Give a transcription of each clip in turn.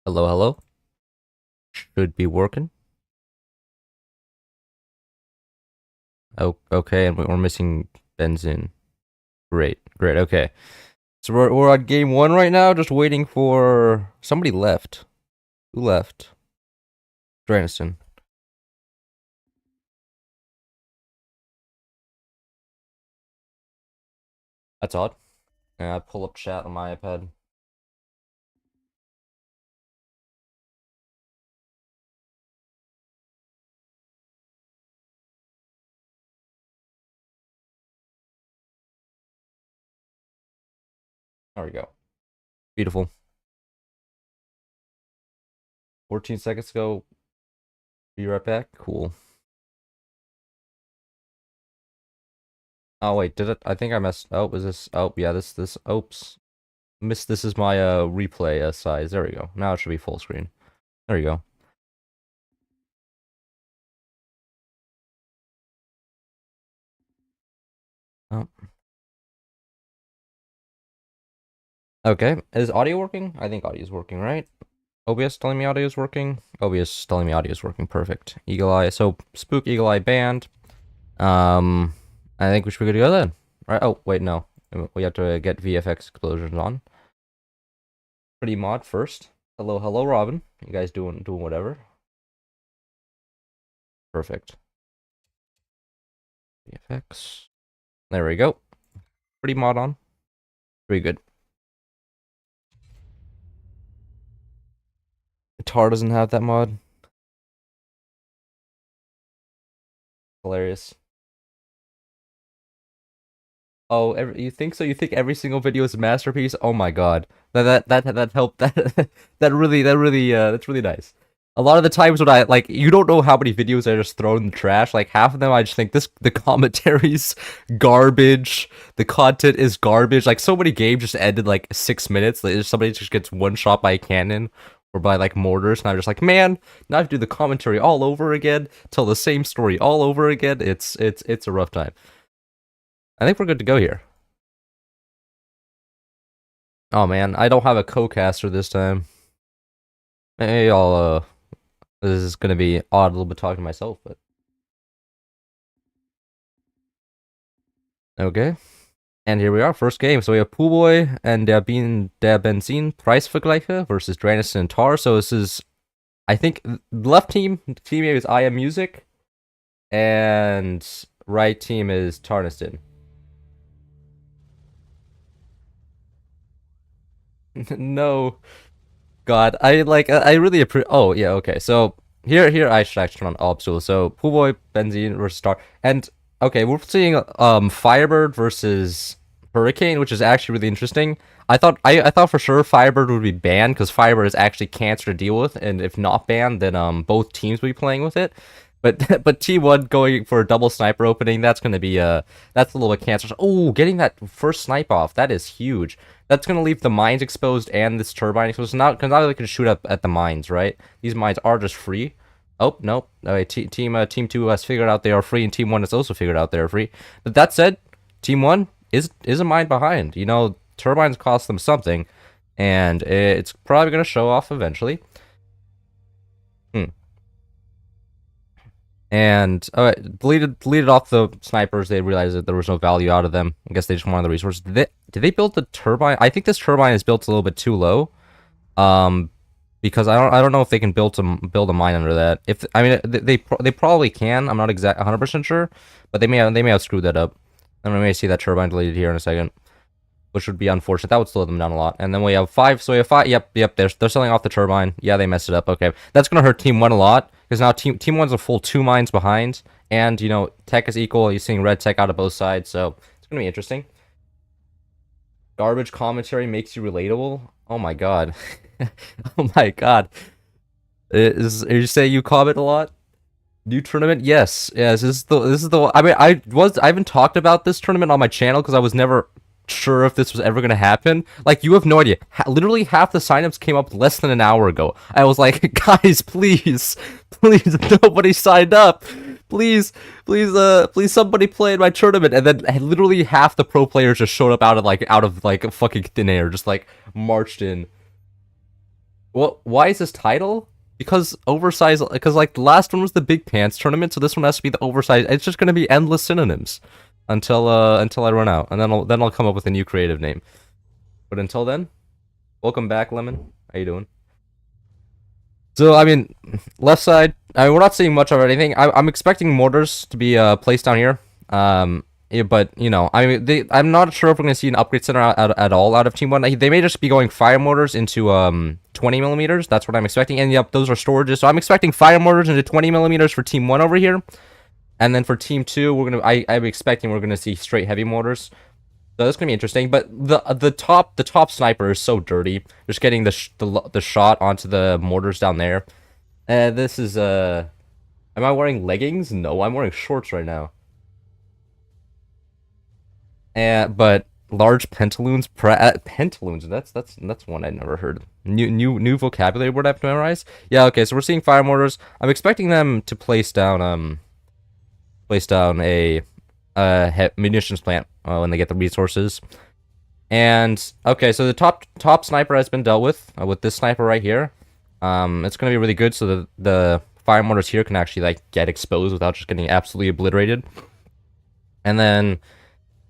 Hello, hello. Should be working. Oh, okay, and we're missing benzene. Great, great. Okay, so we're on game one right now. Just waiting for somebody left. Who left? Draniston. That's odd. Yeah, I pull up chat on my iPad. There we go. Beautiful. 14 seconds ago. Be right back. Cool. Oh wait, did it? I think I messed. Oh, was this? Oh yeah, this. Oops. Missed. This is my replay size. There we go. Now it should be full screen. There you go. Oh. Okay, is audio working? I think audio is working, right? OBS telling me audio is working. OBS telling me audio is working. Perfect. Eagle Eye. So Spook Eagle Eye banned. I think we should be good to go then. Right? Oh wait, no. We have to get VFX explosions on. Pretty mod first. Hello, hello, Robin. You guys doing whatever? Perfect. VFX. There we go. Pretty mod on. Pretty good. Tar doesn't have that mod. Hilarious. Oh, you think so? You think every single video is a masterpiece? Oh my god, that helped. That's really nice. A lot of the times when I like, you don't know how many videos I just throw in the trash. Like half of them, I just think the commentary's garbage. The content is garbage. Like so many games just ended like 6 minutes. Like, somebody just gets one shot by a cannon or by like mortars, and I'm just like, man, now I have to do the commentary all over again, tell the same story all over again. It's a rough time. I think we're good to go here. Oh man, I don't have a co-caster this time. Hey, this is gonna be odd a little bit talking to myself, but okay. And here we are, first game. So we have Poolboy and der Benzin Preisvergleiche versus Draniston and Tar. So this is, I think, left team is I Am Music, and right team is Tarniston. No. God, I really appreciate. Oh yeah, okay. So here I should actually turn on Obstacle. So Poolboy, Benzene versus Star, and okay, we're seeing Firebird versus Hurricane, which is actually really interesting. I thought for sure Firebird would be banned because Firebird is actually cancer to deal with, and if not banned, then both teams will be playing with it. But T1 going for a double sniper opening, that's gonna be that's a little bit cancerous. Oh, getting that first snipe off, that is huge. That's gonna leave the mines exposed and this turbine exposed. So now, because now they can shoot up at the mines, right? These mines are just free. Oh nope. Team 2 has figured out they are free, and Team 1 has also figured out they are free. But that said, Team 1 is a mine behind. You know, turbines cost them something, and it's probably gonna show off eventually. And deleted off the snipers. They realized that there was no value out of them. I guess they just wanted the resources. Did they build the turbine? I think this turbine is built a little bit too low. Because I don't know if they can build a mine under that. If I mean they probably can. I'm not 100% sure, but they may have screwed that up. And we may see that turbine deleted here in a second, which would be unfortunate. That would slow them down a lot. And then we have 5. So we have 5. Yep. They're selling off the turbine. Yeah, they messed it up. Okay, that's gonna hurt Team 1 a lot because now Team 1's a full 2 mines behind, and you know tech is equal. You're seeing red tech out of both sides, so it's gonna be interesting. Garbage commentary makes you relatable. Oh my god. Oh my god. Are you saying you comment a lot? New tournament? Yes. Yes, this is the I mean I haven't talked about this tournament on my channel because I was never sure if this was ever gonna happen. Like, you have no idea. Literally half the signups came up less than an hour ago. I was like, guys, please, nobody signed up. Please, somebody play in my tournament. And then literally half the pro players just showed up out of like fucking thin air, just like marched in. Well, why is this title? Because oversized. Because like the last one was the big pants tournament, so this one has to be the oversized. It's just gonna be endless synonyms until I run out, and then I'll come up with a new creative name. But until then, welcome back, Lemon. How you doing? So I mean, left side. I mean, we're not seeing much of anything. I'm expecting mortars to be placed down here. Yeah, but you know, I mean, I'm not sure if we're gonna see an upgrade center at all out of Team One. They may just be going fire mortars into 20 millimeters. That's what I'm expecting. And yep, those are storages. So I'm expecting fire mortars into 20 millimeters for Team One over here, and then for Team Two, I'm expecting we're gonna see straight heavy mortars. So that's gonna be interesting. But the top sniper is so dirty. Just getting the shot onto the mortars down there. This is Am I wearing leggings? No, I'm wearing shorts right now. But large pentaloons, pentaloons. That's one I never heard. New vocabulary word I have to memorize. Yeah, okay. So we're seeing fire mortars. I'm expecting them to place down a munitions plant when they get the resources. And okay, so the top sniper has been dealt with this sniper right here. It's gonna be really good, so the fire mortars here can actually like get exposed without just getting absolutely obliterated. And then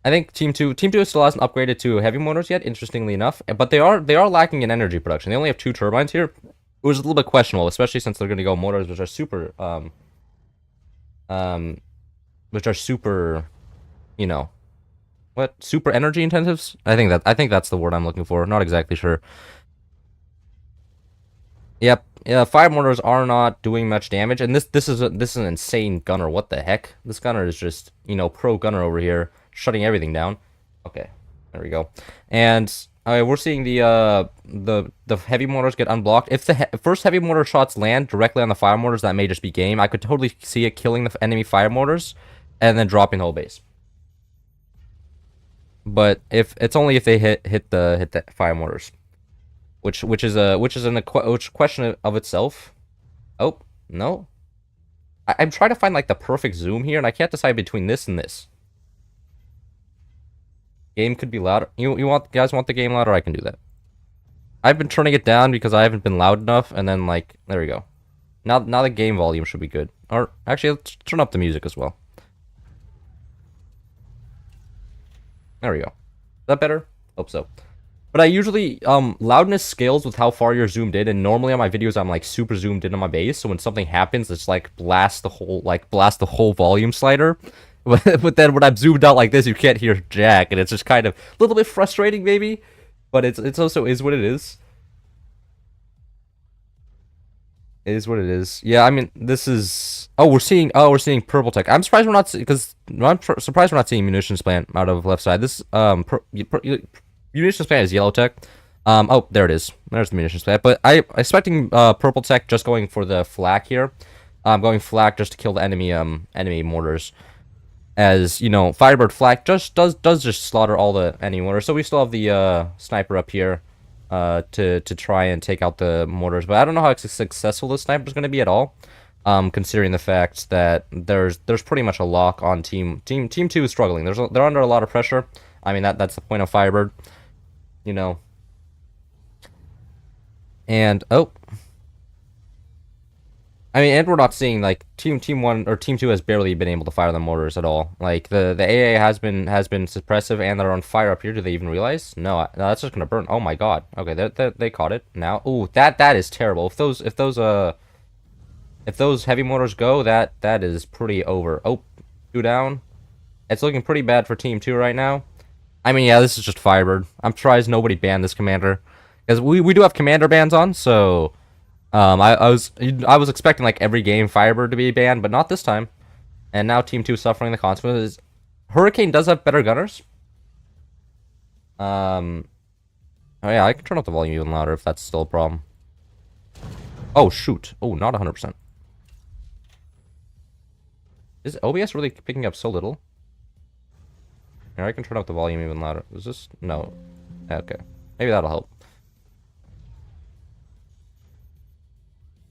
I think Team 2 still hasn't upgraded to heavy mortars yet, interestingly enough, but they are lacking in energy production. They only have 2 turbines here. It was a little bit questionable, especially since they're going to go mortars which are super you know, super energy intensives. I think that's the word I'm looking for. Not exactly sure. Yep. Yeah, fire mortars are not doing much damage, and this is an insane gunner. What the heck? This gunner is just, you know, pro gunner over here, shutting everything down. Okay, there we go. And we're seeing the heavy mortars get unblocked. If the first heavy mortar shots land directly on the fire mortars, that may just be game. I could totally see it killing the enemy fire mortars, and then dropping the whole base. But if it's only if they hit the fire mortars. Which is a question of itself. Oh no, I'm trying to find like the perfect zoom here, and I can't decide between this and this. Game could be louder. You guys want the game louder? I can do that. I've been turning it down because I haven't been loud enough, and then like there we go. Now the game volume should be good. Or actually, let's turn up the music as well. There we go. Is that better? Hope so. But I usually, loudness scales with how far you're zoomed in, and normally on my videos, I'm, like, super zoomed in on my base, so when something happens, it's, like, blast the whole volume slider. But then when I'm zoomed out like this, you can't hear jack, and it's just kind of a little bit frustrating, maybe, but it's also is what it is. It is what it is. Yeah, I mean, this is... we're seeing purple tech. I'm surprised we're not... Because I'm surprised we're not seeing munitions plant out of left side. This, munitions plant is yellow tech. Oh, there it is. There's the munitions plant. But I'm expecting purple tech just going for the flak here. Going flak just to kill the enemy mortars. As, you know, Firebird flak just does just slaughter all the enemy mortars. So we still have the sniper up here to try and take out the mortars. But I don't know how successful this sniper is going to be at all. Considering the fact that there's pretty much a lock on team 2 is struggling. They're under a lot of pressure. I mean, that's the point of Firebird. You know. And oh, I mean, and we're not seeing like team 1 or team 2 has barely been able to fire the mortars at all. Like the AA has been suppressive, and they're on fire up here. Do they even realize? No, that's just gonna burn. Oh my god. Okay, they caught it now. Ooh, that is terrible. If those heavy mortars go, that is pretty over. Oh, 2 down. It's looking pretty bad for team 2 right now. I mean, yeah, this is just Firebird. I'm surprised nobody banned this commander, because we do have commander bans on. So, I was expecting like every game Firebird to be banned, but not this time. And now Team 2 is suffering the consequences. Hurricane does have better gunners. Oh yeah, I can turn up the volume even louder if that's still a problem. Oh shoot! Oh, not 100%. Is OBS really picking up so little? Here, I can turn up the volume even louder. Is this... No. Okay. Maybe that'll help.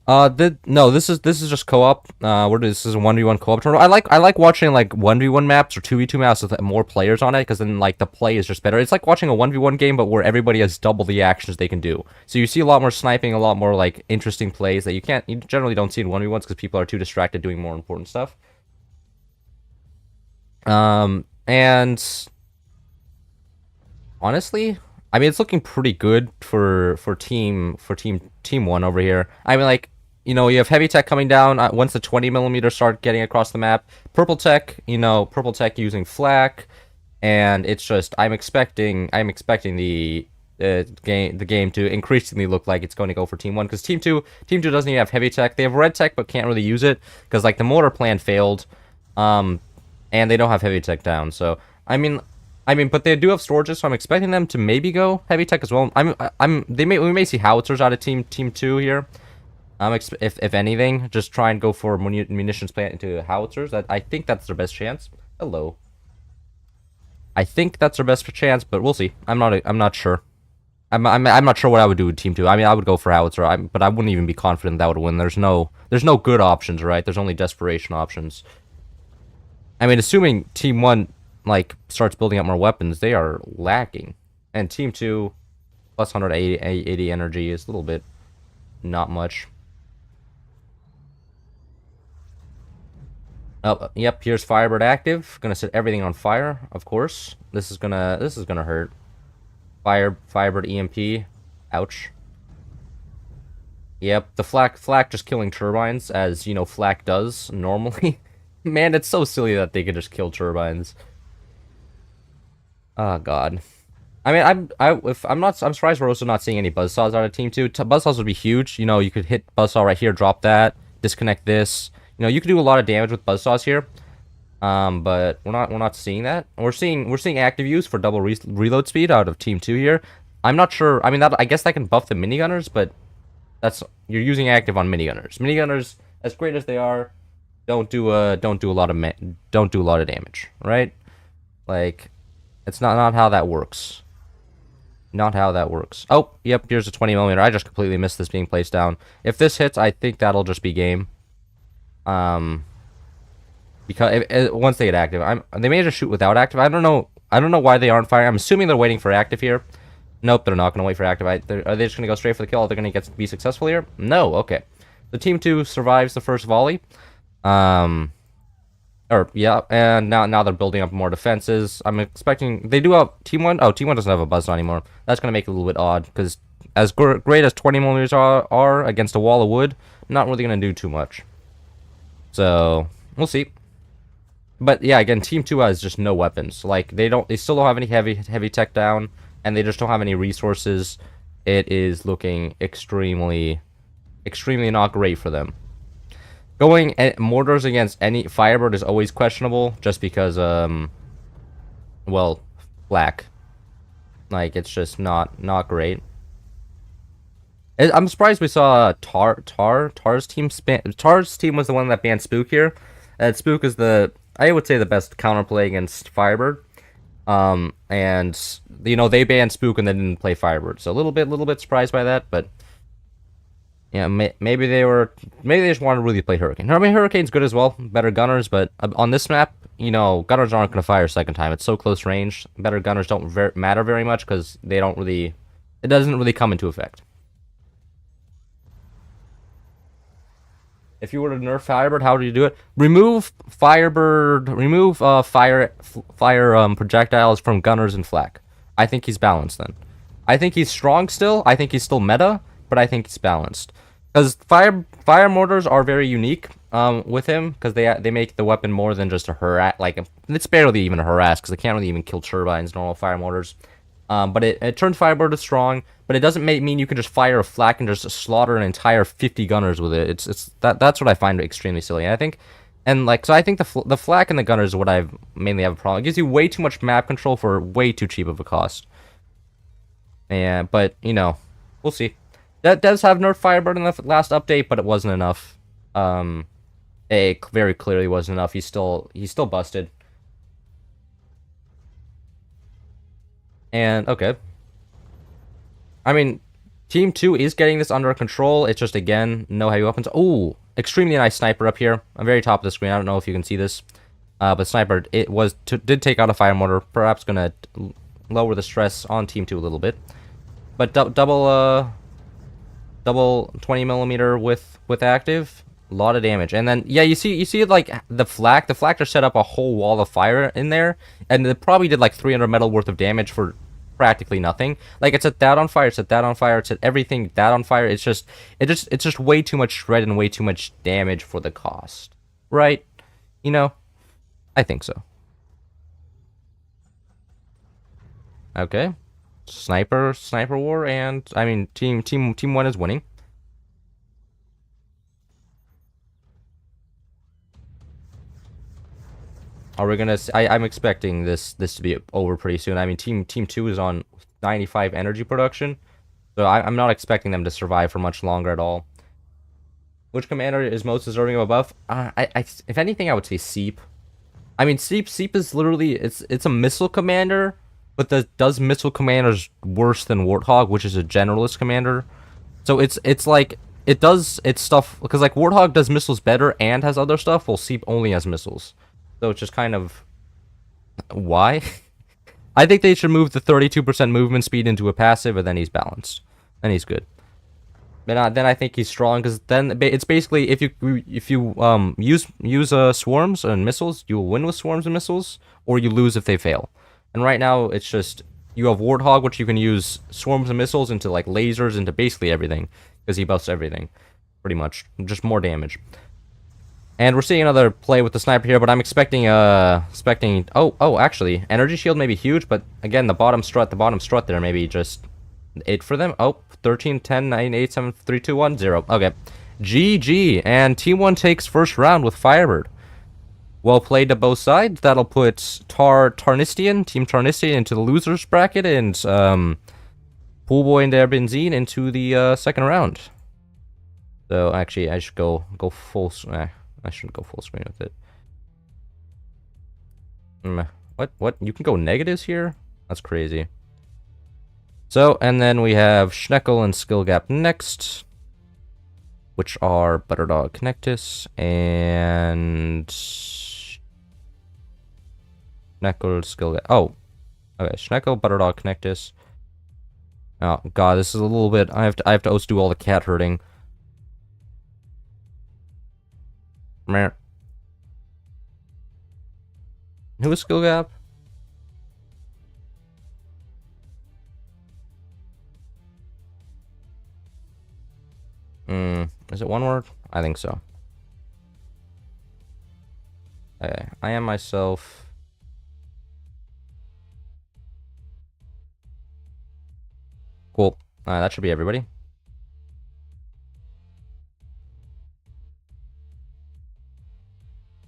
No, this is just co-op. This is a 1v1 co-op tournament. I like watching like 1v1 maps or 2v2 maps with more players on it because then like the play is just better. It's like watching a 1v1 game but where everybody has double the actions they can do. So you see a lot more sniping, a lot more like interesting plays that you generally don't see in 1v1s because people are too distracted doing more important stuff. And honestly, I mean, it's looking pretty good for team one over here. I mean, like, you have heavy tech coming down once the 20mm start getting across the map. Purple tech, purple tech using flak, and it's just I'm expecting the game to increasingly look like it's going to go for team one because team two doesn't even have heavy tech. They have red tech but can't really use it because like the mortar plan failed, and they don't have heavy tech down. So but they do have storages, so I'm expecting them to maybe go heavy tech as well. We may see howitzers out of team two here. If anything, just try and go for munitions plant into howitzers. I think that's their best chance. Hello. I think that's their best chance, but we'll see. I'm not sure. I'm not sure what I would do with team two. I mean, I would go for howitzer, but I wouldn't even be confident that would win. There's no good options, right? There's only desperation options. I mean, assuming team one like starts building up more weapons, they are lacking, and team two plus 180 energy is a little bit not much. Oh, yep. Here's Firebird active. Gonna set everything on fire. Of course, this is gonna hurt. Firebird EMP. Ouch. Yep. The flak just killing turbines, as flak does normally. Man, it's so silly that they could just kill turbines. Oh god. I mean, I'm surprised we're also not seeing any buzzsaws out of team two. Buzzsaws would be huge. You could hit buzzsaw right here, drop that, disconnect this. You could do a lot of damage with buzzsaws here. But we're not seeing that. We're seeing active use for double reload speed out of team two here. I'm not sure. I mean, I guess that can buff the minigunners, but you're using active on minigunners. Minigunners, as great as they are, don't do a lot of damage, right? Like, it's not how that works. Not how that works. Oh, yep, here's a 20mm. I just completely missed this being placed down. If this hits, I think that'll just be game. Because once they get active, they may just shoot without active. I don't know why they aren't firing. I'm assuming they're waiting for active here. Nope, they're not going to wait for active. Are they just going to go straight for the kill? Are they going to be successful here? No, okay. The team two survives the first volley. Yeah, and now they're building up more defenses. I'm expecting they do have team one. Oh, team one doesn't have a buzzsaw anymore. That's gonna make it a little bit odd because as great as 20mm are against a wall of wood, not really gonna do too much. So we'll see. But yeah, again, team two has just no weapons. Like they still don't have any heavy tech down, and they just don't have any resources. It is looking extremely not great for them. Going mortars against any Firebird is always questionable, just because, well, black. Like, it's just not great. I'm surprised we saw Tar's team Tar's team was the one that banned Spook here. And Spook is I would say the best counterplay against Firebird. And they banned Spook and then didn't play Firebird, so a little bit surprised by that, but. Yeah, maybe they just wanted to really play Hurricane. I mean, Hurricane's good as well, better gunners, but on this map, gunners aren't going to fire a second time. It's so close range. Better gunners don't matter very much because it doesn't really come into effect. If you were to nerf Firebird, how do you do it? Remove Firebird, fire projectiles from gunners and flak. I think he's balanced then. I think he's strong still. I think he's still meta, but I think he's balanced. Because fire mortars are very unique with him, because they make the weapon more than just a harass. Like, it's barely even a harass, because they can't really even kill turbines, normal fire mortars. But it turns Firebird to strong, but it doesn't mean you can just fire a flak and just slaughter an entire 50 gunners with it. That's what I find extremely silly. And I think, so I think the flak and the gunners is what I mainly have a problem. It gives you way too much map control for way too cheap of a cost. And but we'll see. That does have nerf Firebird in the last update, but it wasn't enough. It very clearly wasn't enough. He's still busted. And okay. I mean, Team 2 is getting this under control. It's just, again, no heavy weapons. Oh, extremely nice sniper up here. I'm very top of the screen. I don't know if you can see this. But sniper, did take out a fire mortar. Perhaps going to lower the stress on Team 2 a little bit. But double 20 millimeter with active. A lot of damage. And then, yeah, you see like the flak. The flak just set up a whole wall of fire in there. And it probably did like 300 metal worth of damage for practically nothing. Like, it's set that on fire, it's set that on fire, it's set everything that on fire. It's just way too much shred and way too much damage for the cost. Right? You know? I think so. Okay. Sniper war, and I mean team 1 is winning. Are we gonna? I'm expecting this to be over pretty soon. I mean, team 2 is on 95 energy production, so I'm not expecting them to survive for much longer at all. Which commander is most deserving of a buff? If anything, I would say Seep. I mean, Seep is literally it's a missile commander, but does missile commanders worse than Warthog, which is a generalist commander. So it's like it does its stuff because like Warthog does missiles better and has other stuff, while Seep only has missiles. So it's just kind of why. I think they should move the 32% movement speed into a passive, and then he's balanced. Then he's good. Then I think he's strong because then it's basically if you use swarms and missiles, you will win with swarms and missiles, or you lose if they fail. And right now it's just you have Warthog, which you can use swarms and missiles into like lasers into basically everything because he buffs everything, pretty much, just more damage. And we're seeing another play with the sniper here, but I'm expecting actually energy shield may be huge, but again the bottom strut there may be just it for them. Oh, 13, 10, 9, 8, 7, 3, 2, 1, 0. Okay. GG. And Team 1 takes first round with Firebird. Well played to both sides. That'll put Team Tarnistian into the losers bracket, and Poolboy and Benzine into the second round. So actually I should go full I shouldn't go full screen with it. What? You can go negatives here? That's crazy. So, and then we have Schneckle and Skill Gap next, which are Butterdog Connectus and Schneckle, Skill Gap. Oh, okay, Schneckle, Butterdog Connectus. Oh god, this is a little bit. I have to also do all the cat herding. Meh. Who is Skill Gap? Is it one word? I think so. Okay, I am myself. Cool. That should be everybody.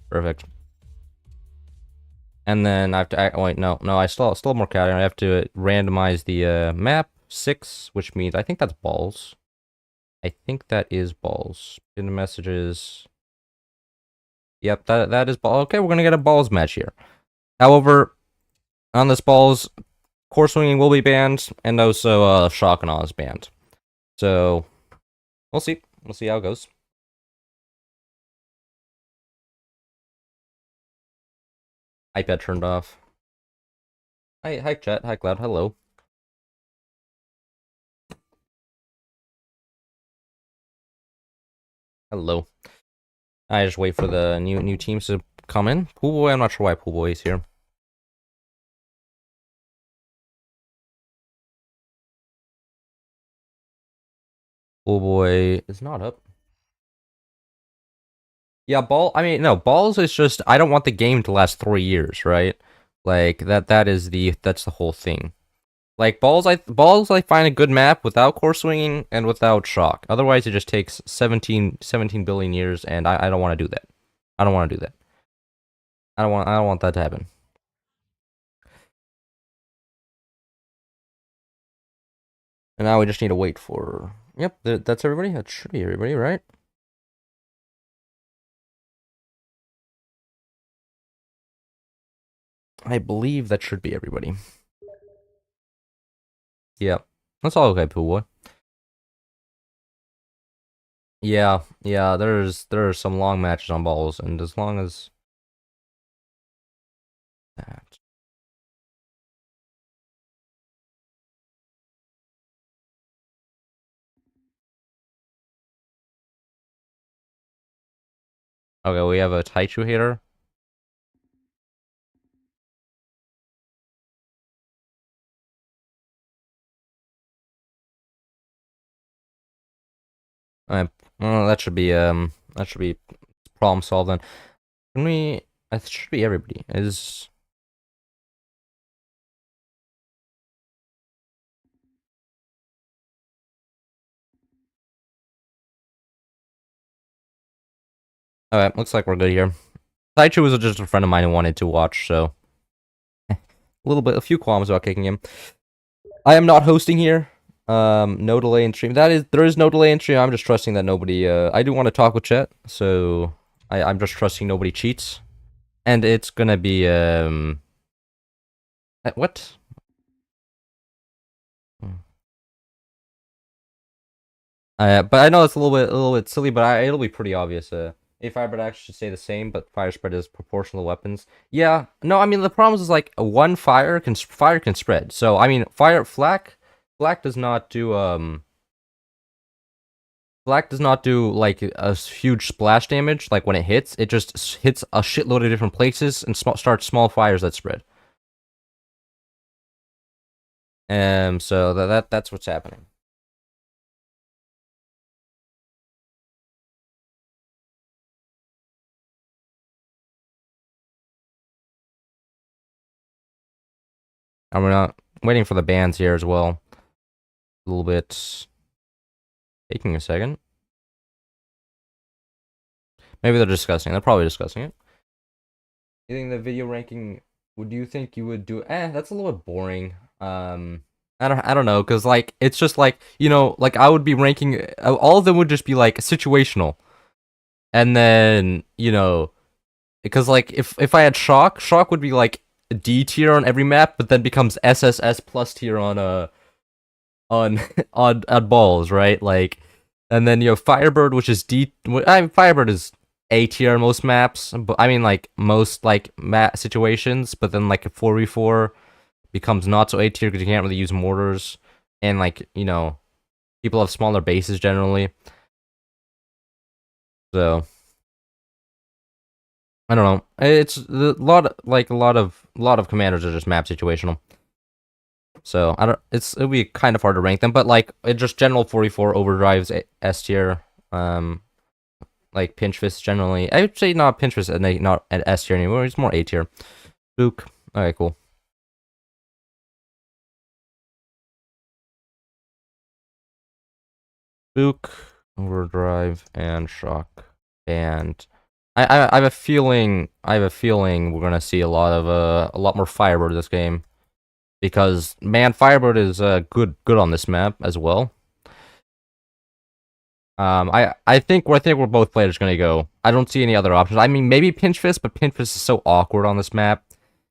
Perfect. And then I have to. Oh, wait, no, I still have more counting. I have to randomize the map 6, which means I think that's balls. I think that is balls. In the messages. Yep, that is ball. Okay, we're gonna get a balls match here. However, on this balls, core swinging will be banned, and also shock and awe is banned. So we'll see. We'll see how it goes. iPad turned off. Hi chat. Hi Cloud. Hello. Hello. I just wait for the new teams to come in. Poolboy, I'm not sure why Poolboy is here. Poolboy is not up. Yeah, balls is just I don't want the game to last 3 years, right? Like that's the whole thing. Like balls I find a good map without core swinging and without shock. Otherwise it just takes 17 billion years, and I don't want to do that. I don't want to do that. I don't want that to happen. And now we just need to wait for. Yep, that's everybody. That should be everybody, right? I believe that should be everybody. Yep. That's all okay, Poolboy. Yeah. There are some long matches on balls, and as long as that. Okay, we have a Taichu hater. Alright, well, that should be problem solved then. Can we? It should be everybody. Is alright. Looks like we're good here. Taichu was just a friend of mine who wanted to watch, so a few qualms about kicking him. I am not hosting here. No delay in stream. There is no delay in stream. I'm just trusting that nobody. I do want to talk with chat, so I'm just trusting nobody cheats, and it's gonna be what? But I know it's a little bit silly, but it'll be pretty obvious. A fire spread actually should stay the same, but fire spread is proportional to weapons. Yeah, no, I mean the problem is like one fire can spread. So I mean flak does not do flak does not do like a huge splash damage. Like when it hits hits a shitload of different places and starts small fires that spread. So that's what's happening. I'm not waiting for the bans here as well. A little bit taking a second. Maybe they're discussing. They're probably discussing it. You think the video ranking? Would you think you would do? That's a little bit boring. I don't know, cause like it's just like like I would be ranking. All of them would just be like situational, and then because like if I had shock would be like D tier on every map, but then becomes SSS plus tier on on on balls, right? Like, and then Firebird, which is Firebird is A tier on most maps, but I mean like most like map situations. But then like a 4v4 becomes not so A tier because you can't really use mortars, and like people have smaller bases generally. So I don't know. It's a lot of commanders are just map situational. So I don't. It'll be kind of hard to rank them, but like it just general 44 overdrives S tier. Like pinch fist generally. I would say not pinch fist and not at S tier anymore. It's more A tier. Book. Okay, cool. Book, overdrive, and shock. And I have a feeling we're gonna see a lot more Firebird this game. Because man, Firebird is good on this map as well. I think where both players gonna go. I don't see any other options. I mean, maybe Pinch Fist, but Pinch Fist is so awkward on this map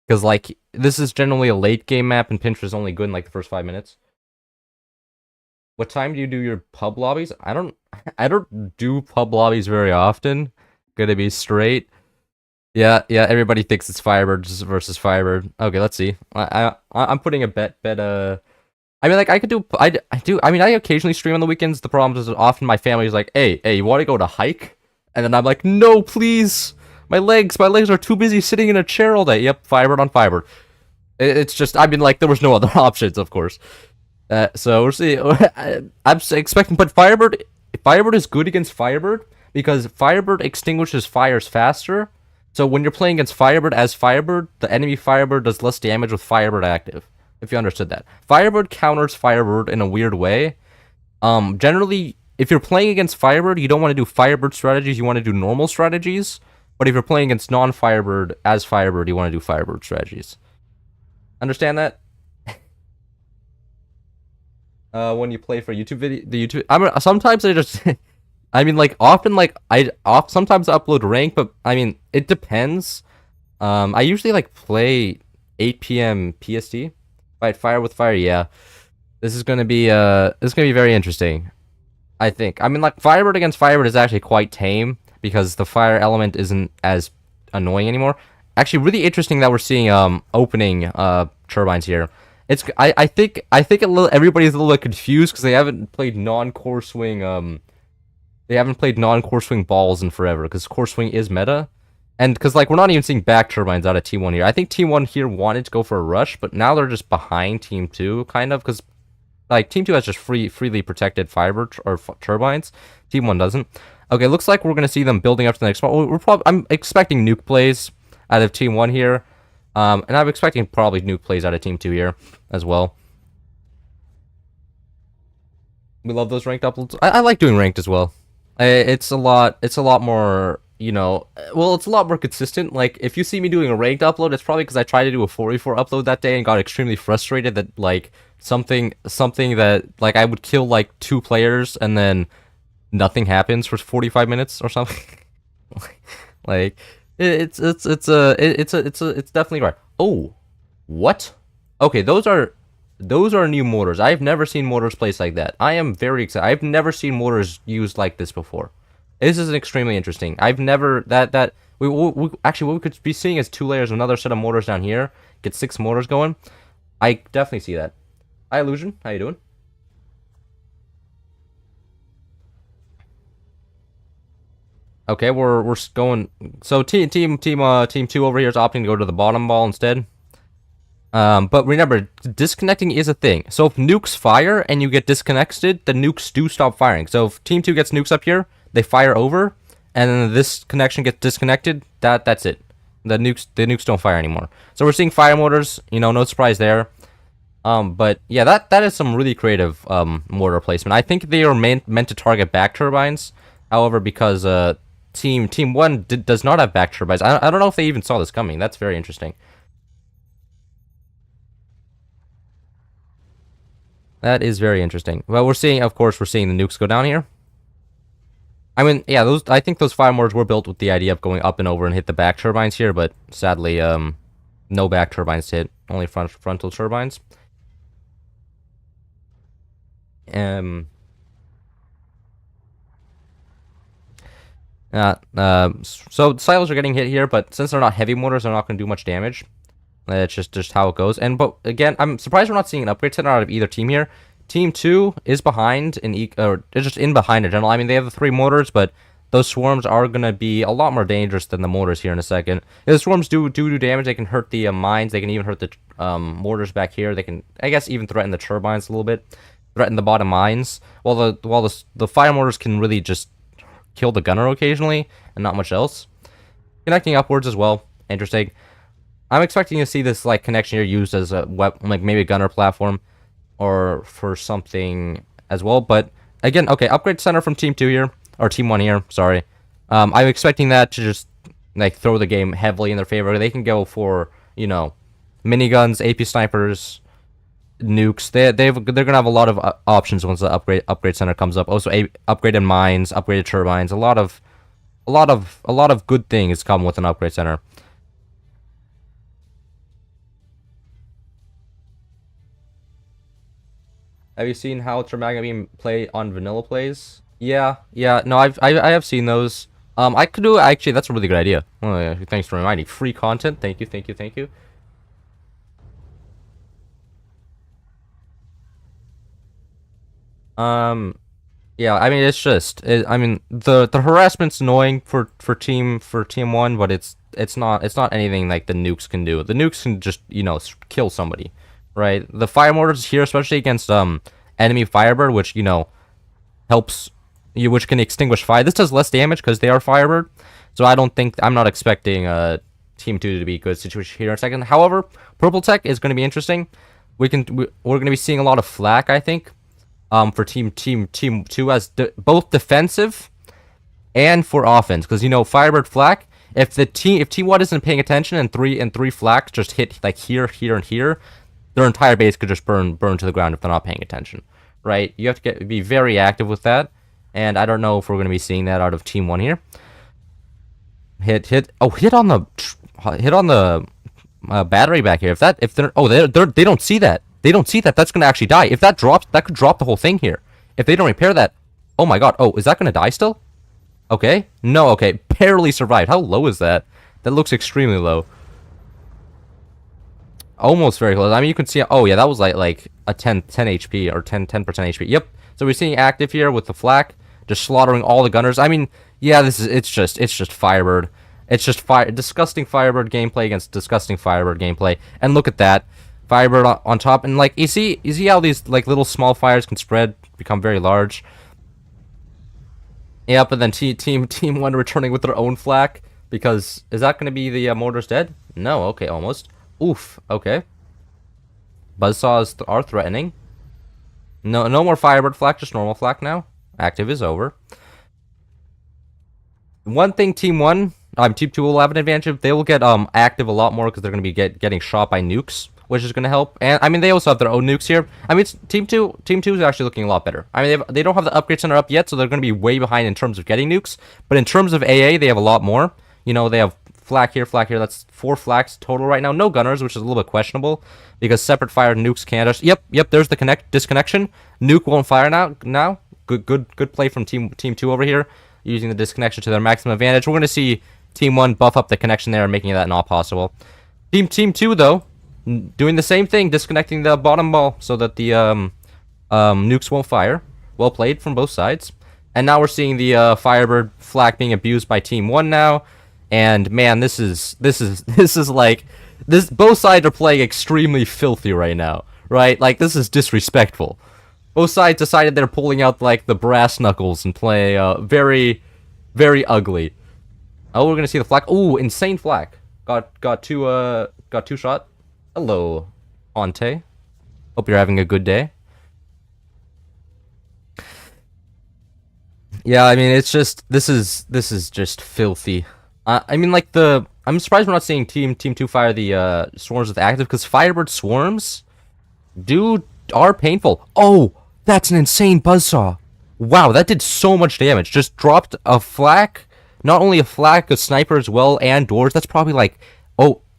because like this is generally a late game map, and Pinch Fist is only good in like the first 5 minutes. What time do you do your pub lobbies? I don't I don't do pub lobbies very often. Gonna be straight. Yeah. Everybody thinks it's Firebird versus Firebird. Okay, let's see. I'm putting a bet. I mean, like, I could do, I do, I mean, I occasionally stream on the weekends. The problem is often my family is like, hey, you want to go to hike? And then I'm like, no, please. My legs are too busy sitting in a chair all day. Yep, Firebird on Firebird. It's just, I mean, like, there was no other options, of course. So we'll see. I'm expecting, but Firebird is good against Firebird because Firebird extinguishes fires faster. So when you're playing against Firebird as Firebird, the enemy Firebird does less damage with Firebird active. If you understood that. Firebird counters Firebird in a weird way. Generally, if you're playing against Firebird, you don't want to do Firebird strategies, you want to do normal strategies. But if you're playing against non-Firebird as Firebird, you want to do Firebird strategies. Understand that? When you play for YouTube sometimes I just I mean like often like sometimes I upload rank, but I mean it depends. I usually like play 8 p.m. PST. Fight fire with fire, yeah. This is gonna be very interesting. I think. I mean, like, Firebird against Firebird is actually quite tame because the fire element isn't as annoying anymore. Actually, really interesting that we're seeing opening turbines here. I think everybody's a little bit confused because they haven't played non-core swing balls in forever because core swing is meta. And because, like, we're not even seeing back turbines out of Team 1 here. I think Team 1 here wanted to go for a rush, but now they're just behind Team 2, kind of, because like, Team 2 has just freely protected fiber turbines. Team 1 doesn't. Okay, looks like we're going to see them building up to the next one. I'm expecting nuke plays out of Team 1 here. And I'm expecting probably nuke plays out of Team 2 here as well. We love those ranked uploads. I like doing ranked as well. It's a lot more, you know, well, it's a lot more consistent. Like, if you see me doing a ranked upload, it's probably because I tried to do a 4v4 upload that day and got extremely frustrated that, like, something that, like, I would kill, like, 2 players and then nothing happens for 45 minutes or something. Like, it's definitely right. Oh, what? Okay, those are new mortars. I've never seen mortars placed like that. I am very excited. I've never seen mortars used like this before. This is extremely interesting. I've never we actually what we could be seeing is 2 layers, another set of mortars down here. Get 6 mortars going. I definitely see that. Hi, Illusion. How you doing? Okay, we're going. So team 2 over here is opting to go to the bottom ball instead. But remember, disconnecting is a thing. So if nukes fire and you get disconnected, the nukes do stop firing. So if Team 2 gets nukes up here, they fire over, and then this connection gets disconnected. That's it. The nukes don't fire anymore. So we're seeing fire mortars. You know, no surprise there. But yeah, that is some really creative mortar placement. I think they are meant to target back turbines. However, because Team 1 does not have back turbines, I don't know if they even saw this coming. That's very interesting. That is very interesting. Well, of course, we're seeing the nukes go down here. I mean, yeah, I think those fire mortars were built with the idea of going up and over and hit the back turbines here, but sadly, no back turbines to hit, only frontal turbines. So silos are getting hit here, but since they're not heavy mortars, they're not going to do much damage. It's just how it goes. But again, I'm surprised we're not seeing an upgrade center out of either team here. Team 2 is behind or it's just in behind in general. I mean, they have the 3 mortars, but those swarms are gonna be a lot more dangerous than the mortars here in a second. If the swarms do damage, they can hurt the mines. They can even hurt the mortars back here. They can, I guess, even threaten the turbines a little bit, threaten the bottom mines. While the fire mortars can really just kill the gunner occasionally and not much else. Connecting upwards as well. Interesting. I'm expecting to see this like connection here used as a like maybe a gunner platform or for something as well. But again, okay, upgrade center from Team 2 here, or Team 1 here, sorry. I'm expecting that to just like throw the game heavily in their favor. They can go for, you know, miniguns, AP snipers, nukes. They're gonna have a lot of options once the upgrade center comes up. Also, upgraded mines, upgraded turbines. A lot of good things come with an upgrade center. Have you seen how Termagna Beam play on vanilla plays? Yeah. No, I have seen those. I could do actually. That's a really good idea. Oh, yeah, thanks for reminding. Free content. Thank you. Yeah. I mean, it's just. I mean, the harassment's annoying for team 1, but it's not anything like the nukes can do. The nukes can just, you know, kill somebody, right? The fire mortars here, especially against enemy Firebird, which, you know, helps you, which can extinguish fire. This does less damage because they are Firebird, so I'm not expecting Team 2 to be a good situation here in a second. However, purple tech is going to be interesting. We're going to be seeing a lot of flak, I think, for Team 2 as both defensive and for offense, because, you know, Firebird flak. If Team 1 isn't paying attention and three flaks just hit like here, and here, their entire base could just burn to the ground if they're not paying attention, right? You have to be very active with that, and I don't know if we're going to be seeing that out of Team 1 here. Hit on the battery back here. They don't see that. They don't see that. That's going to actually die. If that drops, that could drop the whole thing here. If they don't repair that, Oh my god. Oh, is that gonna die still? Okay. No, okay. Barely survived. How low is that? That looks extremely low. Almost very close. I mean, you can see... Oh, yeah, that was like a 10 HP or 10% HP. Yep. So we're seeing active here with the flak. Just slaughtering all the gunners. I mean, yeah, it's just Firebird. It's just disgusting Firebird gameplay against disgusting Firebird gameplay. And look at that. Firebird on top. And, like, you see how these, like, little small fires can spread, become very large? Yep, and then Team 1 returning with their own flak. Because, is that going to be the mortars dead? No, okay, almost. Oof, okay. Buzzsaws are threatening. No more Firebird flak, just normal flak now. Active is over. One thing Team 2 will have an advantage. They will get active a lot more because they're going to be getting shot by nukes, which is going to help. And I mean, they also have their own nukes here. I mean, Team 2 is actually looking a lot better. I mean, they don't have the upgrade center up yet, so they're going to be way behind in terms of getting nukes. But in terms of AA, they have a lot more. You know, they have flak here. That's 4 flaks total right now. No gunners, which is a little bit questionable because separate fire nukes can't. Yep. There's the disconnection. Nuke won't fire now. Good play from Team 2 over here, using the disconnection to their maximum advantage. We're going to see Team 1 buff up the connection there, making that not possible. Team 2 though, doing the same thing, disconnecting the bottom ball so that the nukes won't fire. Well played from both sides. And now we're seeing the Firebird flak being abused by Team 1 now. And man, this is like both sides are playing extremely filthy right now, right? Like, this is disrespectful. Both sides decided they're pulling out like the brass knuckles and play very, very ugly. Oh, we're gonna see the flak. Ooh, insane flak. Got two shot. Hello, Ante. Hope you're having a good day. Yeah, I mean, it's just this is just filthy. I mean, like, I'm surprised we're not seeing Team 2 fire the swarms with active, because Firebird swarms are painful. Oh, that's an insane buzzsaw. Wow, that did so much damage. Just dropped a flak, not only a flak, a sniper as well, and doors. That's probably like,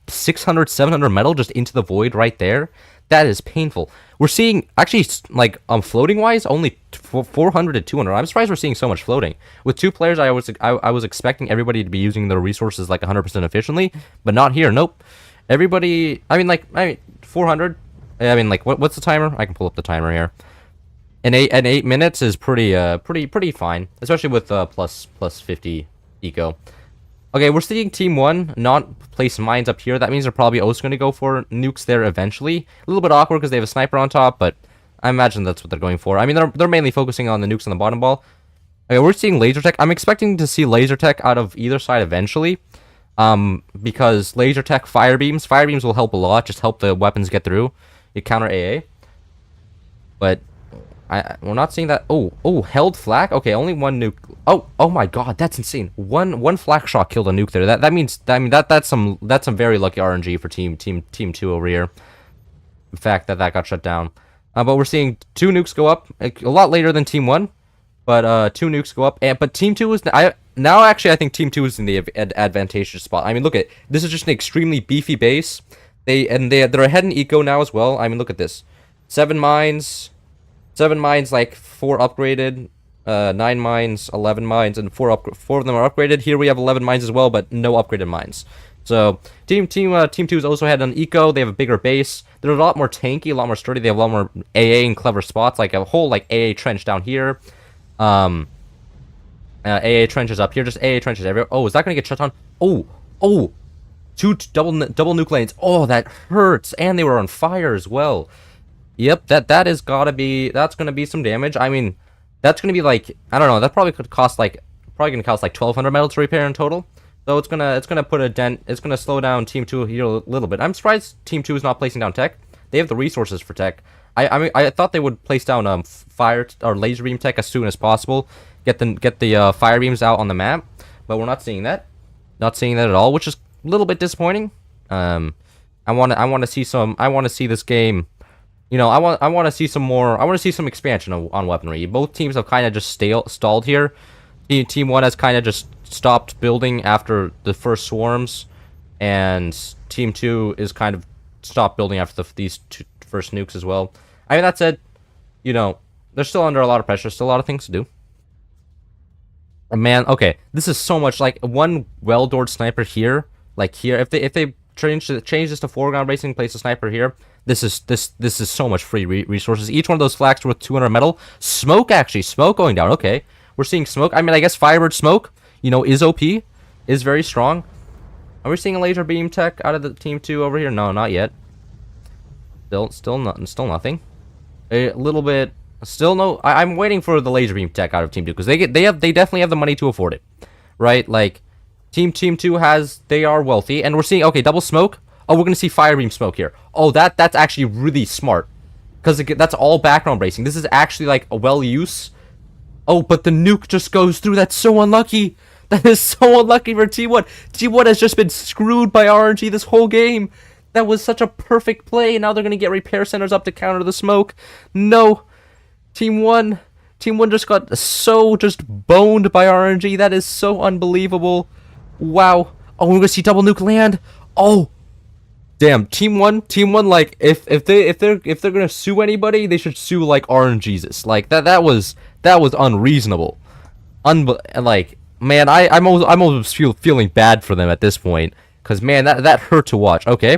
600, 700 metal just into the void right there. That is painful. We're seeing, actually, like, floating-wise, only 400 to 200. I'm surprised we're seeing so much floating. With 2 players, I was expecting everybody to be using their resources, like, 100% efficiently, but not here. Nope. Everybody, I mean, 400. I mean, like, what's the timer? I can pull up the timer here. And 8 minutes is pretty fine, especially with plus 50 eco. Okay, we're seeing Team 1 not place mines up here. That means they're probably also going to go for nukes there eventually. A little bit awkward because they have a sniper on top, but I imagine that's what they're going for. I mean, they're mainly focusing on the nukes on the bottom ball. Okay, we're seeing laser tech. I'm expecting to see laser tech out of either side eventually, because laser tech fire beams will help a lot. Just help the weapons get through. You counter AA, but we're not seeing that. Oh, held flak. Okay, only 1 nuke. Oh my god, that's insane. One flak shot killed a nuke there. That means that's some very lucky RNG for team 2 over here. The fact that got shut down. But we're seeing 2 nukes go up a lot later than Team 1. But 2 nukes go up, but Team 2 is now actually I think Team 2 is in the advantageous spot. I mean, look at this is just an extremely beefy base. They're ahead in eco now as well. I mean, look at this. 7 mines, like 4 upgraded, 9 mines, 11 mines, and 4 of them are upgraded. Here we have 11 mines as well, but no upgraded mines. So Team 2 is also ahead on eco. They have a bigger base. They're a lot more tanky, a lot more sturdy. They have a lot more AA and clever spots, like a whole like AA trench down here. AA trenches up here, just AA trenches everywhere. Oh, is that gonna get shut down? Oh, 2 double nuke lanes. Oh, that hurts, and they were on fire as well. Yep, that's gonna be some damage. I mean, that's gonna be like, I don't know, that probably gonna cost like 1,200 metal to repair in total. So it's gonna put a dent. It's gonna slow down Team 2 here a little bit. I'm surprised Team 2 is not placing down tech. They have the resources for tech. I mean, I thought they would place down fire or laser beam tech as soon as possible. Get the fire beams out on the map, but we're not seeing that. Not seeing that at all, which is a little bit disappointing. I want to see this game. You know, I want to see some more. I want to see some expansion on weaponry. Both teams have kind of just stalled here. Team 1 has kind of just stopped building after the first swarms, and Team 2 is kind of stopped building after these 2 first nukes as well. I mean, that said, you know, they're still under a lot of pressure. Still a lot of things to do. Man, okay, this is so much like one well-doored sniper here, like here. If they change this to foreground racing, place a sniper here. This is so much free resources. Each one of those flags worth 200 metal. Smoke actually, smoke going down. Okay, we're seeing smoke. I mean, I guess Firebird smoke, is OP, is very strong. Are we seeing a laser beam tech out of the team 2 over here? No, not yet. Still nothing. A little bit. Still no. I'm waiting for the laser beam tech out of Team 2 because they definitely have the money to afford it, right? Like, Team 2 they are wealthy, and we're seeing double smoke. Oh, we're gonna see fire beam smoke here. Oh, that's actually really smart because that's all background bracing. This is actually like a well use. Oh, but the nuke just goes through. That's so unlucky. That is so unlucky for T1. T1 has just been screwed by RNG this whole game. That was such a perfect play, and now they're gonna get repair centers up to counter the smoke. No. Team 1 just got just boned by RNG. That is so unbelievable. Wow. Oh, we're gonna see double nuke land. Oh, damn. Team 1, like if they're gonna sue anybody, they should sue like RNGesus. Like that was unreasonable. Like, man, I'm almost feeling bad for them at this point, because man, that hurt to watch. Okay,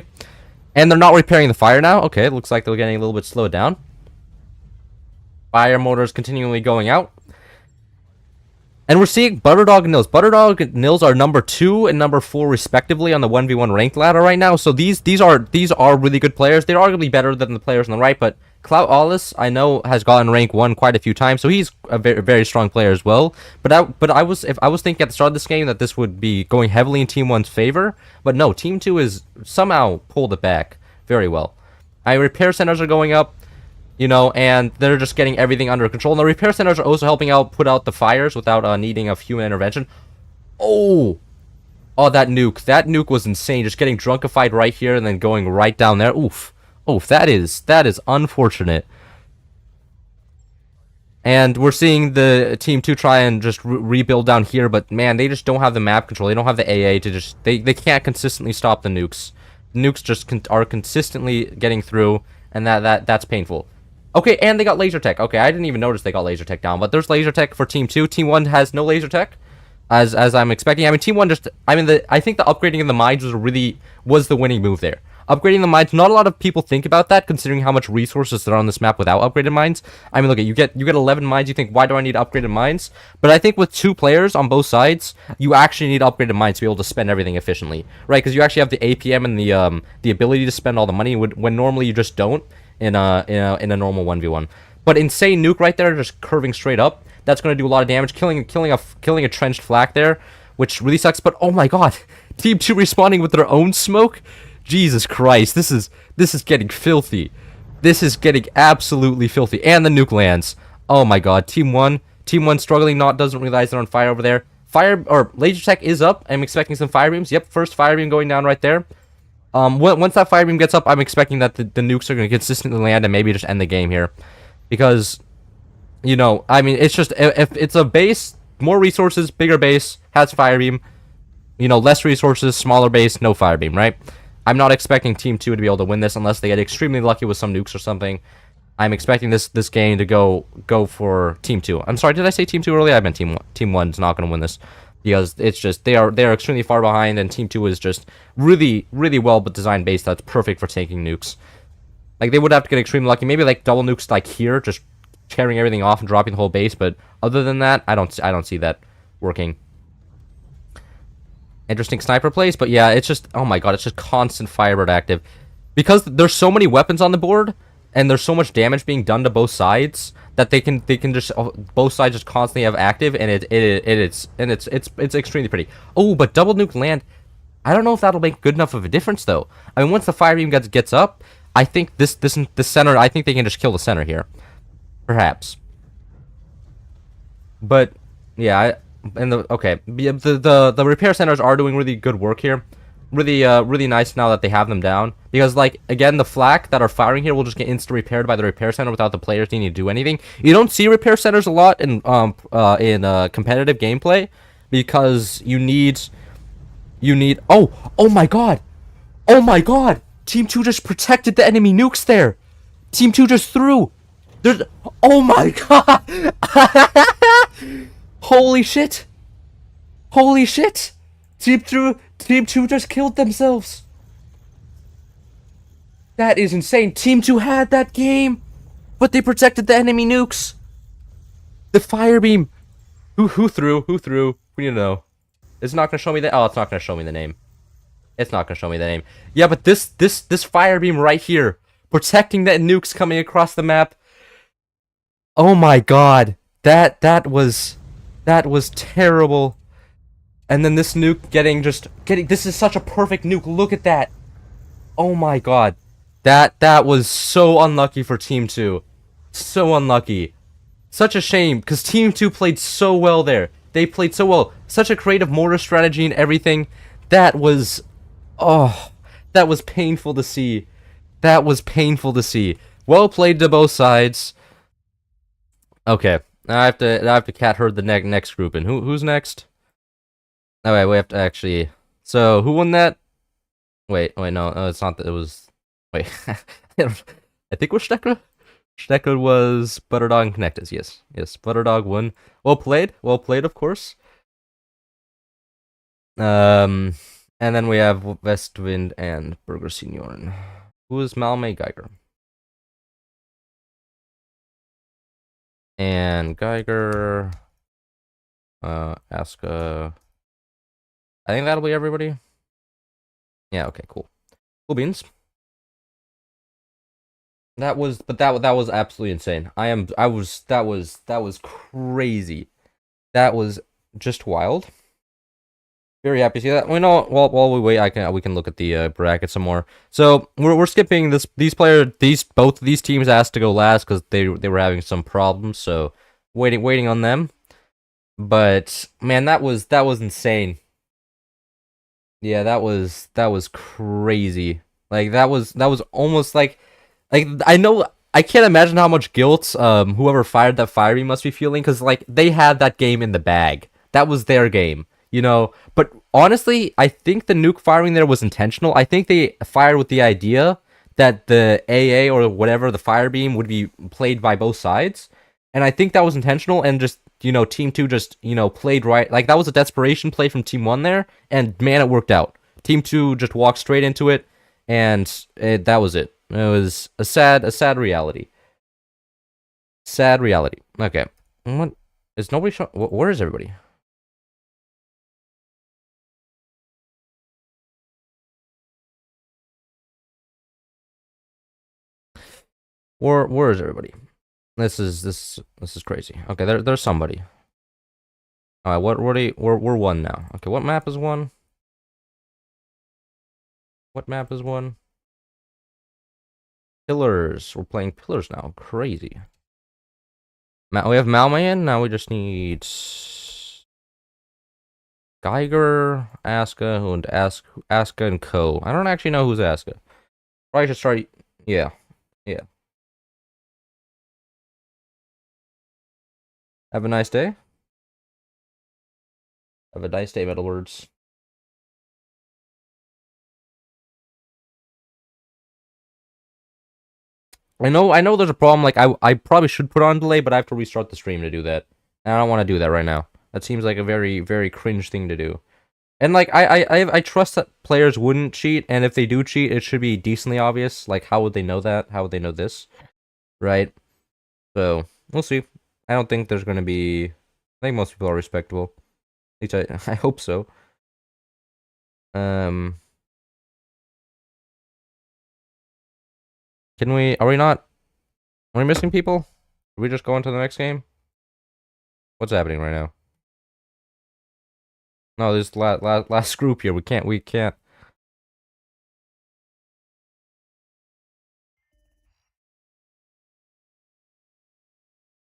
and they're not repairing the fire now. Okay, it looks like they're getting a little bit slowed down. Fire motors continually going out. And we're seeing Butterdog and Nils. Butterdog and Nils are number 2 and number 4 respectively on the 1v1 ranked ladder right now. So these are really good players. They're arguably better than the players on the right, but Clout Allis, I know, has gotten rank 1 quite a few times, so he's a very, very strong player as well. But I was thinking at the start of this game that this would be going heavily in Team 1's favor, but no, Team 2 is somehow pulled it back very well. Repair centers are going up. And they're just getting everything under control. And the repair centers are also helping out put out the fires without needing of human intervention. Oh, that nuke. That nuke was insane. Just getting drunkified right here and then going right down there. Oof. That is unfortunate. And we're seeing the Team 2 try and just rebuild down here, but man, they just don't have the map control. They don't have the AA to just... They can't consistently stop the nukes. The nukes just are consistently getting through, and that's painful. Okay, and they got laser tech. Okay, I didn't even notice they got laser tech down, but there's laser tech for Team 2. Team 1 has no laser tech, as I'm expecting. I mean, Team 1 I think the upgrading of the mines was the winning move there. Upgrading the mines, not a lot of people think about that, considering how much resources there are on this map without upgraded mines. I mean, look, you get 11 mines, you think, why do I need upgraded mines? But I think with 2 players on both sides, you actually need upgraded mines to be able to spend everything efficiently, right? Because you actually have the APM and the ability to spend all the money when normally you just don't in a normal 1v1. But insane nuke right there, just curving straight up. That's going to do a lot of damage, killing a trenched flak there, which really sucks. But oh my god, Team 2 respawning with their own smoke. Jesus Christ, this is getting filthy. This is getting absolutely filthy. And the nuke lands. Oh my god, Team 1 struggling, doesn't realize they're on fire over there. Laser tech is up. I'm expecting some fire beams. Yep, first fire beam going down right there. Once that fire beam gets up, I'm expecting that the nukes are going to consistently land and maybe just end the game here. Because, I mean, it's just, if it's a base, more resources, bigger base, has fire beam. Less resources, smaller base, no fire beam, right? I'm not expecting Team 2 to be able to win this unless they get extremely lucky with some nukes or something. I'm expecting this game to go for Team 2. I'm sorry, did I say Team 2 earlier? I meant Team 1. Team 1's not going to win this. Because it's just, they are extremely far behind, and Team 2 is just really, really well designed base that's perfect for taking nukes. Like, they would have to get extremely lucky. Maybe, like, double nukes, like, here, just tearing everything off and dropping the whole base, but other than that, I don't see that working. Interesting sniper plays, but yeah, it's just, oh my god, it's just constant Firebird active. Because there's so many weapons on the board, and there's so much damage being done to both sides, that they can just, both sides just constantly have active, and it's extremely pretty. Oh, but double nuke land, I don't know if that'll make good enough of a difference though. I mean, once the fire beam gets up, I think this center, I think they can just kill the center here, perhaps. But yeah, the repair centers are doing really good work here. Really nice now that they have them down, because like again, the flak that are firing here will just get instant repaired by the repair center without the players needing to do anything. You don't see repair centers a lot in competitive gameplay, because you need oh my god, Team 2 just protected the enemy nukes there. Team 2 just threw. There's, oh my god. Holy shit. Holy shit! Team 2 just killed themselves. That is insane. Team 2 had that game, but they protected the enemy nukes. The fire beam. Who threw? Who threw? We need to know. It's not gonna show me the. Oh, it's not gonna show me the name. It's not gonna show me the name. Yeah, but this fire beam right here, protecting that nukes coming across the map. Oh my god, that was terrible. And then this nuke getting. This is such a perfect nuke. Look at that. Oh my god, that was so unlucky for Team 2. So unlucky. Such a shame, because Team 2 played so well there. They played so well. Such a creative mortar strategy and everything. That was... Oh, that was painful to see. That was painful to see. Well played to both sides. Okay, I have to cat herd the next group in. Who's next? Oh wait, we have to actually... So, who won that? Wait, no, it's not that, it was... Wait, I think it was Stecker? Stecker was Butterdog and Connectus, yes. Yes, Butterdog won. Well played, of course. And then we have Westwind and Burger Senioren. Who is Malme Geiger? And Geiger... Aska... I think that'll be everybody. Yeah, okay, cool. Cool beans. That was absolutely insane. That was crazy. That was just wild. Very happy to see that. We know while we wait, we can look at the bracket some more. So we're skipping this. Both of these teams asked to go last because they were having some problems. So waiting on them. But man, that was insane. Yeah, that was crazy. Like that was almost like I know I can't imagine how much guilt whoever fired that fire beam must be feeling, because like they had that game in the bag. That was their game, you know. But honestly, I think the nuke firing there was intentional. I think they fired with the idea that the AA or whatever the fire beam would be played by both sides, and I think that was intentional. And just Team 2 just played right. Like that was a desperation play from Team 1 there, and man, it worked out. Team 2 just walked straight into it, and that was it. It was a sad reality. Sad reality. Okay. What is nobody showing? Where is everybody? Where is everybody? This is crazy. Okay, there's somebody. All right, what are you, we're one now. Okay, what map is one? What map is one? Pillars. We're playing pillars now. Crazy. We have Malmayan. Now we just need Geiger, Aska, and Aska and Co. I don't actually know who's Aska. Probably should start. Yeah, yeah. Have a nice day. Have a nice day, Metal Words. I know there's a problem. Like I probably should put on delay, but I have to restart the stream to do that. And I don't want to do that right now. That seems like a very, very cringe thing to do. And like I trust that players wouldn't cheat, and if they do cheat, it should be decently obvious. Like how would they know that? How would they know this? Right? So we'll see. I don't think there's gonna be. I think most people are respectable. At least I hope so. Can we? Are we not? Are we missing people? Are we just going to the next game? What's happening right now? No, this last group here. We can't. Is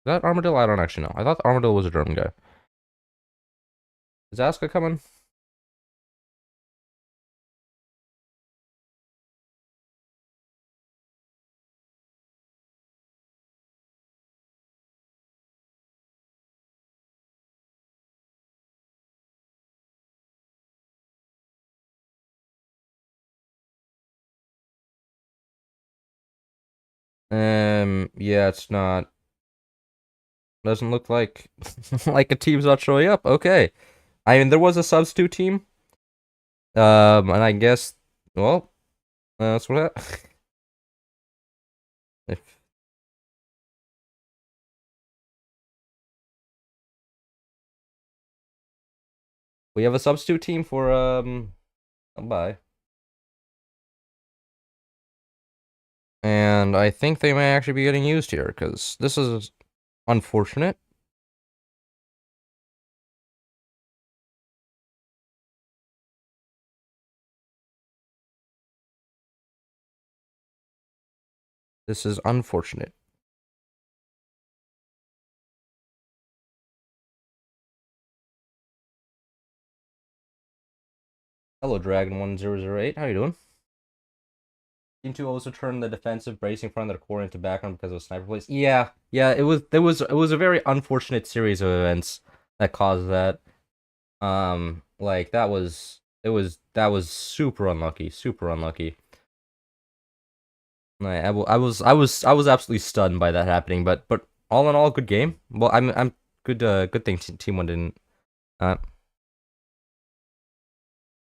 that Armadillo? I don't actually know. I thought Armadillo was a German guy. Is Aska coming? Yeah, it's not. Doesn't look like like a team's not showing up. Okay. I mean, there was a substitute team. And I guess, well, that's what. If we have a substitute team for bye. And I think they may actually be getting used here because this is unfortunate. This is unfortunate. Hello, Dragon1008. How you doing? Team 2 also turned the defensive bracing front of their core into background because of sniper plays. Yeah, yeah, it was a very unfortunate series of events that caused that. Like that was super unlucky, super unlucky. I was absolutely stunned by that happening, but all in all, good game. Well, I'm good. Good thing Team 1 didn't. Uh,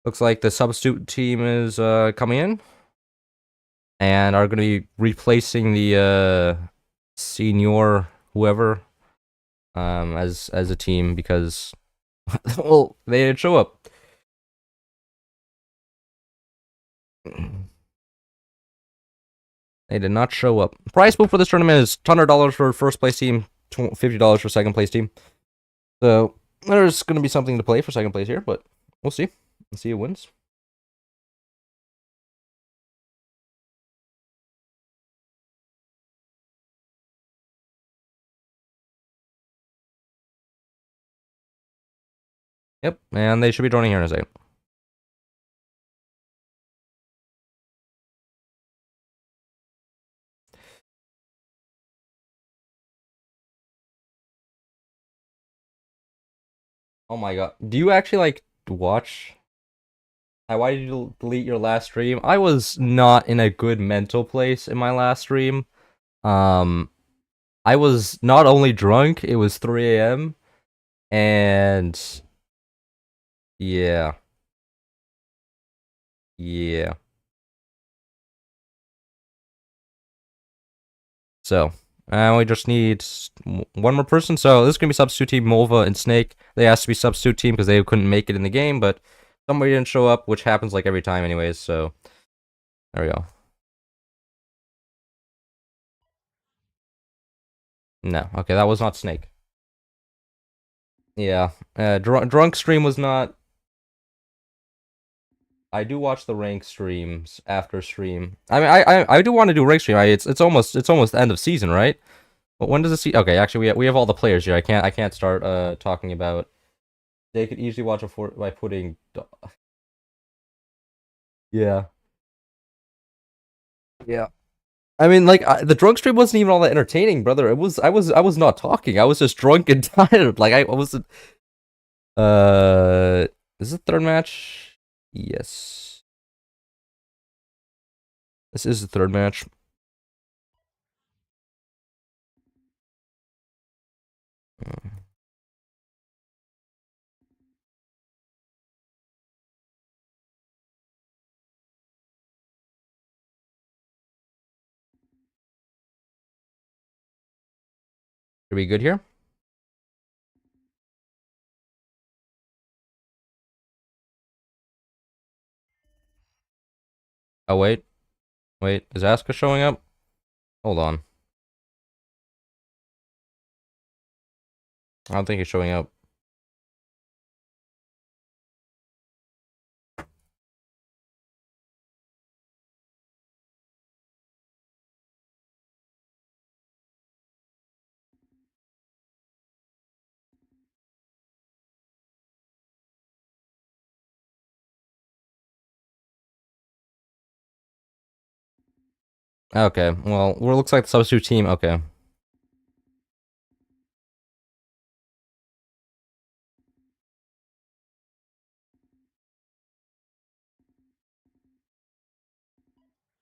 looks like the substitute team is coming in and are going to be replacing the senior whoever as a team because well they didn't show up. They did not show up. Prize pool for this tournament is $100 for first place team, $50 for second place team. So there's going to be something to play for second place here, but we'll see. Let's see who wins. Yep, and they should be joining here in a second. Oh my god. Do you actually like watch? Why did you delete your last stream? I was not in a good mental place in my last stream. Um, I was not only drunk, it was 3 a.m. and yeah, yeah. So, we just need one more person. So this is gonna be substitute team Mulva and Snake. They asked to be substitute team because they couldn't make it in the game, but somebody didn't show up, which happens like every time, anyways. So there we go. No, okay, that was not Snake. Yeah, drunk stream was not. I do watch the rank streams after stream. I mean, I do want to do rank stream. It's almost the end of season, right? But when does it see? Okay, actually, we have all the players here. I can't start talking about. They could easily watch it by putting. Yeah. Yeah. I mean, like the drunk stream wasn't even all that entertaining, brother. I was not talking. I was just drunk and tired. Like I wasn't. Uh, is it the third match? Yes. This is the third match. Should we be good here? Oh wait, wait. Is Asuka showing up? Hold on. I don't think he's showing up. Okay, well, it looks like the substitute team. Okay.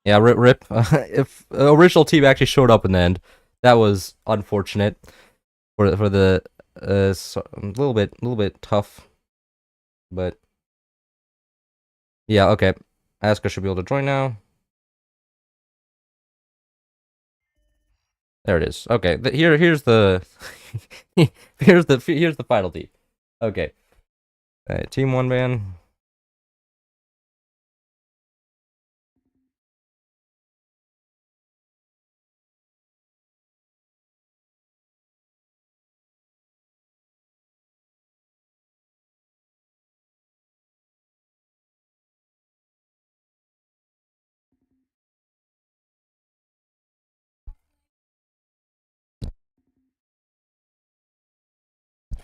Yeah, rip. If the original team actually showed up in the end, that was unfortunate for the a little bit tough. But yeah, okay. Asuka should be able to join now. There it is. Okay, here's the here's the final team. Okay, team 1 man.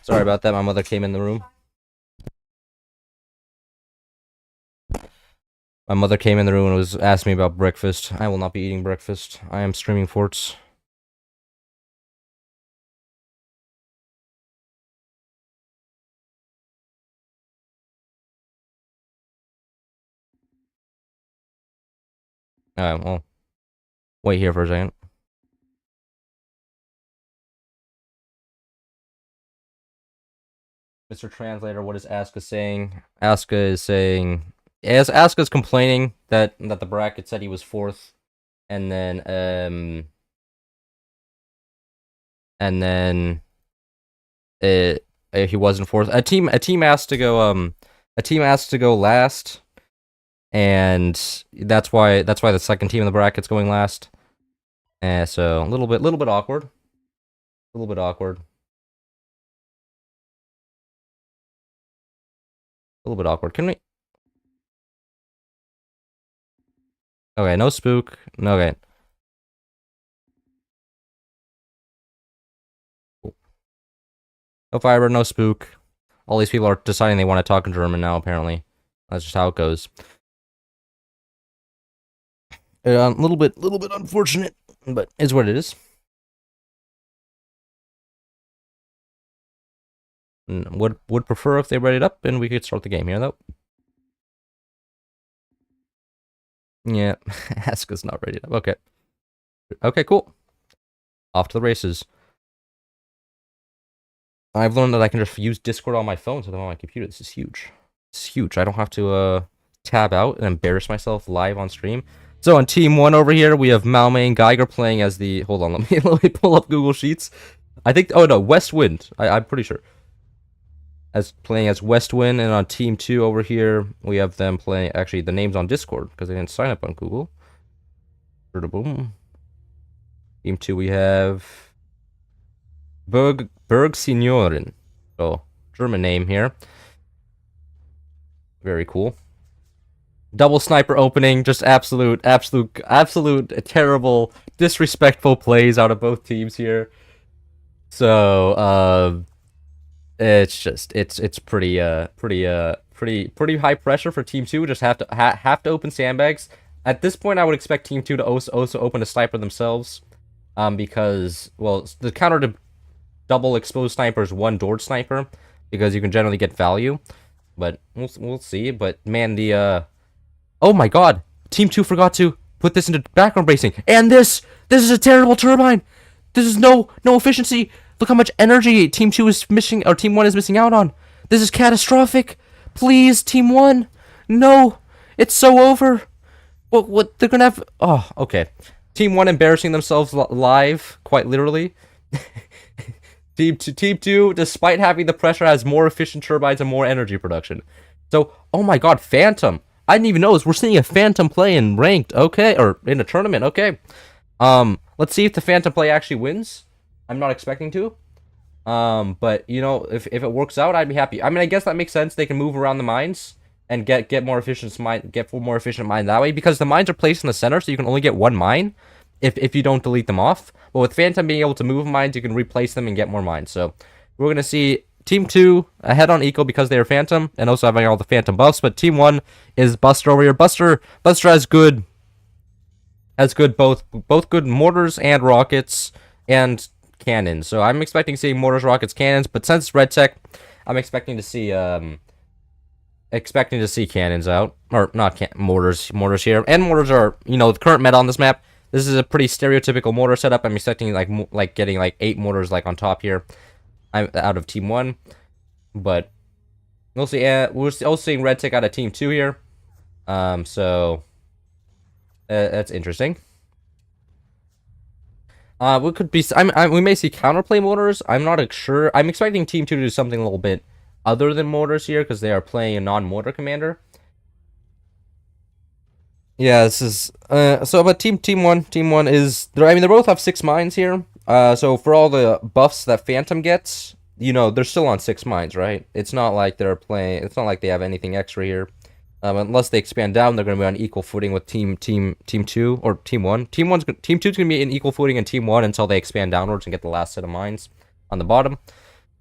Sorry about that. My mother came in the room. My mother came in the room and was asking me about breakfast. I will not be eating breakfast. I am streaming forts. Well, wait here for a second. Mr. Translator, what is Asuka saying? Asuka is saying, as Asuka's complaining that the bracket said he was 4th, and then he wasn't 4th. A team asked to go last, and that's why the second team in the bracket's going last. So a little bit awkward. A little bit awkward. A little bit awkward. Can we? Okay, no spook. No, okay. No fiber, no spook. All these people are deciding they want to talk in German now, apparently. That's just how it goes. A little bit unfortunate, but it's what it is. Would prefer if they read it up and we could start the game here, though. Yeah, Asuka's not ready up. Okay. Okay, cool. Off to the races. I've learned that I can just use Discord on my phone instead of on my computer. This is huge. It's huge. I don't have to tab out and embarrass myself live on stream. So on team 1 over here, we have Malmay and Geiger playing as the... Hold on, let me pull up Google Sheets. I think... Oh, no, West Wind. I'm pretty sure. Playing as West Wind, and on team 2 over here, we have them playing... Actually, the name's on Discord, because they didn't sign up on Google. Boom. Team 2, we have... Berg Signorin. So, German name here. Very cool. Double sniper opening, just absolute terrible, disrespectful plays out of both teams here. So, it's just it's pretty high pressure for team 2. Just have to open sandbags. At this point, I would expect team 2 to also open a sniper themselves, because, well, the counter to double exposed sniper is 1 door sniper, because you can generally get value. But we'll see. But man, oh my god! Team 2 forgot to put this into background bracing. And this is a terrible turbine! This is no efficiency! Look how much energy Team 2 is missing, or Team 1 is missing out on! This is catastrophic! Please, Team 1! No! It's so over! What they're gonna have... Oh, okay. Team 1 embarrassing themselves live, quite literally. Team 2, despite having the pressure, has more efficient turbines and more energy production. So, oh my god, Phantom! I didn't even know this. We're seeing a Phantom play in ranked, okay, or in a tournament, okay. Let's see if the Phantom play actually wins. I'm not expecting to. But you know, if it works out, I'd be happy. I mean, I guess that makes sense. They can move around the mines and get more efficient mine that way, because the mines are placed in the center, so you can only get 1 mine if you don't delete them off. But with Phantom being able to move mines, you can replace them and get more mines. So we're gonna see Team 2 ahead on Eco because they are Phantom and also having all the Phantom buffs. But Team 1 is Buster over here. Buster has good both good mortars and rockets and cannons. So I'm expecting seeing mortars, rockets, cannons. But since it's red tech, I'm expecting to see cannons out, or not mortars here. And mortars are, you know, the current meta on this map. This is a pretty stereotypical mortar setup. I'm expecting like getting like 8 mortars like on top here. I'm out of Team 1, but We'll see. We're also seeing red take out of Team 2 here. So that's interesting. We could be. we may see counterplay mortars. I'm not sure. I'm expecting Team 2 to do something a little bit other than mortars here because they are playing a non-mortar commander. Yeah, this is so. But team one is. I mean, they both have 6 mines here. So for all the buffs that Phantom gets, you know, they're still on 6 mines, right? It's not like they're playing. It's not like they have anything extra here. Unless they expand down, they're going to be on equal footing with team 2 or team 1. Team 2's going to be in equal footing in team 1 until they expand downwards and get the last set of mines on the bottom.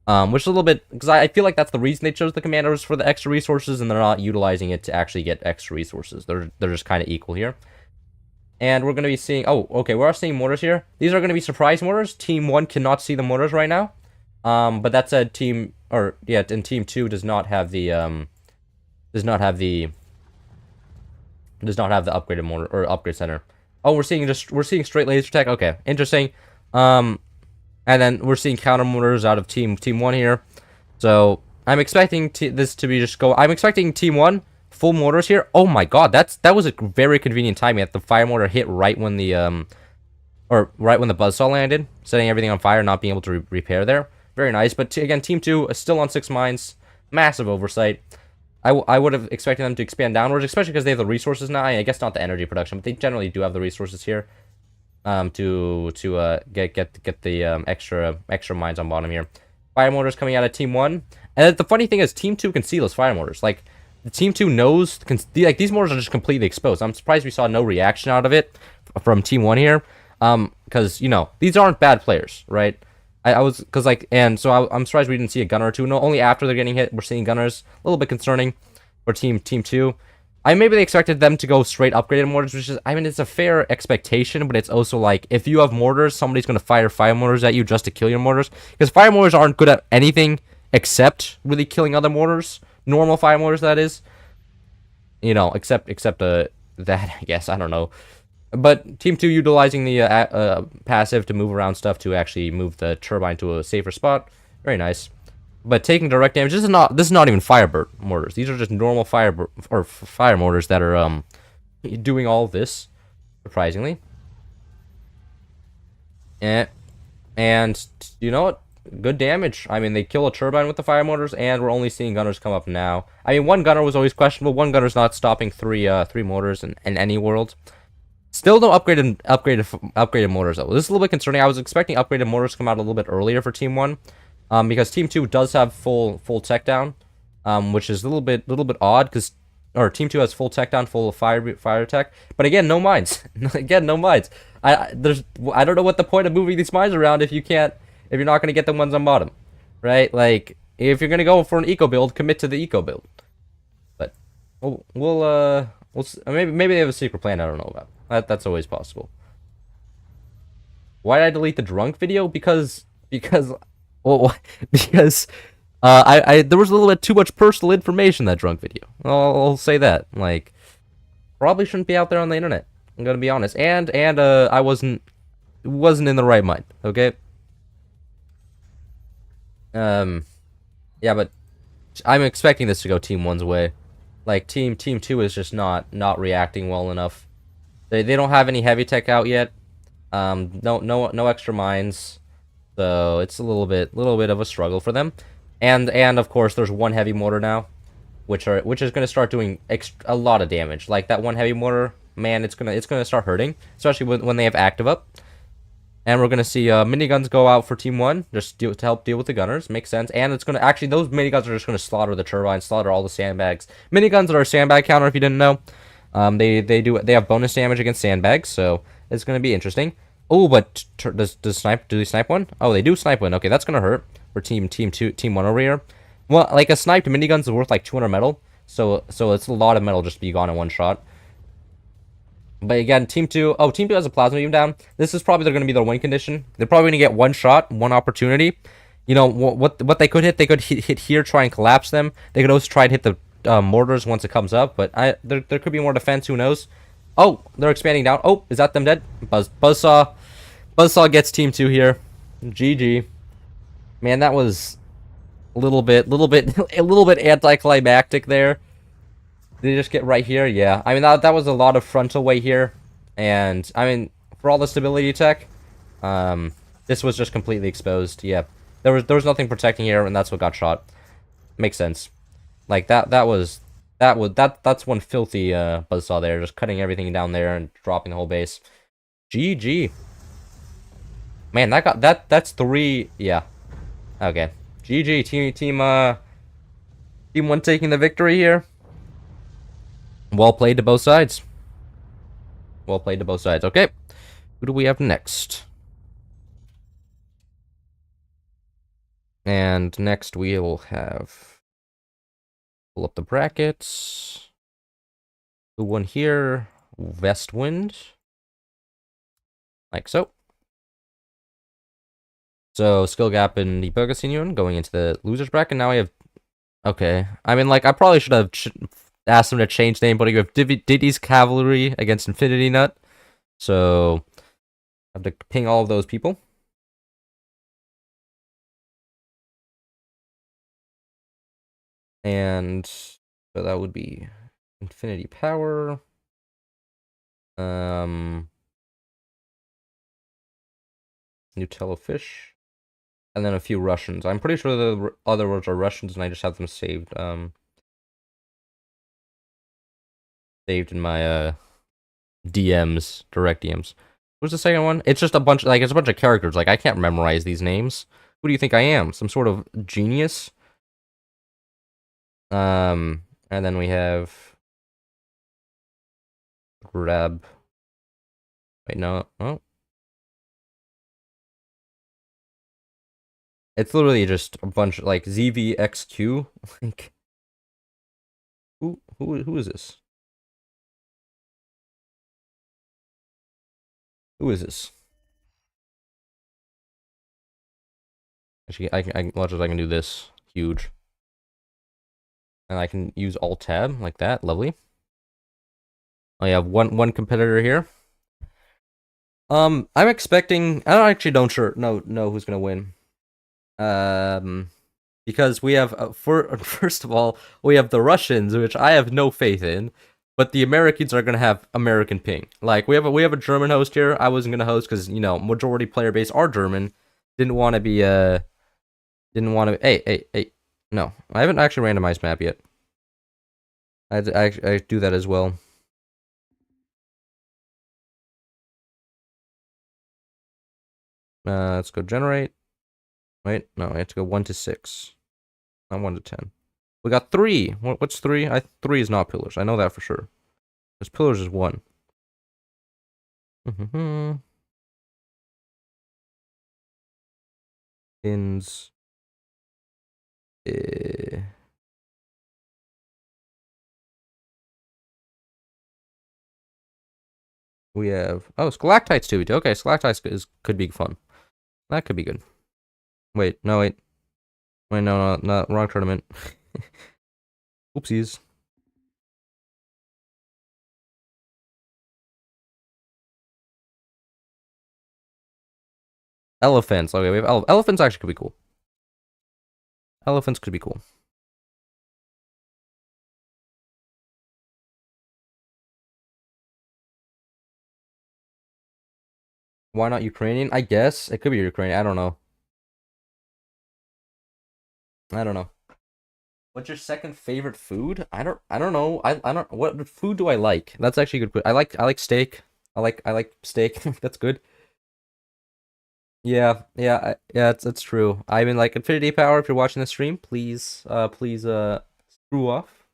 Which is a little bit, because I feel like that's the reason they chose the commanders for the extra resources, and they're not utilizing it to actually get extra resources. They're just kind of equal here. And we're going to be seeing, oh, okay, we're seeing mortars here. These are going to be surprise mortars. Team 1 cannot see the mortars right now. But that said, and team 2 does not have the upgraded mortar or upgrade center. Oh, we're seeing straight laser tech. Okay, interesting. And then we're seeing counter mortars out of team 1 here. So I'm expecting this to be just go. I'm expecting team 1 full mortars here. Oh my god, that was a very convenient timing. That the fire mortar hit right when the right when the buzzsaw landed, setting everything on fire, not being able to repair there. Very nice. But again, team 2 is still on 6 mines. Massive oversight. I would have expected them to expand downwards, especially because they have the resources now. I guess not the energy production, but they generally do have the resources here. To get the extra mines on bottom here. Fire mortars coming out of team 1, and the funny thing is, team 2 can see those fire mortars. Like, the team 2 knows, like, these mortars are just completely exposed. I'm surprised we saw no reaction out of it from team 1 here. Because you know these aren't bad players, right? I was because like, and so I'm surprised we didn't see a gunner or two. No, only after they're getting hit we're seeing gunners. A little bit concerning for team 2. Maybe they expected them to go straight upgraded mortars, which is, I mean, it's a fair expectation, but it's also like, if you have mortars, somebody's going to fire mortars at you just to kill your mortars, because fire mortars aren't good at anything except really killing other mortars, normal fire mortars, that is, you know, except that, I guess, I don't know. But team 2 utilizing the passive to move around stuff to actually move the turbine to a safer spot. Very nice. But taking direct damage, this is not even fire mortars. These are just normal fire mortars that are doing all this, surprisingly. And you know what? Good damage. I mean, they kill a turbine with the fire mortars, and we're only seeing gunners come up now. I mean, one gunner was always questionable. One gunner's not stopping three mortars in any world. Still no upgraded mortars though. This is a little bit concerning. I was expecting upgraded mortars to come out a little bit earlier for team 1. Because team 2 does have full tech down, which is a little bit odd, because team 2 has full tech down, full fire tech, but again, no mines. Again, no mines. I don't know what the point of moving these mines around if you're not gonna get the ones on bottom, right? Like, if you're gonna go for an eco build, commit to the eco build. But we'll maybe they have a secret plan I don't know about. That's always possible. Why did I delete the drunk video? Because. Well, because there was a little bit too much personal information in that drunk video. I'll say that. Like, probably shouldn't be out there on the internet. I'm gonna be honest. And I wasn't in the right mind. Okay. Yeah, but I'm expecting this to go team 1's way. Like, team 2 is just not reacting well enough. They don't have any heavy tech out yet. No extra mines. So it's a little bit of a struggle for them, and of course there's one heavy mortar now, which is going to start doing a lot of damage. Like, that one heavy mortar, man, it's gonna start hurting, especially when they have active up. And we're gonna see miniguns go out for team 1 just to help deal with the gunners. Makes sense. And it's gonna actually, those miniguns are just gonna slaughter the turbine, slaughter all the sandbags. Miniguns are a sandbag counter if you didn't know. They have bonus damage against sandbags, so it's gonna be interesting. Oh, but do they snipe one? Oh, they do snipe one. Okay, that's gonna hurt for team 1 over here. Well, like, a sniped minigun is worth like 200 metal, so it's a lot of metal just to be gone in one shot. But again, team 2 has a plasma beam down. This is probably gonna be their win condition. They're probably gonna get one shot, one opportunity. You know what they could hit? They could hit here, try and collapse them. They could also try and hit the mortars once it comes up. But there could be more defense. Who knows? Oh, they're expanding down. Oh, is that them dead? Buzzsaw gets team 2 here. GG. Man, that was A little bit, a little bit anticlimactic there. Did they just get right here? Yeah. I mean, that was a lot of frontal weight here. And, I mean, for all the stability tech, um, this was just completely exposed. Yeah. There was nothing protecting here, and that's what got shot. Makes sense. Like, that's one filthy, buzzsaw there, just cutting everything down there and dropping the whole base. GG. Man, that's three, yeah. Okay. GG, team one taking the victory here. Well played to both sides. Well played to both sides. Okay. Who do we have next? And next we will have... Pull up the brackets. The one here. Westwind. Like so. So, skill gap in the Burgess Union going into the losers bracket. Now we have... Okay. I mean, like, I probably should have asked him to change name, but you have Diddy's Cavalry against Infinity Nut. So, I have to ping all of those people. And so that would be Infinity Power. Nutella Fish. And then a few Russians. I'm pretty sure the other words are Russians, and I just have them saved. Saved in my DMs, direct DMs. What's the second one? It's just a bunch, like, it's a bunch of characters. Like, I can't memorize these names. Who do you think I am? Some sort of genius? And then we have grab. Wait, no. Oh. It's literally just a bunch of, like, ZVXQ. Like, who is this? Who is this? Actually, I can watch as I can do this. Huge. And I can use Alt Tab like that. Lovely. I have one competitor here. I'm expecting. I don't actually know who's gonna win. Because we have first of all we have the Russians, which I have no faith in, but the Americans are gonna have American ping. Like we have a German host here. I wasn't gonna host because majority player base are German. Didn't want to be didn't want to. Hey. No, I haven't actually randomized map yet. I do that as well. Let's go generate. Wait, no, I have to go 1 to 6. Not 1 to 10. We got 3. What's 3? 3 is not pillars. I know that for sure. Because pillars is 1. Pins. We have... Oh, stalactites too. Okay, stalactites could be fun. That could be good. Wait, no, wait. Wait, no, wrong tournament. Oopsies. Elephants. Okay, we have elephants actually could be cool. Elephants could be cool. Why not Ukrainian? I guess. It could be Ukrainian. I don't know. What's your second favorite food? I don't know. I don't what food do I like? That's actually a good. I like steak. I like steak. That's good. Yeah, it's true. I mean, like Infinity Power. If you're watching the stream, please screw off.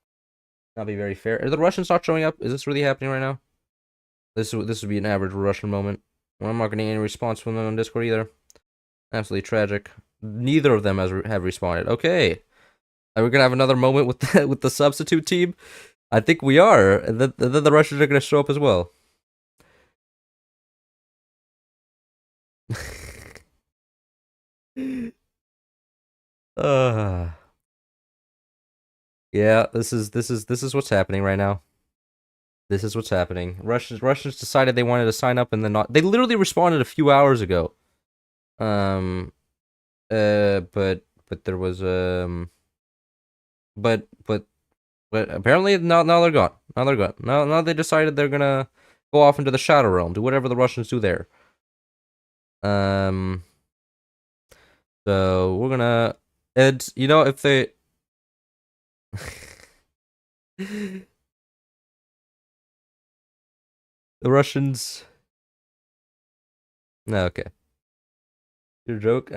That'll be very fair. Are the Russians not showing up? Is this really happening right now? This would be an average Russian moment. Well, I'm not getting any response from them on Discord either. Absolutely tragic. Neither of them have responded. Okay. Are we gonna have another moment with the substitute team? I think we are. And then the Russians are gonna show up as well. Yeah, this is what's happening right now. This is what's happening. Russians decided they wanted to sign up and then not. They literally responded a few hours ago. But but there was but apparently now they're gone. Now they're gone. Now they decided they're gonna go off into the Shadow Realm, do whatever the Russians do there. Um, so we're gonna, and you know, if they the Russians, no, okay, your joke.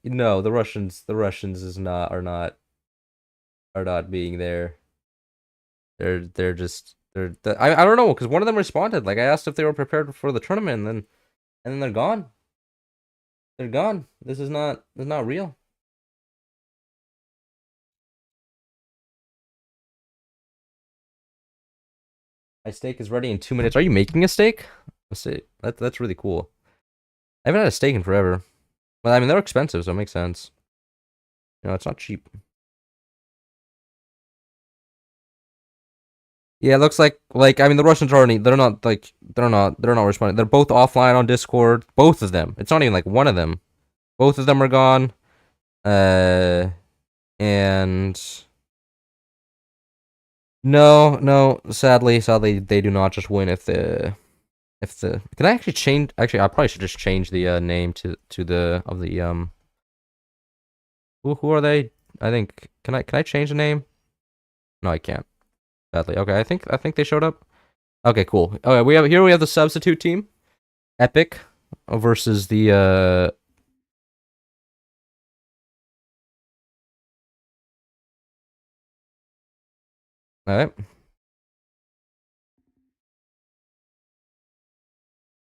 No, the Russians is not are not being there. They're just I don't know because one of them responded like I asked if they were prepared for the tournament and then they're gone. They're gone. This is not real. My steak is ready in 2 minutes. Are you making a steak? A steak. That's really cool. I haven't had a steak in forever. Well, I mean they're expensive, so it makes sense. You know, it's not cheap. Yeah, it looks like I mean the Russians are already they're not responding. They're both offline on Discord. Both of them. It's not even like one of them. Both of them are gone. And no, sadly they do not just win if the can I actually change actually I probably should just change the name to the of the who are they? I think can I change the name? No, I can't. Sadly. Okay, I think they showed up. Okay, cool. Okay, we have the substitute team. Epic versus the all right.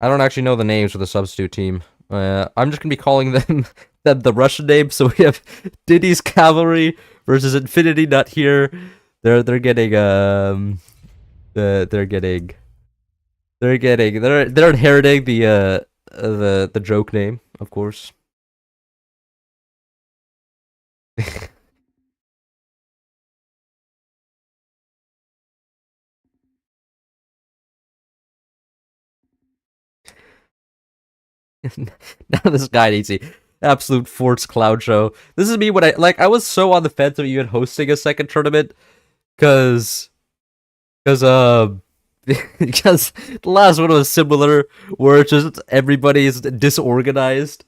I don't actually know the names for the substitute team. I'm just gonna be calling them the Russian names. So we have Diddy's Cavalry versus Infinity Nut here. They're getting they're getting they're inheriting the joke name, of course. Now this guy needs the absolute Forts Cloud Show. This is me when I was so on the fence of even hosting a second tournament because because because the last one was similar where it's just everybody is disorganized.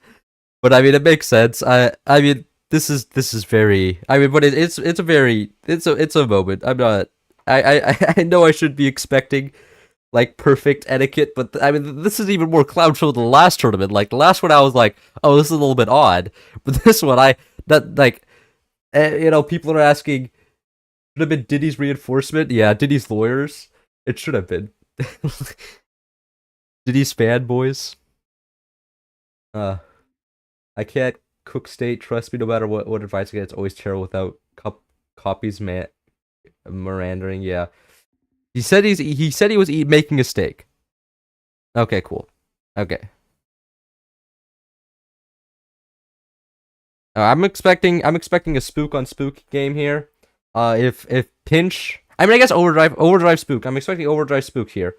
But I mean it makes sense. I mean this is very I mean but it's a very it's a moment. I'm not I know I should be expecting like perfect etiquette, but I mean this is even more clown show than the last tournament. Like the last one I was like, oh this is a little bit odd. But this one I that like people are asking should have been Diddy's reinforcement. Yeah, Diddy's lawyers. It should have been. Diddy's fanboys. Uh, I can't cook state. Trust me, no matter what advice I get, it's always terrible without copies. Man, Mirandering. Yeah, he said he was making a steak. Okay, cool. Okay, I'm expecting a spook on spook game here. If pinch, I mean I guess overdrive spook. I'm expecting overdrive spook here.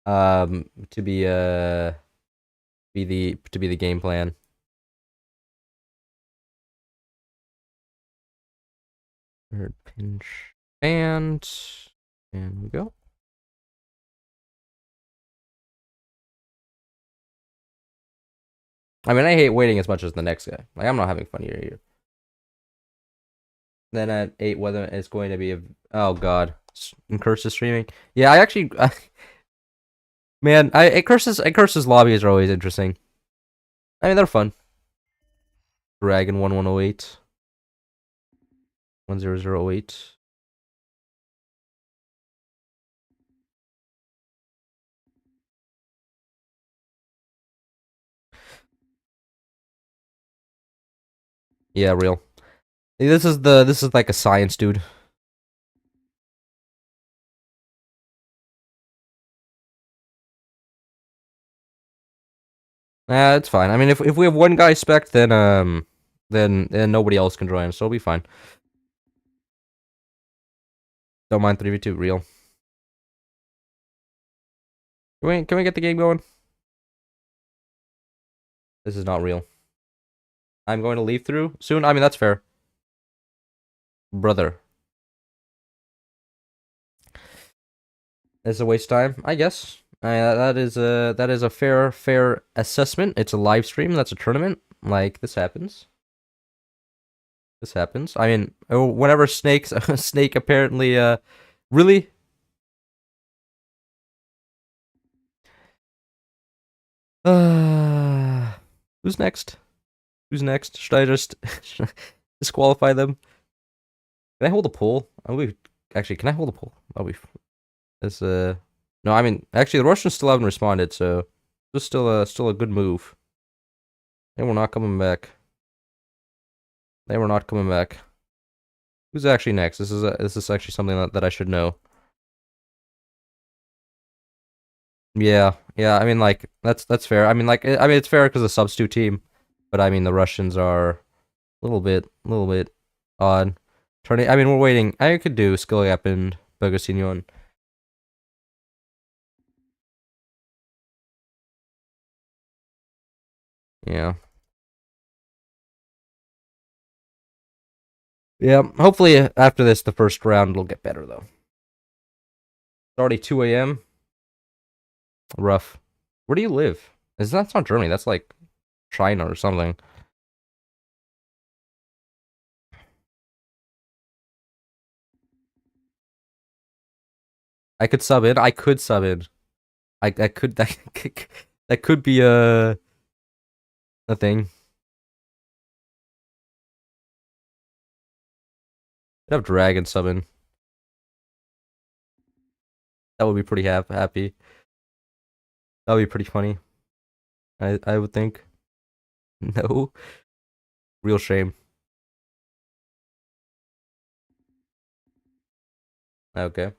To be the game plan. Third pinch and we go. I mean, I hate waiting as much as the next guy. Like, I'm not having fun here. Then at 8, whether it's going to be oh god, Curse's streaming. Yeah, I actually, man, Curse's lobbies are always interesting. I mean, they're fun. Dragon 1108, 1008. Yeah, real. This is like a science dude. It's fine. I mean, if we have one guy spec, then nobody else can join, so it'll be fine. Don't mind 3v2, real. Can we get the game going? This is not real. I'm going to leave through soon. I mean, that's fair. brother. It's a waste of time, I guess. That is a fair assessment. It's a live stream. That's a tournament. Like this happens. This happens. I mean, whenever snakes snake apparently really. Who's next? Who's next? Should I just disqualify them? Can I hold a poll? Actually, can I hold a poll? This no, I mean actually the Russians still haven't responded, so this is still a good move. They were not coming back. They were not coming back. Who's actually next? This is actually something that I should know. Yeah, yeah. I mean, like that's fair. I mean, like I mean it's fair because the substitute team, but I mean the Russians are a little bit odd. Turning. I mean, we're waiting. I could do skill gap and Bogosignon. Yeah. Yeah. Hopefully after this, the first round will get better though. It's already 2 a.m. Rough. Where do you live? That's not Germany. That's like China or something. I could sub in. I could sub in. I could that could be a thing. I'd have Dragon sub in. That would be pretty happy. That would be pretty funny. I would think. No. Real shame. Okay.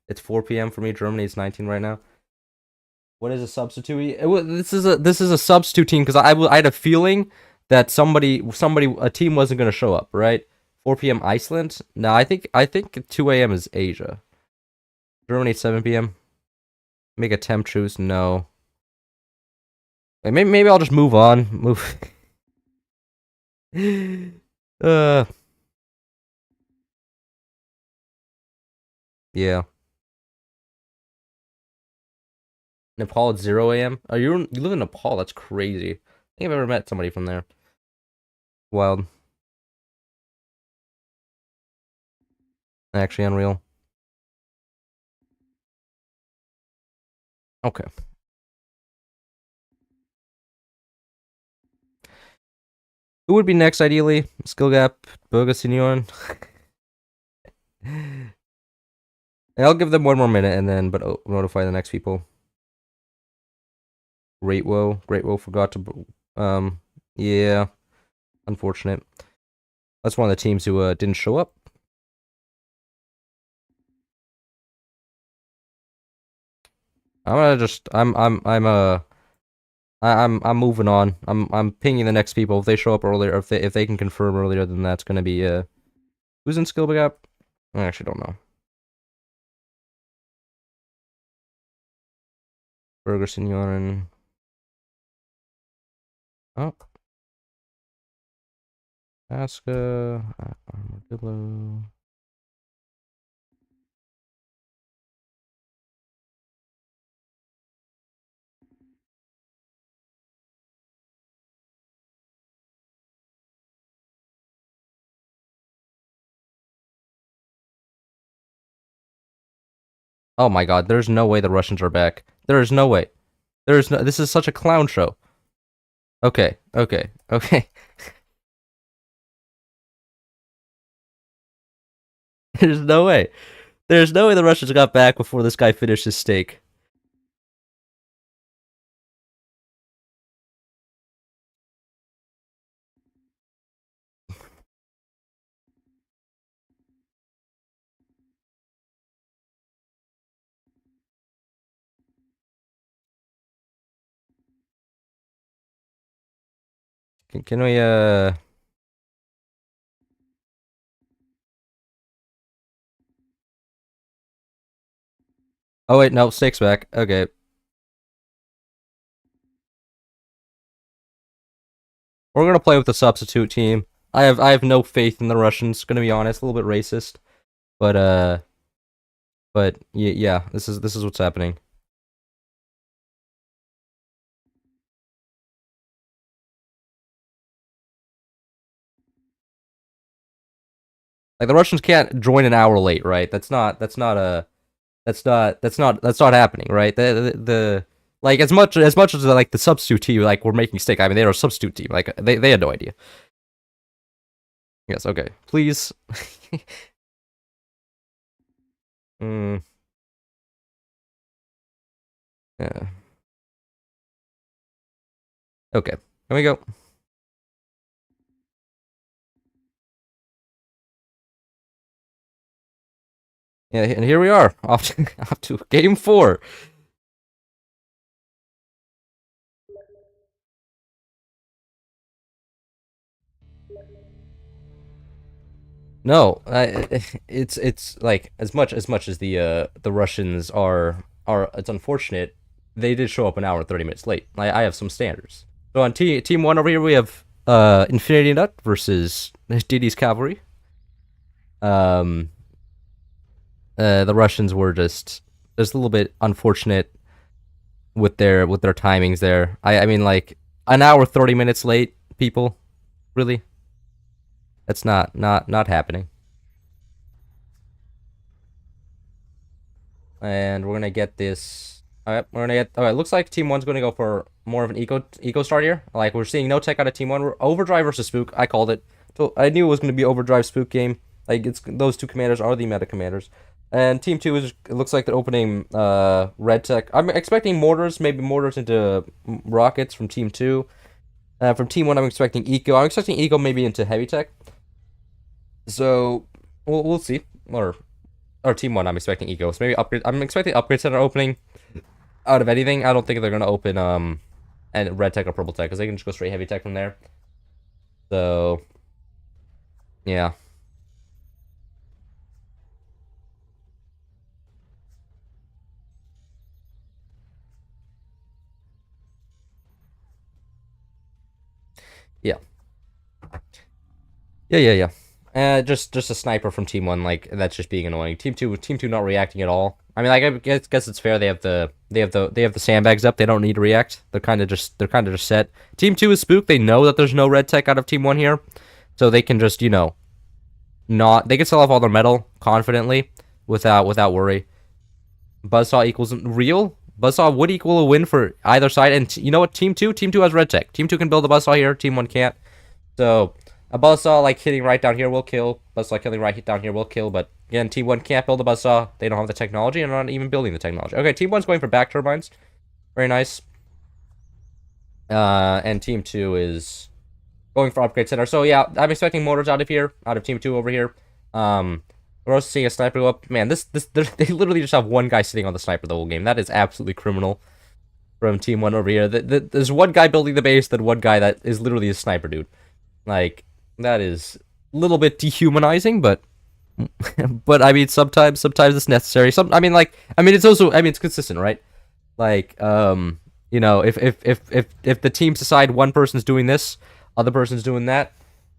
It's 4 p.m. for me. Germany is 19 right now. What is a substitute? This is a substitute team because I had a feeling that a team wasn't gonna show up, right? 4 p.m. Iceland. No, I think 2 a.m. is Asia. Germany 7 p.m. Make a temp truce. No. Like, maybe I'll just move on. Move. Yeah. Nepal at 0 a.m. Oh, you live in Nepal? That's crazy. I think I've ever met somebody from there. Wild. Actually unreal. Okay. Who would be next ideally? Skill gap, Bogosignon. I'll give them 1 more minute and then notify the next people. Great Woe forgot to yeah. Unfortunate. That's one of the teams who didn't show up. I'm gonna just I'm moving on. I'm pinging the next people if they show up earlier. If they can confirm earlier, then that's gonna be who's in skill gap? I actually don't know. Burger Senor. Oh, Aska, Armadillo. Oh my god, there's no way the Russians are back. There is no way. There is no. This is such a clown show. Okay, okay, okay. There's no way. There's no way the Russians got back before this guy finished his steak. Can we Oh wait, no, steak's back. Okay. We're gonna play with the substitute team. I have no faith in the Russians. Gonna be honest, a little bit racist, but yeah, this is what's happening. Like the Russians can't join an hour late, right? That's not happening, right? The like as much as like the substitute team like we're making mistake. I mean, they were a substitute team. Like they had no idea. Yes, okay. Please. mm, yeah. Okay. Here we go. Yeah, and here we are, off to game 4. No, it's like as much as the Russians are it's unfortunate. They did show up an hour and 30 minutes late. I have some standards. So on team one over here we have Infinity Nut versus Didi's Cavalry. Um, the Russians were just a little bit unfortunate with their timings there. I mean like an hour 30 minutes late. People, really, that's not happening. And we're gonna get this. All right, we're gonna get. All right, looks like Team One's gonna go for more of an eco start here. Like we're seeing no tech out of Team One. We're Overdrive versus Spook. I called it. So I knew it was gonna be Overdrive Spook game. Like it's those two commanders are the meta commanders. And Team Two is it looks like they're opening red tech. I'm expecting mortars, maybe mortars into rockets from Team Two. From Team One, I'm expecting eco. I'm expecting eco maybe into heavy tech. So we'll see. Or Team One, I'm expecting eco. So maybe upgrade. I'm expecting upgrade center opening out of anything. I don't think they're gonna open and red tech or purple tech because they can just go straight heavy tech from there. So yeah, yeah, yeah. Just a sniper from Team One, like that's just being annoying. Team Two not reacting at all. I mean, like I guess it's fair. They have the sandbags up. They don't need to react. They're kind of just set. Team Two is spooked. They know that there's no red tech out of Team One here, so they can just not they can sell off all their metal confidently without worry. Buzzsaw equals real. Buzzsaw would equal a win for either side. And you know what? Team two has red tech. Team two can build a buzzsaw here. Team one can't. So a buzzsaw like hitting right down here will kill. Buzzsaw killing right down here will kill. But again, team one can't build a buzzsaw. They don't have the technology and are not even building the technology. Okay, team one's going for back turbines. Very nice. And team two is going for upgrade center. So yeah, I'm expecting mortars out of here, out of team two over here. We're also seeing a sniper go up. Man, they literally just have one guy sitting on the sniper the whole game. That is absolutely criminal from team one over here. There's one guy building the base, then one guy that is literally a sniper dude. Like that is a little bit dehumanizing, but but I mean sometimes it's necessary. It's also it's consistent, right? Like if the teams decide one person's doing this, other person's doing that,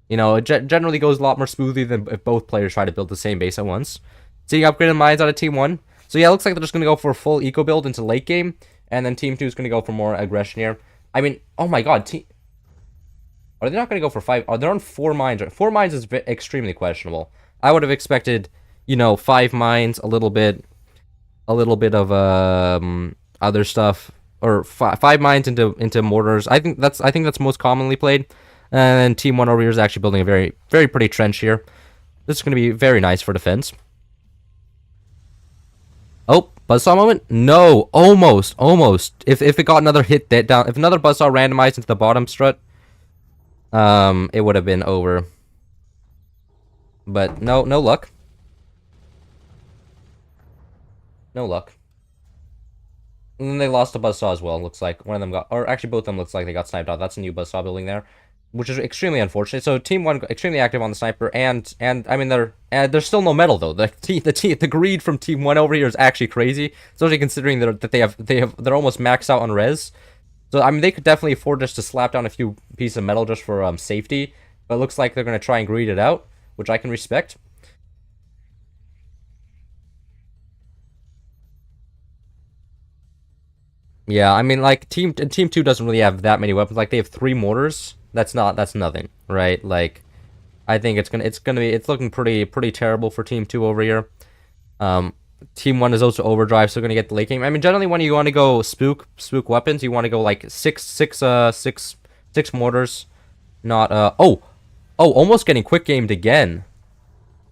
it generally goes a lot more smoothly than if both players try to build the same base at once. Seeing upgraded mines out of Team 1. So yeah, it looks like they're just going to go for a full eco build into late game, and then Team 2 is going to go for more aggression here. I mean, oh my god, are they not going to go for 5? They're on 4 mines. 4 mines is extremely questionable. I would have expected, 5 mines, a little bit of other stuff, or 5 mines into mortars. I think that's most commonly played. And then Team 1 over here is actually building a very, very pretty trench here. This is going to be very nice for defense. Oh, buzzsaw moment? No, almost. If it got another hit down, if another buzzsaw randomized into the bottom strut, it would have been over. But no luck. No luck. And then they lost a buzzsaw as well. Looks like one of them got, or actually both of them looks like they got sniped out. That's a new buzzsaw building there, which is extremely unfortunate. So Team One extremely active on the sniper, and I mean there's still no metal though. The greed from Team One over here is actually crazy, especially considering that they're almost maxed out on res. So I mean they could definitely afford just to slap down a few pieces of metal just for safety. But it looks like they're going to try and greed it out, which I can respect. Yeah, I mean, like, Team 2 doesn't really have that many weapons. Like, they have 3 mortars. That's nothing, right? Like, I think it's looking pretty terrible for Team 2 over here. Team 1 is also overdrive, so gonna get the late game. I mean, generally when you want to go spook weapons, you want to go like six mortars. Not almost getting quick gamed again.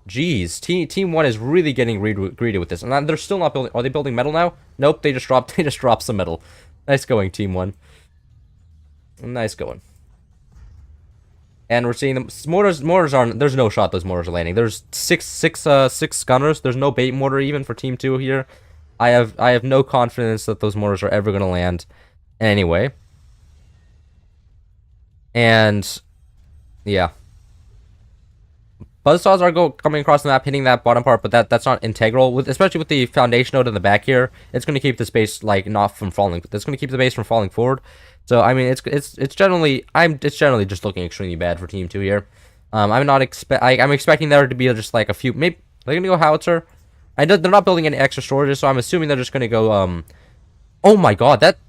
Jeez, team 1 is really getting greedy with this, and they're still not building. Are they building metal now? Nope, they just dropped some metal. Nice going, Team 1. Nice going. And we're seeing them. Mortars aren't. There's no shot those mortars are landing. There's six gunners. There's no bait mortar even for Team 2 here. I have no confidence that those mortars are ever gonna land. Anyway. And yeah. Buzzsaws are coming across the map, hitting that bottom part, but that's not integral. Especially with the foundation node in the back here, it's going to keep this base like not from falling. That's going to keep the base from falling forward. So I mean, it's generally just looking extremely bad for Team 2 here. I'm expecting there to be just like a few. Maybe they're going to go howitzer. They're not building any extra storages, so I'm assuming they're just going to go. Oh my god, that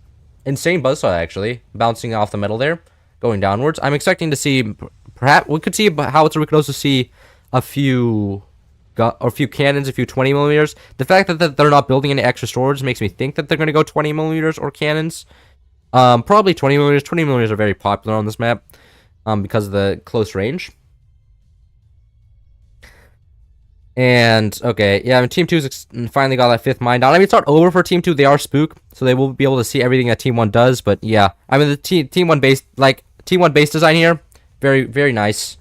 insane buzzsaw actually bouncing off the metal there, going downwards. I'm expecting to see. Perhaps we could see a howitzer. We could also see a few cannons, a few 20 millimeters. The fact that they're not building any extra storage makes me think that they're going to go 20 millimeters or cannons. Probably 20 millimeters. 20 millimeters are very popular on this map because of the close range. And, okay, yeah, I mean, Team 2's finally got that 5th mine down. I mean, it's not over for Team 2. They are spook, so they will be able to see everything that Team 1 does. But, yeah, I mean, the Team 1 base, like, Team 1 base design here, very, very nice.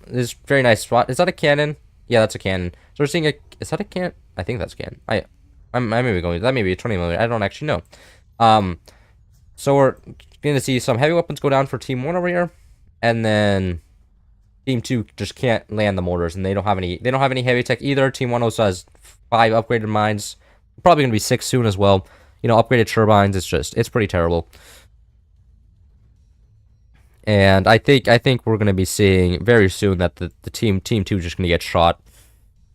This very nice spot. Is that a cannon? Yeah, that's a cannon. So we're seeing is that a cannon? I think that's a cannon. I may be going, that may be a 20 millimeter. I don't actually know. So we're going to see some heavy weapons go down for Team 1 over here. And then Team 2 just can't land the mortars, and they don't have any heavy tech either. Team 1 also has 5 upgraded mines. Probably going to be 6 soon as well. You know, upgraded turbines. It's pretty terrible. And I think we're going to be seeing very soon that the team 2 is just going to get shot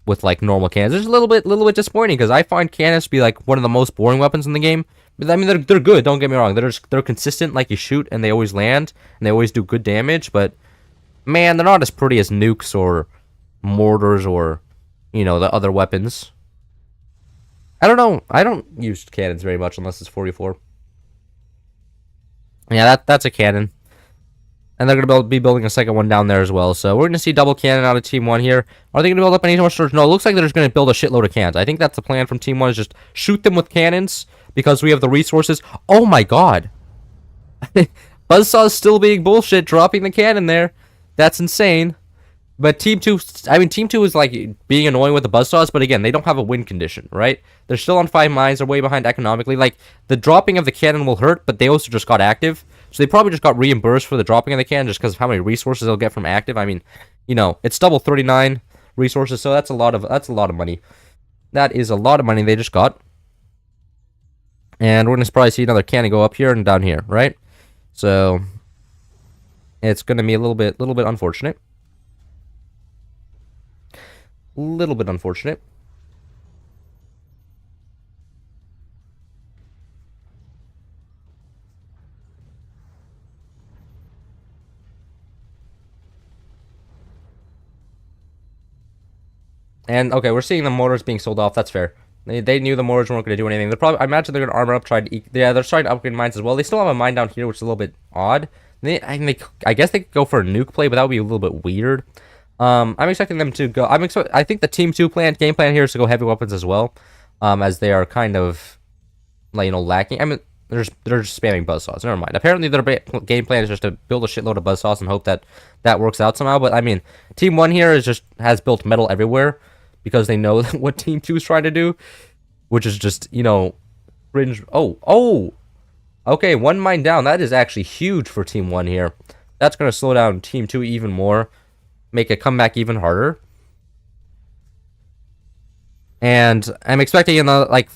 with like normal cannons. It's a little bit disappointing because I find cannons to be like one of the most boring weapons in the game. But I mean, they're good. Don't get me wrong. They're consistent. Like, you shoot and they always land and they always do good damage. But man, they're not as pretty as nukes or mortars or, you know, the other weapons. I don't know. I don't use cannons very much unless it's 44. Yeah, that's a cannon. And they're going to be building a second one down there as well. So we're going to see double cannon out of Team 1 here. Are they going to build up any more storage? No, it looks like they're just going to build a shitload of cannons. I think that's the plan from Team 1, is just shoot them with cannons because we have the resources. Oh my god. Buzzsaw's still being bullshit, dropping the cannon there. That's insane. But Team 2, I mean, Team 2 is like being annoying with the buzzsaws, but again, they don't have a win condition, right? They're still on 5 mines, they're way behind economically. Like, the dropping of the cannon will hurt, but they also just got active. So they probably just got reimbursed for the dropping of the cannon just because of how many resources they'll get from active. I mean, you know, it's double 39 resources, so that's a lot of money. That is a lot of money they just got. And we're going to probably see another cannon go up here and down here, right? So it's going to be a little bit unfortunate. Little bit unfortunate. And okay, we're seeing the mortars being sold off. That's fair. They knew the mortars weren't going to do anything. They're probably, I imagine they're going to armor up, yeah, they're trying to upgrade mines as well. They still have a mine down here, which is a little bit odd. I guess they could go for a nuke play, but that would be a little bit weird. I'm expecting them to go. I think the Team 2 game plan here is to go heavy weapons as well, as they are kind of, like, you know, lacking. I mean, they're just spamming buzzsaws. Never mind. Apparently, their game plan is just to build a shitload of buzzsaws and hope that that works out somehow. But I mean, Team 1 here has built metal everywhere because they know what Team 2 is trying to do, which is just, you know, cringe. Oh, okay, 1 mine down. That is actually huge for Team 1 here. That's gonna slow down Team 2 even more. Make it come back even harder. And I'm expecting like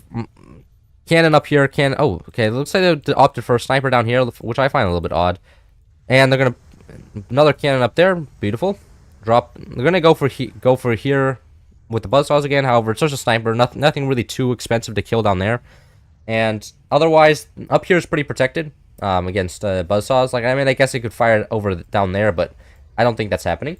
cannon up here. Oh, okay. It looks like they opted for a sniper down here, which I find a little bit odd. And they're gonna Another cannon up there. Beautiful. Drop. They're gonna go for here with the buzzsaws again. However, it's just a sniper. Nothing really too expensive to kill down there. And otherwise, up here is pretty protected against buzzsaws. Like, I mean, I guess they could fire it over down there, but I don't think that's happening.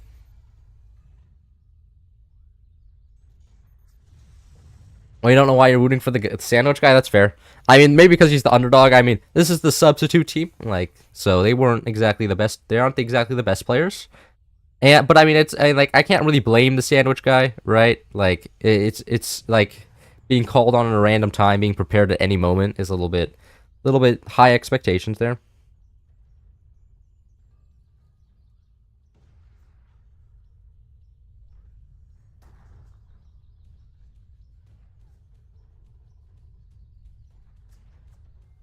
Well, you don't know why you're rooting for the sandwich guy? That's fair. I mean, maybe because he's the underdog. I mean, this is the substitute team. Like, so they weren't exactly the best. They aren't exactly the best players. And but I mean, like I can't really blame the sandwich guy, right? Like it's like being called on at a random time, being prepared at any moment is a little bit high expectations there.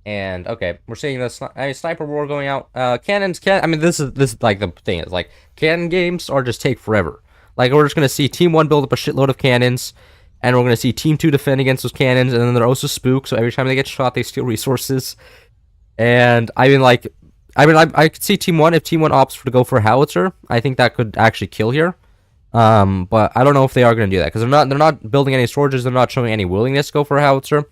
And okay, we're seeing this sniper war going out. Cannons can. I mean, this is like the thing is like cannon games are just take forever. Like we're just gonna see Team One build up a shitload of cannons, and we're gonna see Team Two defend against those cannons, and then they're also spook. So every time they get shot, they steal resources. And I mean, like, I could see Team One if Team One opts to go for a howitzer. I think that could actually kill here. But I don't know if they are gonna do that because they're not building any storages. They're not showing any willingness to go for a howitzer.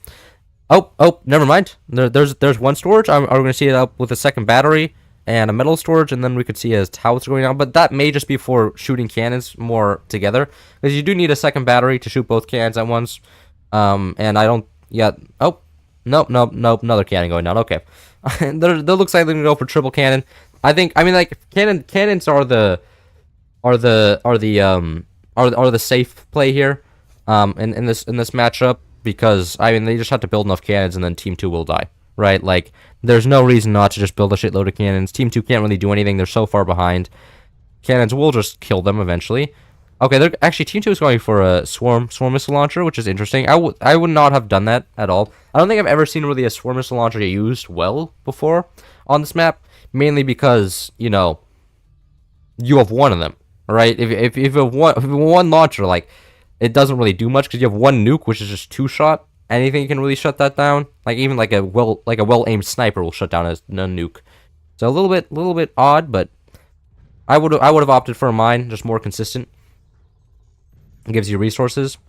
Oh, never mind. There's one storage. We're going to see it up with a second battery and a metal storage, and then we could see how it's going on. But that may just be for shooting cannons more together, because you do need a second battery to shoot both cannons at once. And I don't yet. Oh, nope, another cannon going down. Okay, there looks like they're going to go for triple cannon. I mean, like cannons are the safe play here. In this matchup. Because, I mean, they just have to build enough cannons and then Team 2 will die, right? Like, there's no reason not to just build a shitload of cannons. Team 2 can't really do anything. They're so far behind. Cannons will just kill them eventually. Okay, they're actually, Team 2 is going for a swarm missile launcher, which is interesting. I would not have done that at all. I don't think I've ever seen really a swarm missile launcher get used well before on this map, mainly because, you know, you have one of them, right? If you have one launcher, like, it doesn't really do much because you have one nuke, which is just two shot. Anything can really shut that down. Like even like a well aimed sniper will shut down a nuke. So a little bit odd, but I would have opted for a mine, just more consistent. It gives you resources,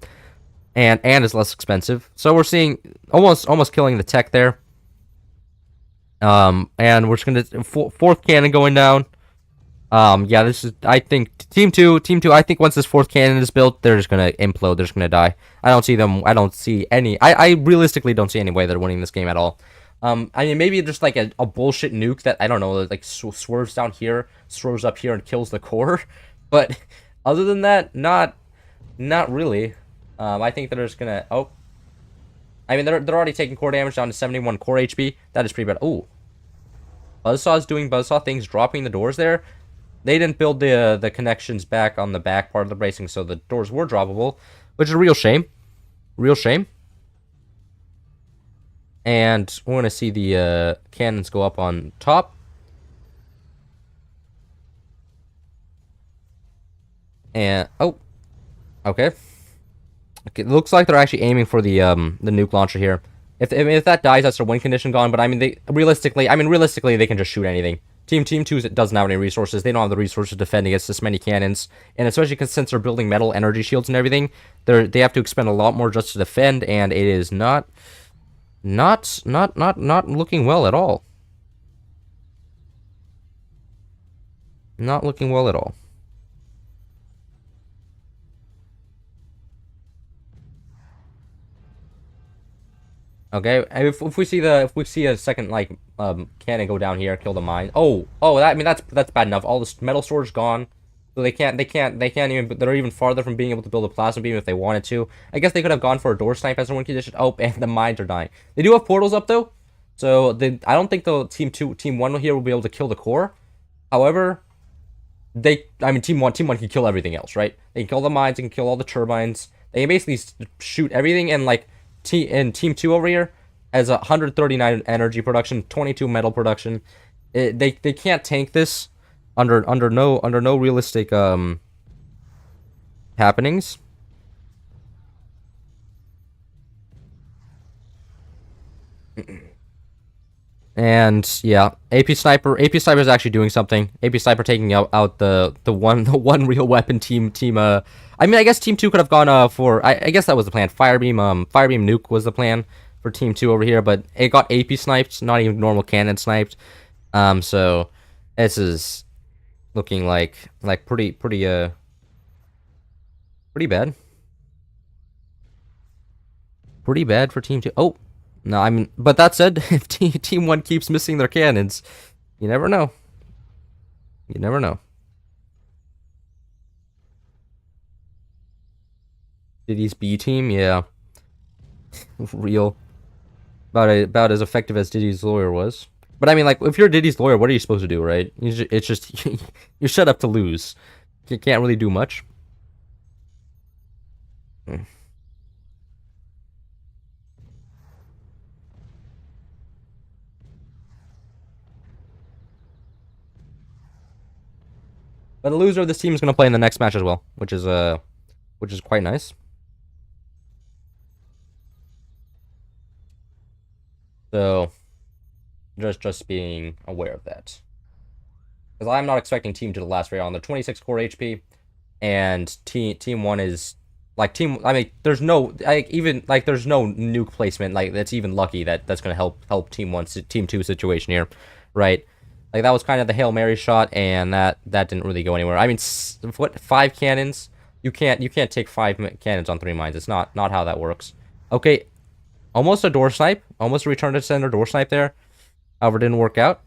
and is less expensive. So we're seeing almost killing the tech there. And we're just gonna fourth cannon going down. Yeah, this is, I think, Team 2, I think once this fourth cannon is built, they're just gonna implode, they're just gonna die. I don't see any, I realistically don't see any way they're winning this game at all. I mean, maybe just like a bullshit nuke that, I don't know, like swerves down here, swerves up here, and kills the core. But other than that, not really. I think they're just gonna, oh. I mean, they're already taking core damage down to 71 core HP. That is pretty bad. Ooh. Buzzsaw's doing buzzsaw things, dropping the doors there. They didn't build the connections back on the back part of the bracing, so the doors were droppable, which is a real shame. Real shame. And we're going to see the cannons go up on top. And, oh. Okay. It looks like they're actually aiming for the nuke launcher here. If that dies, that's their win condition gone. But I mean, realistically, they can just shoot anything. Team 2 doesn't have any resources. They don't have the resources to defend against this many cannons, and especially since they're building metal energy shields and everything, they have to expend a lot more just to defend, and it is not looking well at all. Not looking well at all. Okay, if we see a second like cannon go down here, kill the mine. Oh, I mean that's bad enough. All this metal storage gone, so they can't even. They're even farther from being able to build a plasma beam if they wanted to. I guess they could have gone for a door snipe as a win condition. Oh, and the mines are dying. They do have portals up though, so I don't think the team 1 here will be able to kill the core. However, I mean team 1 can kill everything else, right? They can kill the mines, they can kill all the turbines. They can basically shoot everything, and like. Team 2 over here has 139 energy production, 22 metal production. They can't tank this under no realistic happenings. And yeah, AP Sniper is actually doing something. AP Sniper taking out the one real weapon team. I mean, I guess Team 2 could have gone for. I guess that was the plan. Firebeam nuke was the plan for Team 2 over here, but it got AP sniped, not even normal cannon sniped. So this is looking like pretty bad. Pretty bad for Team 2. Oh, no, I mean, but that said, if Team 1 keeps missing their cannons, you never know. You never know. Diddy's B team, yeah. Real. About as effective as Diddy's lawyer was. But I mean, like, if you're Diddy's lawyer, what are you supposed to do, right? It's just, you're set up to lose. You can't really do much. But the loser of this team is going to play in the next match as well, which is quite nice. So, just being aware of that, because I'm not expecting Team 2 to last very long. They're 26 core HP, and Team 1 is like team. I mean, there's no there's no nuke placement. Like that's even lucky that's going to help Team 1 Team 2 situation here, right? Like that was kind of the Hail Mary shot, and that didn't really go anywhere. I mean, what 5 cannons? You can't take 5 cannons on 3 mines. It's not how that works. Okay, almost a door snipe, almost a return to sender door snipe there. However, didn't work out.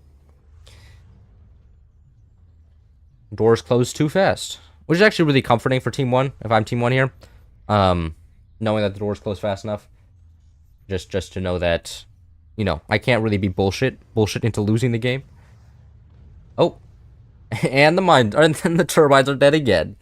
Doors closed too fast, which is actually really comforting for Team 1. If I'm Team 1 here, knowing that the doors close fast enough, just to know that, you know, I can't really be bullshit into losing the game. Oh, and the turbines are dead again.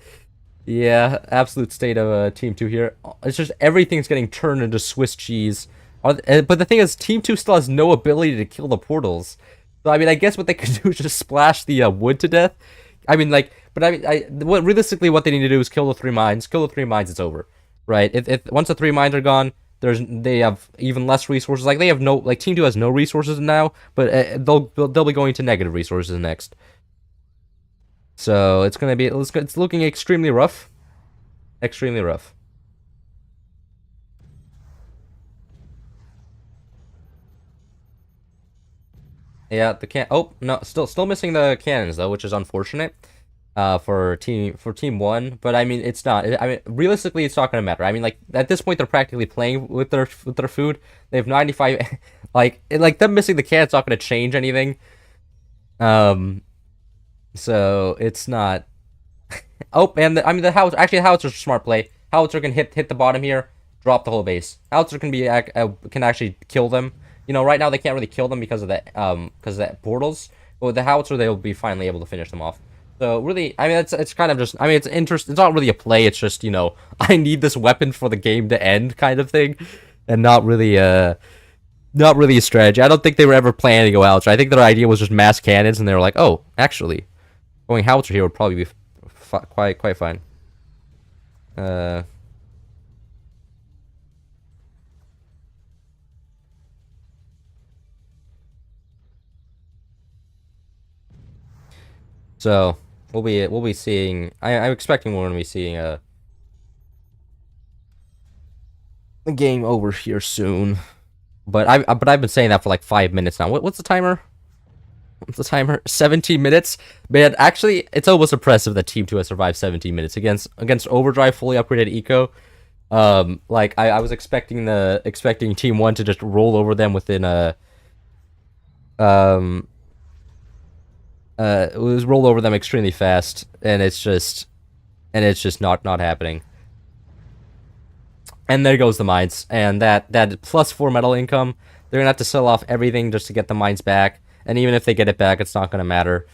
Yeah, absolute state of Team 2 here. It's just everything's getting turned into Swiss cheese. But the thing is, Team 2 still has no ability to kill the portals. So, I mean, I guess what they could do is just splash the wood to death. I mean, like, but I mean, realistically, what they need to do is kill the 3 mines. Kill the 3 mines, it's over. Right? If once the 3 mines are gone, they have even less resources. Like, they have no, like, Team 2 has no resources now, but they'll be going to negative resources next. So, it's looking extremely rough. Extremely rough. Yeah, oh, no, still missing the cannons though, which is unfortunate. For team 1, but I mean it's not. I mean realistically, it's not gonna matter. I mean, like at this point, they're practically playing with their food. They have 95. like them missing the cannon's not gonna change anything. So it's not. Oh, and I mean the howitzer smart play. Howitzer can hit the bottom here, drop the whole base. Howitzer can actually kill them. You know, right now they can't really kill them because of that portals. But with the howitzer, they'll be finally able to finish them off. So really, I mean, it's kind of just, I mean, it's interest. It's not really a play. It's just, you know, I need this weapon for the game to end, kind of thing, and not really a strategy. I don't think they were ever planning to go howitzer. I think their idea was just mass cannons, and they were like, oh, actually, going howitzer here would probably be quite fine. So we'll be seeing. I'm expecting we're gonna be seeing a game over here soon. But I've been saying that for like 5 minutes now. What's the timer? What's the timer? 17 minutes. Man, actually, it's almost impressive that Team 2 has survived 17 minutes against Overdrive fully upgraded Eco. Like I was expecting Team 1 to just roll over them within it was roll over them extremely fast, and it's just not happening. And there goes the mines, and that +4 metal income. They're gonna have to sell off everything just to get the mines back, and even if they get it back, it's not gonna matter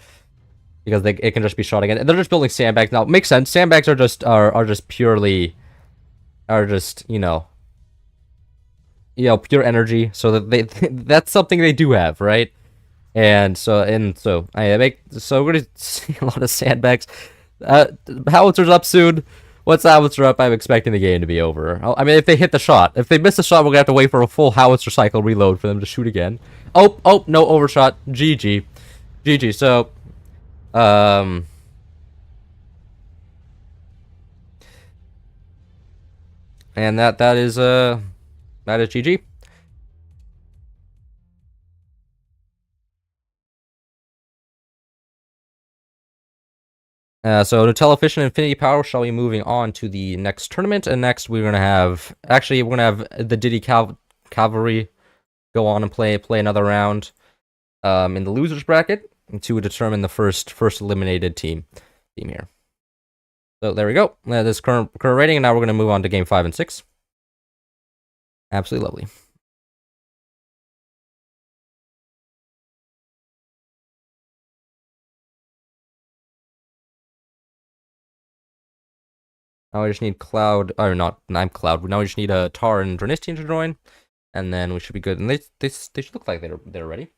because it can just be shot again. They're just building sandbags now. Makes sense. Sandbags are just purely you know pure energy, so that that's something they do have, right? And so we're gonna see a lot of sandbags. Howitzer's up soon. Once howitzer up, I'm expecting the game to be over. I mean, if they hit the shot, if they miss the shot, we're gonna have to wait for a full howitzer cycle reload for them to shoot again. Oh, no overshot. GG. GG. So, um, and that is GG. So Nutella Fish and Infinity Power shall be moving on to the next tournament, and next we're gonna have the Diddy Cavalry go on and play another round in the losers bracket to determine the first eliminated team here. So there we go. This current rating, and now we're gonna move on to game 5 and 6. Absolutely lovely. Now I just need Cloud, or not Cloud. Now we just need a Tar and Dranistian to join, and then we should be good. And they should look like they're ready.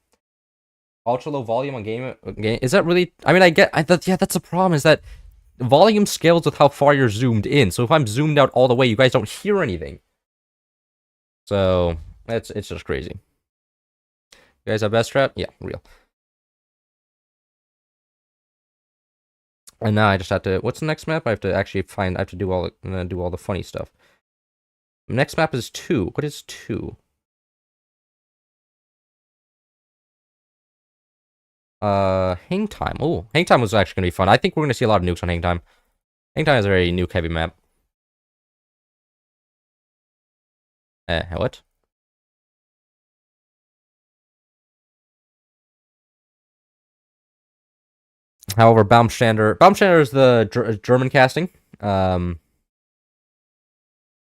Ultra low volume on game. Is that really? I mean, that's the problem. Is that volume scales with how far you're zoomed in. So if I'm zoomed out all the way, you guys don't hear anything. So it's just crazy. You guys have best strat? Yeah, real. And now I just have to. What's the next map? I have to actually find. I have to do all the funny stuff. Next map is 2. What is 2? Hang time. Oh, hang time was actually gonna be fun. I think we're gonna see a lot of nukes on hang time. Hang time is a very nuke heavy map. What? However, Baumstander is the German casting.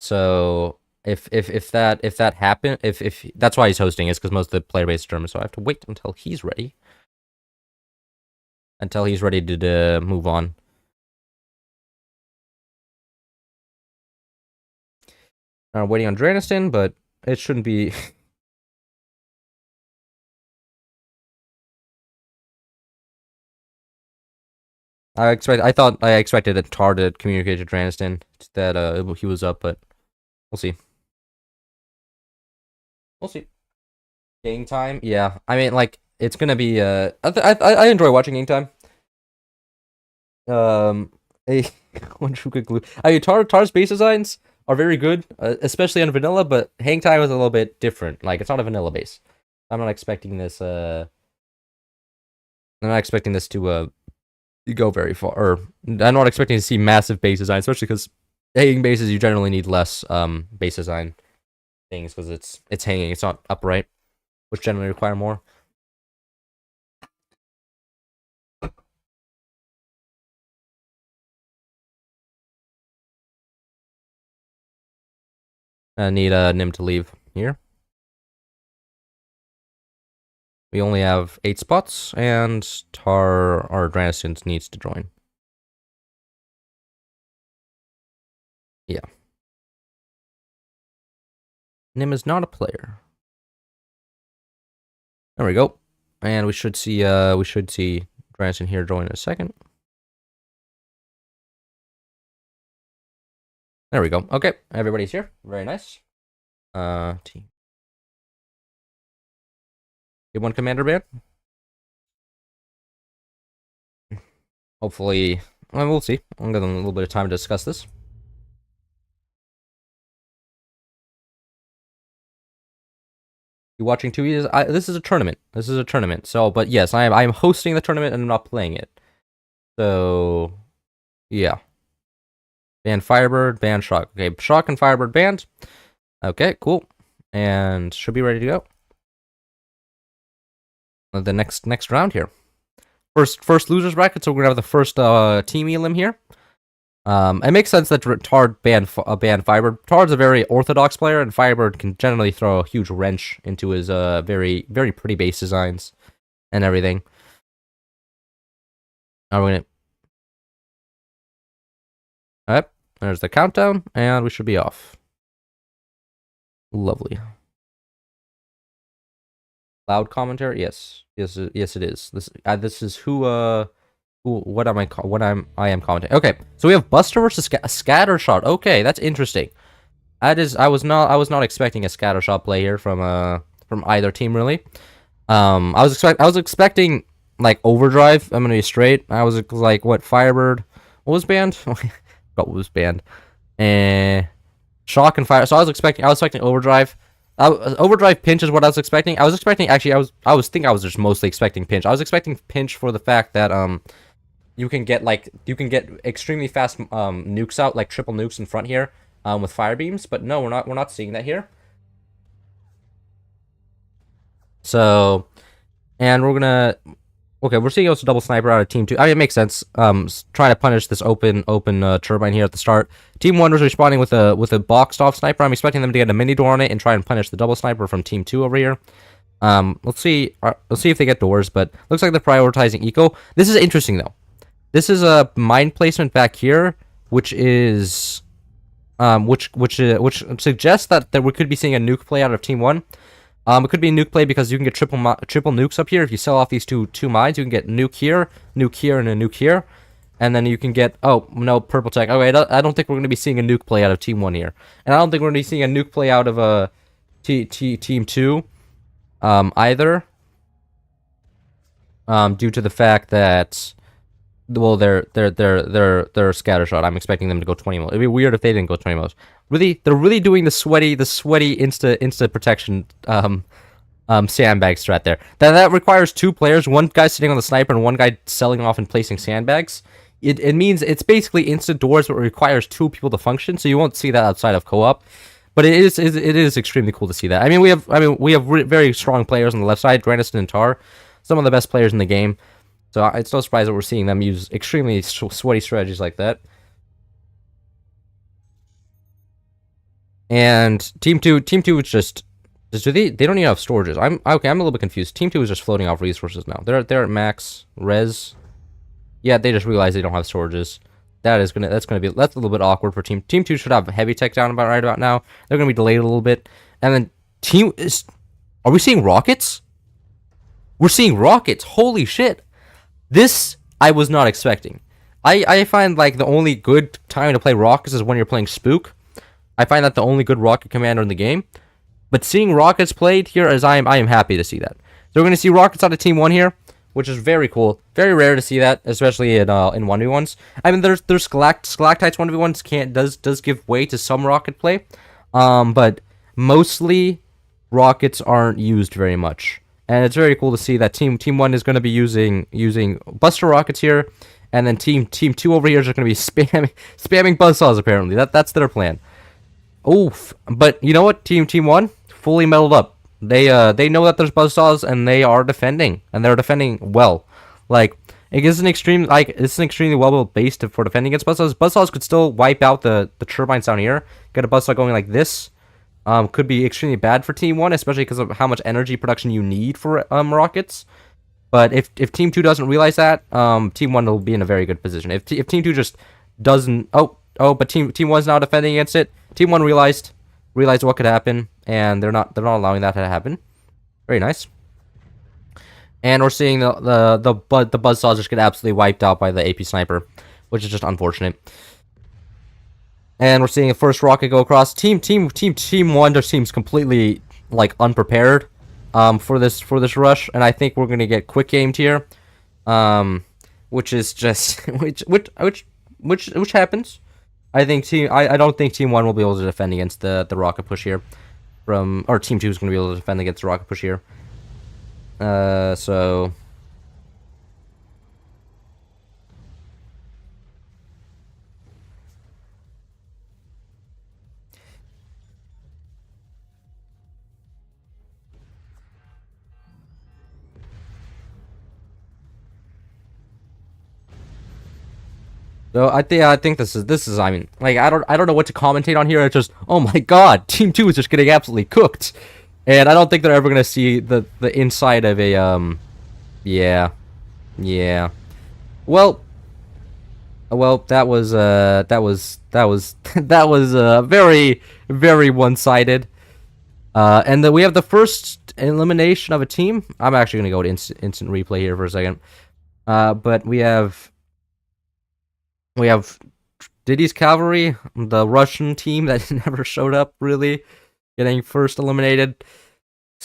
So if that happen, if that's why he's hosting, is because most of the player base is German. So I have to wait until he's ready. Until he's ready to move on. I'm waiting on Draniston, but it shouldn't be. I expected a Tar to communicate to Draniston that he was up, but we'll see. We'll see. Game time, yeah. I mean, like it's gonna be. I enjoy watching game time. One true quick glue. I mean, Tar's base designs are very good, especially on vanilla. But hang time is a little bit different. Like it's not a vanilla base. I'm not expecting this. I'm not expecting this to go very far. Or I'm not expecting to see massive base design, especially because hanging bases you generally need less base design things because it's hanging. It's not upright, which generally require more. I need Nim to leave here. We only have 8 spots, and Tar or Draniston needs to join. Yeah. Nim is not a player. There we go. And we should see Draniston here join in a second. There we go. Okay, everybody's here. Very nice. Team. Get one commander ban. Hopefully, well, we'll see. I'll give them a little bit of time to discuss this. You watching 2 years? This is a tournament. This is a tournament. So, but yes, I'm hosting the tournament and I'm not playing it. So, yeah. Ban Firebird, ban Shock. Okay, Shock and Firebird banned. Okay, cool. And should be ready to go. The next round here. First losers bracket, so we're gonna have the first team elim here. It makes sense that Tar banned Firebird. Tar's a very orthodox player, and Firebird can generally throw a huge wrench into his very pretty base designs and everything. Now we're gonna. Alright, there's the countdown, and we should be off. Lovely. Loud commentary, yes, it is. This is what I am commenting. Okay, so we have Buster versus Scattershot. Okay, that's interesting. I was not expecting a Scattershot play here from either team really. I was expecting like Overdrive. I'm gonna be straight. I was like, what, Firebird? What was banned? Forgot what was banned. And Shock and Fire. So I was expecting Overdrive. Overdrive Pinch is what I was expecting. I was expecting actually. I was just mostly expecting Pinch. I was expecting Pinch for the fact that you can get extremely fast nukes out, like triple nukes in front here with fire beams. But no, we're not seeing that here. So, and we're gonna okay, we're seeing also double sniper out of team 2. I mean, it makes sense. Trying to punish this open turbine here at the start. Team 1 was responding with a boxed off sniper. I'm expecting them to get a mini door on it and try and punish the double sniper from team 2 over here. Let's see if they get doors, but looks like they're prioritizing eco. This is interesting though. This is a mine placement back here, which is which suggests that we could be seeing a nuke play out of team 1. It could be a nuke play because you can get triple nukes up here. If you sell off these two mines, you can get nuke here, and a nuke here. And then you can get, oh, no, purple tech. Okay, I don't think we're going to be seeing a nuke play out of Team 1 here. And I don't think we're going to be seeing a nuke play out of Team 2 either. Due to the fact that, well, they're scattershot. I'm expecting them to go 20 mils. It'd be weird if they didn't go 20 mils. Really, they're really doing the sweaty insta protection sandbag strat there. That requires 2 players, one guy sitting on the sniper and one guy selling off and placing sandbags. It means it's basically instant doors, but it requires 2 people to function. So you won't see that outside of co-op. But it is extremely cool to see that. I mean, we have very strong players on the left side, Grandiston and Tar, some of the best players in the game. So it's no surprise that we're seeing them use extremely sweaty strategies like that. And Team 2 is just they don't even have storages. I'm a little bit confused. Team 2 is just floating off resources now. They're at max res. Yeah, they just realized they don't have storages. That's a little bit awkward for Team 2 should have heavy tech down right about now. They're gonna be delayed a little bit. And then are we seeing rockets? We're seeing rockets. Holy shit. This I was not expecting. I find like the only good time to play rockets is when you're playing Spook. I find that the only good rocket commander in the game. But seeing rockets played here, I am happy to see that. So we're going to see rockets out of Team 1 here, which is very cool. Very rare to see that, especially in 1v1s. I mean, there's stalactites 1v1s does give way to some rocket play. But mostly rockets aren't used very much. And it's very cool to see that Team 1 is going to be using Buster rockets here, and then Team 2 over here is just going to be spamming buzzsaws apparently. That's their plan. Oof. But you know what? Team 1 fully metaled up. They know that there's buzzsaws and they are defending, and they're defending well. Like it's an extremely well built base for defending against buzzsaws. Buzzsaws could still wipe out the turbines down here. Get a buzzsaw going like this. Could be extremely bad for Team 1, especially because of how much energy production you need for rockets. But if Team 2 doesn't realize that, Team 1 will be in a very good position. If Team 2 just doesn't... but Team 1's now defending against it. Team 1 realized what could happen, and they're not allowing that to happen. Very nice. And we're seeing the buzzsaws just get absolutely wiped out by the AP sniper, which is just unfortunate. And we're seeing a first rocket go across. Team 1 just seems completely like unprepared for this rush, and I think we're gonna get quick aimed here, which is just which happens. I don't think Team 1 will be able to defend against the rocket push here, or Team 2 is gonna be able to defend against the rocket push here. So. So I think this is I mean, like I don't know what to commentate on here. It's just, oh my god, Team 2 is just getting absolutely cooked. And I don't think they're ever gonna see the inside of a yeah. Well, that was very, very one-sided. And then we have the first elimination of a team. I'm actually gonna go to instant replay here for a second. But we have Diddy's Cavalry, the Russian team that never showed up, really, getting first eliminated.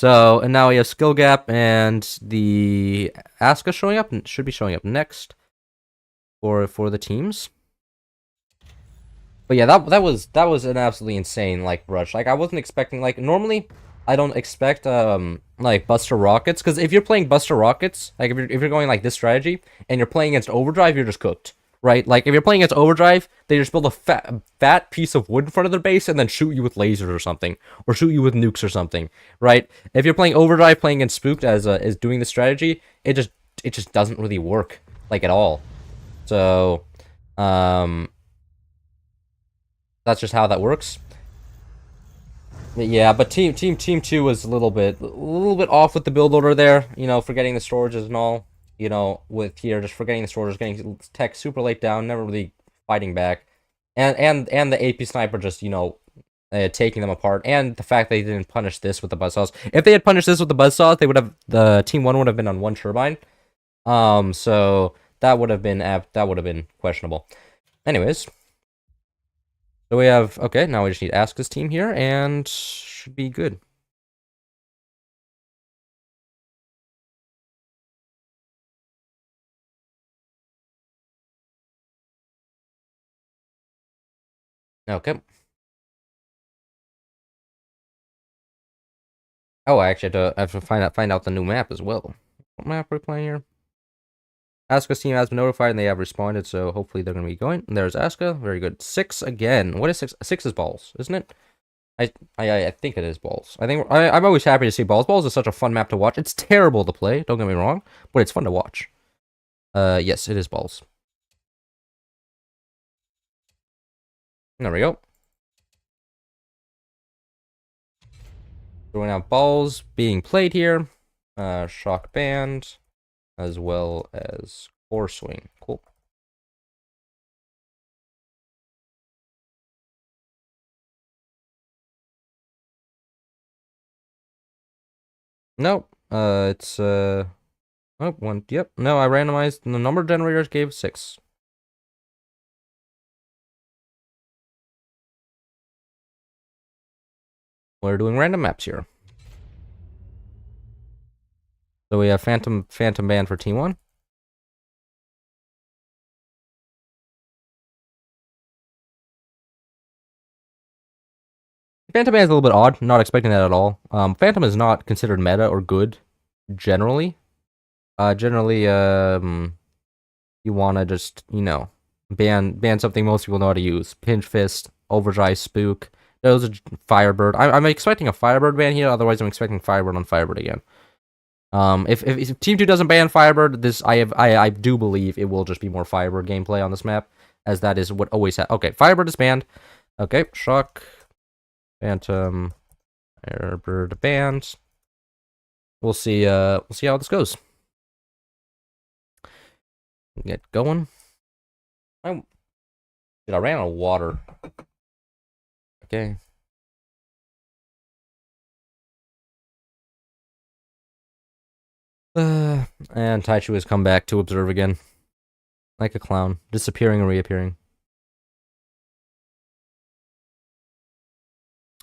So, and now we have skill gap, and the Asuka showing up, should be showing up next for the teams. But yeah, that was an absolutely insane like rush. Like I wasn't expecting, like normally I don't expect like Buster Rockets, because if you're playing Buster Rockets, like if you're going like this strategy and you're playing against Overdrive, you're just cooked. Right? Like if you're playing against Overdrive, they just build a fat piece of wood in front of their base and then shoot you with lasers or something, or shoot you with nukes or something. Right? If you're playing Overdrive, playing against Spooked as doing the strategy, it just doesn't really work like at all. So, that's just how that works. Yeah, but team 2 was a little bit off with the build order there. You know, forgetting the storages and all. You know, with here just forgetting the storages, getting tech super late down, never really fighting back, and the AP sniper just taking them apart, and the fact they didn't punish this with the buzzsaws. If they had punished this with the buzzsaws, they would have the team 1 would have been on 1 turbine. So that would have been questionable. Anyways. So we have, okay, now we just need to ask this team here, and should be good. Okay. Oh, I actually have to find out the new map as well. What map are we playing here? Asuka's team has been notified and they have responded, so hopefully they're going to be going. And there's Asuka. Very good. 6 again. What is 6? 6 is balls, isn't it? I think it is balls. I'm always happy to see balls. Balls is such a fun map to watch. It's terrible to play, don't get me wrong, but it's fun to watch. Yes, it is balls. There we go. Throwing out balls being played here. Shock band, as well as core swing. Cool. Nope. It's oh, one. Yep. No, I randomized. The number of generators gave 6. We're doing random maps here. So we have Phantom Band for Team 1. Phantom Band is a little bit odd. Not expecting that at all. Phantom is not considered meta or good generally. Generally, you wanna just ban something most people know how to use. Pinch Fist, Overdrive, Spook. Those are Firebird. I'm expecting a Firebird ban here. Otherwise, I'm expecting Firebird on Firebird again. If Team 2 doesn't ban Firebird, I do believe it will just be more Firebird gameplay on this map, as that is what always happens. Okay, Firebird is banned. Okay, Shock, Phantom, Airbird banned. We'll see how this goes. Get going. I ran out of water. Okay. And Taichu has come back to observe again. Like a clown. Disappearing and reappearing.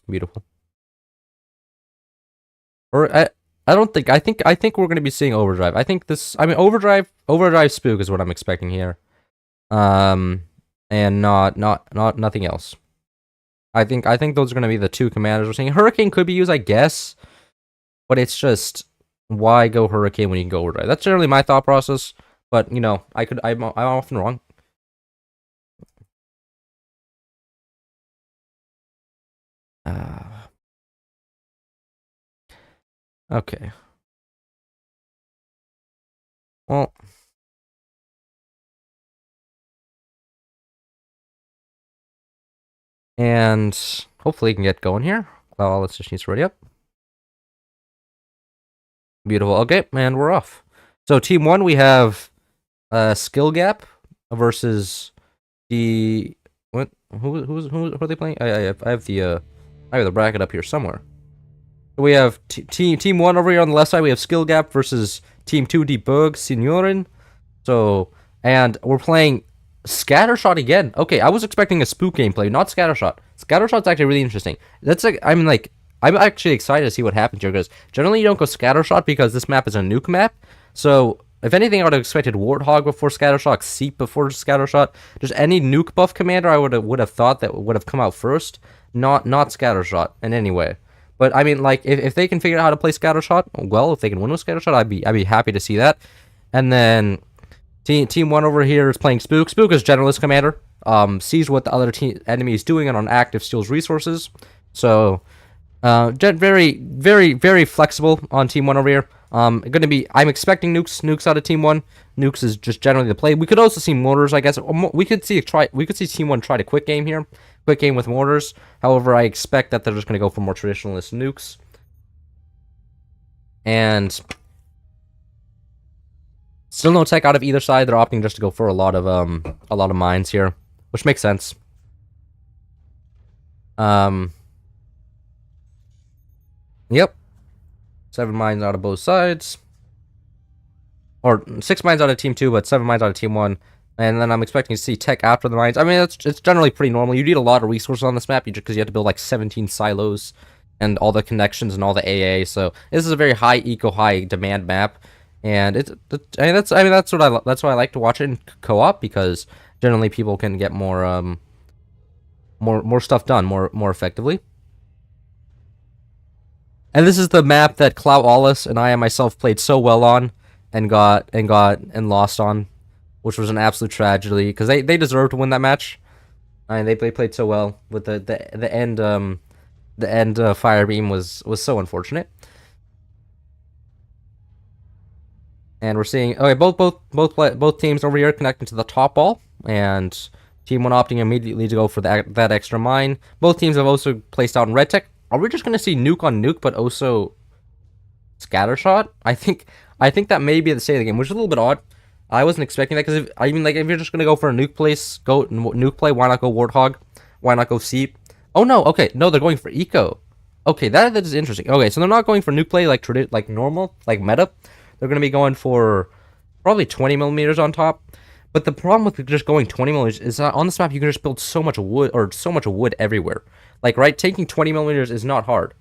Beautiful. Or I don't think I think we're gonna be seeing Overdrive. I think Overdrive Spook is what I'm expecting here. And nothing else. I think those are gonna be the 2 commanders we're seeing. Hurricane could be used, I guess. But it's just, why go Hurricane when you can go Overdrive? That's generally my thought process. But I'm often wrong. Okay. Well, and hopefully we can get going here. Well, let's just need to ready up. Beautiful. Okay, and we're off. So Team 1, we have Skill Gap versus the what? Who are they playing? I have the bracket up here somewhere. We have Team 1 over here on the left side. We have Skill Gap versus Team 2 Debug Signorin. So, and we're playing Scattershot again. Okay, I was expecting a Spook gameplay, not Scattershot. Scattershot's actually really interesting. That's like, I'm actually excited to see what happens here because generally you don't go scattershot because this map is a nuke map. So if anything, I would have expected Warthog before scattershot, Seep before scattershot. Just any nuke buff commander I would have thought that would have come out first, not scattershot in any way. But I mean, like if they can figure out how to play scattershot, well, if they can win with scattershot, I'd be happy to see that. And then team one over here is playing Spook. Spook is generalist commander. Sees what the other enemy is doing and on active steals resources. So very flexible on team one over here. I'm expecting nukes out of team one. Nukes is just generally the play. We could also see mortars, I guess. We could see team one try to quick game here, quick game with mortars. However, I expect that they're just gonna go for more traditionalist nukes. And still no tech out of either side. They're opting just to go for a lot of mines here, which makes sense. Yep. 7 mines out of both sides. Or 6 mines out of team 2, but 7 mines out of team 1. And then I'm expecting to see tech after the mines. I mean, it's generally pretty normal. You need a lot of resources on this map because you have to build like 17 silos and all the connections and all the AA. So this is a very high eco, high demand map. And that's why I like to watch it in co-op, because generally people can get more stuff done more effectively. And this is the map that Clout Wallace and I myself played so well on and lost on, which was an absolute tragedy because they deserved to win that match. And they played so well, with the end fire beam was so unfortunate. And we're seeing both teams over here connecting to the top wall, and team one opting immediately to go for that extra mine. Both teams have also placed out in red tech. Are we just gonna see nuke on nuke, but also scattershot? I think that may be the state of the game, which is a little bit odd. I wasn't expecting that because if you're just gonna go for a nuke play, why not go Warthog? Why not go Seep? Oh no, okay, no, they're going for eco. Okay, that is interesting. Okay, so they're not going for nuke play like normal, like meta. They're gonna be going for probably 20 millimeters on top. But the problem with just going 20 millimeters is that on this map you can just build so much wood everywhere. Like, right, taking 20 millimeters is not hard.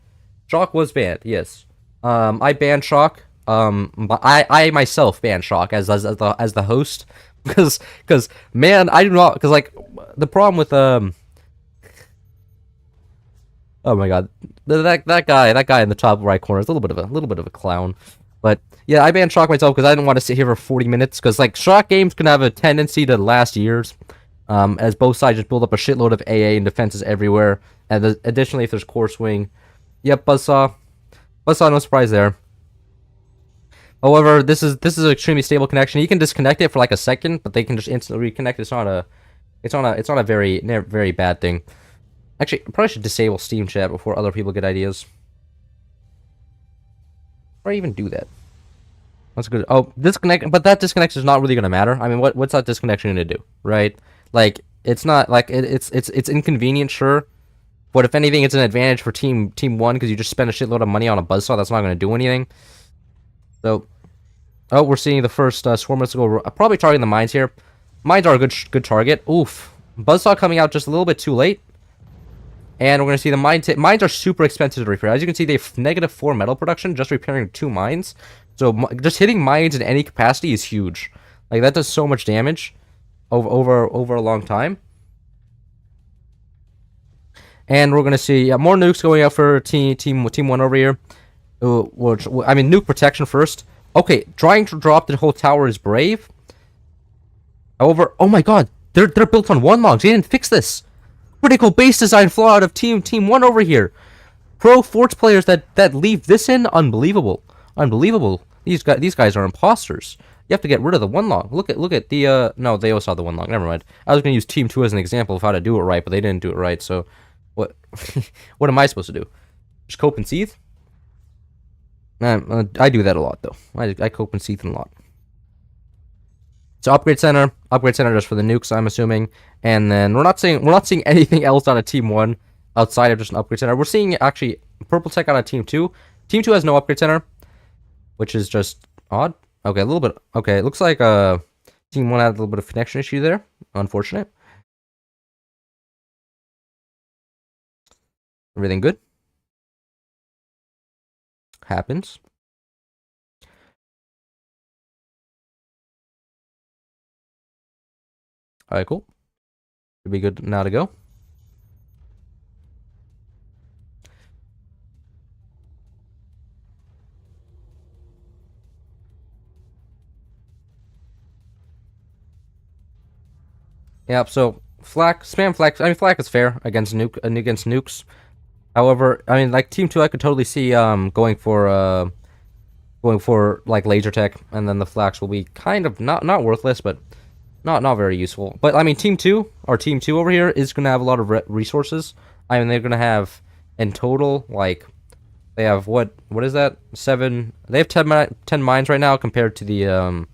Shock was banned, yes. I banned Shock. I myself banned Shock as the host because man, I do not, because like the problem with oh my god, that guy in the top right corner is a little bit of a clown. But yeah, I banned Shock myself because I didn't want to sit here for 40 minutes, because like Shock games can have a tendency to last years, as both sides just build up a shitload of AA and defenses everywhere. And additionally, if there's core swing, yep, Buzzsaw, no surprise there. However, this is an extremely stable connection. You can disconnect it for like a second, but they can just instantly reconnect. It's not a very bad thing. Actually, I probably should disable Steam chat before other people get ideas. Or even do that. That's good. Oh, disconnect, but that disconnection is not really gonna matter. I mean, what's that disconnection gonna do, right? Like, it's not like it's inconvenient, sure. But if anything, it's an advantage for team one, because you just spend a shitload of money on a buzzsaw that's not going to do anything. So, oh, we're seeing the first swarm. Let's go. Probably targeting the mines here. Mines are a good target. Oof, buzzsaw coming out just a little bit too late. And we're going to see the mines are super expensive to repair. As you can see, they have -4 metal production just repairing 2 mines. So just hitting mines in any capacity is huge. Like, that does so much damage over a long time. And we're gonna see more nukes going out for team one over here. Which, I mean, nuke protection first. Okay, trying to drop the whole tower is brave. However, oh my god, they're built on 1 logs. They didn't fix this. Critical base design flaw out of team one over here. Pro forts players that leave this in, unbelievable. These guys are imposters. You have to get rid of the 1 log. Look at the no, they also have the 1 log. Never mind. I was gonna use team 2 as an example of how to do it right, but they didn't do it right. So what what am I supposed to do? Just cope and seethe? I do that a lot though. I cope and seethe a lot. So upgrade center just for the nukes, I'm assuming, and then we're not seeing anything else out of team 1 outside of just an upgrade center. We're seeing actually purple tech out of team 2. Team 2 has no upgrade center, which is just odd. Okay, a little bit. Okay, it looks like team 1 had a little bit of connection issue there. Unfortunate. Everything good? happens. All right, cool. Should be good now to go. Yep. So flak, spam flak. I mean, flak is fair against nukes. However, I mean, like team two, I could totally see going for like laser tech, and then the flax will be kind of not worthless, but not very useful. But I mean, team two over here is gonna have a lot of resources. I mean, they're gonna have in total like they have what is that 7? They have 10 mines right now compared to the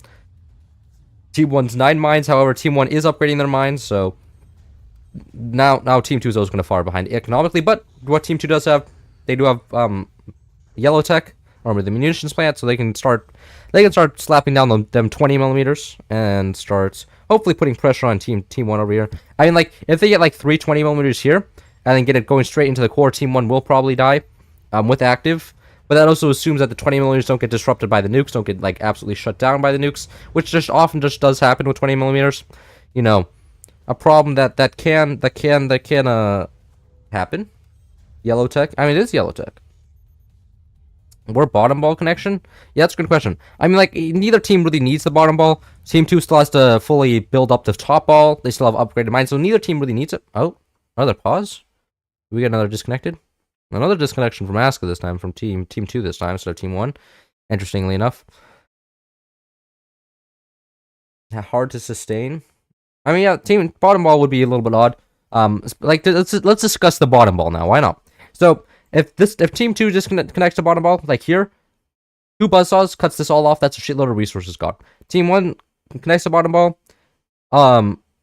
team one's 9 mines. However, team one is upgrading their mines, so now team two is always gonna fall behind economically. But what team two does have, they do have yellow tech or the munitions plant, so they can start slapping down them 20 millimeters and start hopefully putting pressure on team one over here. I mean, like if they get like 3 20 millimeters here and then get it going straight into the core, team one will probably die with active. But that also assumes that the 20 millimeters don't get disrupted by the nukes, don't get like absolutely shut down by the nukes, which just often just does happen with 20 millimeters. You know, a problem that can happen. Yellow tech. I mean, it is yellow tech. Or bottom ball connection? Yeah, that's a good question. I mean, like, neither team really needs the bottom ball. Team 2 still has to fully build up the top ball. They still have upgraded mines, so neither team really needs it. Oh, another pause? We get another disconnected? Another disconnection from Aska this time, from team 2 this time, instead of team 1. Interestingly enough. Hard to sustain. I mean, yeah, team bottom ball would be a little bit odd. Like, let's discuss the bottom ball now. Why not? So, if team 2 just connects to bottom ball, like here, 2 buzzsaws cuts this all off. That's a shitload of resources gone. Team 1 connects to bottom ball.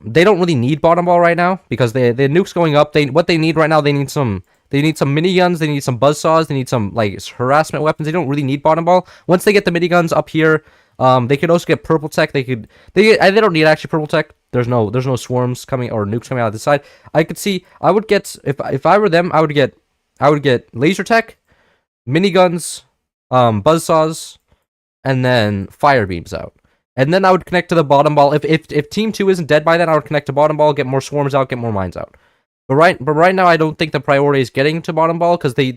They don't really need bottom ball right now because the nukes going up. What they need right now, they need some miniguns, they need some buzzsaws, they need some like harassment weapons. They don't really need bottom ball. Once they get the miniguns up here, they could also get purple tech. They don't need actually purple tech. There's no swarms coming or nukes coming out of the side. I would get if I were them, I would get laser tech, miniguns, buzzsaws, and then fire beams out. And then I would connect to the bottom ball. If team 2 isn't dead by then, I would connect to bottom ball, get more swarms out, get more mines out. But right now, I don't think the priority is getting to bottom ball because they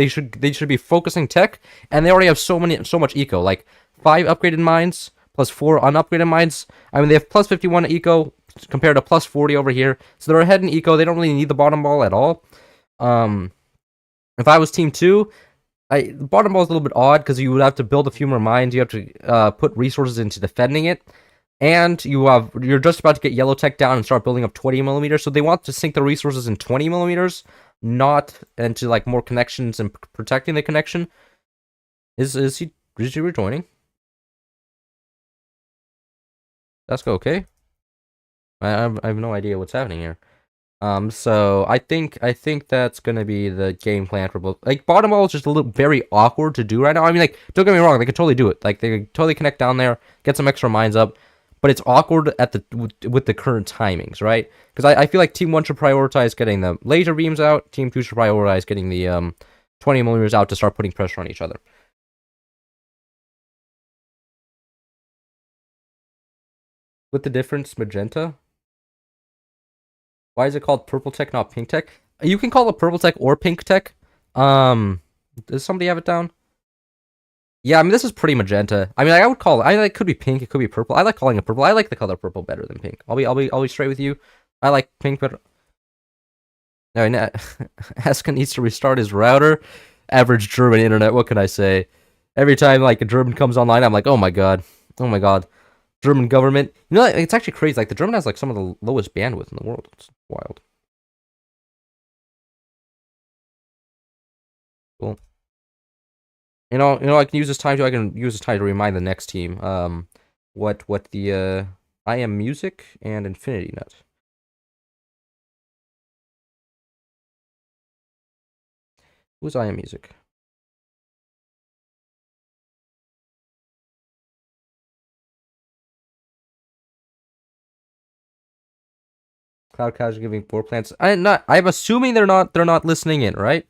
should be focusing tech, and they already have so much eco, like 5 upgraded mines plus 4 unupgraded mines. I mean, they have plus 51 eco compared to plus 40 over here, so they're ahead in eco. They don't really need the bottom ball at all. If I was team 2, the bottom ball is a little bit odd because you would have to build a few more mines. You have to put resources into defending it, and you're just about to get yellow tech down and start building up 20 millimeters. So they want to sink the resources in 20 millimeters, not into like more connections and protecting the connection. Is he rejoining? That's okay. I have no idea what's happening here. So I think that's gonna be the game plan for both. Like bottom ball is just a little very awkward to do right now. I mean, like don't get me wrong, they could totally do it. Like they could totally connect down there, get some extra mines up, but it's awkward at with the current timings, right? Because I feel like team 1 should prioritize getting the laser beams out. Team 2 should prioritize getting the 20 millimeters out to start putting pressure on each other. With the difference, magenta. Why is it called purple tech, not pink tech? You can call it purple tech or pink tech. Does somebody have it down? Yeah, I mean this is pretty magenta. I mean, I would call it. It could be pink, it could be purple. I like calling it purple. I like the color purple better than pink. I'll be straight with you. I like pink better. No, Haska needs to restart his router. Average German internet. What can I say? Every time like a German comes online, I'm like, oh my god. German government. You know, it's actually crazy. Like the German has like some of the lowest bandwidth in the world. It's wild. Cool. I can use this time to remind the next team. What the I Am Music and Infinity Net. Who's I Am Music? Cloud Casual giving floor plans. I'm assuming they're not listening in, right?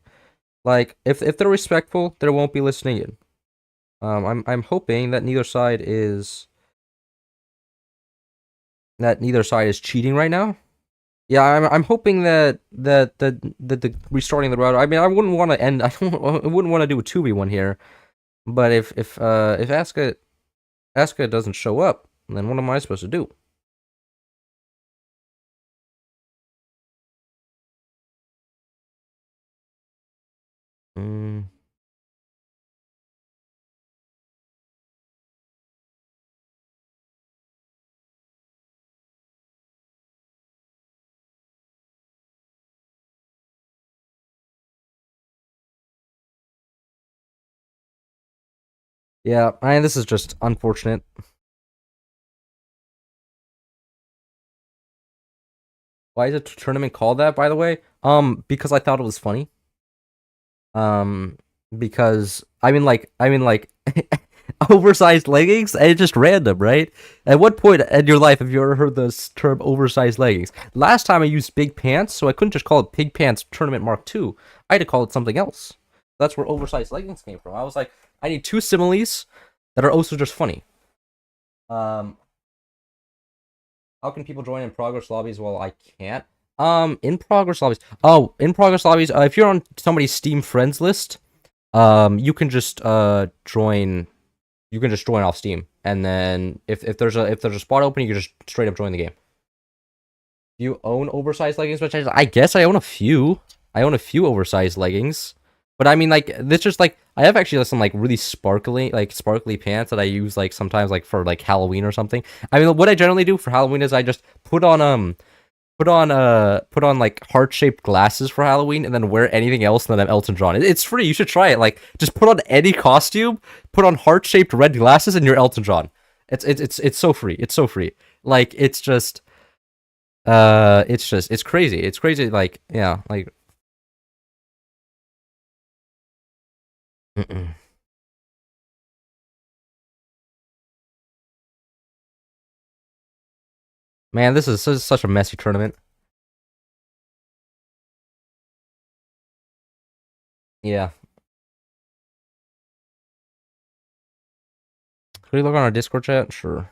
Like, if they're respectful, they won't be listening in. I'm hoping that neither side is cheating right now. Yeah, I'm hoping that the restarting the router. I mean, I wouldn't want to end. I wouldn't want to do a 2v1 here. But if Asuka doesn't show up, then what am I supposed to do? Mm, yeah, this is just unfortunate. Why is a tournament called that, by the way? Because I thought it was funny. Um, because I mean like oversized leggings. And it's just random, right? At what point in your life have you ever heard this term oversized leggings? Last time I used big pants, so I couldn't just call it Big Pants Tournament Mark II. I had to call it something else. That's where oversized leggings came from. I was like, I need two similes that are also just funny. Um, how can people join in progress lobbies while I can't? In progress lobbies. Oh, in progress lobbies. If you're on somebody's Steam friends list, you can just join. You can just join off Steam, and then if there's a spot open, you can just straight up join the game. You own oversized leggings, which I guess I own a few. I own a few oversized leggings, but I mean, like, this just like I have actually some like really sparkly pants that I use like sometimes like for like Halloween or something. I mean, what I generally do for Halloween is I just put on like heart-shaped glasses for Halloween and then wear anything else and then I'm Elton John. It's free. You should try it. Like, just put on any costume, put on heart-shaped red glasses and you're Elton John. It's so free. It's so free. Like, it's crazy. It's crazy. Like, yeah, like mm-mm. Man, this is such a messy tournament. Yeah. Could we look on our Discord chat? Sure.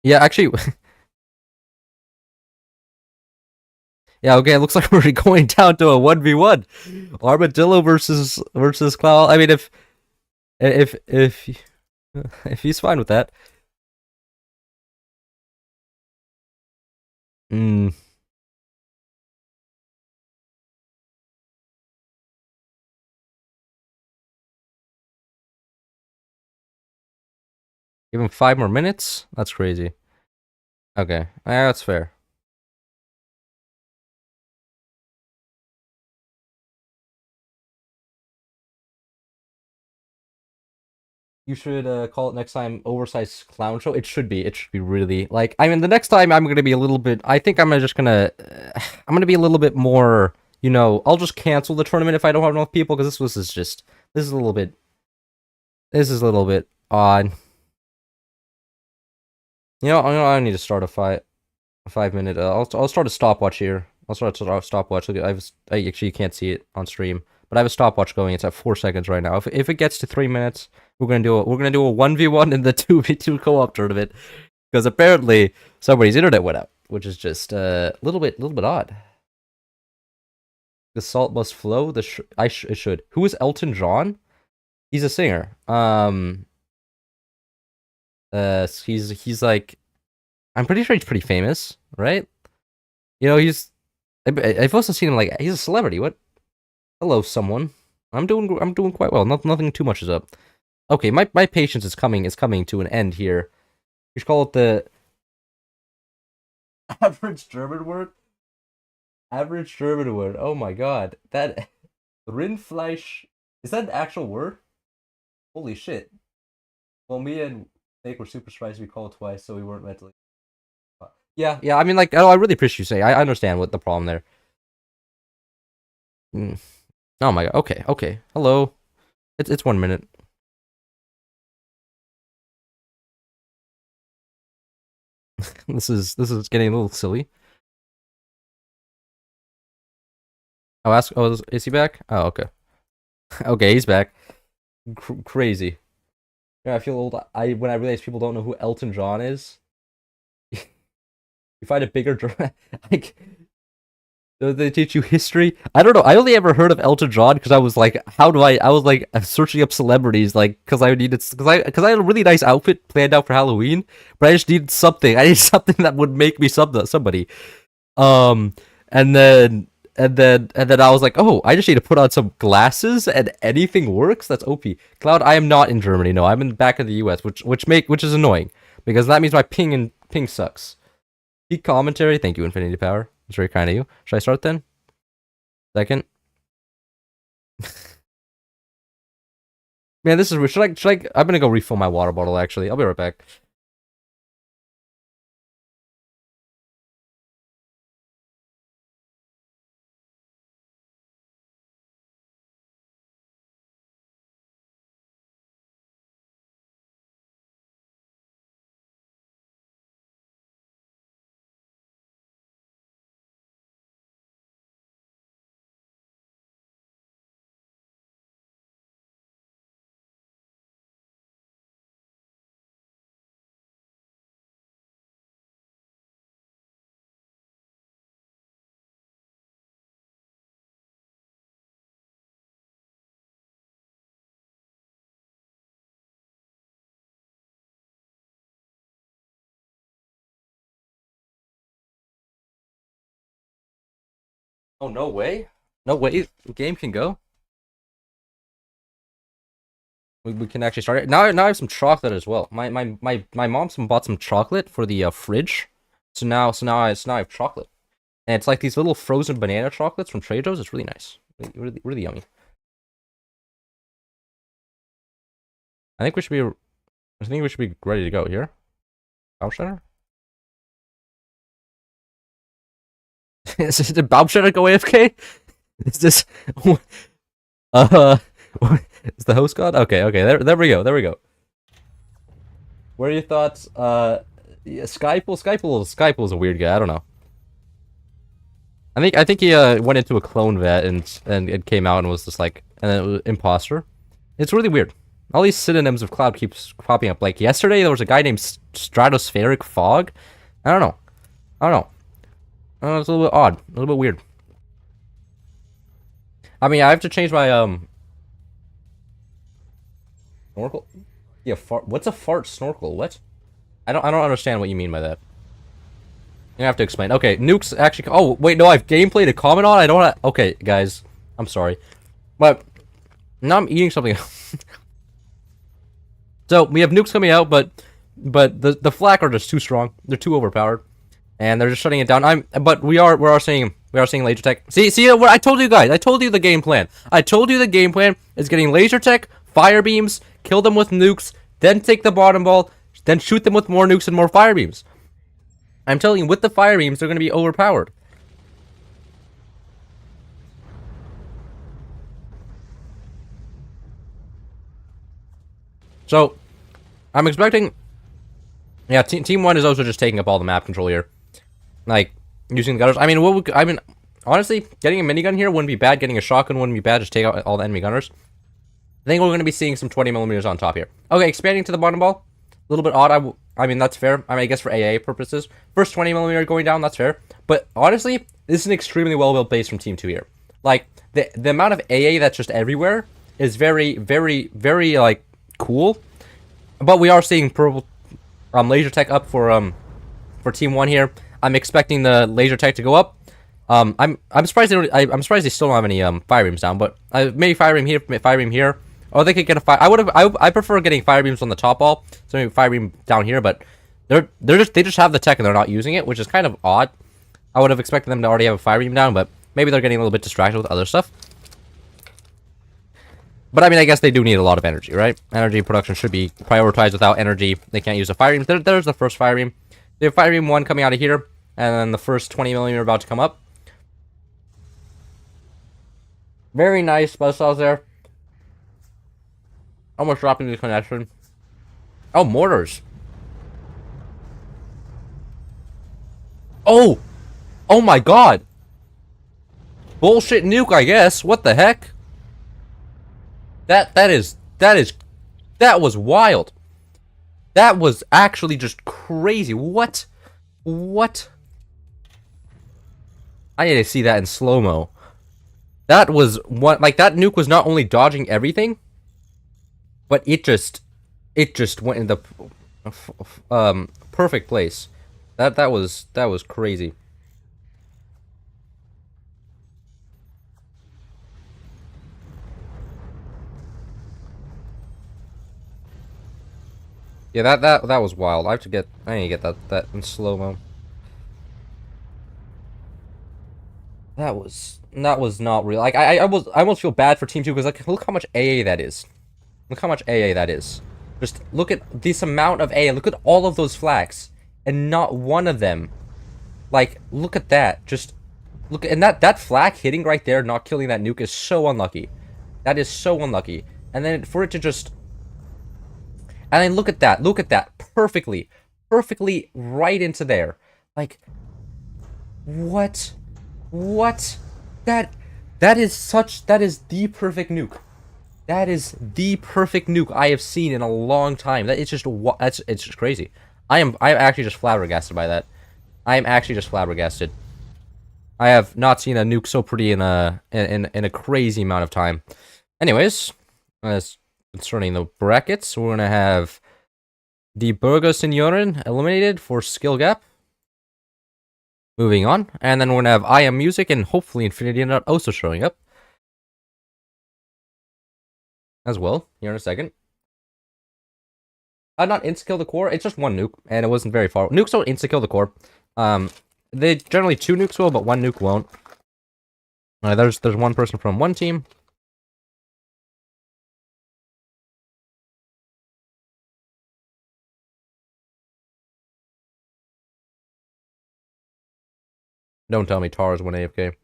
Yeah, actually, yeah, okay, it looks like we're going down to a 1v1. Armadillo versus Clowl. I mean, if if he's fine with that. Mm, give him 5 more minutes? That's crazy. Okay, yeah, that's fair. You should call it next time oversized clown show. It should be. It should be really like. I mean, the next time I'm gonna be a little bit. I think I'm just gonna. I'm gonna be a little bit more. I'll just cancel the tournament if I don't have enough people because is just. This is a little bit. This is a little bit odd. I need to start a 5 minute. I'll start a stopwatch here. I'll start a stopwatch. Look, I actually can't see it on stream, but I have a stopwatch going. It's at 4 seconds right now. If it gets to 3 minutes, we're gonna do a 1v1 in the 2v2 co-op tournament because apparently somebody's internet went out, which is just a little bit odd. The salt must flow. It should. Who is Elton John? He's a singer. He's like, I'm pretty sure he's pretty famous, right? He's. I've also seen him like he's a celebrity. What? Hello, someone. I'm doing quite well. Nothing too much is up. Okay, my patience is coming to an end here. You should call it the average German word. Average German word. Oh my god, that Rindfleisch is that an actual word? Holy shit. Well, me and Nick were super surprised we called twice, so we weren't mentally. Yeah, yeah. I mean, like, I really appreciate you saying. I understand what the problem there. Mm. Oh my god. Okay, okay. Hello. It's 1 minute. This is getting a little silly. Oh, ask. Oh, is he back? Oh, okay. Okay, he's back. Crazy. Yeah, I feel old. I when I realize people don't know who Elton John is. You find a bigger like they teach you history. I don't know. I only ever heard of Elton John because I was like, how do I? I was like searching up celebrities, like because I needed because I had a really nice outfit planned out for Halloween, but I just needed something. I needed something that would make me somebody. Um, and then I was like, oh, I just need to put on some glasses and anything works. That's OP. Cloud, I am not in Germany. No, I'm in back in the US, which is annoying because that means my ping sucks. Peak commentary. Thank you, Infinity Power. It's very kind of you. Should I start then? Second. Man, this is weird. Should I? I'm gonna go refill my water bottle. Actually, I'll be right back. Oh no way! No way! The game can go. We can actually start it now. Now I have some chocolate as well. My mom bought some chocolate for the fridge. So now I have chocolate, and it's like these little frozen banana chocolates from Trader Joe's. It's really nice, really yummy. I think we should be. I think we should be ready to go here. Baumschneider? Did Baumschneider go AFK? Is this? Uh, is the host god? Okay. There we go. What are your thoughts? Yeah, Skypool is a weird guy. I don't know. I think he went into a clone vet and it came out and was just like and then it was imposter. It's really weird. All these synonyms of cloud keeps popping up. Like yesterday, there was a guy named Stratospheric Fog. I don't know. I don't know. It's a little bit odd. A little bit weird. I mean, I have to change my snorkel. Yeah, fart. What's a fart snorkel? What? I don't understand what you mean by that. You have to explain. Okay, nukes actually. Oh wait, no, I have gameplay to comment on. I don't. Okay, guys, I'm sorry, but now I'm eating something. So we have nukes coming out, but the flak are just too strong. They're too overpowered, and they're just shutting it down. But we are seeing laser tech. See what I told you guys. I told you the game plan. I told you the game plan is getting laser tech, fire beams, kill them with nukes, then take the bottom ball, then shoot them with more nukes and more fire beams. I'm telling you, with the fire beams, they're going to be overpowered. So, I'm expecting. Yeah, team one is also just taking up all the map control here, like using the gunners. I mean, honestly, getting a minigun here wouldn't be bad. Getting a shotgun wouldn't be bad. Just take out all the enemy gunners. I think we're going to be seeing some 20 millimeters on top here. Okay, expanding to the bottom ball. A little bit odd. I mean, that's fair. I mean, I guess for AA purposes. First 20 millimeter going down, that's fair. But honestly, this is an extremely well-built base from Team 2 here. Like, the amount of AA that's just everywhere is very, like, cool. But we are seeing purple laser tech up for Team 1 here. I'm expecting the laser tech to go up. I'm surprised I'm surprised they still don't have any fire beams down, but maybe fire beam here, fire beam here. Or they could get a fire. I prefer getting fire beams on the top wall, so maybe fire beam down here. But they just have the tech and they're not using it, which is kind of odd. I would have expected them to already have a fire beam down, but maybe they're getting a little bit distracted with other stuff. But I mean, I guess they do need a lot of energy, right? Energy production should be prioritized. Without energy, they can't use a fire beam. There's the first fire beam. They have fire beam 1 coming out of here, and then the first 20 millimeter about to come up. Very nice buzzsaws there. Almost dropping the connection. Oh, mortars. Oh! Oh my god! Bullshit nuke, I guess. What the heck? That was wild. That was actually just crazy. What? What? I need to see that in slow-mo. That was what, like, that nuke was not only dodging everything, but it just went in the perfect place. That was crazy. Yeah, that was wild. I need to get that in slow-mo. That was not real. Like I almost feel bad for Team 2 because like look how much AA that is. Look how much AA that is. Just look at this amount of AA. Look at all of those flags, and not one of them. Like look at that. Just look, and that flag hitting right there, not killing that nuke is so unlucky. That is so unlucky. And then for it to just, and then look at that. Look at that. Perfectly right into there. Like what? What? That that is the perfect nuke. That is the perfect nuke I have seen in a long time. That it's just it's just crazy. I'm actually just flabbergasted by that. I am actually just flabbergasted. I have not seen a nuke so pretty in a crazy amount of time. Anyways, as concerning the brackets, we're gonna have the Burgo Signorin eliminated for skill gap. Moving on, and then we're gonna have I Am Music and hopefully Infinity Not also showing up as well here in a second. Not insta-kill the core, it's just one nuke, and it wasn't very far. Nukes don't insta-kill the core. They generally 2 nukes will, but 1 nuke won't. There's one person from one team. Don't tell me Tar is 1 AFK.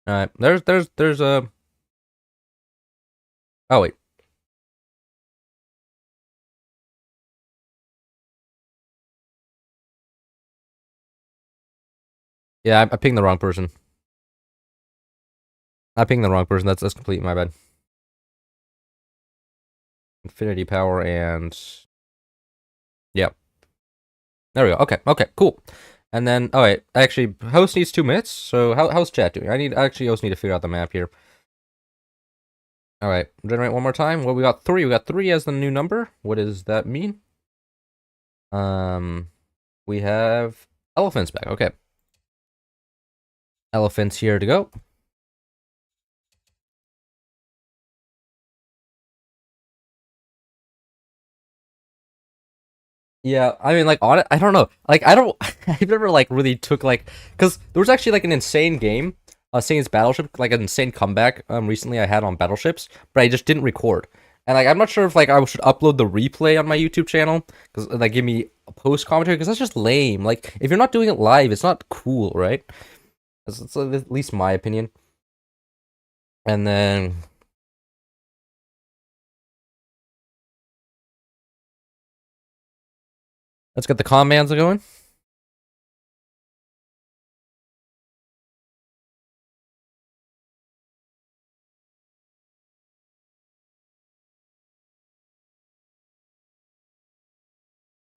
Alright, there's a... Oh, wait. Yeah, I pinged the wrong person. I pinged the wrong person, that's complete, my bad. Infinity power and... Yeah. There we go, okay, cool. And then, oh wait, actually, host needs 2 minutes, so how's chat doing? I also need to figure out the map here. Alright, generate one more time. Well, we got 3. We got 3 as the new number. What does that mean? We have elephants back. Okay. Elephants here to go. Yeah, I mean, like, on it, I don't know. Like, I've never, like, really took, like, because there was actually, like, an insane game, Saints Battleship, like, an insane comeback, recently I had on Battleships, but I just didn't record. And, like, I'm not sure if, like, I should upload the replay on my YouTube channel, because, like, give me a post commentary, because that's just lame. Like, if you're not doing it live, it's not cool, right? That's at least my opinion. And then... let's get the commands going.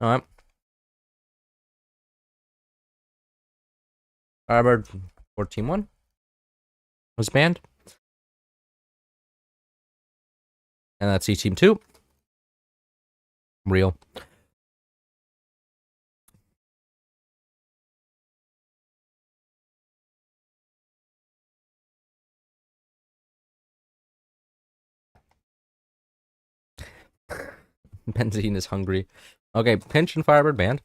Alright. Firebird for Team 1 was banned. And that's Team 2. Real. Benzene is hungry. Okay, Pinch and Firebird banned.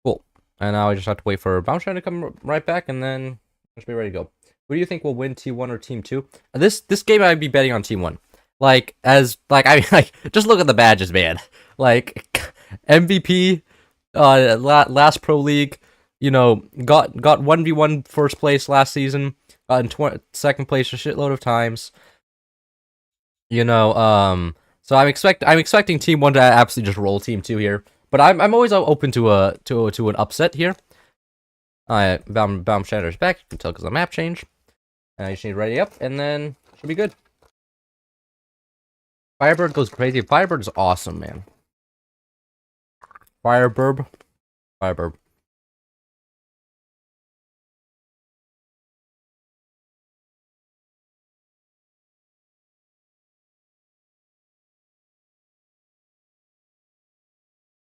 Cool. And now I just have to wait for Bounce Shine to come right back, and then just be ready to go. Who do you think will win, Team 1 or Team 2? This game I'd be betting on Team 1. Like, I mean, like, just look at the badges, man. Like, MVP, last Pro League, you know, got 1v1 first place last season, got in second place a shitload of times. You know, So I'm expecting Team 1 to absolutely just roll Team 2 here. But I'm always open to an upset here. Baum Shatter's back. You can tell because of the map change. You just need to ready up, and then should be good. Firebird goes crazy. Firebird is awesome, man. Firebird.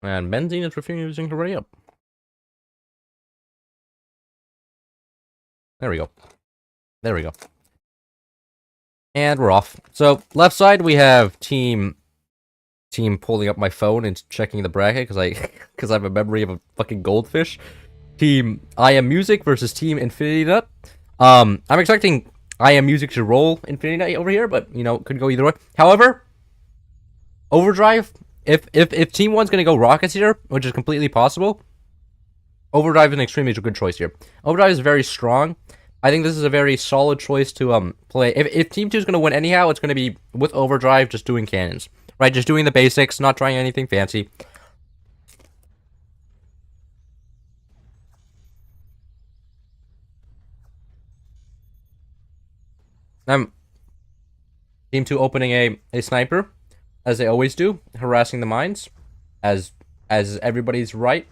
And Benzene is refusing to ready up. There we go. There we go. And we're off. So, left side, we have team pulling up my phone and checking the bracket because I have a memory of a fucking goldfish. Team I Am Music versus Team Infinity Nut. I'm expecting I Am Music to roll Infinity Nut over here, but, you know, could go either way. However, Overdrive, if Team 1's going to go Rockets here, which is completely possible, Overdrive is an extremely good choice here. Overdrive is very strong. I think this is a very solid choice to play. If Team 2 is going to win anyhow, it's going to be with Overdrive just doing cannons. Right, just doing the basics, not trying anything fancy. Team 2 opening a sniper, as they always do, harassing the mines, as everybody's right.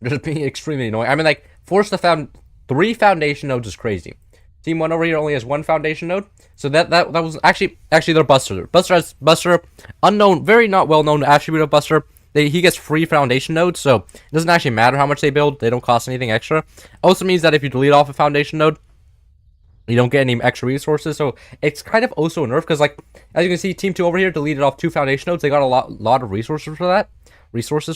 Just being extremely annoying. I mean, like, force the 3 foundation nodes is crazy. Team 1 over here only has 1 foundation node, so that was actually their Buster. Buster, unknown, very not well known attribute of Buster. He gets free foundation nodes, so it doesn't actually matter how much they build. They don't cost anything extra. Also means that if you delete off a foundation node, you don't get any extra resources. So it's kind of also a nerf because, like, as you can see, Team 2 over here deleted off 2 foundation nodes. They got a lot of resources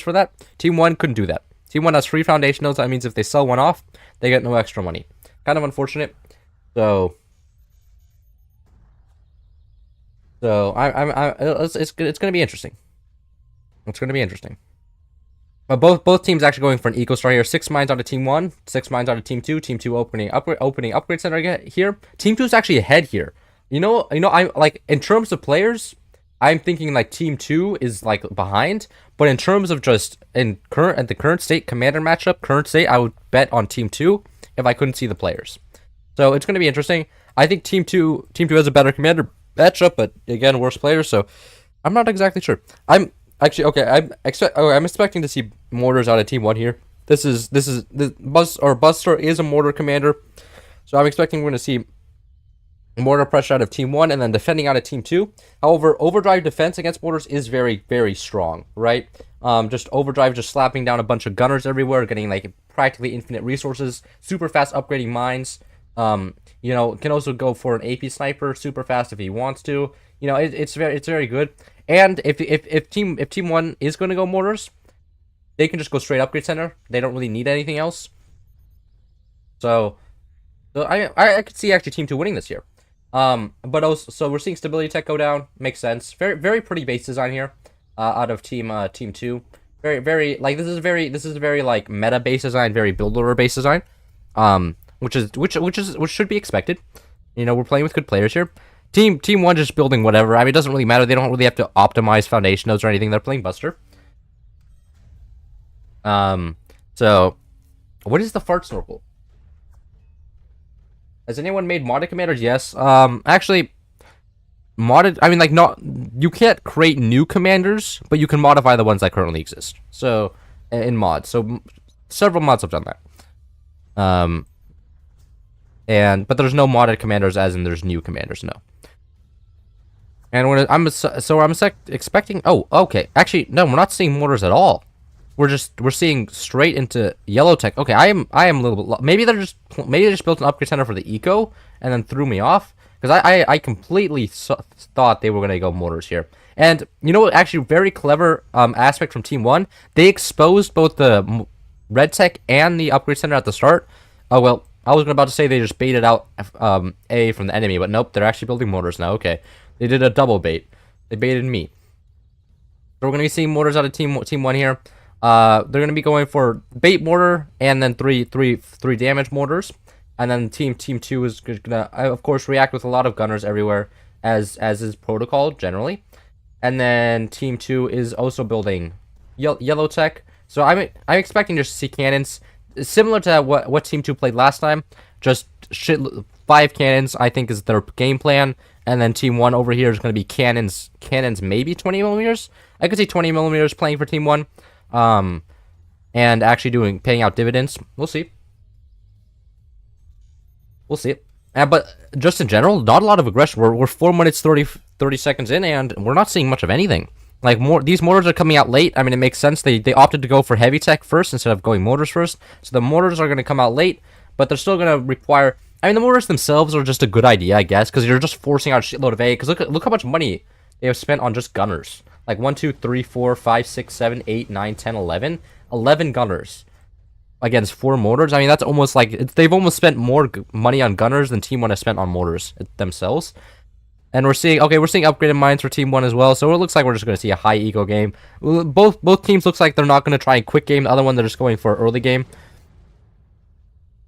for that. Team 1 couldn't do that. Team 1 has free foundation nodes. That means if they sell one off, they get no extra money. Kind of unfortunate. So it's gonna be interesting. It's gonna be interesting. But both teams actually going for an eco star here. 6 mines out of Team 1, 6 mines out of Team 2. Team 2 opening upgrade center here. Team 2 is actually ahead here. You know, I'm like, in terms of players, I'm thinking like Team 2 is like behind. But in terms of just at the current state commander matchup, I would bet on Team 2 if I couldn't see the players. So it's going to be interesting. I think Team 2 has a better commander matchup, but again, worse players. So I'm not exactly sure. I'm actually okay. I'm expecting to see mortars out of Team 1 here. Buster is a mortar commander, so I'm expecting we're going to see mortar pressure out of Team 1 and then defending out of Team 2. However, Overdrive defense against mortars is very, very strong, right? Just Overdrive just slapping down a bunch of gunners everywhere, getting like practically infinite resources, super fast upgrading mines. You know, can also go for an AP sniper super fast if he wants to. You know, it's very good. And if Team 1 is going to go mortars, they can just go straight upgrade center. They don't really need anything else. So I could see actually Team 2 winning this year. But also, so we're seeing stability tech go down. Makes sense. Very pretty base design here. Out of Team 2. Very like this is a very like meta base design, very builder base design. Which should be expected. You know, we're playing with good players here. Team 1 just building whatever. I mean, it doesn't really matter. They don't really have to optimize foundation nodes or anything. They're playing Buster. So what is the fart snorkel? Has anyone made modded commanders? Yes. Actually, modded. I mean, like, not, you can't create new commanders, but you can modify the ones that currently exist. So in mods. So several mods have done that. But there's no modded commanders, as in there's new commanders. No. And when I'm expecting. Oh, okay. Actually, no, we're not seeing mortars at all. We're seeing straight into yellow tech. Okay, I am a little bit. Maybe they just built an upgrade center for the eco and then threw me off because I completely thought they were gonna go mortars here. And you know what? Actually, very clever aspect from Team 1. They exposed both the red tech and the upgrade center at the start. Oh well, I was about to say they just baited out A from the enemy, but nope, they're actually building mortars now. Okay, they did a double bait. They baited me. So we're gonna be seeing mortars out of Team 1 here. They're going to be going for bait mortar and then three damage mortars, and then team 2 is going to of course react with a lot of gunners everywhere as is protocol generally. And then Team 2 is also building yellow tech. So I'm expecting just to see cannons similar to what Team 2 played last time. Just 5 cannons, I think, is their game plan. And then Team 1 over here is going to be cannons maybe 20 millimeters. I could see 20 millimeters playing for Team 1. And actually paying out dividends. We'll see. We'll see. But just in general, not a lot of aggression. We're 4 minutes 30 seconds in, and we're not seeing much of anything. Like, these mortars are coming out late. I mean, it makes sense. They opted to go for heavy tech first instead of going mortars first. So the mortars are going to come out late, but they're still going to require... I mean, the mortars themselves are just a good idea, I guess, because you're just forcing out a shitload of A. Because look how much money they have spent on just gunners. Like 1, 2, 3, 4, 5, 6, 7, 8, 9, 10, 11. 11 gunners against 4 mortars. I mean, that's almost like... they've almost spent more money on gunners than Team 1 has spent on mortars themselves. And we're seeing upgraded mines for Team 1 as well. So it looks like we're just going to see a high eco game. Both teams looks like they're not going to try and quick game. The other one, they're just going for early game.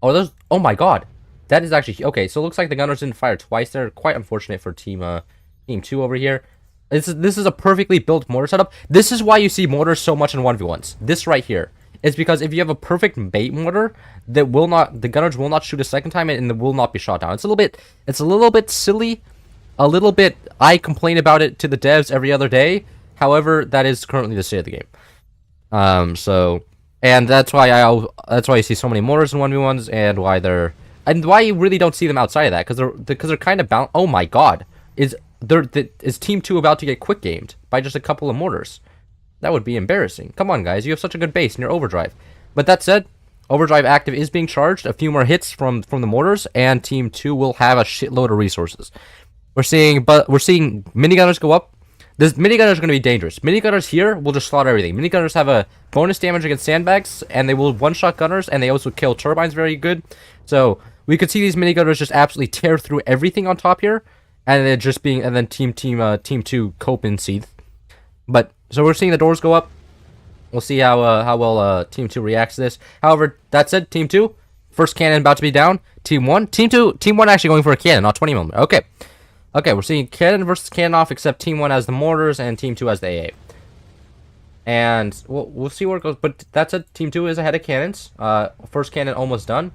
Oh my god. That is actually... okay, so it looks like the gunners didn't fire twice there. Quite unfortunate for Team 2 over here. This is a perfectly built mortar setup. This is why you see mortars so much in 1v1s. This right here. It's because if you have a perfect bait mortar, the gunners will not shoot a second time and it will not be shot down. It's a little bit silly. A little bit, I complain about it to the devs every other day. However, that is currently the state of the game. And that's why you see so many mortars in 1v1s and why you really don't see them outside of that, because they're kind of bound. Oh my god. Is Team 2 about to get quick gamed by just a couple of mortars? That would be embarrassing. Come on, guys. You have such a good base in your overdrive. But that said, overdrive active is being charged. A few more hits from the mortars, and Team 2 will have a shitload of resources. We're seeing minigunners go up. This minigunners are going to be dangerous. Minigunners here will just slaughter everything. Minigunners have a bonus damage against sandbags, and they will one-shot gunners, and they also kill turbines very good. So we could see these minigunners just absolutely tear through everything on top here, and then Team 2 cope and seethe. But so we're seeing the doors go up. We'll see how well Team 2 reacts to this. However, that said, Team 2, first cannon about to be down. Team 1 actually going for a cannon, not 20 millimeter. Okay, we're seeing cannon versus cannon off, except Team 1 has the mortars and Team 2 has the AA. And we'll see where it goes. But that's it. Team 2 is ahead of cannons. First cannon almost done.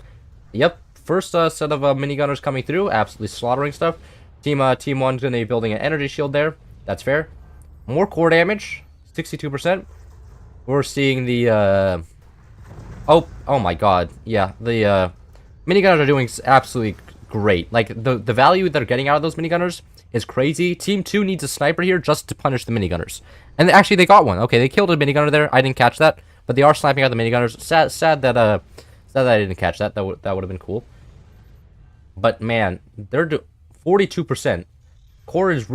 Yep, first set of minigunners coming through, absolutely slaughtering stuff. Team 1's going to be building an energy shield there. That's fair. More core damage, 62%. We're seeing the... oh my god. Yeah, the minigunners are doing absolutely great. Like, the value they're getting out of those minigunners is crazy. Team 2 needs a sniper here just to punish the minigunners. And actually, they got one. Okay, they killed a minigunner there. I didn't catch that. But they are sniping out the minigunners. Sad that I didn't catch that. That would have been cool. But, man, they're 42%. Core is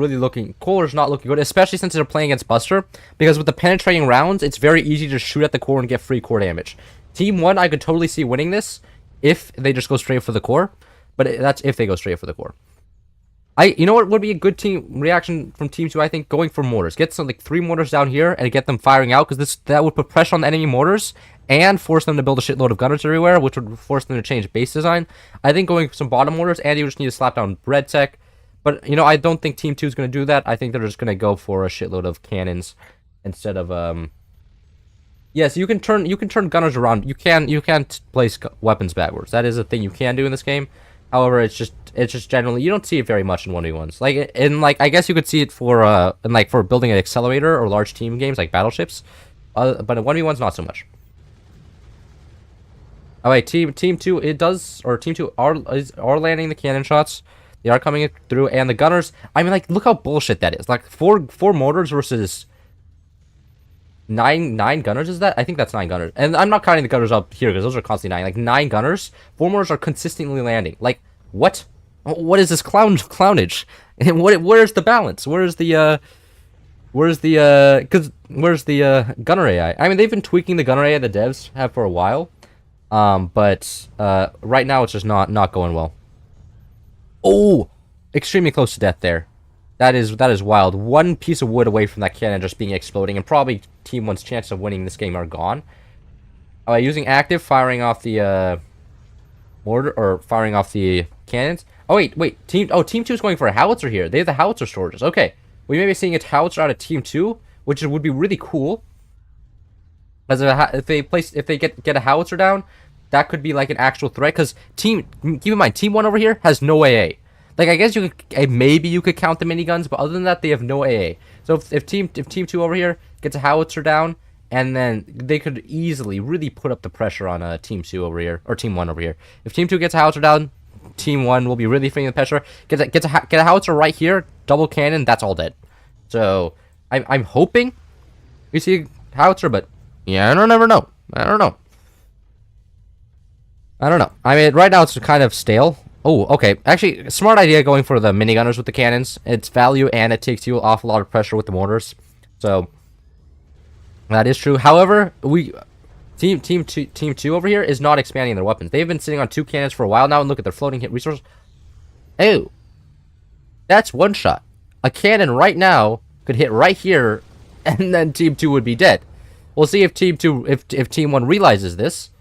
not looking good, especially since they're playing against Buster. Because with the penetrating rounds, it's very easy to shoot at the core and get free core damage. Team 1, I could totally see winning this if they just go straight for the core. But that's if they go straight for the core. You know what would be a good team reaction from Team 2, I think? Going for mortars. Get some, like, 3 mortars down here and get them firing out, because that would put pressure on the enemy mortars and force them to build a shitload of gunners everywhere, which would force them to change base design. I think going for some bottom mortars, and you just need to slap down red tech. But, you know, I don't think Team 2 is going to do that. I think they're just going to go for a shitload of cannons instead of, yes, you can turn gunners around. You can't place weapons backwards. That is a thing you can do in this game. However, it's just generally, you don't see it very much in 1v1s. Like, I guess you could see it for for building an accelerator or large team games like battleships. But in 1v1s, not so much. Alright, Team 2, Team 2 are landing the cannon shots. They are coming through, and the gunners, I mean, like, look how bullshit that is. Like, four mortars versus nine gunners, is that? I think that's 9 gunners. And I'm not counting the gunners up here, because those are constantly 9. Like, 9 gunners, 4 mortars are consistently landing. Like, what? What is this clownage? And where's the balance? Where's the gunner AI? I mean, they've been tweaking the gunner AI, the devs have, for a while. But right now it's just not going well. Oh, extremely close to death there. That is wild. One piece of wood away from that cannon just being exploding, and probably Team 1's chances of winning this game are gone. Using active, firing off the mortar, or firing off the cannons. Oh wait, Team 2 is going for a howitzer here. They have the howitzer storages. Okay, we may be seeing a howitzer out of Team 2, which would be really cool. As if they get a howitzer down, that could be like an actual threat. Because keep in mind, Team 1 over here has no AA. Like, I guess you could, maybe you could count the miniguns, but other than that, they have no AA. So if Team 2 over here gets a howitzer down, and then they could easily really put up the pressure on Team 2 over here, or Team 1 over here. If Team 2 gets a howitzer down, Team 1 will be really feeling the pressure. Get a howitzer right here, double cannon, that's all dead. So I'm hoping we see a howitzer, but yeah, I don't never know. I don't know. I mean, right now it's kind of stale. Oh, okay. Actually, smart idea going for the minigunners with the cannons. It's value and it takes you off a lot of pressure with the mortars. So that is true. However, Team 2 over here is not expanding their weapons. They've been sitting on 2 cannons for a while now, and look at their floating hit resource. Oh, that's one shot. A cannon right now could hit right here, and then Team 2 would be dead. We'll see if Team 2, if Team 1 realizes this.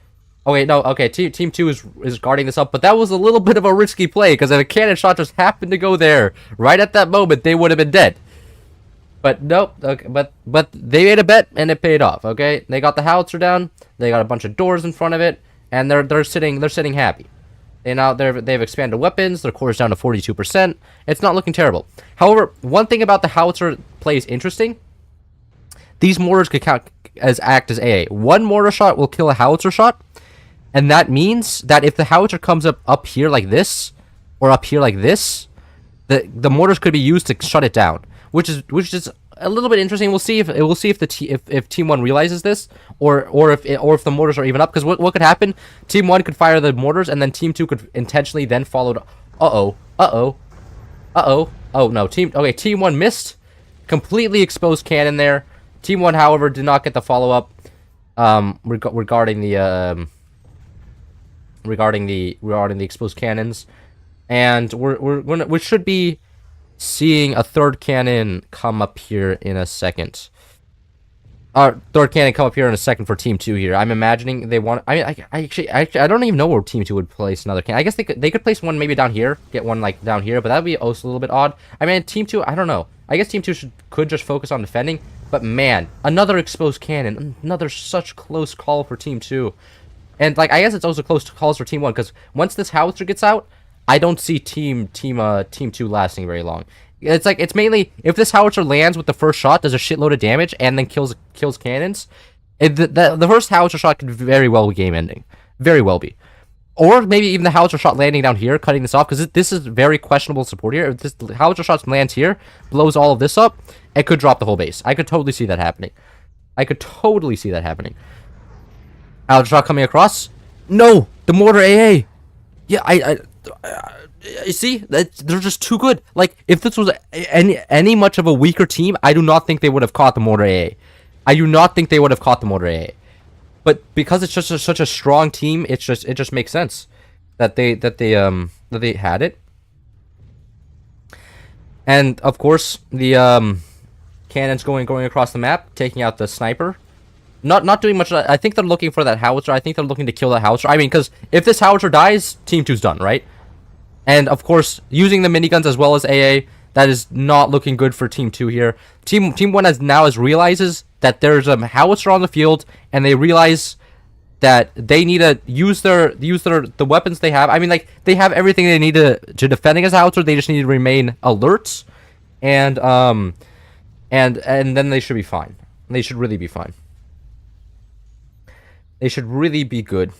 Oh wait, no, okay, Team 2 is guarding this up, but that was a little bit of a risky play, because if a cannon shot just happened to go there, right at that moment, they would have been dead. But nope, okay, but they made a bet, and it paid off, okay? They got the howitzer down, they got a bunch of doors in front of it, and they're sitting happy. They've expanded weapons, their core is down to 42%, it's not looking terrible. However, one thing about the howitzer play is interesting. These mortars could act as AA. One mortar shot will kill a howitzer shot, and that means that if the howitzer comes up here like this, or up here like this, the mortars could be used to shut it down, which is a little bit interesting. We'll see if Team 1 realizes this, or if the mortars are even up. Because what could happen? Team 1 could fire the mortars, and then Team 2 could intentionally then follow. Oh no, Team 1 missed, completely exposed cannon there. Team 1, however, did not get the follow up regarding the exposed cannons, and we should be seeing a third cannon come up here in a second. Third cannon come up here in a second for Team 2 here. I'm imagining they want. I mean, I don't even know where Team 2 would place another cannon. I guess they could place one maybe down here, get one like down here, but that'd be also a little bit odd. I mean, Team 2, I don't know. I guess Team 2 could just focus on defending, but man, another exposed cannon, another such close call for Team 2. And like, I guess it's also close calls for Team 1, because once this howitzer gets out, I don't see Team 2 lasting very long. It's mainly if this howitzer lands with the first shot, does a shitload of damage, and then kills cannons. The first howitzer shot could very well be game ending, very well be, or maybe even the howitzer shot landing down here, cutting this off, because this is very questionable support here. If this howitzer shot lands here, blows all of this up, it could drop the whole base. I could totally see that happening. Howitzer shot coming across. No, the mortar AA. Yeah, I you see, they're just too good. Like, if this was any much of a weaker team, I do not think they would have caught the mortar AA. But because it's just such a strong team, it just makes sense that they had it. And of course, the cannons going across the map, taking out the sniper. Not doing much. I think they're looking for that howitzer. I think they're looking to kill that howitzer. I mean, because if this howitzer dies, Team 2's done, right? And of course, using the miniguns as well as AA, that is not looking good for Team 2 here. Team 1 realizes that there's a howitzer on the field, and they realize that they need to use the weapons they have. I mean, like, they have everything they need to defend against howitzer. They just need to remain alert, and then they should be fine. They should really be fine. They should really be good.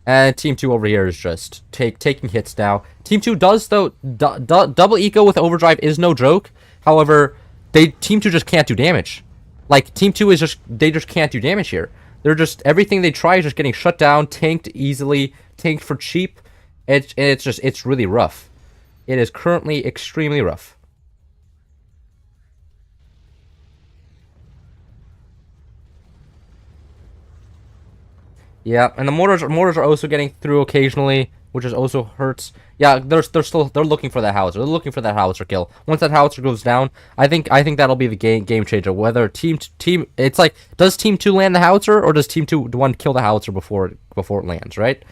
And Team 2 over here is just taking hits now. Team 2 does, though, double eco with overdrive is no joke. However, Team 2 just can't do damage. Like, Team 2 is they just can't do damage here. They're just, everything they try is just getting shut down, tanked easily, tanked for cheap. It's really rough. It is currently extremely rough. Yeah, and the mortars are also getting through occasionally, which is also hurts. Yeah, they're looking for that howitzer. They're looking for that howitzer kill. Once that howitzer goes down, I think that'll be the game changer. Whether team it's like, does Team 2 land the howitzer, or does Team 1 kill the howitzer before it lands, right?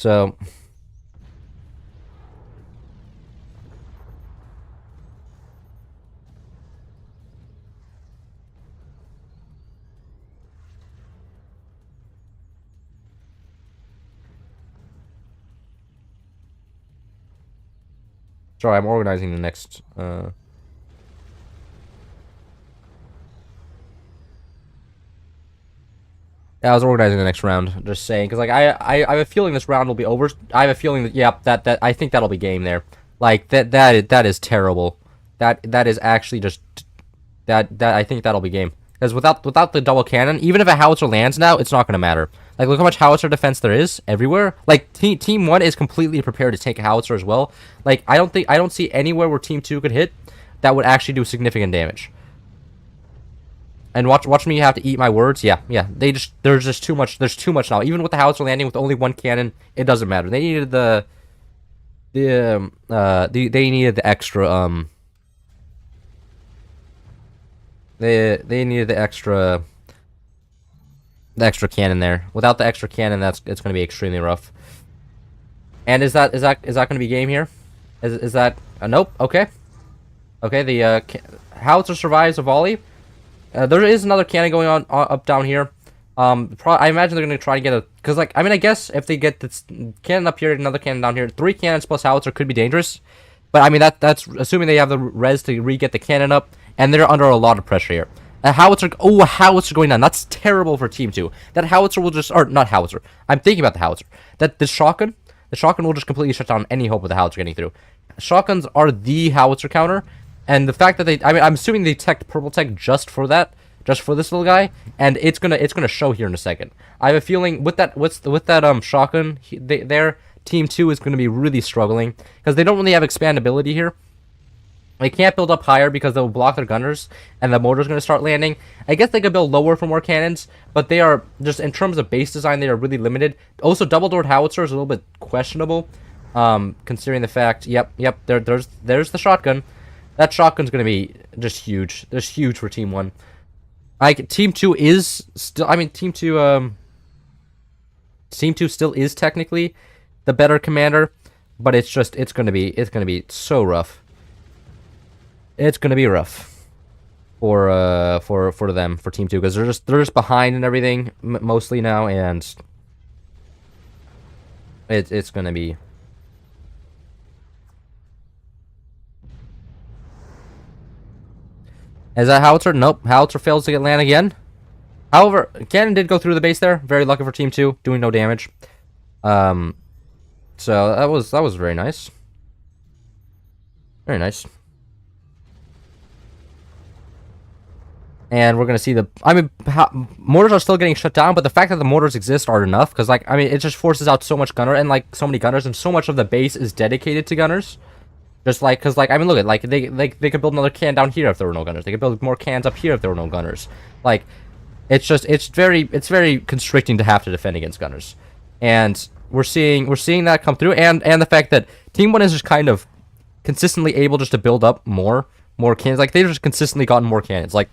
So sorry, I'm organizing the next. Yeah, I was organizing the next round. Just saying, because like I have a feeling this round will be over. I have a feeling that that I think that'll be game there. Like that is terrible. That is actually just that I think that'll be game. Because without the double cannon, even if a howitzer lands now, it's not gonna matter. Like look how much howitzer defense there is everywhere. Like team 1 is completely prepared to take a howitzer as well. Like I don't see anywhere where team 2 could hit that would actually do significant damage. And watch me have to eat my words. Yeah. There's just too much. There's too much now. Even with the howitzer landing with only one cannon, it doesn't matter. They needed they needed the extra they needed the extra cannon there. Without the extra cannon, it's going to be extremely rough. And is that going to be game here? Is that nope? Okay. The howitzer survives a volley. There is another cannon going on up down here. I imagine they're going to try to get a... Because, like, I mean, I guess if they get this cannon up here, another cannon down here, 3 cannons plus howitzer could be dangerous. But, I mean, that's assuming they have the res to re-get the cannon up, and they're under a lot of pressure here. A howitzer... Oh, a howitzer going down. That's terrible for Team 2. That howitzer will just... Or, not howitzer. I'm thinking about the howitzer. The shotgun will just completely shut down any hope of the howitzer getting through. Shotguns are the howitzer counter. And the fact that they, I mean, I'm assuming they teched purple tech just for that, just for this little guy, and it's gonna show here in a second. I have a feeling with that, shotgun, their team 2 is gonna be really struggling because they don't really have expandability here. They can't build up higher because they'll block their gunners, and the mortar's gonna start landing. I guess they could build lower for more cannons, but they are just in terms of base design, they are really limited. Also, double-doored howitzer is a little bit questionable, considering the fact. Yep. There's the shotgun. That shotgun's going to be just huge. Just huge for Team 1. Like, Team 2 is still... I mean, Team 2 still is technically the better commander. But it's just... It's going to be so rough. It's going to be rough. For them, for Team 2. Because they're just behind and everything, mostly now. And... It's going to be... Is that howitzer? Nope. Howitzer fails to get land again. However, cannon did go through the base there. Very lucky for Team 2, doing no damage. So that was very nice. Very nice. And we're gonna see the. I mean, mortars are still getting shut down, but the fact that the mortars exist are enough because, like, I mean, it just forces out so much gunner and like so many gunners, and so much of the base is dedicated to gunners. Just like, because, like, I mean, look at, like, they could build another can down here if there were no gunners. They could build more cans up here if there were no gunners. Like, it's very constricting to have to defend against gunners. And we're seeing that come through, and the fact that Team 1 is just kind of consistently able just to build up more cannons. Like, they've just consistently gotten more cannons. Like,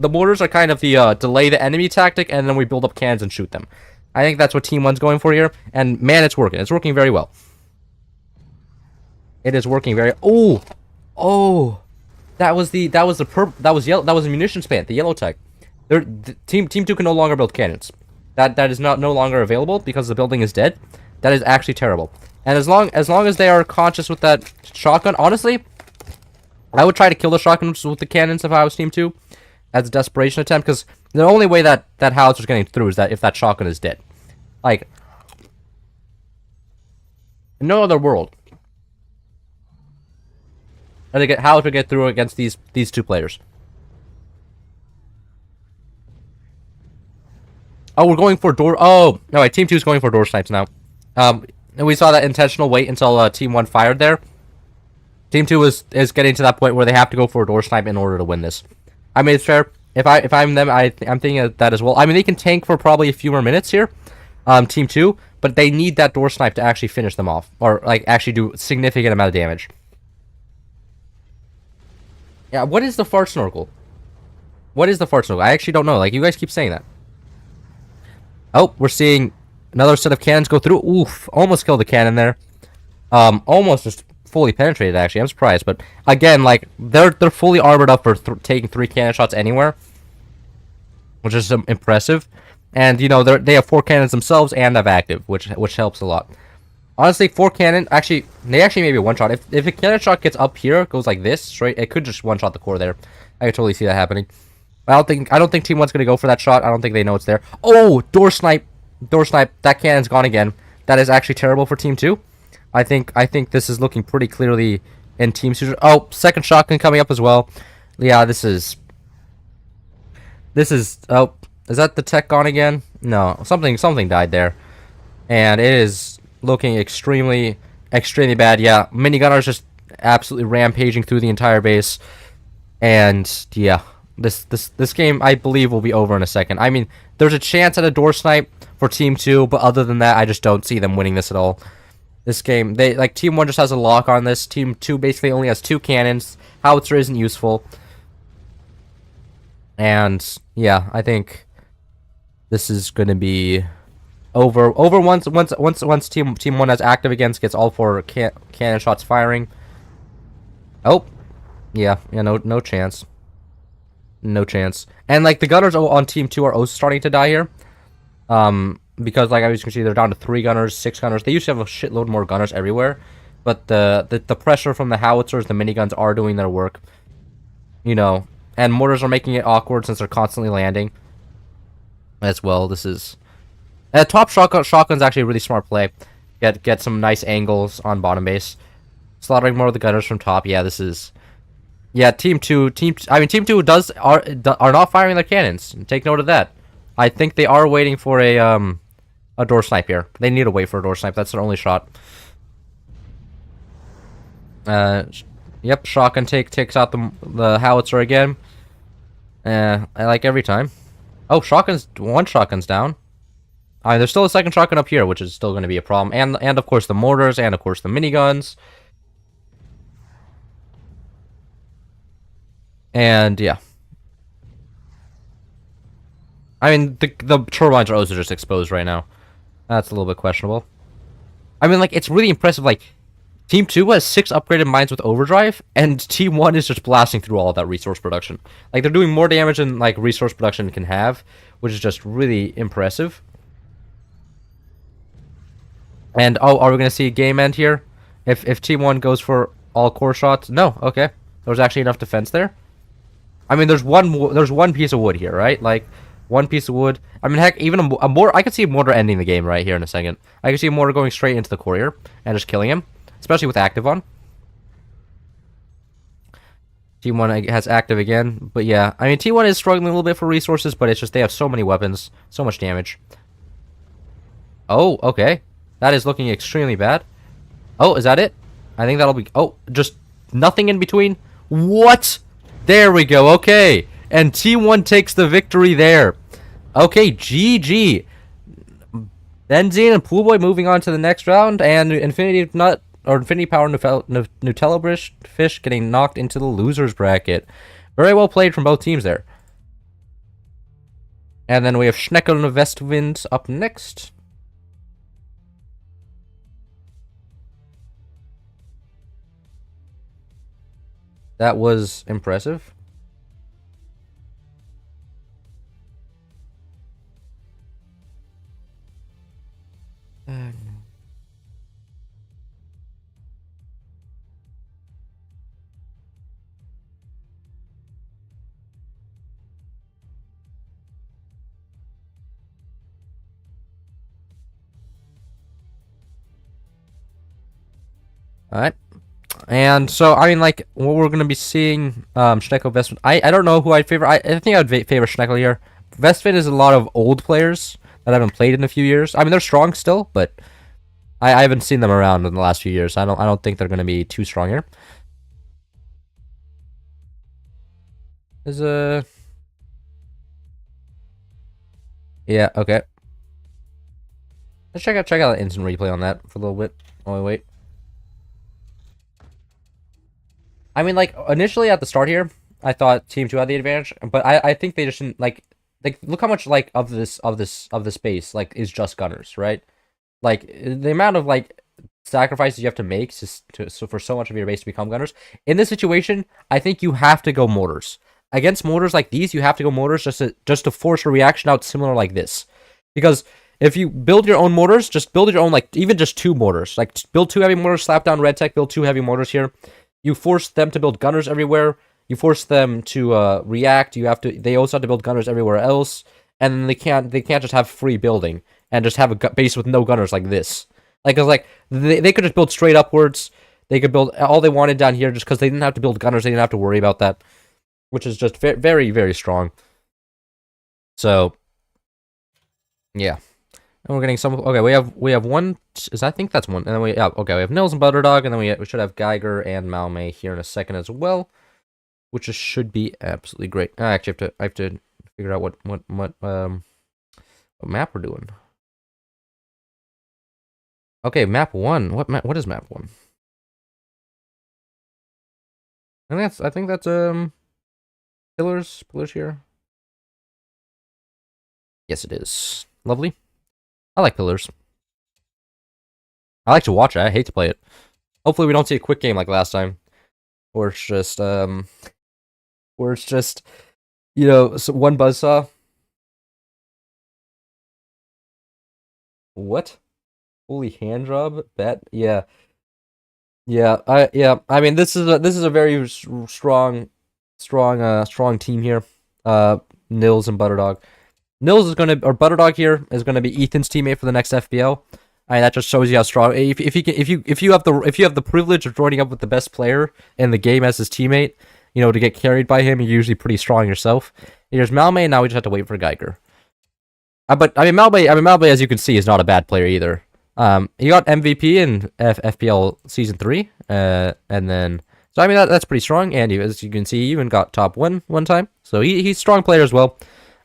the mortars are kind of the delay the enemy tactic, and then we build up cannons and shoot them. I think that's what Team 1's going for here, and man, it's working. It's working very well. It is working very. Oh, that was yellow. That was a munitions plant. The yellow tech. Team 2 can no longer build cannons. That is no longer available because the building is dead. That is actually terrible. And as long as they are conscious with that shotgun, honestly, I would try to kill the shotgun with the cannons if I was Team 2, as a desperation attempt. Because the only way that howitzer is getting through is that if that shotgun is dead. Like, in no other world. How to get through against these two players. Oh, we're going for door. Oh, no, wait, Team 2 is going for door snipes now. And we saw that intentional wait until Team 1 fired there. Team 2 is getting to that point where they have to go for a door snipe in order to win this. I mean, it's fair. If I'm them, I'm thinking of that as well. I mean, they can tank for probably a few more minutes here, Team 2, but they need that door snipe to actually finish them off, or like actually do a significant amount of damage. Yeah, what is the fart snorkel? What is the fart snorkel? I actually don't know. Like, you guys keep saying that. Oh, we're seeing Another set of cannons go through. Oof, almost killed the cannon there. Almost just fully penetrated, actually. I'm surprised. But again, like, they're fully armored up for taking 3 cannon shots anywhere, which is impressive. And, you know, they have 4 cannons themselves and have active, which helps a lot. Honestly, 4 cannon, actually, they actually maybe one-shot. If a cannon shot gets up here, goes like this, straight, it could just one-shot the core there. I could totally see that happening. I don't think Team 1's going to go for that shot. I don't think they know it's there. Oh, door snipe. Door snipe. That cannon's gone again. That is actually terrible for Team 2. I think this is looking pretty clearly in Team 2. Oh, second shotgun coming up as well. Yeah, this is... Oh, is that the tech gone again? No, something died there. And it is looking extremely bad. Yeah, minigunners just absolutely rampaging through the entire base. And yeah, this game, I believe, will be over in a second. I mean, there's a chance at a door snipe for Team 2, but other than that, I just don't see them winning this at all. This game, Team 1 just has a lock on this. Team 2 basically only has 2 cannons. Howitzer isn't useful. And yeah, I think this is going to be over once Team 1 has active against, gets all 4 cannon shots firing. Oh, yeah, no chance. No chance. And like the gunners on Team 2 are also starting to die here. Because like as you can see, they're down to 3 gunners, 6 gunners. They used to have a shitload more gunners everywhere, but the pressure from the howitzers, the miniguns are doing their work. You know, and mortars are making it awkward since they're constantly landing. As well, this is top shotgun's actually a really smart play. Get some nice angles on bottom base, slaughtering more of the gunners from top. Yeah, this is. Yeah, Team 2 are not firing their cannons. Take note of that. I think they are waiting for a door snipe here. They need to wait for a door snipe. That's their only shot. Yep, shotgun takes out the howitzer again. I like every time. Oh, one shotgun's down. There's still a second shotgun up here, which is still going to be a problem. And of course the mortars, and of course the miniguns. And yeah. I mean, the turbines are also just exposed right now. That's a little bit questionable. I mean, like, it's really impressive. Like, Team 2 has 6 upgraded mines with overdrive, and Team 1 is just blasting through all of that resource production. Like, they're doing more damage than, like, resource production can have, which is just really impressive. And, oh, are we going to see a game end here? If Team 1 goes for all core shots? No, okay. There's actually enough defense there. I mean, there's one piece of wood here, right? Like, one piece of wood. I mean, heck, even a mortar. I could see a mortar ending the game right here in a second. I could see a mortar going straight into the courier and just killing him, especially with active on. Team 1 has active again, but yeah. I mean, Team 1 is struggling a little bit for resources, but it's just they have so many weapons, so much damage. Oh, okay. That is looking extremely bad. Oh, is that it? I think that'll be... Oh, just nothing in between? What? There we go, okay. And Team 1 takes the victory there. Okay, GG. Benzene and Poolboy moving on to the next round, and Infinity Power Nutella Fish getting knocked into the losers bracket. Very well played from both teams there. And then we have Schneckel and Westwind up next. That was impressive. Alright. And so, I mean, like, what we're going to be seeing, Schneckel, Westwind. I don't know who I'd favor. I think I'd favor Schneckel here. Westwind is a lot of old players that I haven't played in a few years. I mean, they're strong still, but I haven't seen them around in the last few years. I don't think they're going to be too strong here. There's a... Yeah, okay. Let's check out the instant replay on that for a little bit while we wait. I mean, like, initially at the start here, I thought Team 2 had the advantage, but I think they just didn't, like, like look how much like of this space like is just gunners, right? Like the amount of like sacrifices you have to make for so much of your base to become gunners. In this situation, I think you have to go mortars. Against mortars like these, you have to go mortars just to force a reaction out similar like this. Because if you build your own mortars, just build your own, like even just 2 mortars. Like build 2 heavy mortars, slap down red tech, build 2 heavy mortars here. You force them to build gunners everywhere. You force them to react. They also have to build gunners everywhere else. And they can't just have free building and just have a base with no gunners like this. Like, cause like they could just build straight upwards. They could build all they wanted down here just because they didn't have to build gunners. They didn't have to worry about that, which is just very, very strong. So, yeah. And we're getting some. Okay, we have one. I think that's one. And then we have Nils and Butterdog, and then we should have Geiger and Malmay here in a second as well, which should be absolutely great. I actually have to figure out what map we're doing. Okay, map 1. What is map 1? I think that's pillars here. Yes, it is. Lovely. I like pillars. I like to watch it. I hate to play it. Hopefully we don't see a quick game like last time. Or it's just you know, one buzzsaw. What? Holy hand job? Yeah. I mean, this is a very strong team here. Nils and Butterdog. Nils is Butterdog here is gonna be Ethan's teammate for the next FBL. I mean, that just shows you how strong. If you have the privilege of joining up with the best player in the game as his teammate, you know, to get carried by him, you're usually pretty strong yourself. Here's Malmay, and now we just have to wait for Geiger. But I mean, Malmay, as you can see, is not a bad player either. He got MVP in FPL Season 3, and then so I mean that's pretty strong. And as you can see, he even got top 1 time, so he's a strong player as well.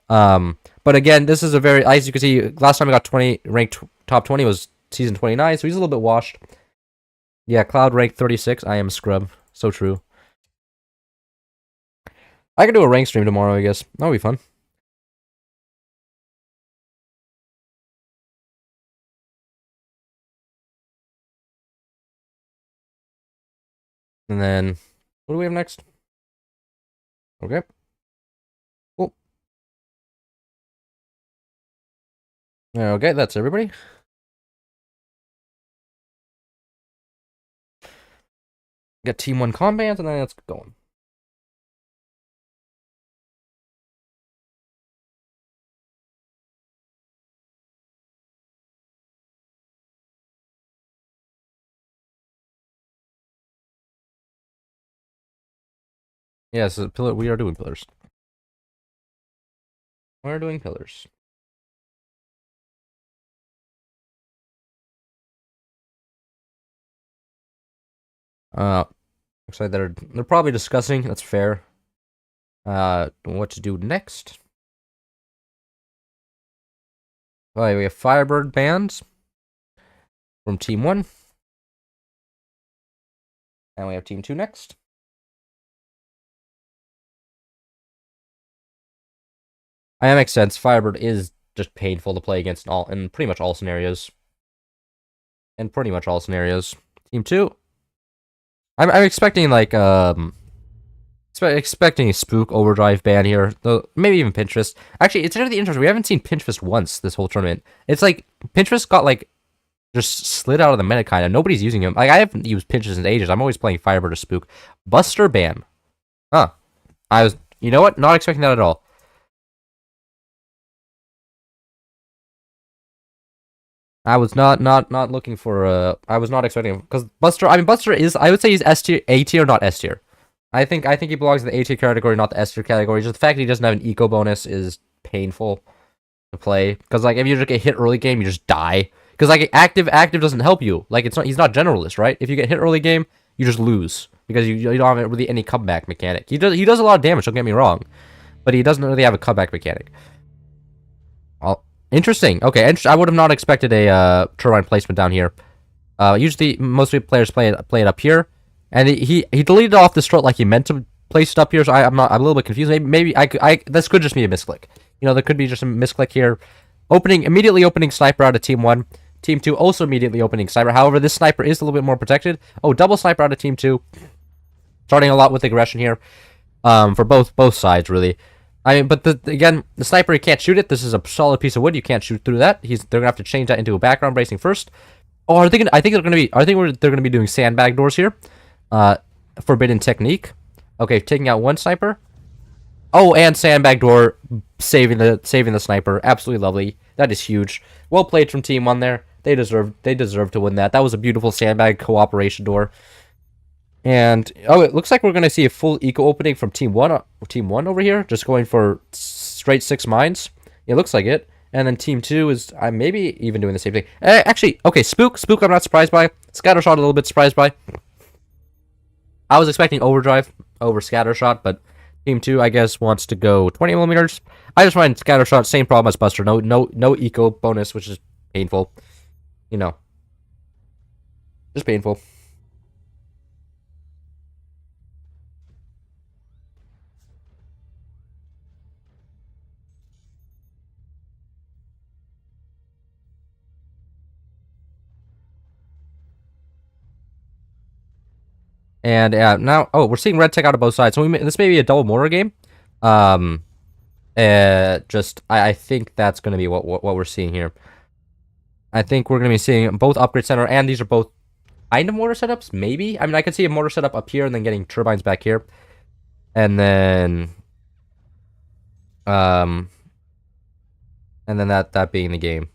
But again, this is a very, as you can see, last time I got 20 ranked top 20 was Season 29, so he's a little bit washed. Yeah, Cloud ranked 36. I am scrub, so true. I could do a rank stream tomorrow, I guess. That'll be fun. And then, what do we have next? Okay. Cool. Okay, that's everybody. Get Team 1 combat, and then let's go on. Yeah, so we are doing pillars. We're doing pillars. Looks like they're probably discussing. That's fair. What to do next? Alright, we have Firebird bands from Team 1. And we have Team 2 next. That makes sense. Firebird is just painful to play against in pretty much all scenarios. Team 2. I'm expecting like expecting a Spook Overdrive ban here, though maybe even Pinterest. Actually, it's really interesting. We haven't seen Pinterest once this whole tournament. It's like Pinterest got like just slid out of the meta kind of. Nobody's using him. Like I haven't used Pinterest in ages. I'm always playing Firebird or Spook. Buster ban. Huh. You know what? Not expecting that at all. I was not looking for I was not expecting, because Buster is, I would say he's S tier, A tier, not S tier. I think he belongs in the A tier category, not the S tier category. Just the fact that he doesn't have an eco bonus is painful to play, because like if you just get hit early game, you just die. Because like active doesn't help you. Like he's not generalist, right? If you get hit early game, you just lose because you don't have really any comeback mechanic. He does a lot of damage. Don't get me wrong, but he doesn't really have a comeback mechanic. Interesting. Okay, I would have not expected a turbine placement down here. Usually, most players play it up here, and he deleted off the strut like he meant to place it up here. So I'm a little bit confused. Maybe this could just be a misclick. You know, there could be just a misclick here. Immediately opening sniper out of Team 1. Team 2 also immediately opening sniper. However, this sniper is a little bit more protected. Oh, double sniper out of Team 2. Starting a lot with aggression here. For both sides, really. I mean, but again, the sniper, you can't shoot it. This is a solid piece of wood. You can't shoot through that. They're gonna have to change that into a background bracing first. Oh, I think they're gonna be doing sandbag doors here. Forbidden technique. Okay, taking out one sniper. Oh, and sandbag door, saving the sniper. Absolutely lovely. That is huge. Well played from Team 1 there. They deserve to win that. That was a beautiful sandbag cooperation door. And oh, it looks like we're gonna see a full eco opening from Team 1. Team 1 over here, just going for straight 6 mines. It looks like it. And then Team 2 is maybe even doing the same thing. Actually, okay, Spook I'm not surprised by. Scattershot a little bit surprised by. I was expecting Overdrive over Scattershot, but Team 2, I guess, wants to go 20 millimeters. I just find Scattershot, same problem as Buster. No eco bonus, which is painful. You know. Just painful. And now, oh, we're seeing red tech out of both sides. So this may be a double mortar game. I think that's going to be what we're seeing here. I think we're going to be seeing both upgrade center, and these are both kind of mortar setups, maybe. I mean, I could see a mortar setup up here and then getting turbines back here. And then that being the game.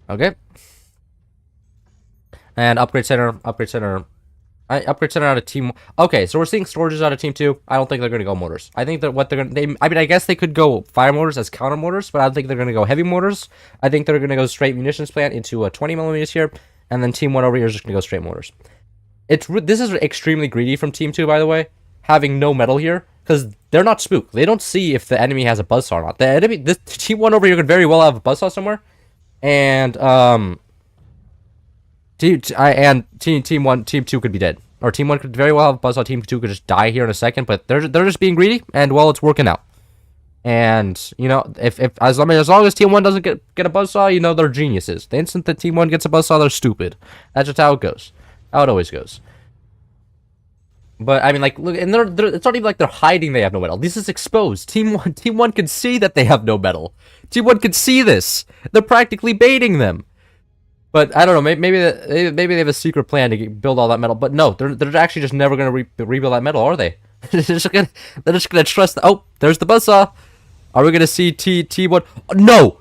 Okay. And upgrade center out of Team. Okay, so we're seeing storages out of Team 2. I don't think they're gonna go mortars. I think that what they're gonna. I mean, I guess they could go fire mortars as counter mortars, but I don't think they're gonna go heavy mortars. I think they're gonna go straight munitions plant into a 20 millimeters here, and then Team 1 over here is just gonna go straight mortars. This is extremely greedy from Team 2, by the way, having no metal here, because they're not spooked. They don't see if the enemy has a buzzsaw or not. This Team 1 over here could very well have a buzzsaw somewhere, and Team 1, Team 2 could be dead, or Team 1 could very well have a buzzsaw. Team 2 could just die here in a second, but they're just being greedy, and well, it's working out. And you know, if as long as Team 1 doesn't get a buzzsaw, you know, they're geniuses. The instant that Team 1 gets a buzzsaw, they're stupid. That's just how it goes. How it always goes. But I mean, like, look, and it's not even like they're hiding they have no metal. This is exposed. Team 1 can see that they have no metal. Team 1 can see this. They're practically baiting them. But I don't know. Maybe they have a secret plan to build all that metal. But no, they're actually just never gonna rebuild that metal, are they? they're just gonna trust. Oh, there's the buzzsaw. Are we gonna see T1? No!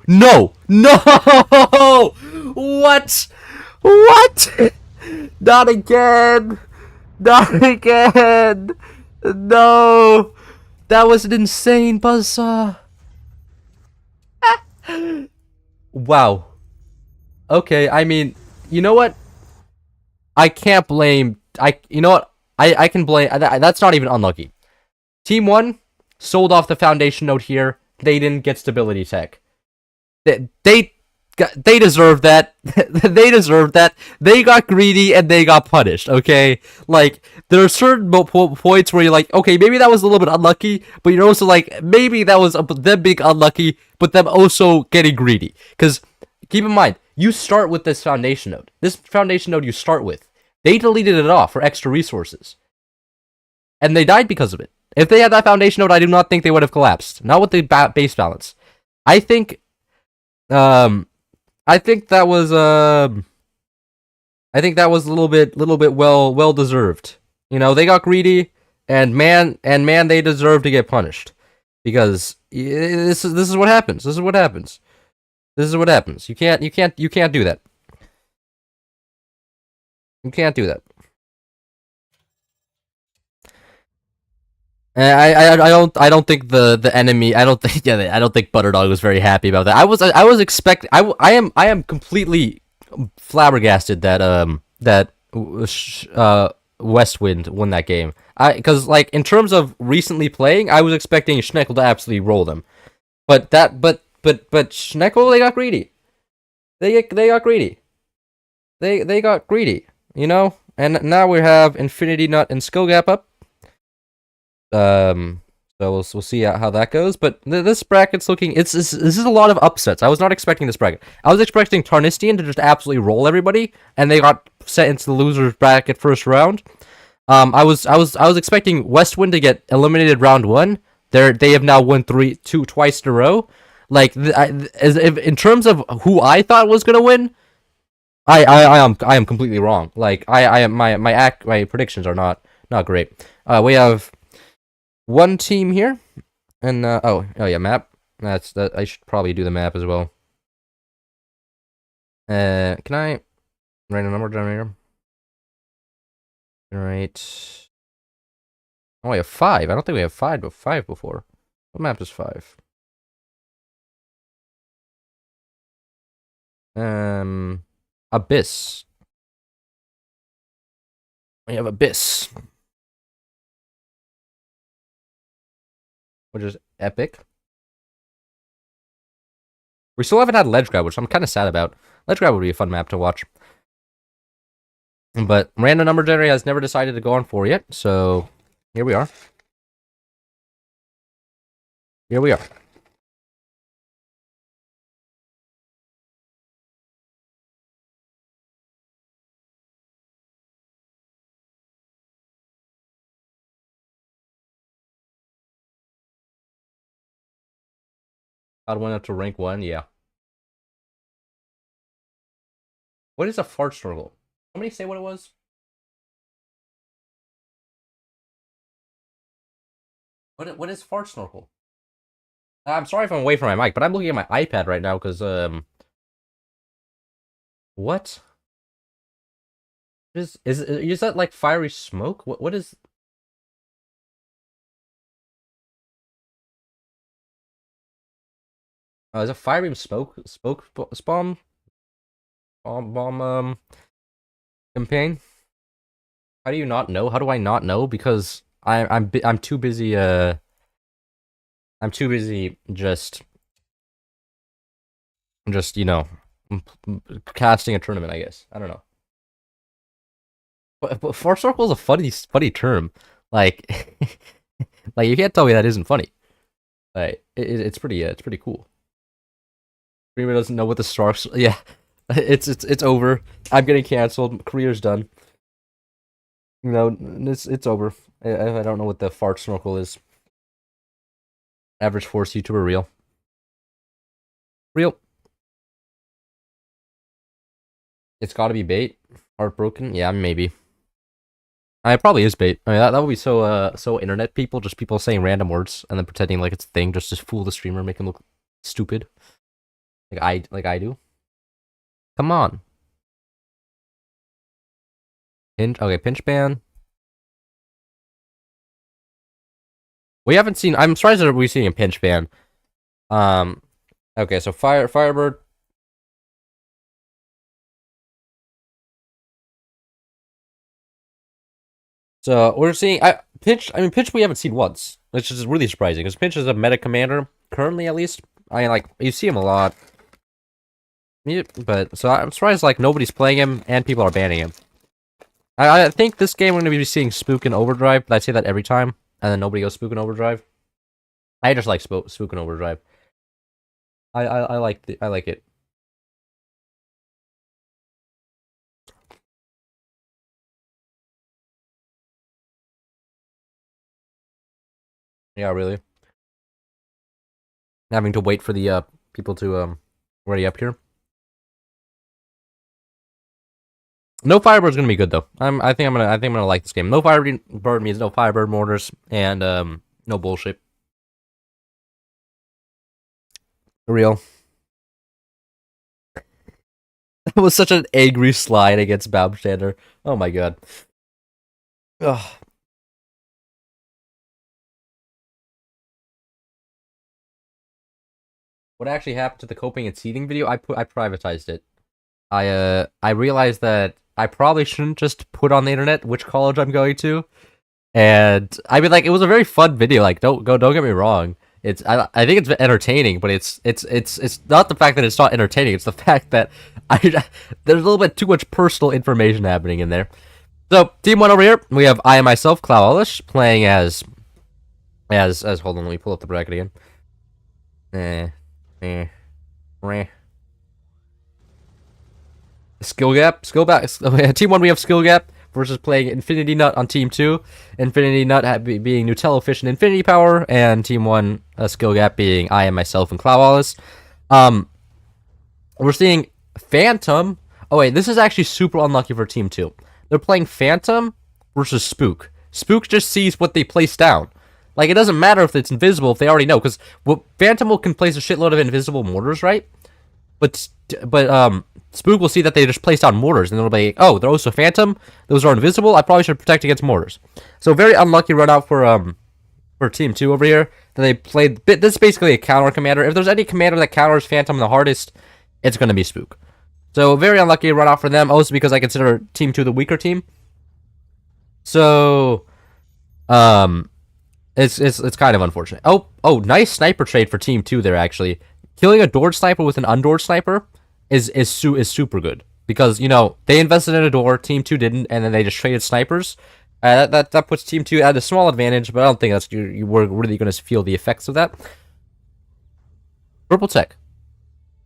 What? Not again! Not again! No! That was an insane buzzsaw. Wow. Okay, I mean, you know what? I can't blame. You know what? I can blame. That's not even unlucky. Team 1 sold off the foundation node here. They didn't get stability tech. They deserve that. They deserve that. They got greedy and they got punished. Okay, like there are certain points where you're like, okay, maybe that was a little bit unlucky, but you're also like, maybe that was them being unlucky, but them also getting greedy. Because keep in mind, you start with this foundation node. This foundation node you start with. They deleted it off for extra resources. And they died because of it. If they had that foundation node, I do not think they would have collapsed. Not with the base balance. I think that was a little bit well deserved. You know, they got greedy, and man, they deserve to get punished. Because this is what happens. This is what happens. You can't do that. You can't do that. I don't think the enemy. I don't think Butterdog was very happy about that. I was expecting. I am completely flabbergasted that Westwind won that game. Because like in terms of recently playing, I was expecting Schneckl to absolutely roll them, but Schneckl, they got greedy. They got greedy. They got greedy. You know, and now we have Infinity Nut and Skill Gap up. Um, so we'll see how that goes. But this bracket's looking. This is a lot of upsets. I was not expecting this bracket. I was expecting Tarnistian to just absolutely roll everybody, and they got set into the losers bracket first round. I was expecting Westwind to get eliminated round one. They have now won twice in a row. Like in terms of who I thought was gonna win, I am completely wrong. Like I am my predictions are not great. We have one team here, and oh yeah, map. That I should probably do the map as well. Can I write a number generator? Generate. Oh, we have 5. I don't think we have 5 before. What map is 5? Abyss. We have Abyss, which is epic. We still haven't had Ledge Grab, which I'm kind of sad about. Ledge Grab would be a fun map to watch. But random number generator has never decided to go on 4 yet, so here we are. Here we are. I went up to rank 1, yeah. What is a fart struggle? Somebody say what it was? What is fart snorkel? I'm sorry if I'm away from my mic, but I'm looking at my iPad right now because what is that like fiery smoke? What is? Is a fiery smoke bomb campaign? How do you not know? How do I not know? Because I'm too busy. I'm too busy just you know casting a tournament. I guess I don't know. But Far Circle is a funny term. Like like you can't tell me that isn't funny. Like it's pretty cool. Streamer doesn't know what the stars. Yeah, it's over. I'm getting canceled. Career's done. You know, it's over. I don't know what the fart snorkel is. Average Force YouTuber real. Real. It's got to be bait. Heartbroken. Yeah, maybe. It probably is bait. I mean, that would be so internet people, just people saying random words and then pretending like it's a thing just to fool the streamer, make him look stupid. Like I do. Come on. Pinch ban. We haven't seen. I'm surprised that we're seeing a pinch ban. Okay, so Firebird. So we're seeing Pinch. I mean, Pinch we haven't seen once, which is really surprising because Pinch is a meta commander currently, at least. I mean, like you see him a lot. Yeah, but so I'm surprised like nobody's playing him and people are banning him. I think this game we're gonna be seeing Spook and Overdrive, but I say that every time, and then nobody goes Spook and Overdrive. I just like Spook and Overdrive. I like I like it. Yeah, really. Having to wait for the people to ready up here. No Firebird's gonna be good though. I think I'm gonna like this game. No Firebird means no Firebird mortars and no bullshit. Real. That was such an angry slide against Baumstander. Oh my god. Ugh. What actually happened to the coping and seating video? I privatized it. I realized that I probably shouldn't just put on the internet which college I'm going to. And I mean, like, it was a very fun video. Like, don't get me wrong. I think it's entertaining, but it's not the fact that it's not entertaining. It's the fact that I there's a little bit too much personal information happening in there. So team one over here, we have I myself, Cloud playing as hold on, let me pull up the bracket again. Skill gap. Team one, we have skill gap versus playing Infinity Nut on Team 2. Infinity Nut being Nutella Fish and Infinity Power, and Team 1 skill gap being I am myself and Cloud. We're seeing Phantom. Oh wait, this is actually super unlucky for Team 2. They're playing Phantom versus Spook. Spook just sees what they place down. Like, it doesn't matter if it's invisible if they already know, because Phantom can place a shitload of invisible mortars, right? But Spook will see that they just placed down mortars, and they'll be like, oh, they're also Phantom. Those are invisible. I probably should protect against mortars. So very unlucky run out for Team 2 over here. Then they played. This is basically a counter commander. If there's any commander that counters Phantom the hardest, it's going to be Spook. So very unlucky run out for them. Also because I consider Team 2 the weaker team. So it's kind of unfortunate. Oh, nice sniper trade for Team 2 there actually. Killing a Doored sniper with an undoored sniper is super good, because, you know, they invested in a door, Team 2 didn't, and then they just traded snipers. That puts Team 2 at a small advantage, but I don't think that's we're really going to feel the effects of that. Purple Tech.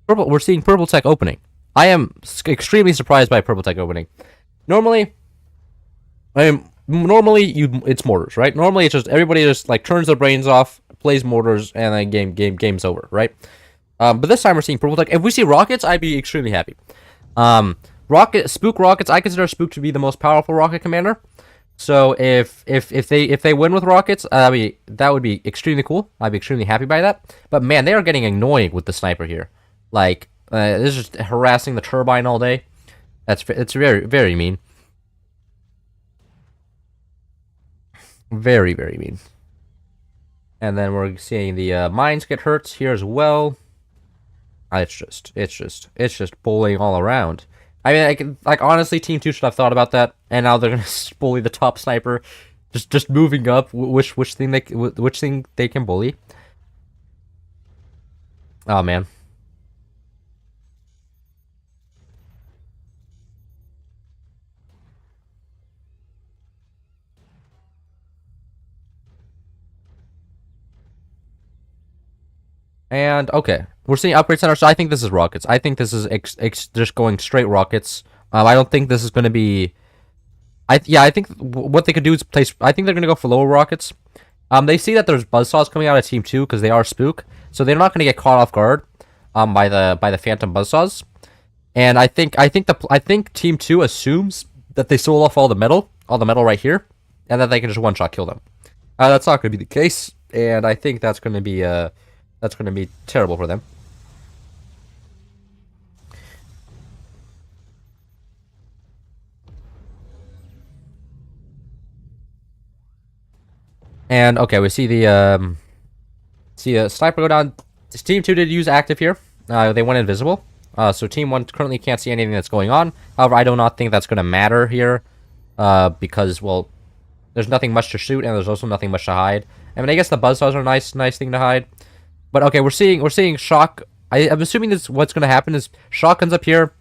We're seeing Purple Tech opening. I am extremely surprised by Purple Tech opening. Normally, it's mortars, right? Normally it's just everybody just like turns their brains off, plays mortars, and then game's over, right? But this time we're seeing Purple Tech. If we see rockets, I'd be extremely happy. Spook rockets. I consider Spook to be the most powerful rocket commander. So if they win with rockets, that would be extremely cool. I'd be extremely happy by that. But man, they are getting annoying with the sniper here. Like, this is just harassing the turbine all day. It's very mean. Very mean. And then we're seeing the mines get hurt here as well. It's just bullying all around. I mean, honestly, Team 2 should have thought about that, and now they're gonna bully the top sniper, just moving up. Which thing they can bully? Oh man. And okay, we're seeing upgrade center. So I think this is rockets. I think this is just going straight rockets. I don't think this is going to be. I think what they could do is place. I think they're going to go for lower rockets. They see that there's buzzsaws coming out of Team 2 because they are Spook, so they're not going to get caught off guard. By the Phantom buzzsaws, and I think Team 2 assumes that they stole off all the metal right here, and that they can just one shot kill them. That's not going to be the case, and I think that's going to be terrible for them. And okay, we see the sniper go down. Team 2 did use active here. They went invisible. So Team 1 currently can't see anything that's going on. However, I do not think that's going to matter here. Because, well, there's nothing much to shoot, and there's also nothing much to hide. I mean, I guess the buzzsaws are a nice thing to hide. But okay, we're seeing shock. I'm assuming this what's going to happen is shotguns up here.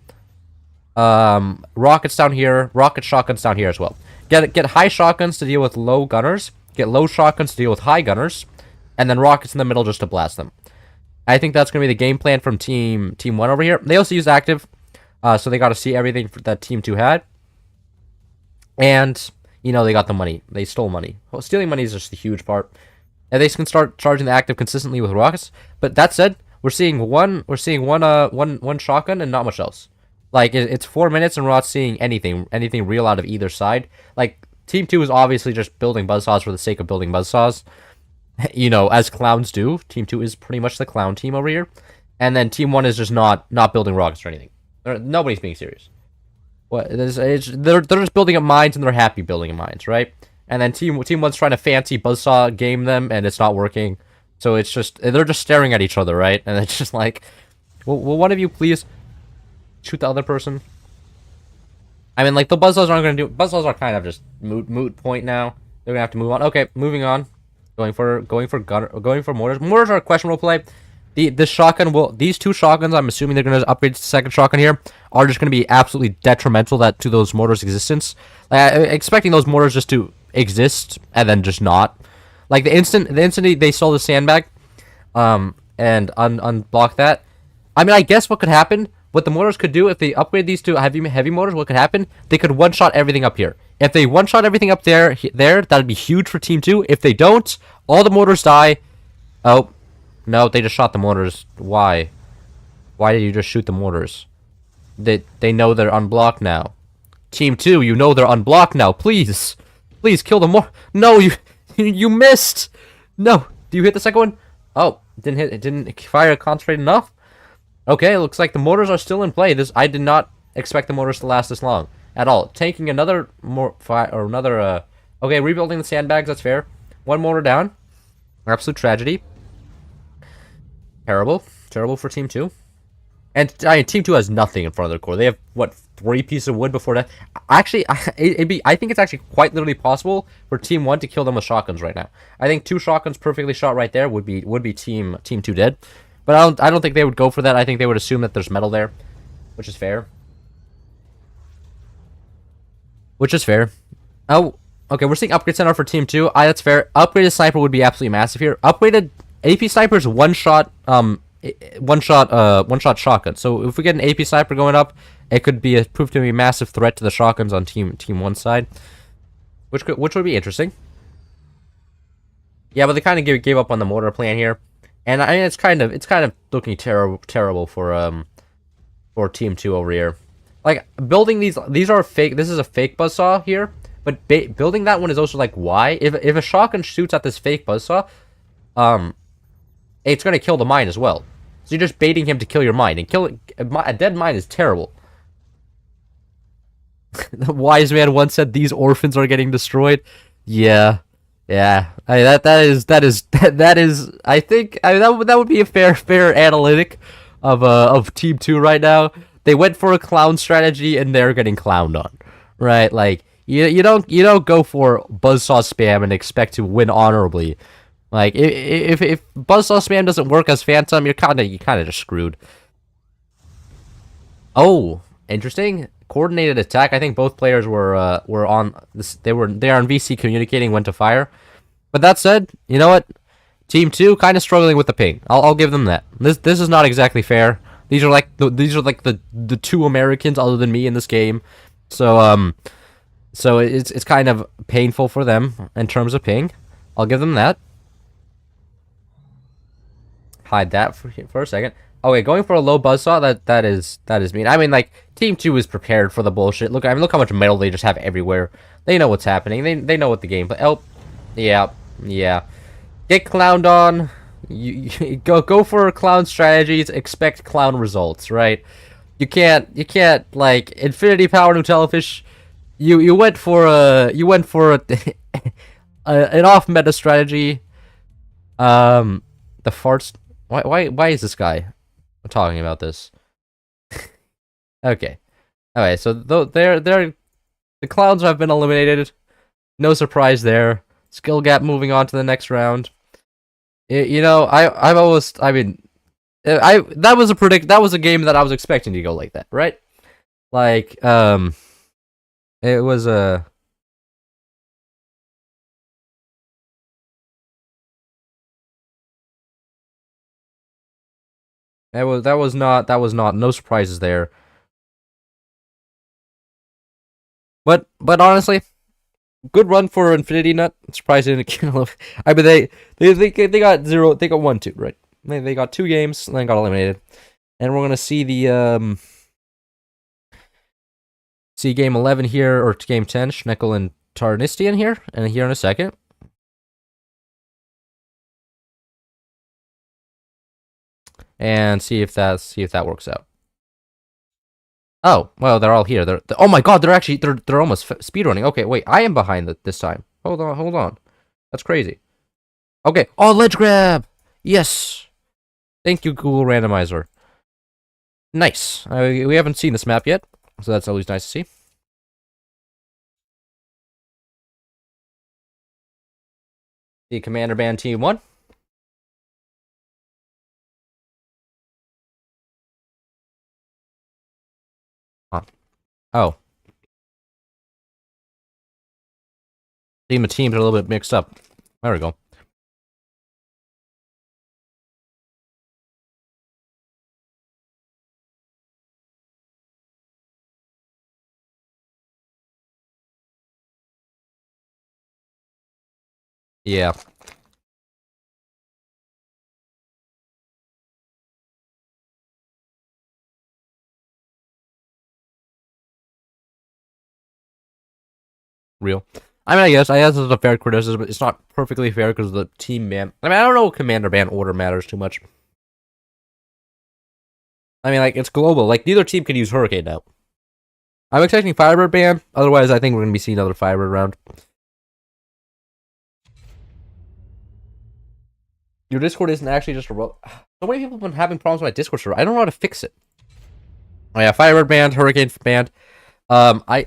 Rockets down here. Rocket shotguns down here as well. Get high shotguns to deal with low gunners. Get low shotguns to deal with high gunners. And then rockets in the middle just to blast them. I think that's going to be the game plan from Team 1 over here. They also used active. So they got to see everything that Team 2 had. And, you know, they got the money. They stole money. Well, stealing money is just a huge part. And they can start charging the active consistently with rockets. But that said, we're seeing one shotgun and not much else. Like, it's 4 minutes and we're not seeing anything real out of either side. Like, Team 2 is obviously just building buzzsaws for the sake of building buzzsaws. You know, as clowns do. Team 2 is pretty much the clown team over here. And then Team 1 is just not building rockets or anything. Nobody's being serious. They're just building up mines, and they're happy building up mines, right? And then Team 1's trying to fancy buzzsaw game them, and it's not working. So it's just, they're just staring at each other, right? And it's just like, will one of you please shoot the other person. I mean, like, the buzzsaws aren't gonna do. Buzzsaws are kind of just moot point now. They're gonna have to move on. Okay, moving on. Going for mortars. Mortars are a questionable play. This shotgun will. These two shotguns, I'm assuming they're gonna upgrade to the second shotgun here, are just gonna be absolutely detrimental to those mortars' existence. Like, expecting those mortars just to exist and then just not. Like, the instant they saw the sandbag, and unblock that. I mean, I guess what could happen, what the mortars could do if they upgrade these to heavy mortars, what could happen? They could one-shot everything up here. If they one-shot everything up there, that'd be huge for Team 2. If they don't, all the mortars die. Oh, no, they just shot the mortars. Why? Why did you just shoot the mortars? They know they're unblocked now. Team 2, you know they're unblocked now. Please. Please kill the more. No, you missed. No. Do you hit the second one? Oh, it didn't fire concentrate enough? Okay, looks like the mortars are still in play. I did not expect the mortars to last this long at all. Taking another okay, rebuilding the sandbags, that's fair. One mortar down. Absolute tragedy. Terrible for Team 2. And Team 2 has nothing in front of their core. They have, what, 3 pieces of wood before that? Actually, I think it's actually quite literally possible for Team 1 to kill them with shotguns right now. I think 2 shotguns perfectly shot right there would be Team 2 dead. But I don't think they would go for that. I think they would assume that there's metal there, which is fair. Oh, okay, we're seeing upgrade center for Team 2. That's fair. Upgraded sniper would be absolutely massive here. Upgraded AP sniper's one-shot shotgun. So if we get an AP sniper going up, it could be prove to be a massive threat to the shotguns on Team 1 side, which would be interesting. Yeah, but they kind of gave up on the mortar plan here. And I mean, it's kind of looking terrible for Team 2 over here. Like, building these are fake. This is a fake buzzsaw here, but building that one is also like, why? If a shotgun shoots at this fake buzzsaw, it's gonna kill the mine as well. So you're just baiting him to kill your mine, and a dead mine is terrible. The wise man once said, "These orphans are getting destroyed." Yeah. Yeah, I mean, that is. I think that would be a fair analytic of Team 2 right now. They went for a clown strategy and they're getting clowned on, right? Like you don't go for buzzsaw spam and expect to win honorably. Like if buzzsaw spam doesn't work as Phantom, you're kind of just screwed. Oh, interesting. Coordinated attack. I think both players were on this. They are on VC communicating when to fire. But that said, you know what? Team 2 kind of struggling with the ping. I'll give them that. This is not exactly fair. These are like the 2 Americans other than me in this game. So so it's kind of painful for them in terms of ping. I'll give them that. Hide that for a second. Okay, going for a low buzzsaw, that is mean. I mean, like, Team 2 is prepared for the bullshit. Look how much metal they just have everywhere. They know what's happening. They know what the game. Oh, yeah. Get clowned on. You go for clown strategies. Expect clown results, right? You can't like Infinity Power Nutellafish. You went for an off meta strategy. The farts. Why is this guy talking about this? Okay. Alright, so the clowns have been eliminated. No surprise there. Skill gap moving on to the next round. You know, that was a game that I was expecting to go like that, right? Like, it was a that was not no surprises there. But honestly, good run for Infinity Nut. I'm surprised they didn't kill him. I mean, they got 1-2, right? They got 2 games and then got eliminated. And we're gonna see the game 11 here, or game 10, Schneckl and Tarnistian here in a second. And see if that works out. Oh, well, they're all here. Oh my god, they're almost speedrunning. Okay, wait, I am behind this time. Hold on. That's crazy. Okay, oh, ledge grab! Yes! Thank you, Google Randomizer. Nice. We haven't seen this map yet, so that's always nice to see. The Commander Band Team 1. Huh. Oh. The teams are a little bit mixed up. There we go. Yeah. Real. I mean, I guess it's a fair criticism, but it's not perfectly fair because the team man. I mean, I don't know. Commander Band order matters too much. I mean, like, it's global. Like, neither team can use Hurricane now. I'm expecting Firebird Band. Otherwise, I think we're gonna be seeing another Firebird round. Your Discord isn't actually just a So many people have been having problems with my Discord server. I don't know how to fix it. Oh yeah, Firebird Band, Hurricane Band. I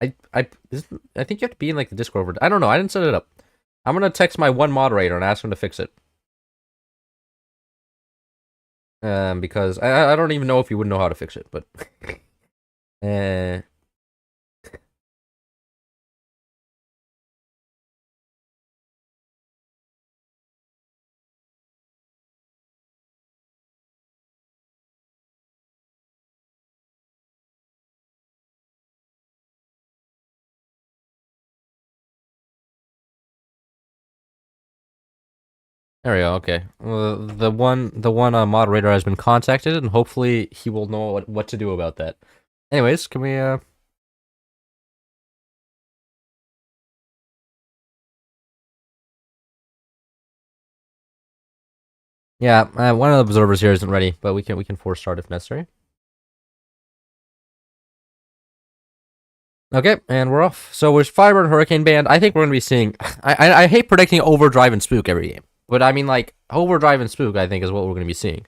think you have to be in like the Discord. I don't know. I didn't set it up. I'm gonna text my one moderator and ask him to fix it. Because I don't even know if he would know how to fix it, but there we go. Okay, the one moderator has been contacted, and hopefully he will know what to do about that. Anyways, can we Yeah, one of the observers here isn't ready, but we can force start if necessary. Okay, and we're off. So with Firebird Hurricane Band, I think we're gonna be seeing. I hate predicting Overdrive and Spook every game, but I mean like Overdrive and Spook. I think is what we're gonna be seeing,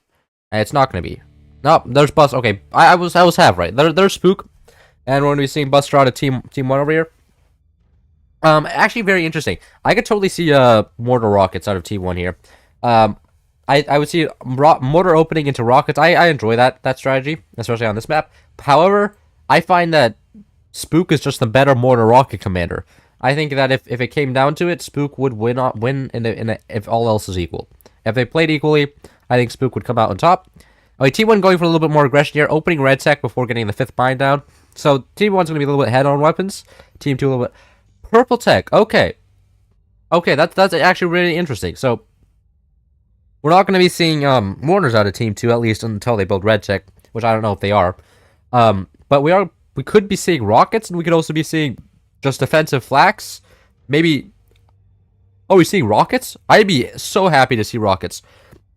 and it's not gonna be. No, there's Bust. Okay, I was half right. There's Spook, and we're gonna be seeing Buster out of Team 1 over here. Actually very interesting. I could totally see Mortar Rockets out of Team 1 here. I would see Mortar opening into Rockets. I enjoy that strategy, especially on this map. However, I find that Spook is just the better Mortar Rocket commander. I think that if it came down to it, Spook would win if all else is equal. If they played equally, I think Spook would come out on top. Okay, Team 1 going for a little bit more aggression here, opening red tech before getting the 5th bind down. So Team 1's going to be a little bit head on weapons. Team 2 a little bit purple tech. Okay, that's actually really interesting. So we're not going to be seeing Mortars out of Team 2 at least until they build red tech, which I don't know if they are. But we could be seeing rockets, and we could also be seeing just defensive flax. Maybe. Oh, we're seeing rockets? I'd be so happy to see rockets.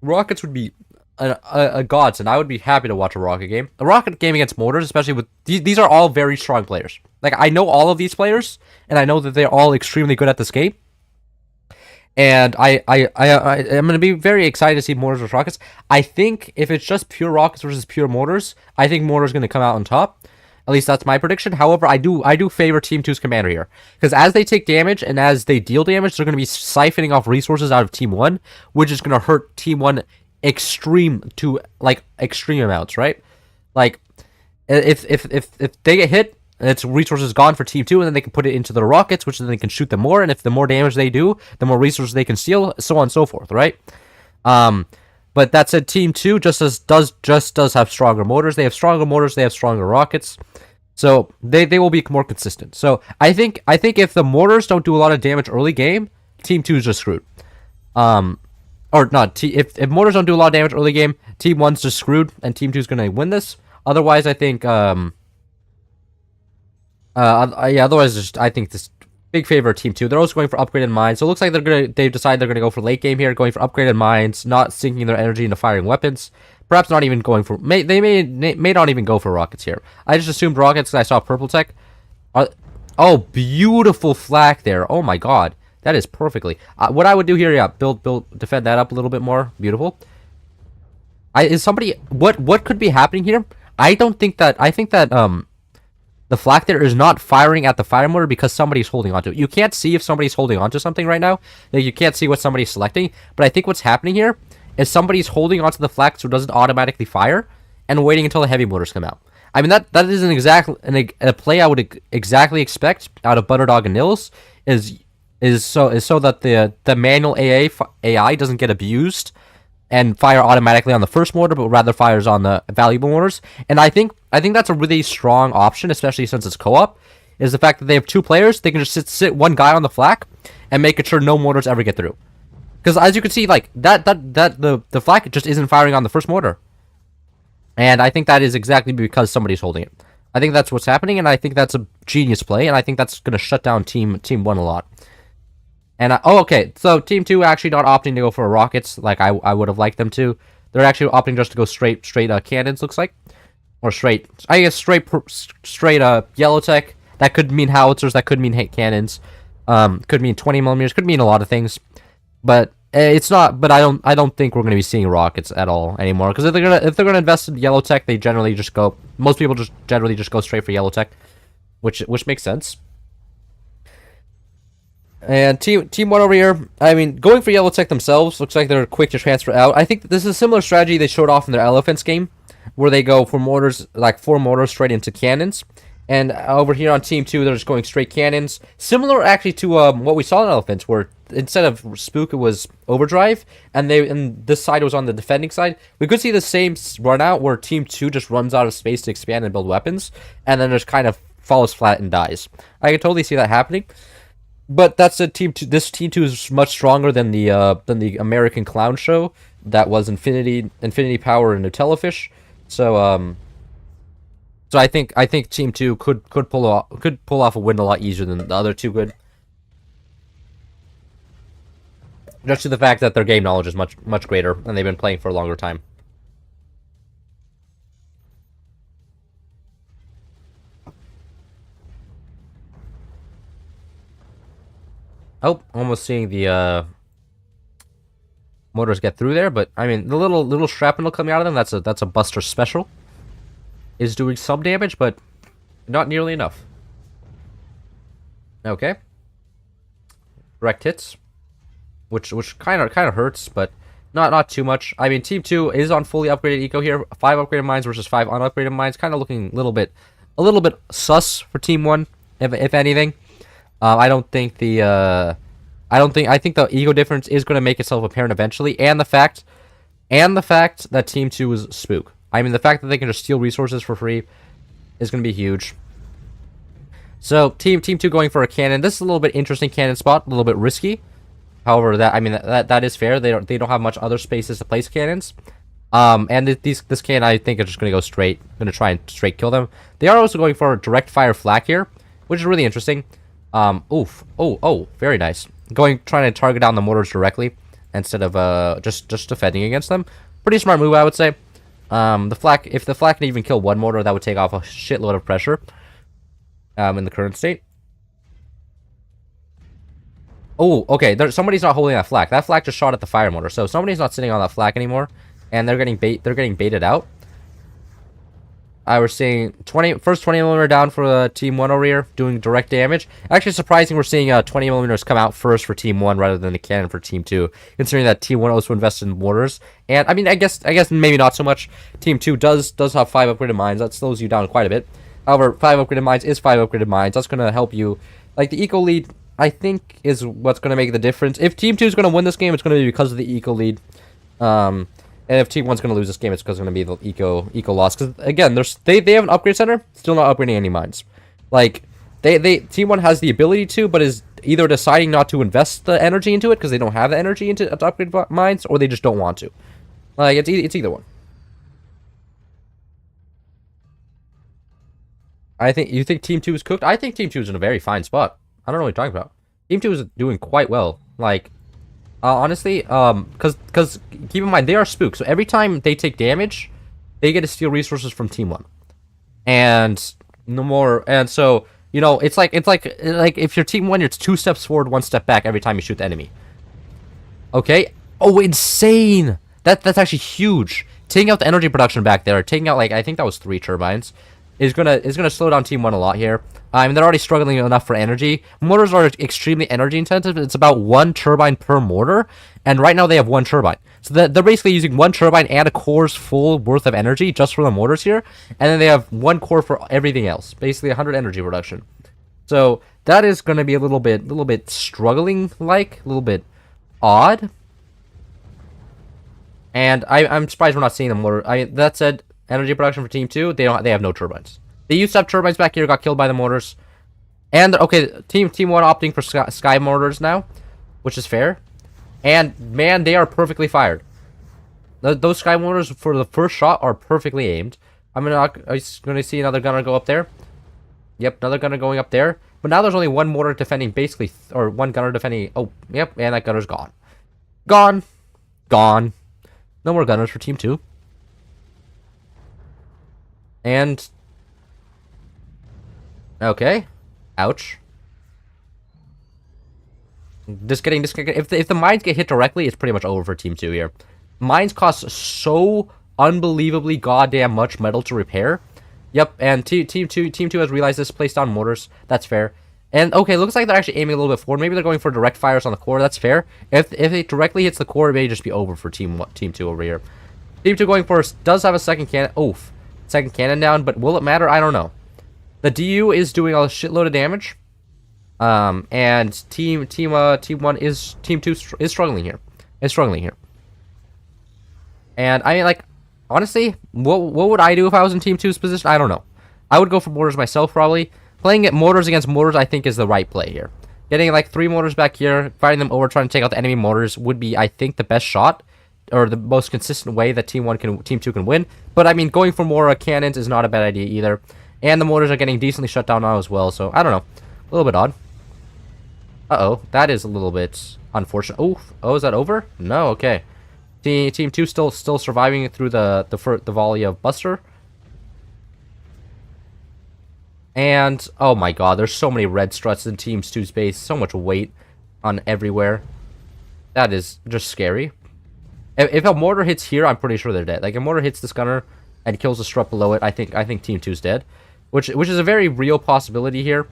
Rockets would be a godsend. I would be happy to watch a rocket game. A rocket game against mortars, especially with these are all very strong players. Like, I know all of these players, and I know that they're all extremely good at this game. And I'm going to be very excited to see mortars versus rockets. I think if it's just pure rockets versus pure mortars, I think mortars going to come out on top. At least that's my prediction. However, I do favor Team 2's commander here. Because as they take damage and as they deal damage, they're going to be siphoning off resources out of Team 1, which is going to hurt Team 1 extreme amounts, right? Like, if they get hit, its resources gone for Team 2, and then they can put it into the rockets, which then they can shoot them more, and if the more damage they do, the more resources they can steal, so on and so forth, right? But that said, Team 2 does have stronger mortars. They have stronger mortars. They have stronger rockets. So they will be more consistent. So I think if the mortars don't do a lot of damage early game, Team 2 is just screwed. Or not. If mortars don't do a lot of damage early game, Team 1's just screwed, and Team 2 is going to win this. Otherwise, I think I think this big favor of Team 2. They're also going for upgraded mines. So it looks like they've decided they're gonna go for late game here, going for upgraded mines, not sinking their energy into firing weapons. Perhaps not even going for they may not even go for rockets here. I just assumed rockets because I saw purple tech. Oh, beautiful flak there. Oh my god. That is perfectly. What I would do here, yeah, defend that up a little bit more. Beautiful. Is somebody what could be happening here? I don't think that. I think that the flak there is not firing at the fire mortar because somebody's holding onto it. You can't see if somebody's holding onto something right now. Like, you can't see what somebody's selecting. But I think what's happening here is somebody's holding onto the flak so it doesn't automatically fire, and waiting until the heavy mortars come out. I mean, that isn't exactly a play I would exactly expect out of Butterdog and Nils. Is so that the manual AI doesn't get abused and fire automatically on the first mortar, but rather fires on the valuable mortars. And I think that's a really strong option, especially since it's co-op, is the fact that they have two players. They can just sit one guy on the flak and making sure no mortars ever get through. Because as you can see, like the flak just isn't firing on the first mortar. And I think that is exactly because somebody's holding it. I think that's what's happening, and I think that's a genius play, and I think that's going to shut down Team 1 a lot. And, okay, so Team 2 actually not opting to go for rockets like I would have liked them to. They're actually opting just to go straight cannons, looks like. Or straight yellow tech. That could mean howitzers, that could mean cannons. Could mean 20 millimeters, could mean a lot of things. But it's not, but I don't think we're going to be seeing rockets at all anymore. Because if they're gonna invest in yellow tech, they generally just go, most people just generally just go straight for yellow tech. Which makes sense. And team 1 over here, I mean, going for yellow tech themselves looks like they're quick to transfer out. I think this is a similar strategy they showed off in their elephants game, where they go for mortars, like 4 mortars straight into cannons. And over here on Team 2, they're just going straight cannons. Similar actually to what we saw in elephants, where instead of spook it was overdrive, and this side was on the defending side. We could see the same run out where Team 2 just runs out of space to expand and build weapons, and then just kind of falls flat and dies. I could totally see that happening. But that's a Team 2. This Team 2 is much stronger than the American Clown Show that was Infinity Power and Nutellafish. So I think Team 2 could pull off a win a lot easier than the other two could. Just to the fact that their game knowledge is much greater and they've been playing for a longer time. Oh, almost seeing the mortars get through there, but I mean the little shrapnel coming out of them, that's a Buster special. Is doing some damage, but not nearly enough. Okay. Direct hits. Which kind of hurts, but not too much. I mean, Team 2 is on fully upgraded eco here. 5 upgraded mines versus 5 unupgraded mines. Kind of looking a little bit sus for Team 1, if anything. I think the ego difference is going to make itself apparent eventually, and the fact that Team 2 is spook. I mean, the fact that they can just steal resources for free is going to be huge. So, Team 2 going for a cannon. This is a little bit interesting cannon spot, a little bit risky. However, that is fair. They don't have much other spaces to place cannons. And this cannon, I think, is just going to go straight. Going to try and straight kill them. They are also going for a direct fire flak here, which is really interesting. Oof. Oh, very nice. Trying to target down the mortars directly instead of just defending against them. Pretty smart move, I would say. If the flak can even kill one mortar, that would take off a shitload of pressure. In the current state. Oh, okay. Somebody's not holding that flak. That flak just shot at the fire mortar, so somebody's not sitting on that flak anymore, and they're getting baited out. I was seeing first 20mm down for Team 1 over here, doing direct damage. Actually, surprising we're seeing 20mm come out first for Team 1 rather than the cannon for Team 2, considering that Team 1 also invested in mortars. And I mean, I guess maybe not so much. Team 2 does have 5 upgraded mines. That slows you down quite a bit. However, 5 upgraded mines is 5 upgraded mines. That's going to help you. Like, the eco lead, I think, is what's going to make the difference. If Team 2 is going to win this game, it's going to be because of the eco lead. And if Team 1's going to lose this game, it's because it's going to be the eco loss. Because, again, they have an upgrade center, still not upgrading any mines. Like, Team 1 has the ability to, but is either deciding not to invest the energy into it because they don't have the energy to upgrade mines, or they just don't want to. Like, it's either one. You think Team 2 is cooked? I think Team 2 is in a very fine spot. I don't know what you're talking about. Team 2 is doing quite well. Like, honestly, because keep in mind, they are spooked. So every time they take damage, they get to steal resources from Team 1. And no more. And so, you know, it's like if you're Team 1, you're 2 steps forward, 1 step back every time you shoot the enemy. Okay? Oh, insane! That's actually huge. taking out the energy production back there, taking out like I think that was 3 turbines, is gonna slow down Team 1 a lot here. I mean, they're already struggling enough for energy. Mortars are extremely energy intensive. It's about 1 turbine per mortar, and right now they have 1 turbine. So they're basically using 1 turbine and a core's full worth of energy just for the mortars here, and then they have 1 core for everything else. Basically 100 energy production. So that is going to be a little bit struggling, like a little bit odd. And I'm surprised we're not seeing them more. That said, energy production for Team 2, they have no turbines. They used to have turbines back here, got killed by the mortars. And okay, Team 1 opting for sky mortars now, which is fair. And man, they are perfectly fired. Those sky mortars for the first shot are perfectly aimed. I'm gonna see another gunner go up there. Yep, another gunner going up there. But now there's only 1 mortar defending, basically, or 1 gunner defending. Oh, yep, and that gunner's gone. Gone. Gone. No more gunners for Team 2. And... okay. Ouch. Just getting disconnected. If the mines get hit directly, it's pretty much over for Team 2 here. Mines cost so unbelievably goddamn much metal to repair. Yep, and Team 2 has realized this, placed down mortars. That's fair. And okay, looks like they're actually aiming a little bit forward. Maybe they're going for direct fires on the core. That's fair. If it directly hits the core, it may just be over for Team 2 over here. Team 2 going first does have a second cannon. Oof. Second cannon down, but will it matter? I don't know. The DU is doing a shitload of damage. And Team 2 is struggling here. And I mean, like, honestly, what would I do if I was in Team 2's position? I don't know. I would go for mortars myself, probably. Playing at mortars against mortars, I think, is the right play here. Getting, like, 3 mortars back here, firing them over, trying to take out the enemy mortars would be, I think, the best shot, or the most consistent way that Team 2 can win. But, I mean, going for more cannons is not a bad idea either. And the mortars are getting decently shut down now as well, so, I don't know. A little bit odd. Uh-oh, that is a little bit unfortunate. Oh, is that over? No, okay. Team 2 still surviving through the volley of Buster. And, oh my god, there's so many red struts in Team 2's base. So much weight on everywhere. That is just scary. If a mortar hits here, I'm pretty sure they're dead. Like, if a mortar hits this gunner and kills the strut below it, I think Team 2's dead. Which is a very real possibility here.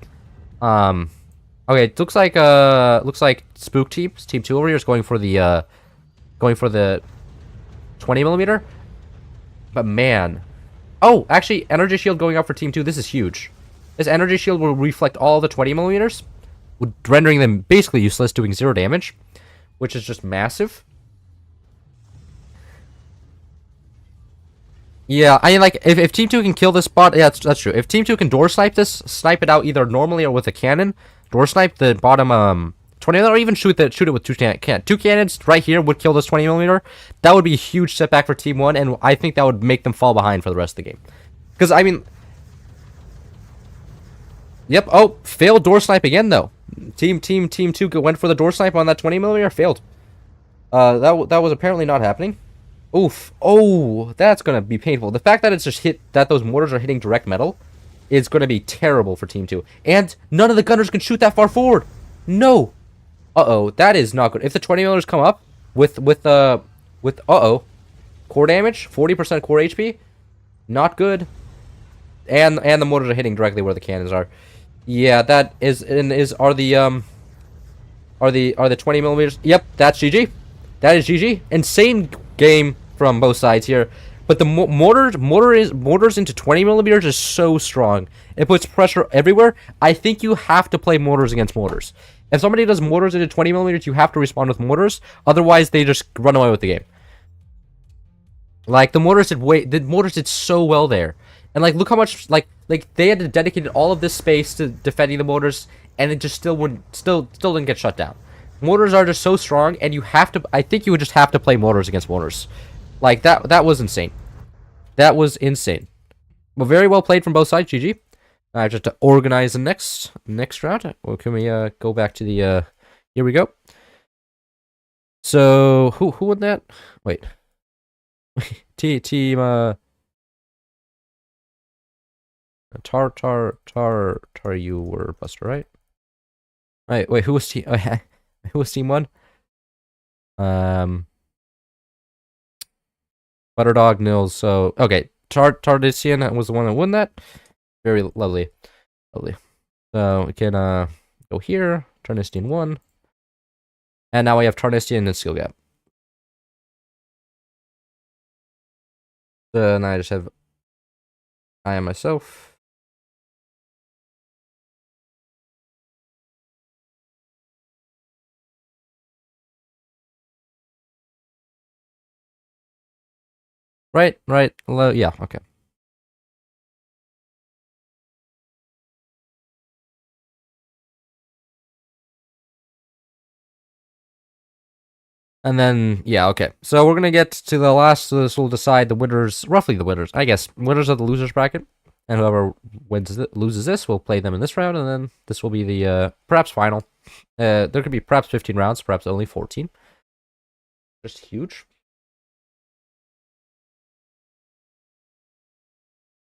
Okay, it looks like Spook Team 2 over here is going for the 20mm. But man. Oh, actually, energy shield going up for Team 2. This is huge. This energy shield will reflect all the 20mm, rendering them basically useless, doing 0 damage, which is just massive. Yeah, I mean, like, if Team 2 can kill this spot, yeah, that's true. If Team 2 can door snipe this, snipe it out either normally or with a cannon, door snipe the bottom 20mm, or even shoot it with 2 cannons right here would kill this 20mm. That would be a huge setback for Team 1, and I think that would make them fall behind for the rest of the game. Because, I mean... Yep, oh, failed door snipe again, though. Team 2 went for the door snipe on that 20mm, failed. That was apparently not happening. Oof. Oh, that's going to be painful. The fact that it's just that those mortars are hitting direct metal is going to be terrible for Team 2. And none of the gunners can shoot that far forward. No. Uh-oh, that is not good. If the 20mm come up with uh-oh, core damage, 40% core HP, not good. And the mortars are hitting directly where the cannons are. Yeah, that are the 20mm. Yep, that's GG. That is GG. Insane game from both sides here. But the mortars into 20mm is so strong. It puts pressure everywhere. I think you have to play mortars against mortars. If somebody does mortars into 20mm, you have to respond with mortars. Otherwise, they just run away with the game. Like, the mortars did so well there. And, like, look how much, like they had to dedicate all of this space to defending the mortars, and it just still didn't get shut down. Mortars are just so strong, and I think you would just have to play mortars against mortars. Like, that was insane. That was insane. Well, very well played from both sides, GG. Just to organize the next round. Well, can we go back to the here we go. So who won that? Wait. Team you were Buster, right? Right, wait, who was team who was Team 1? Butterdog nils. So okay, Tardisian was the one that won that. Very lovely, lovely. So we can go here. Tarnistian 1. And now we have Tarnistian and Skill Gap. Then I just have I am myself. Right. Yeah, okay. And then, yeah, okay. So we're gonna get to the last, so this will decide the winners, roughly the winners, I guess, winners of the losers bracket. And whoever loses this will play them in this round, and then this will be the perhaps final. There could be perhaps 15 rounds, perhaps only 14. Just huge.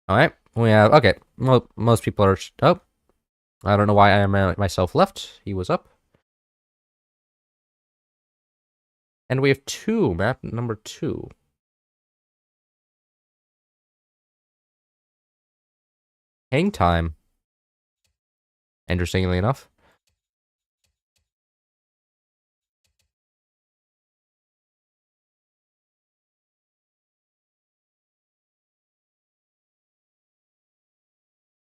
All right, we have okay. Most people are. Oh, I don't know why I am myself left. He was up, and we have map number 2. Hang time. Interestingly enough.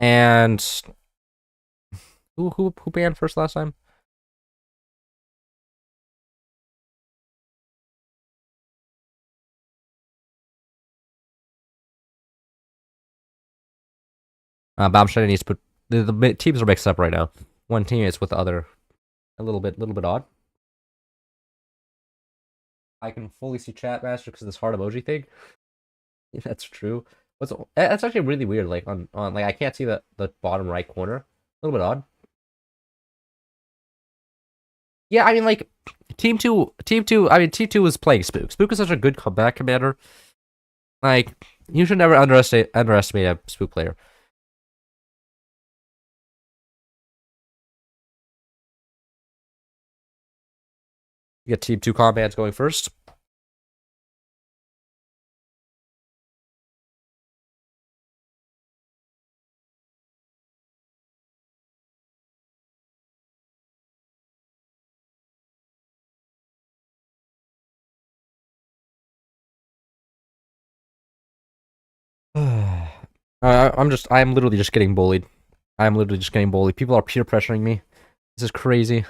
And who banned first last time? Baumstein needs to put the teams are mixed up right now. One team is with the other. A little bit odd. I can fully see chat master because of this heart emoji thing. That's true. That's actually really weird. Like on like I can't see the bottom right corner. A little bit odd. Yeah, I mean like team two. I mean team 2 was playing Spook. Spook is such a good comeback commander. Like you should never underestimate a Spook player. You get team 2 combats going first. I'm literally just getting bullied. I'm literally just getting bullied. People are peer pressuring me. This is crazy.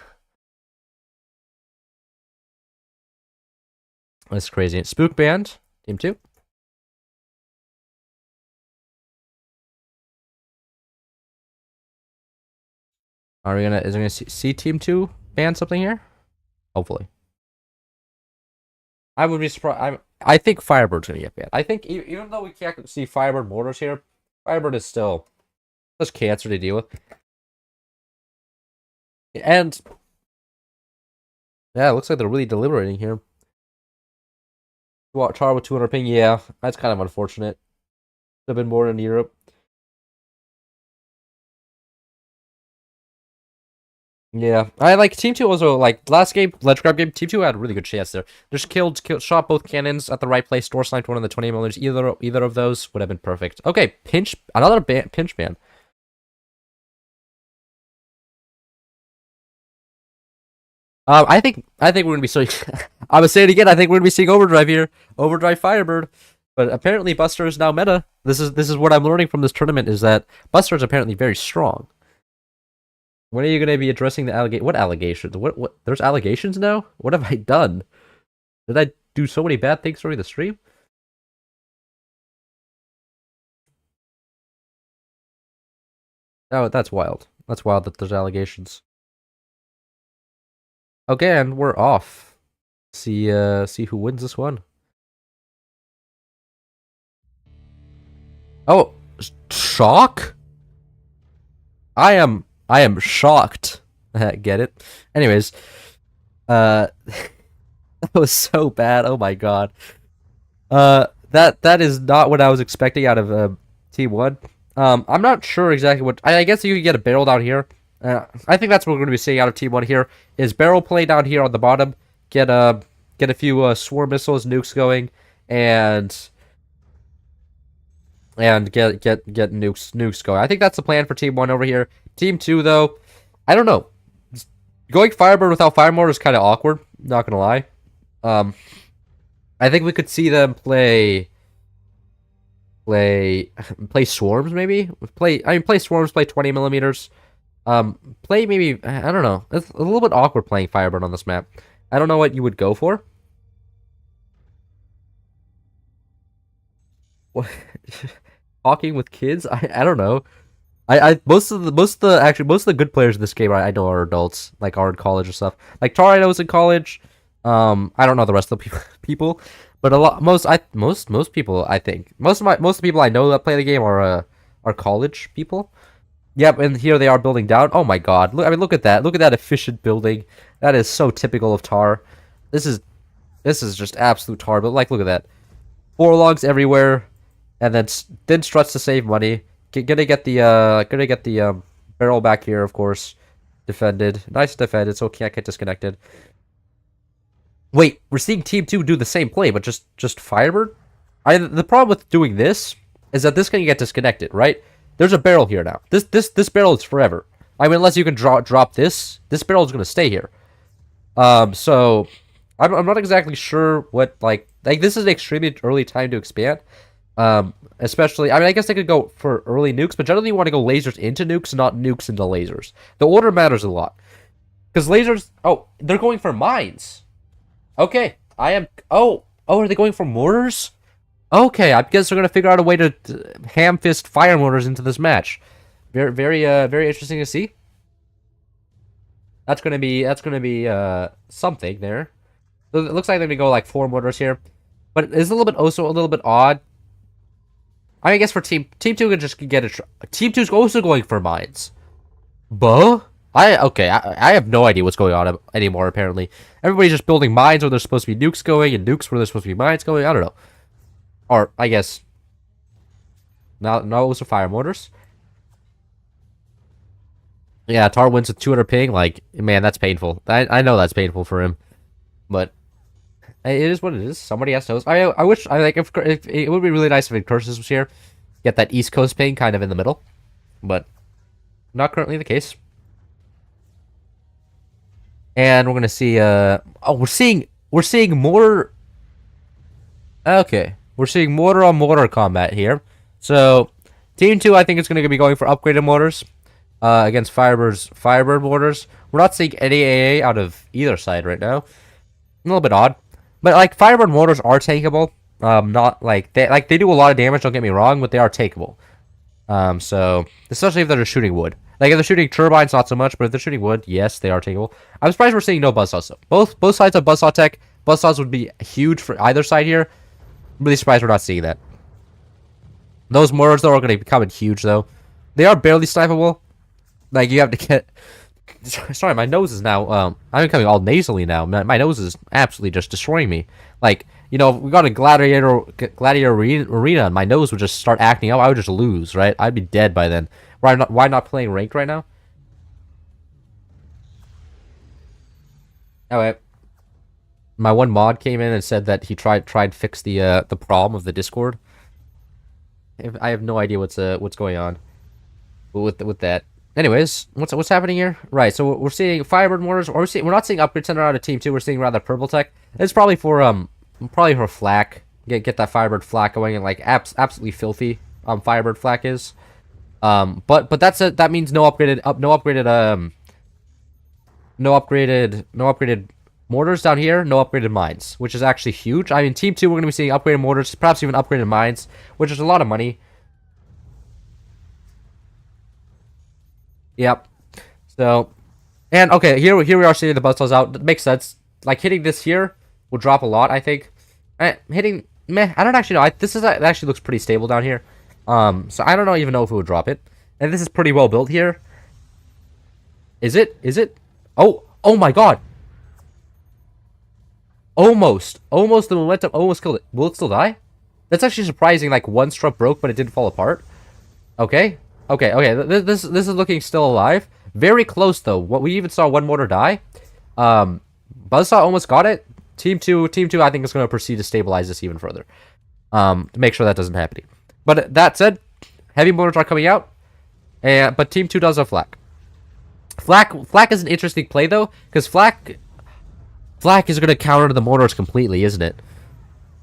That's crazy. Spook band, team 2. Is we gonna see team 2 ban something here? Hopefully. I would be surprised. I think Firebird's gonna get banned. I think even though we can't see Firebird mortars here, Firebird is still just cancer to deal with. And yeah, it looks like they're really deliberating here. Char with 200 ping, yeah, that's kind of unfortunate. Should have been born in Europe. Yeah, I like Team 2 also, like, last game, Ledge Grab game, Team 2 had a really good chance there. Just shot both cannons at the right place, door sniped one of the 20mm. Either of those would have been perfect. Okay, another pinch ban. I think we're gonna be seeing. I would say it again. I think we're gonna be seeing Overdrive here, Overdrive Firebird. But apparently Buster is now meta. This is what I'm learning from this tournament is that Buster is apparently very strong. When are you gonna be addressing the allegation? What allegations? What? There's allegations now. What have I done? Did I do so many bad things during the stream? Oh, that's wild. That's wild that there's allegations. Okay, and we're off. See who wins this one. Oh, shock? I am shocked. Get it? Anyways, that was so bad. Oh my god. That is not what I was expecting out of Team 1. I'm not sure exactly what. I guess you could get a barrel down here. I think that's what we're going to be seeing out of Team 1 here. Is barrel play down here on the bottom. Get a few swarm missiles, nukes going, and and get nukes going. I think that's the plan for Team 1 over here. Team 2, though, I don't know. Going Firebird without Fire Mortar is kind of awkward, not gonna lie. I think we could see them play Swarms, maybe? Play Swarms, play 20 millimeters. Play maybe, I don't know. It's a little bit awkward playing Firebird on this map. I don't know what you would go for. What? Talking with kids? I don't know. Most of the good players in this game I know are adults, like are in college or stuff. Like Tar I know is in college. I don't know the rest of the people, but most people I think most of the people I know that play the game are college people. Yep, and here they are building down. Oh my god. Look at that. Look at that efficient building. That is so typical of Tar. This is just absolute Tar, but like look at that. 4 logs everywhere, and then struts to save money. Gonna get the barrel back here, of course. Defended. Nice defended, so can't get disconnected. Wait, we're seeing Team 2 do the same play, but just Firebird? The problem with doing this is that this can get disconnected, right? There's a barrel here now. This barrel is forever. I mean, unless you can drop this barrel is gonna stay here. So I'm not exactly sure what like this is an extremely early time to expand. Especially, I mean, I guess they could go for early nukes, but generally you want to go lasers into nukes, not nukes into lasers. The order matters a lot. Because lasers, oh, they're going for mines. Okay, are they going for mortars? Okay, I guess they're going to figure out a way to ham fist fire mortars into this match. Very interesting to see. That's gonna be something there. It looks like they're gonna go like 4 mortars here, but it's a little bit odd. I guess for team 2 can just get it. Team 2 is also going for mines. Buh? I have no idea what's going on anymore. Apparently, everybody's just building mines where there's supposed to be nukes going, and nukes where there's supposed to be mines going. I don't know. Or I guess now it was for fire mortars. Yeah, Tar wins with 200 ping. Like, man, that's painful. I know that's painful for him, but it is what it is. Somebody has to host. I wish if it would be really nice if Curses was here, get that East Coast ping kind of in the middle, but not currently the case. And we're gonna see. We're seeing more. Okay, we're seeing mortar on mortar combat here. So, Team 2, I think is gonna be going for upgraded mortars against Firebird mortars. We're not seeing any AA out of either side right now. A little bit odd. But like Firebird mortars are takeable. Not like they do a lot of damage. Don't get me wrong, but they are takeable. So especially if they're just shooting wood. Like if they're shooting turbines, not so much. But if they're shooting wood, yes, they are takeable. I'm surprised we're seeing no buzzsaws. So both sides of buzzsaw tech. Buzzsaws would be huge for either side here. I'm really surprised we're not seeing that. Those mortars though are going to be becoming huge though. They are barely snipeable. Like you have to get. Sorry, my nose is now, I'm becoming all nasally now. My nose is absolutely just destroying me. Like, you know, if we got a gladiator arena and my nose would just start acting up, I would just lose, right? I'd be dead by then. Why not playing ranked right now? Alright. My one mod came in and said that he tried to fix the problem of the Discord. I have no idea what's going on with that. Anyways, what's happening here? Right, so we're seeing Firebird mortars, or we're not seeing upgrade center out of Team 2. We're seeing rather purple tech. It's probably for flak. Get that Firebird flak going, and like absolutely filthy. Firebird flak is. But that's it. That means no upgraded mortars down here. No upgraded mines, which is actually huge. I mean, Team 2 we're gonna be seeing upgraded mortars, perhaps even upgraded mines, which is a lot of money. Yep. So, and okay, here we are seeing the buzzsaws out. That makes sense. Like hitting this here will drop a lot, I think. Hitting meh, I don't actually know. It actually looks pretty stable down here. So I don't even know if it would drop it. And this is pretty well built here. Is it? Oh my god. Almost the momentum almost killed it. Will it still die? That's actually surprising. Like one strut broke, but it didn't fall apart. Okay. This is looking still alive. Very close though. What we even saw one mortar die. Buzzsaw almost got it. Team 2 I think is going to proceed to stabilize this even further. To make sure that doesn't happen. But that said, heavy mortars are coming out, and but Team 2 does have flak. Flak is an interesting play though, because flak is going to counter the mortars completely, isn't it?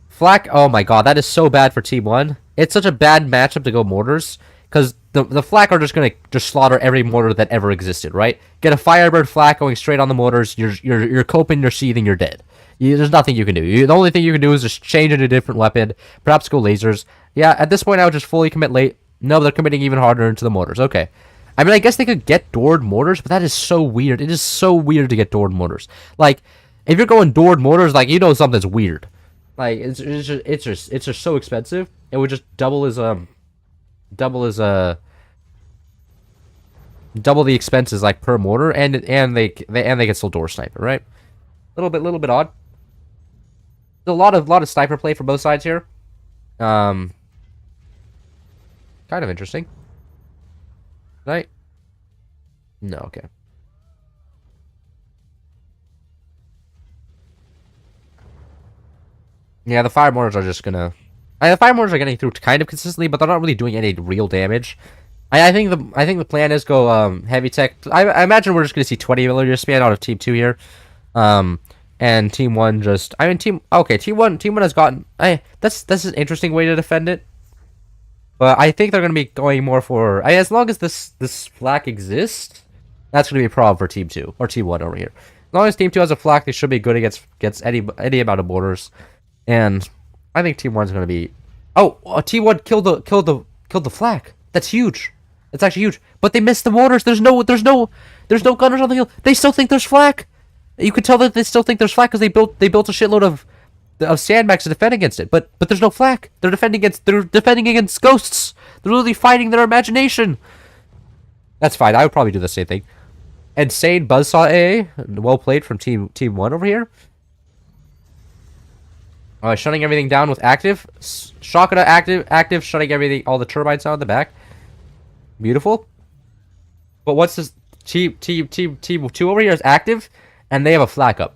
Flak, oh my god, that is so bad for Team 1. It's such a bad matchup to go mortars, because the flak are just going to just slaughter every mortar that ever existed, right? Get a Firebird flak going straight on the mortars, you're coping, you're seething, you're dead. There's nothing you can do. The only thing you can do is just change into a different weapon, perhaps go lasers. Yeah, at this point I would just fully commit late. No, they're committing even harder into the mortars. Okay. I mean, I guess they could get doored mortars, but that is so weird. It is so weird to get doored mortars. Like, if you're going doored mortars, like, you know something's weird. Like, it's just so expensive. It would just double the expenses like per mortar, and they can still door sniper, right? Little bit odd. There's a lot of sniper play from both sides here. Kind of interesting. Right? No, okay. Yeah, the fire mortars are just gonna. The fire mortars are getting through kind of consistently, but they're not really doing any real damage. I think the plan is go heavy tech. I imagine we're just gonna see 20mm span out of Team 2 here, and Team 1 just. I mean Team One has gotten. That's an interesting way to defend it. But I think they're gonna be going more for. As long as this flak exists, that's gonna be a problem for Team 2 or Team 1 over here. As long as Team 2 has a flak, they should be good against any amount of mortars. And I think Team 1's gonna be. Oh, Team 1 killed the flak. That's huge. That's actually huge. But they missed the mortars. There's no gunners on the hill. They still think there's flak. You can tell that they still think there's flak because they built a shitload of sandbags to defend against it. But there's no flak. They're defending against ghosts. They're literally fighting their imagination. That's fine. I would probably do the same thing. Insane buzzsaw AA. Well played from Team 1 over here. Shutting everything down with active. Shotgun active, shutting everything, all the turbines down in the back. Beautiful. But what's this? Team 2 over here is active, and they have a flak up.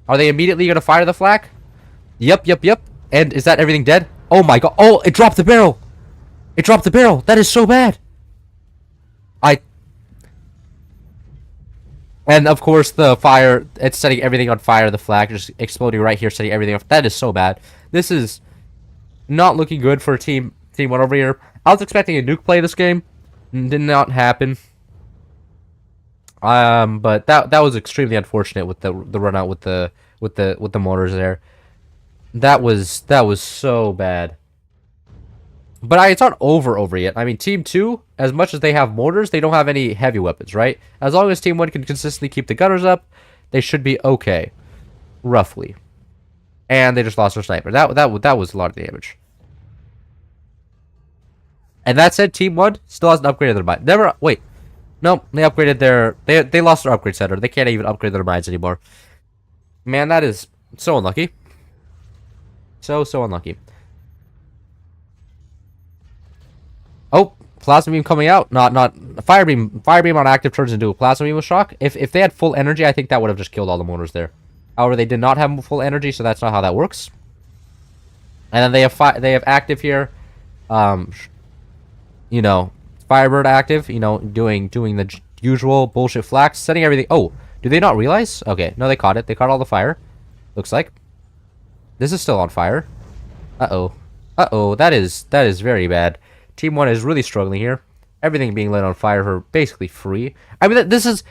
Are they immediately going to fire the flak? Yep. And is that everything dead? Oh my god. Oh, it dropped the barrel. It dropped the barrel. That is so bad. And of course the fire, it's setting everything on fire. The flak just exploding right here, setting everything off. That is so bad. This is not looking good for Team 1 over here. I was expecting a nuke play this game. Did not happen. But that was extremely unfortunate with the run out with the mortars there. That was so bad. But it's not over yet. I mean, Team 2, as much as they have mortars, they don't have any heavy weapons, right? As long as Team 1 can consistently keep the gunners up, they should be okay. Roughly. And they just lost their sniper. That was a lot of damage. And that said, Team 1 still hasn't upgraded their mine. Wait. No, they upgraded their... They lost their upgrade center. They can't even upgrade their mines anymore. Man, that is so unlucky. So unlucky. Oh, plasma beam coming out. Not fire beam. Fire beam on active turns into a plasma beam with shock. If they had full energy, I think that would have just killed all the mortars there. However, they did not have full energy, so that's not how that works. And then they have active here. You know, Firebird active. You know, doing the usual bullshit flax, setting everything. Oh, do they not realize? Okay, no, they caught it. They caught all the fire. Looks like this is still on fire. Uh-oh, that is very bad. Team 1 is really struggling here. Everything being lit on fire for basically free. I mean, this is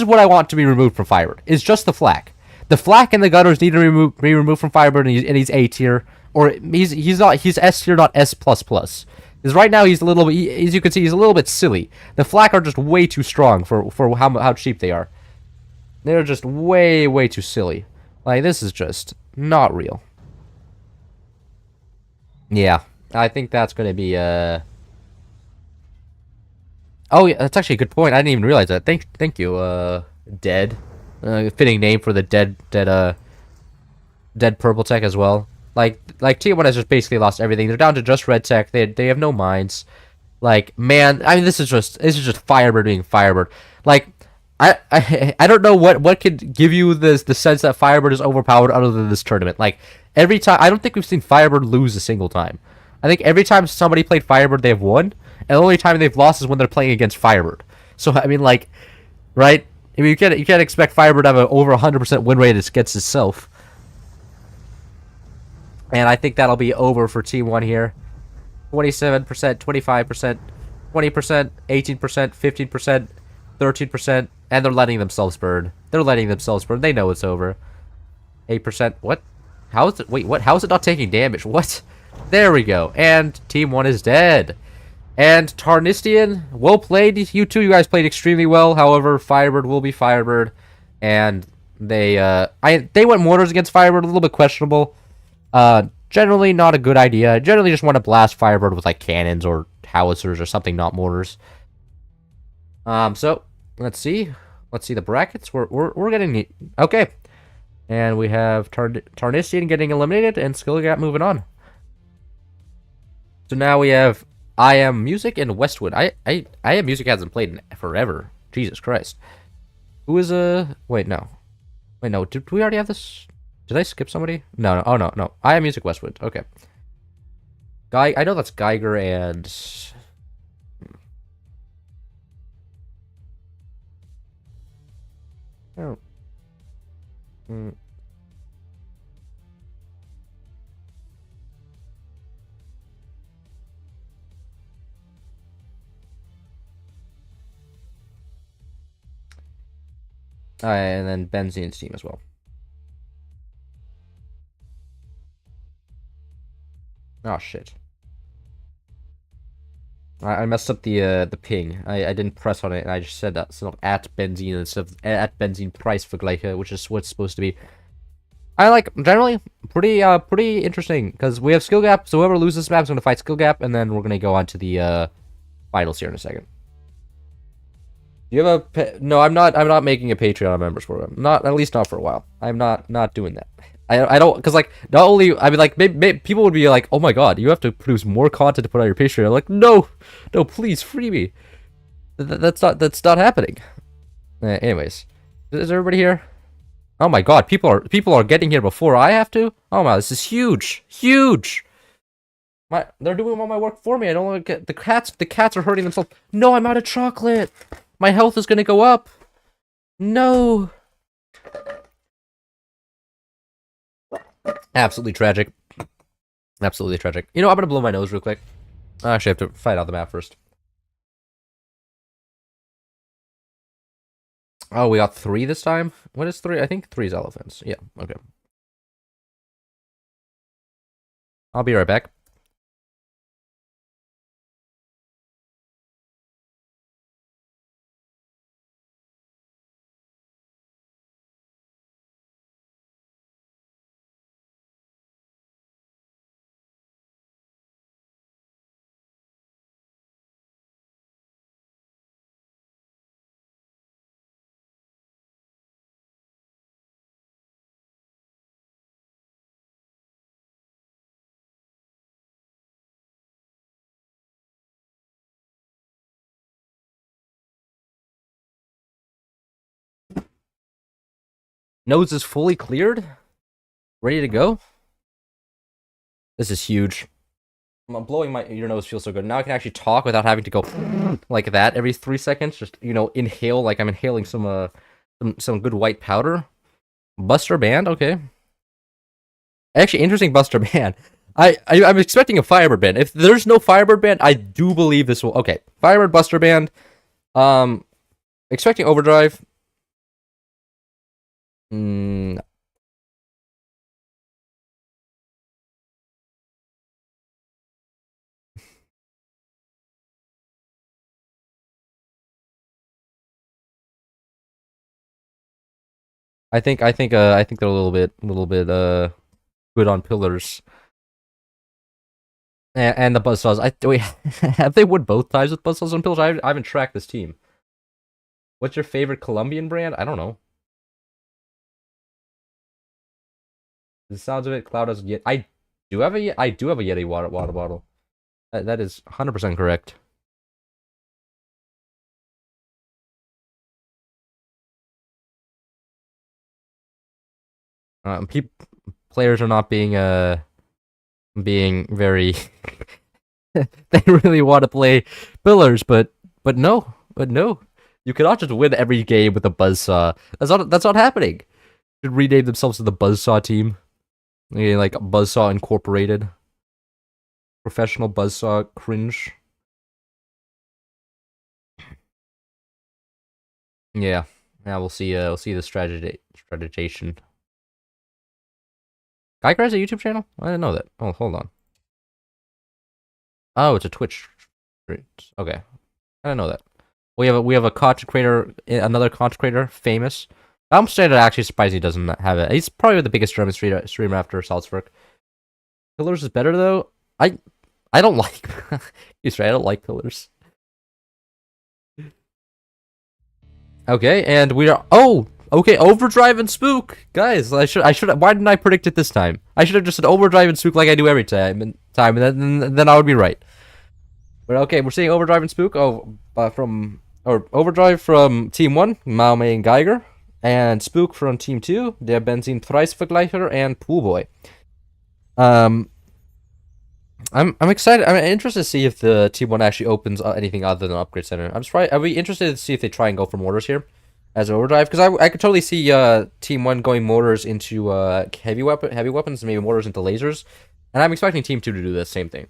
what I want to be removed from Firebird. It's just the flak. The flak and the gunners need to be removed from Firebird, and he's A tier, or he's S tier, not S++. Because right now he's a little bit, as you can see, he's a little bit silly. The flak are just way too strong for how cheap they are. They're just way too silly. Like, this is just not real. Yeah. I think that's going to be, Oh, yeah, that's actually a good point. I didn't even realize that. Thank you, Dead. Fitting name for the dead purple tech as well. Like Team 1 has just basically lost everything. They're down to just red tech. They have no mines. Like, man, I mean, this is just Firebird being Firebird. Like, I don't know what could give you the sense that Firebird is overpowered other than this tournament. Like, every time, I don't think we've seen Firebird lose a single time. I think every time somebody played Firebird, they've won, and the only time they've lost is when they're playing against Firebird. So I mean, like, right? I mean, you can't expect Firebird to have an over 100% win rate against itself. And I think that'll be over for Team 1 here. 27%, 25%, 20%, 18%, 15%, 13%, and they're letting themselves burn. They're letting themselves burn. They know it's over. 8%. What? How is it? Wait, what? How is it not taking damage? What? There we go. And Team 1 is dead. And Tarnistian, well played. You two, you guys played extremely well. However, Firebird will be Firebird. And they went mortars against Firebird, a little bit questionable. Generally not a good idea. Generally just want to blast Firebird with like cannons or howitzers or something, not mortars. So let's see. Let's see the brackets. We're getting okay. And we have Tarnistian getting eliminated and Skill Gap moving on. So now we have I Am Music and Westwood. I Am Music hasn't played in forever. Jesus Christ. Who is wait, no. Wait, no. Did we already have this? Did I skip somebody? No, no. Oh, no, no. I Am Music Westwood. Okay. I know that's Geiger and... Oh. Mm. And then Benzine's team as well. Oh, shit. I messed up the ping. I didn't press on it, and I just said that so at Benzene instead of at Benzene price for Gleiche, which is what it's supposed to be. I like generally pretty interesting because we have skill gap. So whoever loses this map is going to fight skill gap, and then we're going to go on to the finals here in a second. Do you have a no? I'm not making a Patreon members program. Not at least not for a while. I'm not doing that. I don't because like not only I mean like maybe people would be like, oh my god, you have to produce more content to put on your Patreon. I'm like no, please free me. That's not happening. Anyways, is everybody here? Oh my god, people are getting here before I have to. Oh my, this is huge. They're doing all my work for me. I don't want to get the cats. The cats are hurting themselves. No, I'm out of chocolate. My health is gonna go up. No. Absolutely tragic. Absolutely tragic. You know, I'm gonna blow my nose real quick. I actually have to fight out the map first. Oh, we got 3 this time? What is 3? I think 3 is elephants. Yeah, okay. I'll be right back. Nose is fully cleared? Ready to go? This is huge. I'm blowing your nose feels so good. Now I can actually talk without having to go like that every 3 seconds. Just, you know, inhale like I'm inhaling some good white powder. Buster Band, okay. Actually, interesting Buster Band. I'm expecting a Firebird Band. If there's no Firebird Band, I do believe this will... Okay, Firebird Buster Band. Expecting Overdrive. I think they're a little bit good on pillars. And the Buzzsaws. Wait, have they won both times with Buzzsaws on pillars? I haven't tracked this team. What's your favorite Colombian brand? I don't know. The sounds of it, Cloud has yet. I do have a Yeti water bottle. That is 100% correct. Players are not being being very they really want to play pillars, but no. You cannot just win every game with a buzzsaw. That's not happening. Should rename themselves to the Buzzsaw team. Yeah, like Buzzsaw Incorporated. Professional Buzzsaw cringe. Yeah. Yeah, we'll see the strategization. Geiger has a YouTube channel? I didn't know that. Oh, hold on. Oh, it's a Twitch. Okay. I didn't know that. We have a content creator, another content creator, famous. I'm actually surprised he doesn't have it. He's probably the biggest German streamer after Salzburg. Pillars is better though. I don't like. He's right. I don't like pillars. Okay, and we are. Oh, okay. Overdrive and Spook, guys. I should. Why didn't I predict it this time? I should have just said Overdrive and Spook like I do every time, and then I would be right. But okay, we're seeing Overdrive and Spook. Overdrive from Team 1, Maume and Geiger, and Spook from Team 2, der Benzinpreisvergleicher and Poolboy. I'm excited. I'm interested to see if the Team 1 actually opens anything other than Upgrade Center. I'm surprised. I'd be interested to see if they try and go for mortars here as Overdrive, because I could totally see Team 1 going mortars into heavy weapons, and maybe mortars into lasers, and I'm expecting Team 2 to do the same thing.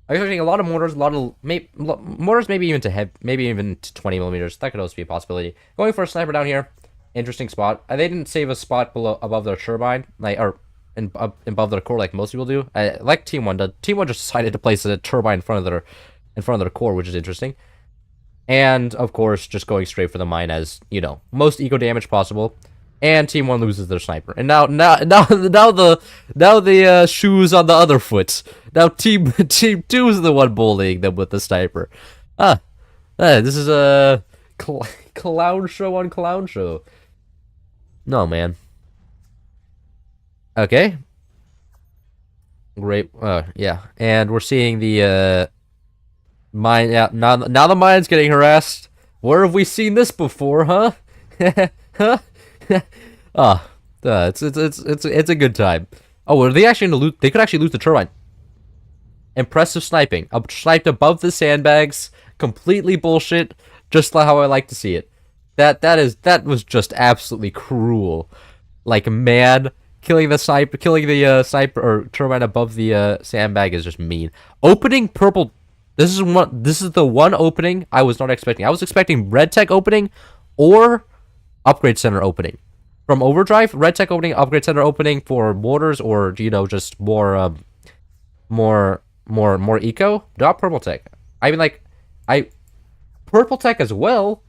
I'm expecting a lot of mortars, mortars, maybe even to 20 millimeters. That could also be a possibility. Going for a sniper down here, interesting spot. They didn't save a spot above their turbine, above their core like most people do. Like Team 1 did. Team 1 just decided to place a turbine in front of their core, which is interesting. And of course, just going straight for the mine as most eco damage possible. And Team 1 loses their sniper. And now the shoes on the other foot. Now Team 2 is the one bullying them with the sniper. This is a clown show on clown show. No, man. Okay. Great. Yeah. And we're seeing the mine. Yeah. Now the mine's getting harassed. Where have we seen this before, huh? Huh? It's a good time. Oh, are they actually gonna loot? They could actually loot the turbine. Impressive sniping. Sniped above the sandbags. Completely bullshit. Just like how I like to see it. That was just absolutely cruel. Like, man, killing the sniper or turbine above the sandbag is just mean. Opening purple. This is the one opening I was not expecting. I was expecting red tech opening or upgrade center opening. From Overdrive, red tech opening, upgrade center opening for mortars, or just more eco. Not purple tech. I mean, purple tech as well.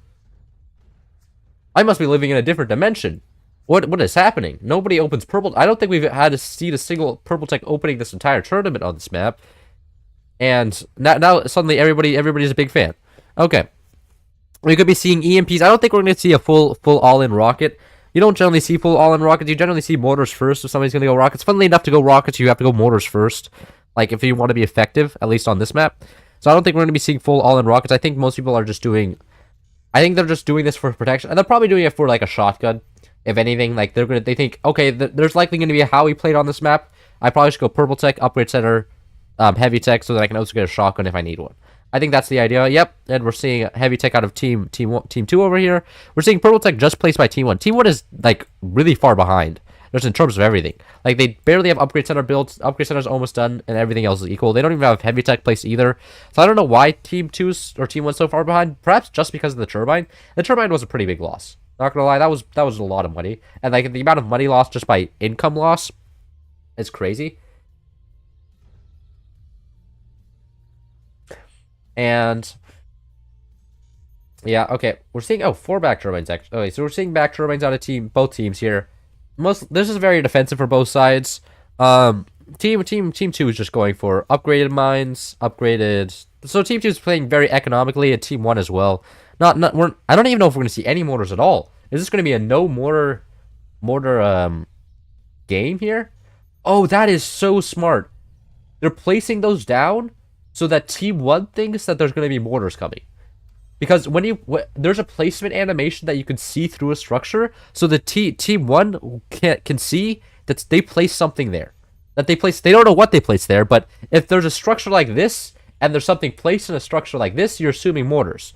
I must be living in a different dimension. What is happening? Nobody opens purple. I don't think we've had to see a single purple tech opening this entire tournament on this map. And now suddenly everybody's a big fan. Okay. We could be seeing EMPs. I don't think we're going to see a full all-in rocket. You don't generally see full all-in rockets. You generally see mortars first if somebody's going to go rockets. Funnily enough, to go rockets, you have to go mortars first. Like, if you want to be effective, at least on this map. So I don't think we're going to be seeing full all-in rockets. I think most people are just doing... I think they're just doing this for protection. And they're probably doing it for, like, a shotgun. If anything, like, they think, okay, there's likely going to be a Howie played on this map. I probably should go purple tech, upgrade center, heavy tech, so that I can also get a shotgun if I need one. I think that's the idea. Yep, and we're seeing heavy tech out of team 2 over here. We're seeing purple tech just placed by Team 1. Team 1 is, like, really far behind, just in terms of everything. Like, they barely have upgrade center built. Upgrade center is almost done, and everything else is equal. They don't even have heavy tech placed either. So I don't know why Team 2's or Team 1's so far behind. Perhaps just because of the turbine. The turbine was a pretty big loss. Not gonna lie, that was a lot of money. And, like, the amount of money lost just by income loss is crazy. And yeah, okay, we're seeing 4 back turbines actually. Okay, so we're seeing back turbines out of both teams here. This is very defensive for both sides. Team 2 is just going for upgraded mines, upgraded. So Team 2 is playing very economically, and Team 1 as well. I don't even know if we're gonna see any mortars at all. Is this gonna be a no mortar game here? Oh, that is so smart. They're placing those down so that Team 1 thinks that there's going to be mortars coming. Because there's a placement animation that you can see through a structure, so the Team 1 can see that they place something there. that they place. They don't know what they placed there, but if there's a structure like this and there's something placed in a structure like this, you're assuming mortars.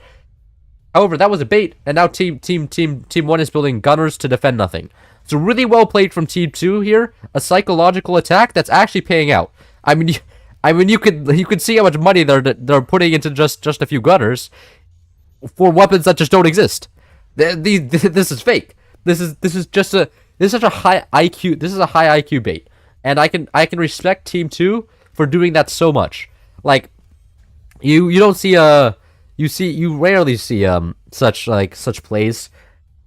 However, that was a bait, and now team 1 is building gunners to defend nothing. So really well played from team 2 here. A psychological attack that's actually paying out. I mean, you could see how much money they're putting into just a few gunners for weapons that just don't exist. This is fake. This is such a high IQ. This is a high IQ bait, and I can respect team 2 for doing that so much. Like you don't see you rarely see such plays.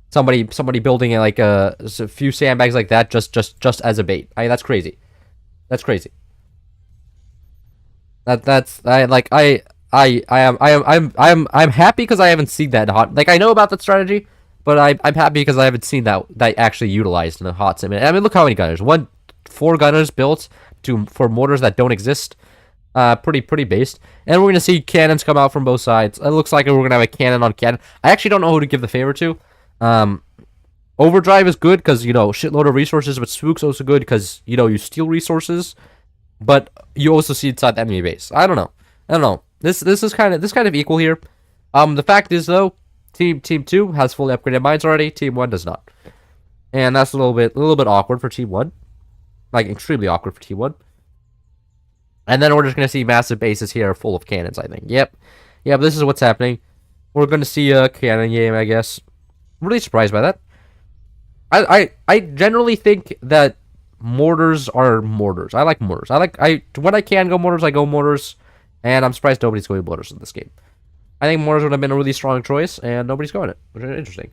Somebody building like a few sandbags like that just as a bait. That's crazy. That's crazy. I'm happy because I haven't seen that hot. Like I know about that strategy, but I'm happy because I haven't seen that actually utilized in a hot sim. I mean, look how many gunners. 4 gunners built for mortars that don't exist. Pretty based. And we're gonna see cannons come out from both sides. It looks like we're gonna have a cannon on cannon. I actually don't know who to give the favor to. Overdrive is good because, you know, shitload of resources, but Spook's also good because, you know, you steal resources, but you also see inside the enemy base. I don't know. This is kind of equal here. The fact is though, team 2 has fully upgraded mines already. Team 1 does not, and that's a little bit awkward for team 1, like extremely awkward for team 1. And then we're just gonna see massive bases here full of cannons. I think. Yep. This is what's happening. We're gonna see a cannon game, I guess. I'm really surprised by that. I generally think that mortars are mortars. I like mortars. When I can go mortars, I go mortars, and I'm surprised nobody's going mortars in this game. I think mortars would have been a really strong choice, and nobody's going it, which is interesting.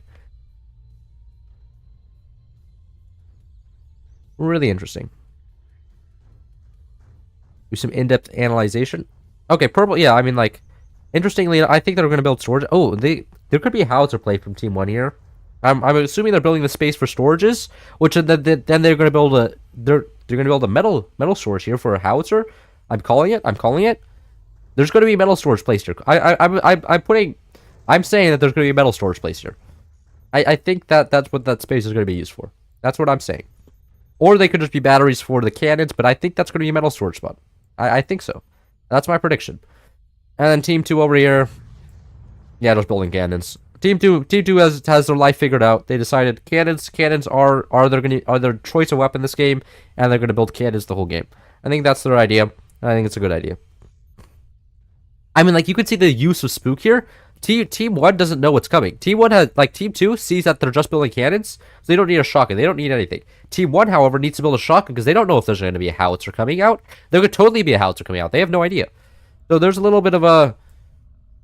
Really interesting. Do some in-depth analyzation. Okay, purple. Yeah, I mean, like, interestingly, I think they're going to build storage. Oh, there could be a howitzer play from team 1 here. I'm assuming they're building the space for storages, which then they're going to build a metal storage here for a howitzer. I'm calling it. There's going to be metal storage placed here. I'm saying that there's going to be a metal storage placed here. I think that's what that space is going to be used for. That's what I'm saying. Or they could just be batteries for the cannons, but I think that's going to be a metal storage spot. I think so. That's my prediction. And then team 2 over here, yeah, just building cannons. Team 2 has their life figured out. They decided cannons are their choice of weapon this game, and they're gonna build cannons the whole game. I think that's their idea. I think it's a good idea. I mean, like, you could see the use of Spook here. Team 1 doesn't know what's coming. Team 2 sees that they're just building cannons, so they don't need a shotgun. They don't need anything. Team 1, however, needs to build a shotgun because they don't know if there's going to be a howitzer coming out. There could totally be a howitzer coming out. They have no idea. So there's a little bit of a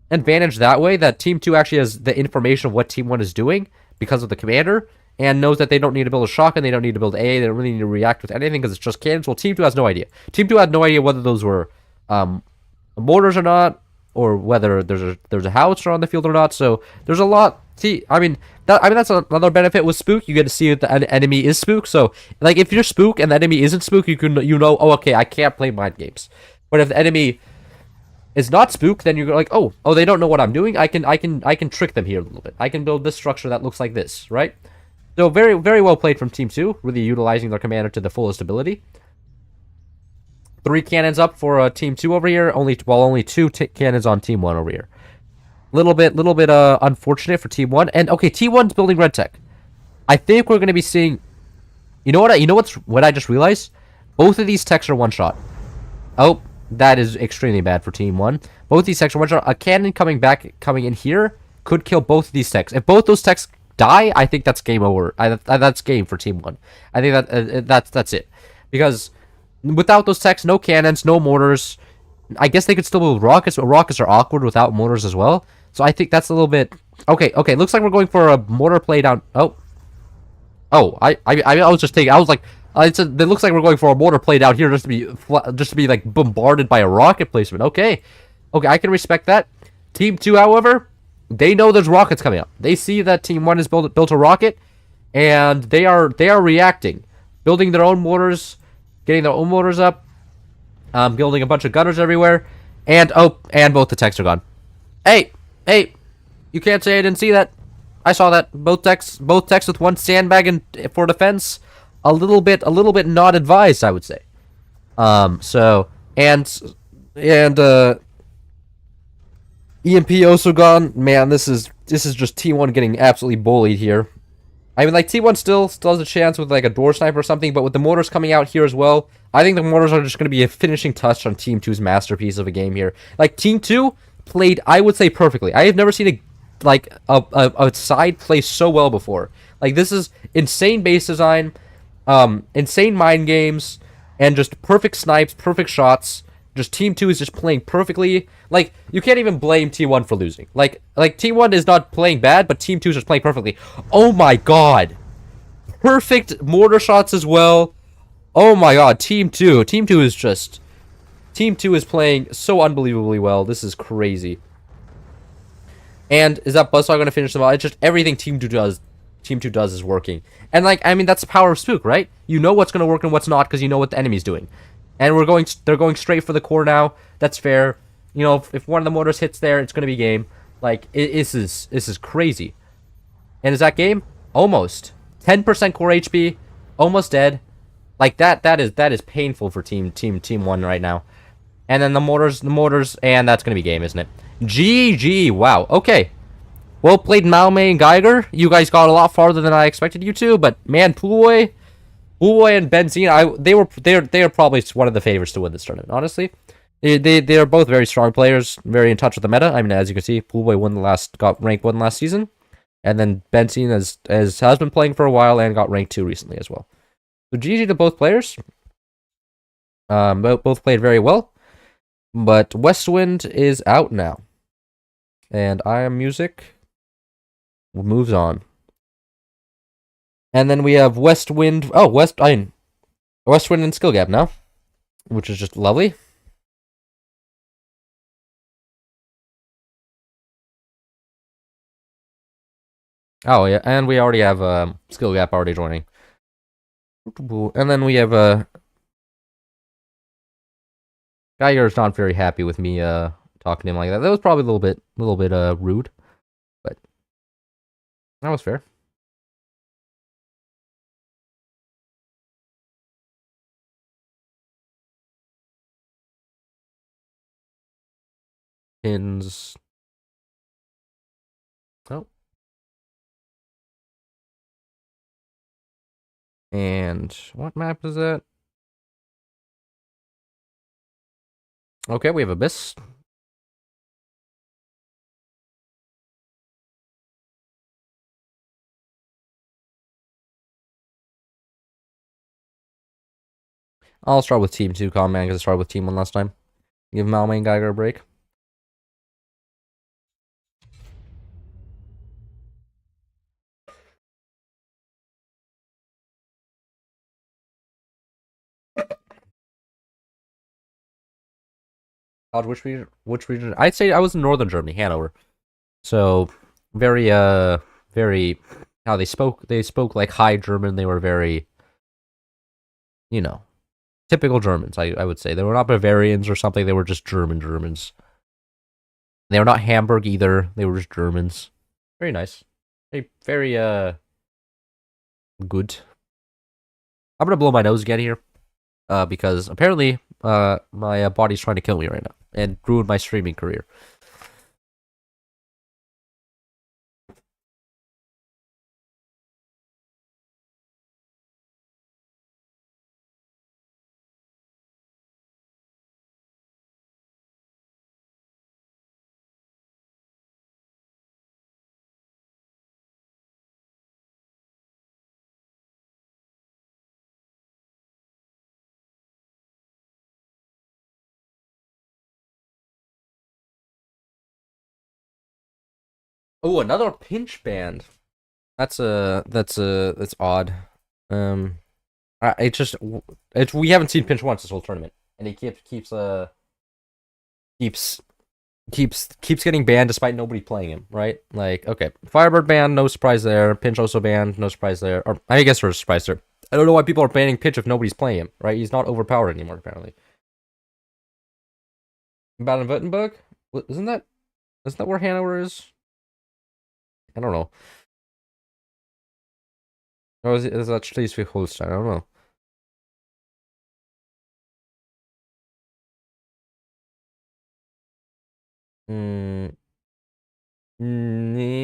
advantage that way, that Team 2 actually has the information of what Team 1 is doing because of the commander, and knows that they don't need to build a shotgun, they don't need to build A, they don't really need to react with anything because it's just cannons. Well, Team 2 has no idea. Team 2 had no idea whether those were mortars or not, or whether there's a howitzer on the field or not. So there's a lot. That's another benefit with Spook. You get to see if the enemy is Spook. So, like, if you're Spook and the enemy isn't Spook, you know, oh, okay, I can't play mind games. But if the enemy is not Spook, then you're like, oh, they don't know what I'm doing. I can trick them here a little bit. I can build this structure that looks like this, right? So very, very well played from Team 2, really utilizing their commander to the fullest ability. 3 cannons up for Team 2 over here. Only 2 cannons on Team 1 over here. Little bit unfortunate for Team 1. And okay, Team 1's building red tech. I think we're going to be seeing. You know what I just realized? Both of these techs are one shot. Oh, that is extremely bad for Team 1. Both these techs are one shot. A cannon coming in here could kill both of these techs. If both those techs die, I think that's game over. That's game for Team 1. I think that's it, because without those techs, no cannons, no mortars. I guess they could still build rockets, but rockets are awkward without mortars as well. So I think that's a little bit okay. Looks like we're going for a mortar play down. I was just thinking. I was like, it looks like we're going for a mortar play down here just to be like bombarded by a rocket placement. Okay, I can respect that. Team 2, however, they know there's rockets coming up. They see that Team 1 has built a rocket, and they are reacting, building their own mortars. Getting their own motors up, building a bunch of gunners everywhere, and both the techs are gone. Hey, you can't say I didn't see that. I saw that. Both techs with one sandbag for defense. A little bit not advised, I would say. So and EMP also gone. Man, this is just T1 getting absolutely bullied here. I mean, like T1 still has a chance with like a door sniper or something, but with the mortars coming out here as well, I think the mortars are just going to be a finishing touch on Team 2's masterpiece of a game here. Like Team 2 played, I would say, perfectly. I have never seen a side play so well before. Like this is insane base design, insane mind games, and just perfect snipes, perfect shots. Just Team 2 is just playing perfectly. Like, you can't even blame T1 for losing. Like T1 is not playing bad, but Team 2 is just playing perfectly. Oh my god. Perfect mortar shots as well. Oh my god, Team 2. Team 2 is playing so unbelievably well. This is crazy. And is that Buzzsaw going to finish them out? It's just everything Team 2 does is working. And like, I mean, that's the power of Spook, right? You know what's going to work and what's not because you know what the enemy's doing. And they're going straight for the core now. That's fair. You know, if one of the mortars hits there, it's going to be game. Like, this is crazy. And is that game? Almost. 10% core HP, almost dead. Like that is painful for team 1 right now. And then the mortars, and that's going to be game, isn't it? GG. Wow. Okay. Well played, Malme and Geiger. You guys got a lot farther than I expected you to, but man, Poolboy and Benzine, they are probably one of the favorites to win this tournament. Honestly, they are both very strong players, very in touch with the meta. I mean, as you can see, Poolboy got rank 1 last season, and then Benzine has been playing for a while and got rank 2 recently as well. So GG to both players. Both played very well, but Westwind is out now, and I Am Music moves on. And then we have Westwind. Oh, Westwind and Skill Gap now, which is just lovely. Oh yeah, and we already have Skill Gap already joining. And then we have Geiger's not very happy with me talking to him like that. That was probably a little bit rude, but that was fair. Pins. Oh. And what map is that? Okay, we have Abyss. I'll start with Team 2 Command because I started with Team 1 last time. Give Malme and Geiger a break. God, which region? Which region? I'd say I was in northern Germany, Hanover. So very very how they spoke like high German. They were very, you know, typical Germans. I would say they were not Bavarians or something. They were just Germans. They were not Hamburg either. They were just Germans. Very nice. Very good. I'm gonna blow my nose again here, because apparently my body's trying to kill me right now and ruin my streaming career. Oh, another pinch band. That's odd. Um, it's just we haven't seen pinch once this whole tournament, and he keeps keeps getting banned despite nobody playing him. Right? Like, okay, Firebird banned, no surprise there. Pinch also banned, no surprise there. Or I guess there's a surprise there. I don't know why people are banning Pinch if nobody's playing him. Right? He's not overpowered anymore apparently. Baden-Württemberg? Isn't that where Hanover is? I don't know. Or is that Schleswig-Holstein? I don't know. Mm,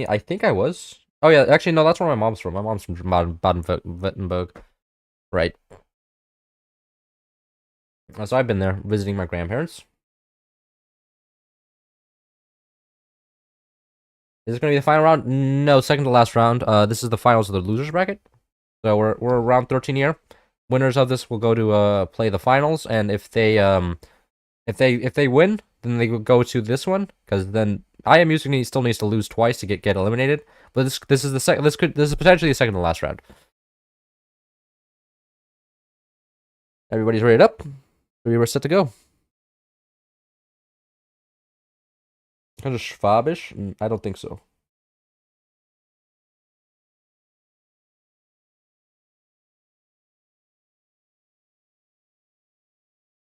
I think I was. Oh yeah, actually no, that's where my mom's from. My mom's from Baden-Württemberg. Right. So I've been there visiting my grandparents. Is this gonna be the final round? No, second to last round. This is the finals of the losers bracket. So we're around 13 here. Winners of this will go to play the finals, and if they win, then they will go to this one, because then IM Music still needs to lose twice to get eliminated. But this is the second. This is potentially the second to last round. Everybody's rated up. We were set to go. Kind of Schwabish? I don't think so.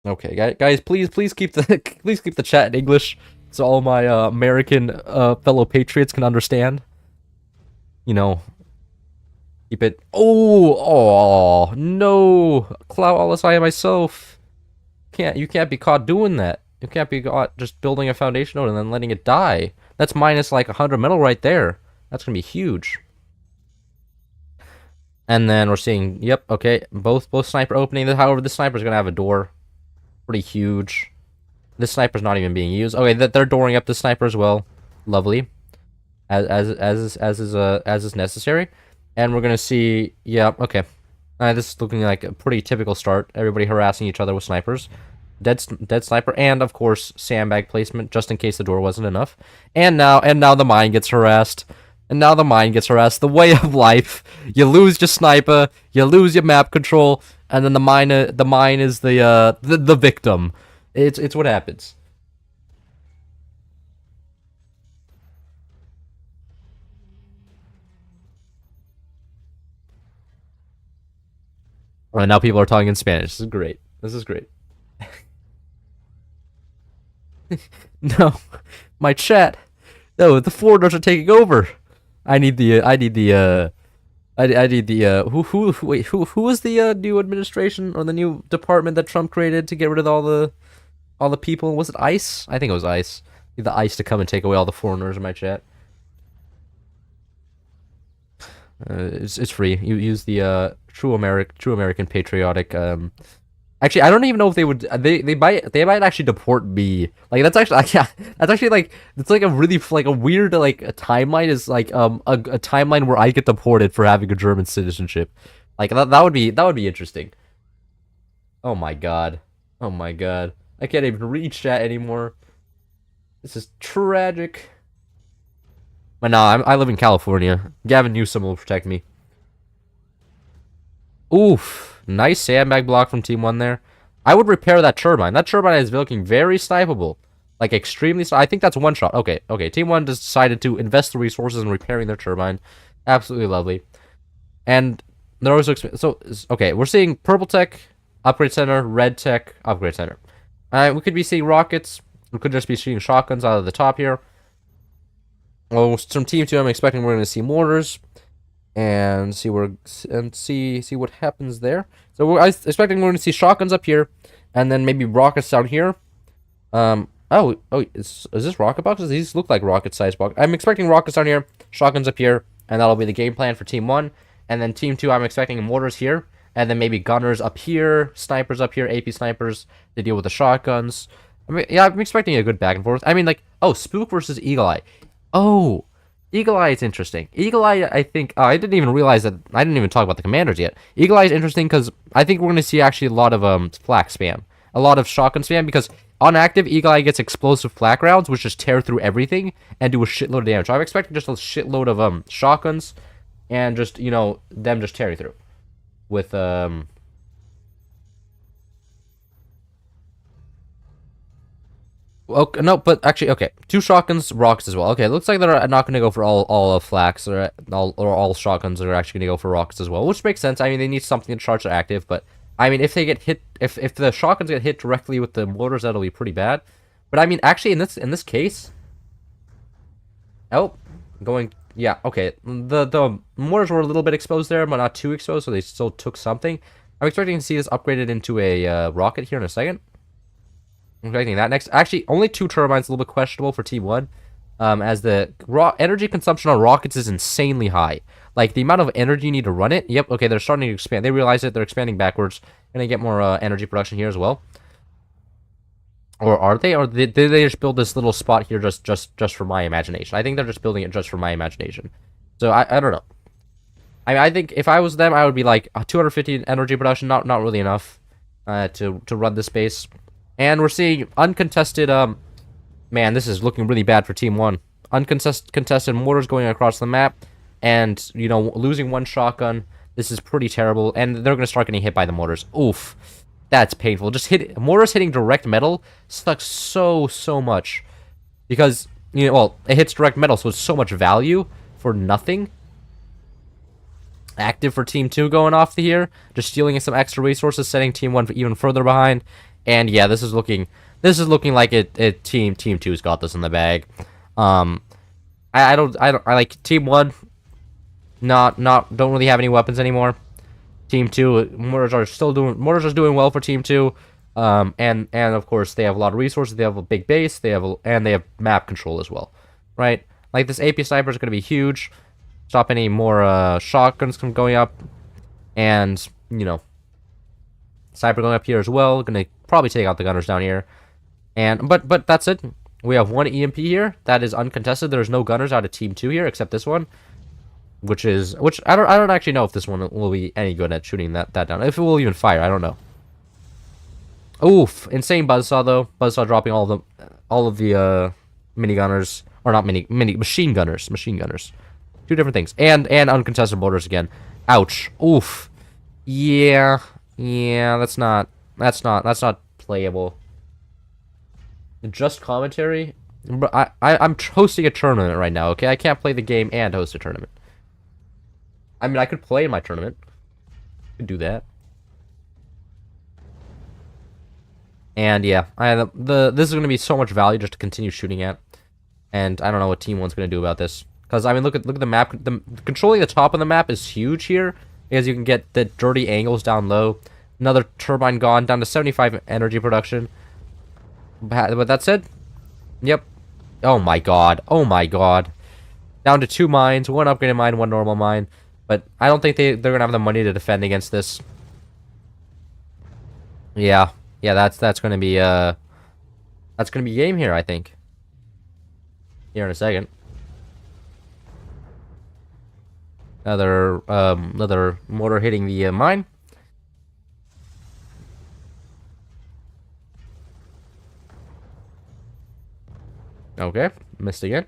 Okay, guys, please keep the please keep the chat in English so all my American fellow patriots can understand. You know, keep it. Oh, no, Clout all this I myself. You can't be caught doing that. You can't be caught just building a foundation node and then letting it die. That's minus like 100 metal right there. That's gonna be huge. And then we're seeing, yep, okay, both sniper opening. However, this sniper's gonna have a door. Pretty huge. This sniper's not even being used. Okay, they're dooring up the sniper as well. Lovely. As is necessary. And we're gonna see, yeah, okay. This is looking like a pretty typical start. Everybody harassing each other with snipers. Dead sniper, and of course sandbag placement, just in case the door wasn't enough. And now the mine gets harassed. And now the mine gets harassed. The way of life. You lose your sniper, you lose your map control, and then the mine is the victim. It's what happens. And now people are talking in Spanish. This is great. This is great. No, my chat. No, the foreigners are taking over. I need the who was the new administration or the new department that Trump created to get rid of all the people? Was it ICE? I think it was ICE. Need the ICE to come and take away all the foreigners in my chat. It's free. You use the true American patriotic. Actually, I don't even know if they would. They might actually deport me. Like that's actually yeah, that's actually like it's like a really like a weird like a timeline is like a timeline where I get deported for having a German citizenship. Like that would be interesting. Oh my god. Oh my god. I can't even read chat anymore. This is tragic. But no, I live in California. Gavin Newsom will protect me. Oof. Nice sandbag block from Team 1 there. I would repair that turbine. That turbine is looking very snipeable. Like, extremely... I think that's one shot. Okay, okay. Team 1 decided to invest the resources in repairing their turbine. Absolutely lovely. And they're also... So, okay, we're seeing Purple Tech, Upgrade Center, Red Tech, Upgrade Center. We could be seeing rockets. We could just be seeing shotguns out of the top here. Well, from Team 2, I'm expecting we're going to see mortars. And see what happens there. So we're expecting we're going to see shotguns up here, and then maybe rockets down here. Is this rocket boxes? These look like rocket-sized boxes. I'm expecting rockets down here, shotguns up here, and that'll be the game plan for Team 1. And then Team 2, I'm expecting mortars here, and then maybe gunners up here, snipers up here, AP snipers to deal with the shotguns. I mean, yeah, I'm expecting a good back and forth. I mean, like, oh, Spook versus Eagle Eye. Oh. Eagle Eye is interesting. Eagle Eye, I think... Oh, I didn't even realize that... I didn't even talk about the commanders yet. Eagle Eye is interesting because I think we're going to see actually a lot of flak spam. A lot of shotgun spam because on active, Eagle Eye gets explosive flak rounds, which just tear through everything and do a shitload of damage. So I'm expecting just a shitload of shotguns and just, you know, them just tearing through. With... Okay, no, but actually, okay, 2 shotguns, rockets as well. Okay, it looks like they're not going to go for all flaks or all shotguns. Are actually going to go for rockets as well, which makes sense. I mean, they need something to charge their active, but I mean, if they get hit, if the shotguns get hit directly with the mortars, that'll be pretty bad. But I mean, actually, in this case, yeah, okay, the mortars were a little bit exposed there, but not too exposed, so they still took something. I'm expecting to see this upgraded into a rocket here in a second. I'm expecting that next. Actually, only 2 turbines, a little bit questionable for Team 1. As the raw energy consumption on rockets is insanely high. Like, the amount of energy you need to run it. Yep, okay, they're starting to expand. They realize it. They're expanding backwards. Gonna get more energy production here as well. Or are they? Or did they just build this little spot here just for my imagination? I think they're just building it just for my imagination. So, I don't know. I think if I was them, I would be like 250 energy production, not really enough to run this base. And we're seeing uncontested, man, this is looking really bad for Team 1. Uncontested mortars going across the map, and, you know, losing 1 shotgun. This is pretty terrible, and they're going to start getting hit by the mortars. Oof. That's painful. Just mortars hitting direct metal sucks so much. Because, you know, well, it hits direct metal, so it's so much value for nothing. Active for Team 2 going off here. Just stealing some extra resources, setting Team 1 even further behind. And yeah, this is looking like Team 2's got this in the bag. I like Team 1 don't really have any weapons anymore. Team 2, mortars are doing well for Team 2. And of course they have a lot of resources, they have a big base, they have map control as well. Right? Like, this AP sniper is gonna be huge. Stop any more shotguns from going up. And, you know, sniper going up here as well. Gonna probably take out the gunners down here. And but that's it. We have 1 EMP here. That is uncontested. There's no gunners out of Team 2 here except this one. Which I don't actually know if this one will be any good at shooting that down. If it will even fire, I don't know. Oof, insane buzzsaw though. Buzzsaw dropping all of the mini gunners, or not mini machine gunners. 2 different things. And uncontested mortars again. Ouch. Oof. Yeah, that's not playable. Just commentary. I'm hosting a tournament right now, okay? I can't play the game and host a tournament. I mean, I could play in my tournament. I could do that. And yeah, this is going to be so much value just to continue shooting at. And I don't know what Team 1's going to do about this. Because, I mean, look at the map. Controlling the top of the map is huge here. Because you can get the dirty angles down low. Another turbine gone, down to 75 energy production. But that said, yep. Oh my god. Down to 2 mines, 1 upgraded mine, 1 normal mine. But I don't think they're gonna have the money to defend against this. Yeah, that's gonna be game here, I think. Here in a second. Another mortar hitting the mine. Okay, missed again.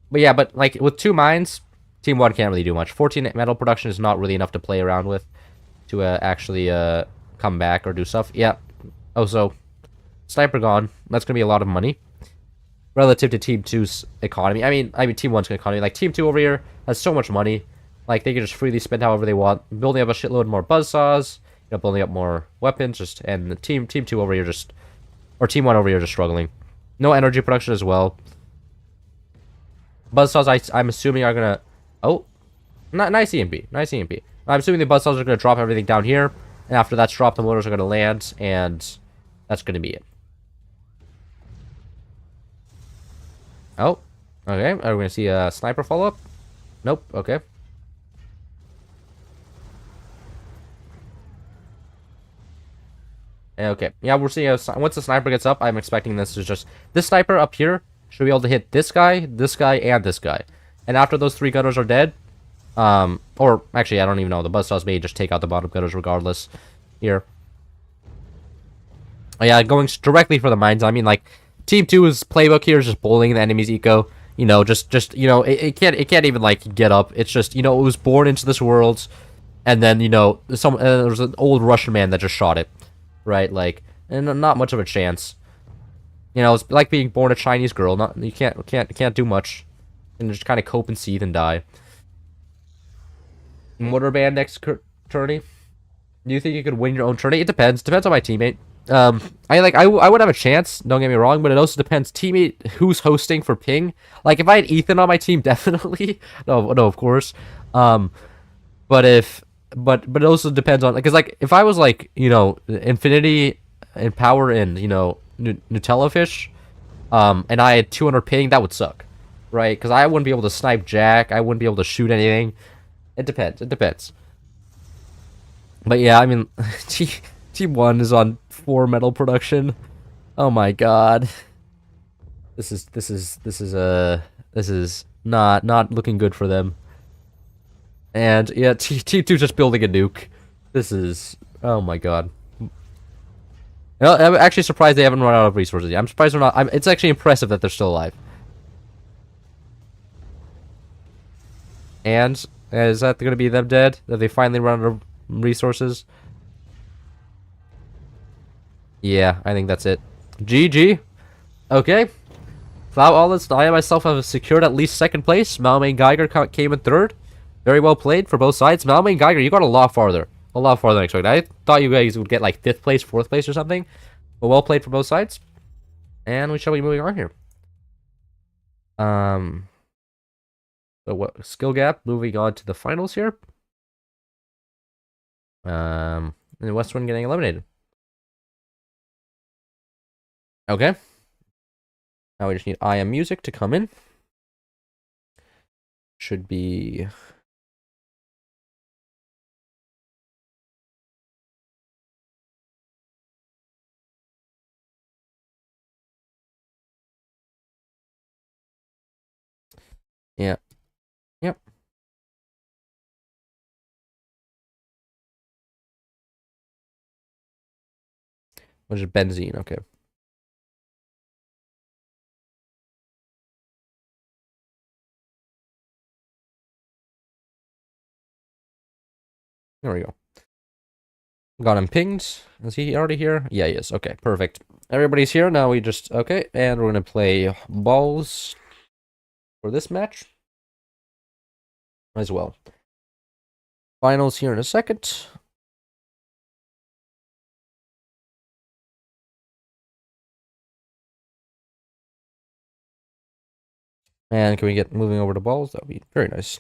But yeah, like with 2 mines, Team 1 can't really do much. 14 metal production is not really enough to play around with to actually come back or do stuff. Yeah. Oh, so sniper gone. That's gonna be a lot of money relative to Team 2's economy. I mean Team 1's economy. Like, Team 2 over here has so much money. Like, they can just freely spend however they want, building up a shitload more buzzsaws, you know, building up more weapons. And the Team 2 over here Team 1 over here just struggling. No energy production as well. Buzzsaws, I'm assuming, are gonna... Oh, nice EMP. I'm assuming the buzzsaws are gonna drop everything down here, and after that's dropped, the mortars are gonna land, and that's gonna be it. Oh, okay. Are we gonna see a sniper follow up? Nope. Okay. Okay. Yeah, we're seeing once the sniper gets up, I'm expecting this sniper up here should be able to hit this guy, and this guy. And after those 3 gunners are dead, or actually, I don't even know. The buzzsaws may just take out the bottom gunners regardless here. Oh, yeah, going directly for the mines. I mean, like, Team 2's playbook here is just bullying the enemy's eco. You know, just you know, it can't even, like, get up. It's just, you know, it was born into this world, and then, you know, there's an old Russian man that just shot it. Right, like, and not much of a chance. You know, it's like being born a Chinese girl. You can't do much, and just kind of cope and seethe and die. Mortar ban next tourney. Do you think you could win your own tourney? It depends. Depends on my teammate. I would have a chance. Don't get me wrong, but it also depends teammate who's hosting for ping. Like, if I had Ethan on my team, definitely. No, of course. But it also depends on, because, like, if I was, like, you know, Infinity and Power and, you know, Nutella fish, and I had 200 ping, that would suck, right? Because I wouldn't be able to snipe Jack. I wouldn't be able to shoot anything. It depends. It depends. But yeah, I mean, Team 1 is on 4 metal production. Oh my god. This is not looking good for them. And yeah, Team 2 just building a nuke. This is, oh my god. I'm actually surprised they haven't run out of resources yet. I'm surprised they're not. It's actually impressive that they're still alive. And is that going to be them dead? That they finally run out of resources? Yeah, I think that's it. GG. Okay. Without all this, I myself have secured at least 2nd place. Malme and Geiger came in 3rd. Very well played for both sides. Malme and Geiger, you got a lot farther. A lot farther than expected. I thought you guys would get like 5th place, 4th place or something. But well played for both sides. And we shall be moving on here. So what skill gap? Moving on to the finals here. And the West one getting eliminated. Okay. Now we just need I Am Music to come in. Should be... Yeah. Yep. Which is benzene, okay. There we go. Got him pinged. Is he already here? Yeah, he is. Okay, perfect. Everybody's here. Now we just... Okay, and we're going to play balls for this match as well. Finals here in a second. And can we get moving over to balls? That would be very nice.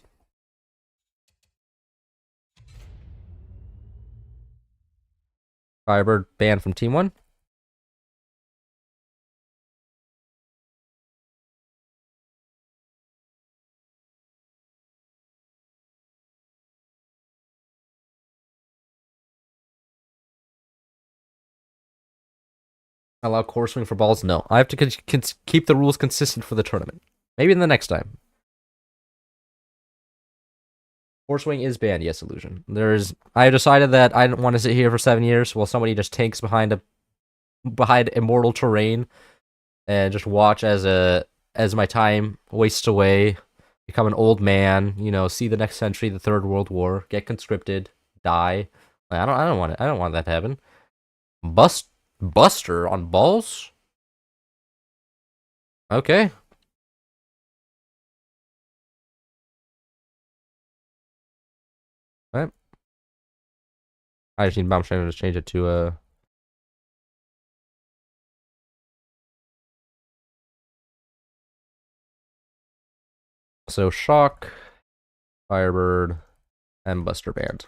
Firebird banned from Team 1. Allow core swing for balls? No. I have to keep the rules consistent for the tournament. Maybe in the next time. Core swing is banned, yes, Illusion. I decided that I didn't want to sit here for 7 years while somebody just tanks behind immortal terrain and just watch as my time wastes away, become an old man, you know, see the next century, the Third World War, get conscripted, die. I don't want it. I don't want that to happen. Buster on balls? Okay. Alright. I just need Bomb Shadow to change it to so Shock, Firebird, and Buster Band.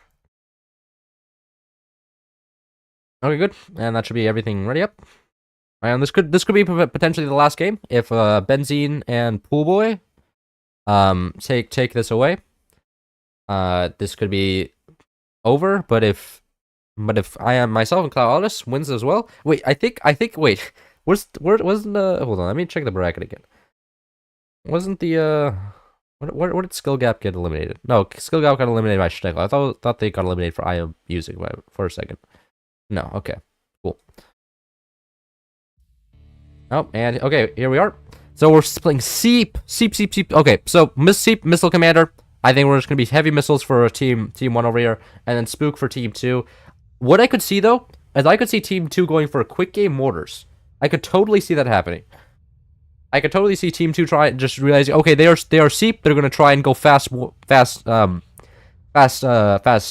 Okay, good. And that should be everything ready up. And this could be potentially the last game if Benzene and Poolboy take this away. This could be over, but if I am myself and Cloudalus wins as well. Wait, I think wait. Wasn't hold on, let me check the bracket again. Wasn't the what did Skill Gap get eliminated? No, Skill Gap got eliminated by Schneckle. I thought they got eliminated for I Am Music for a second. No, okay. Cool. Oh, and okay, here we are. So we're playing Seep. Okay, so Seep, Missile Commander. I think we're just gonna be heavy missiles for team 1 over here, and then Spook for team 2. What I could see though, is I could see team 2 going for a quick game mortars. I could totally see that happening. I could totally see team 2 try just realizing, okay, they are Seep. They're gonna try and go fast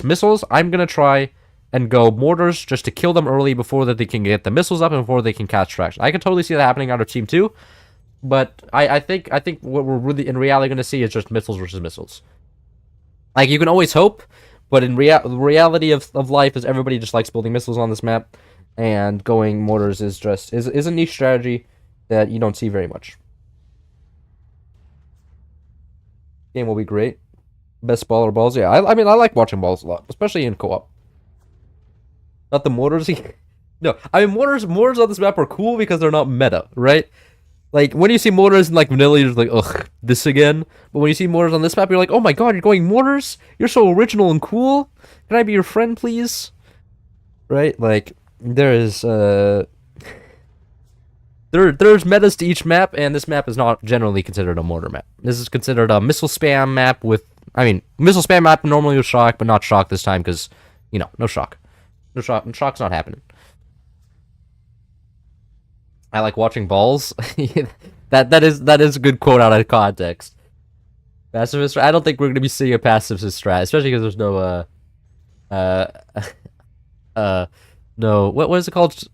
missiles. I'm gonna try and go mortars just to kill them early before that they can get the missiles up and before they can catch traction. I could totally see that happening out of team 2, but I think what we're really in reality going to see is just missiles versus missiles. Like, you can always hope, but in reality of life is everybody just likes building missiles on this map. and going mortars is just is a niche strategy that you don't see very much. Game will be great. Best baller balls, yeah. I mean I like watching balls a lot, especially in co-op. Not the mortars. No, I mean mortars on this map are cool because they're not meta, right? Like when you see mortars in like vanilla, you're just like, ugh, this again. But when you see mortars on this map, you're like, oh my god, you're going mortars? You're so original and cool. Can I be your friend, please? Right? Like there is there's metas to each map, and this map is not generally considered a mortar map. This is considered a missile spam map with, I mean, missile spam map normally with shock, but not shock this time because, you know, no shock. No shock. Shock's not happening. I like watching balls. that is a good quote out of context. Pacifist. I don't think we're gonna be seeing a pacifist strat, especially because there's no uh no what is it called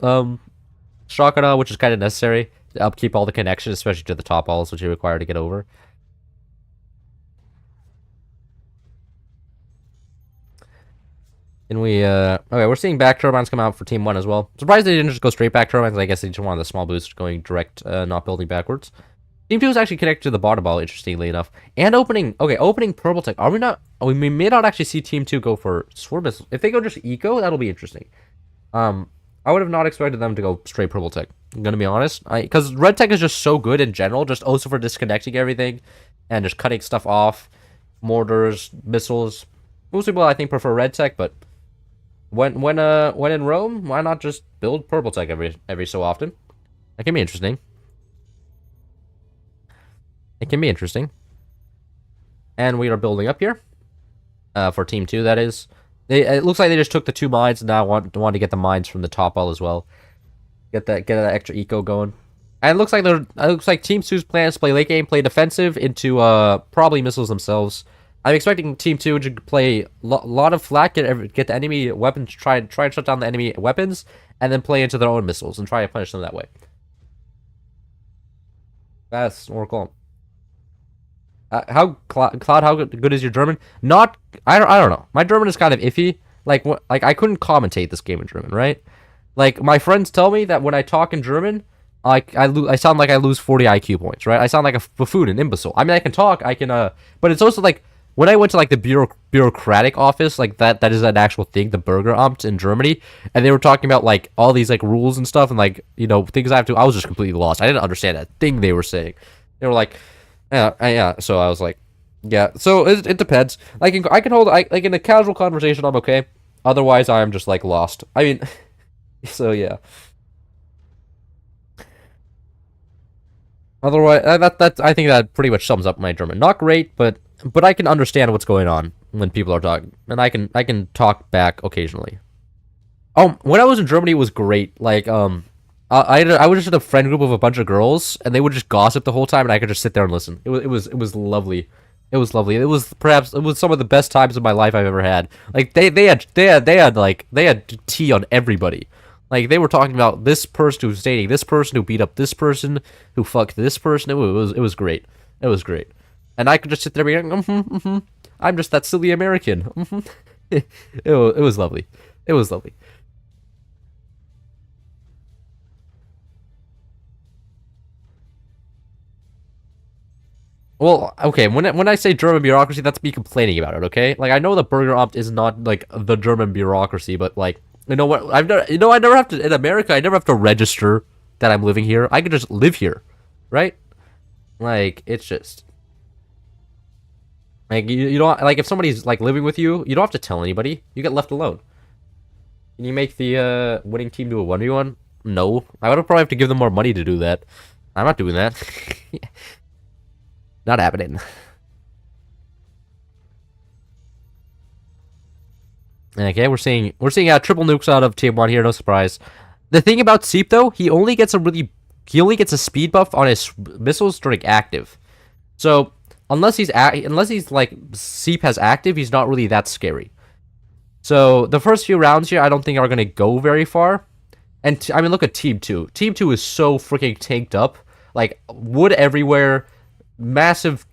shotgun, which is kind of necessary to upkeep all the connections, especially to the top balls, which you require to get over. And we, okay, we're seeing back turbines come out for Team 1 as well. Surprised they didn't just go straight back turbines. I guess they just wanted the small boost going direct, not building backwards. Team 2 is actually connected to the bottom ball, interestingly enough. And opening purple tech. Are we not, we may not actually see Team 2 go for sword missiles. If they go just eco, that'll be interesting. I would have not expected them to go straight purple tech. I'm gonna be honest. Because red tech is just so good in general, just also for disconnecting everything and just cutting stuff off. Mortars, missiles. Most people, I think, prefer red tech, but when in Rome, why not just build purple tech every so often? That can be interesting. It can be interesting. And we are building up here. For Team 2, that is. It looks like they just took the 2 mines and now want to get the mines from the top all as well. Get that extra eco going. And it looks like Team 2's plan is to play late game, play defensive into probably missiles themselves. I'm expecting Team 2 to play a lot of flat, get the enemy weapons, try and shut down the enemy weapons, and then play into their own missiles and try to punish them that way. That's what we're calling. Cloud, how good is your German? Not, I don't know. My German is kind of iffy. Like I couldn't commentate this game in German, right? Like my friends tell me that when I talk in German, I sound like I lose 40 IQ points, right? I sound like a buffoon, an imbecile. I mean, I can talk, but it's also like when I went to like the bureaucratic office, like that is an actual thing, the Bürgeramt in Germany, and they were talking about like all these like rules and stuff and like, you know, things I have to. I was just completely lost. I didn't understand a thing they were saying. They were like, yeah. So I was like, yeah. So it depends. I can hold like in a casual conversation, I'm okay. Otherwise, I'm just like lost. I mean, so yeah. Otherwise, that I think that pretty much sums up my German. Not great, but I can understand what's going on when people are talking, and I can talk back occasionally. When I was in Germany, it was great. Like, I was just in a friend group of a bunch of girls, and they would just gossip the whole time, and I could just sit there and listen. It was lovely. It was lovely. It was some of the best times of my life I've ever had. Like they had tea on everybody. Like they were talking about this person who was dating this person who beat up this person who fucked this person. It was great. It was great. And I could just sit there being like, I'm just that silly American. It was lovely. It was lovely. Well, okay, when I say German bureaucracy, that's me complaining about it, okay? Like, I know the Bürgeramt is not, like, the German bureaucracy, but, like, you know what? I never have to, in America, I never have to register that I'm living here. I could just live here, right? Like, it's just... Like, you don't, like, if somebody's, like, living with you, you don't have to tell anybody. You get left alone. Can you make the, winning team do a 1v1? No. I would probably have to give them more money to do that. I'm not doing that. Not happening. Okay, we're seeing triple nukes out of Team 1 here, no surprise. The thing about Seep though, he only gets a speed buff on his missiles during active. So unless he's like Seep has active, he's not really that scary. So the first few rounds here, I don't think are gonna go very far. And I mean, look at Team 2. Team 2 is so freaking tanked up. Like wood everywhere. Massive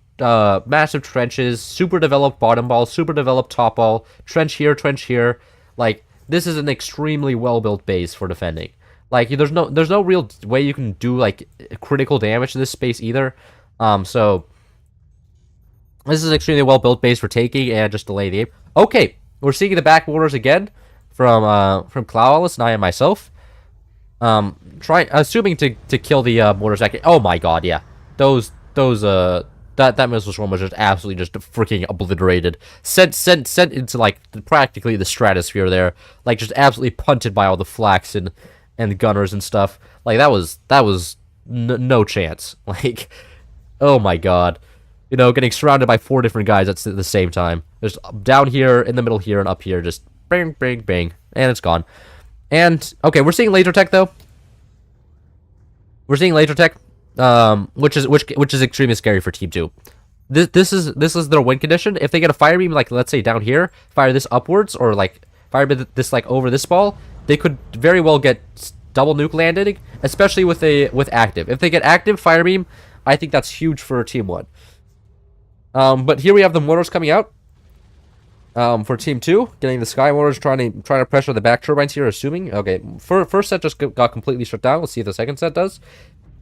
trenches, super developed bottom ball, super developed top ball, trench here, like this is an extremely well-built base for defending. Like, there's no real way you can do, like, critical damage to this space either. So this is an extremely well-built base for taking and just delay the game. Okay, we're seeing the back borders again from Clawless, Naya, and myself. Assuming to kill the mortars back. Oh my god, yeah. That missile swarm was just absolutely just freaking obliterated. Sent into, like, practically the stratosphere there. Like, just absolutely punted by all the flaks and gunners and stuff. Like, that was no chance. Like, oh my god. You know, getting surrounded by 4 different guys at the same time. There's down here, in the middle here, and up here. Just bang, bang, bang. And it's gone. And, okay, we're seeing laser tech, though. We're seeing laser tech, which is extremely scary for Team 2. This is their win condition. If they get a fire beam, like, let's say down here, fire this upwards, or, like, fire this, like, over this ball, they could very well get double nuke landing, especially with active. If they get active fire beam, I think that's huge for Team 1. But here we have the mortars coming out. For Team 2, getting the sky mortars, trying to pressure the back turbines here, assuming. Okay, first set just got completely shut down. Let's see if the second set does.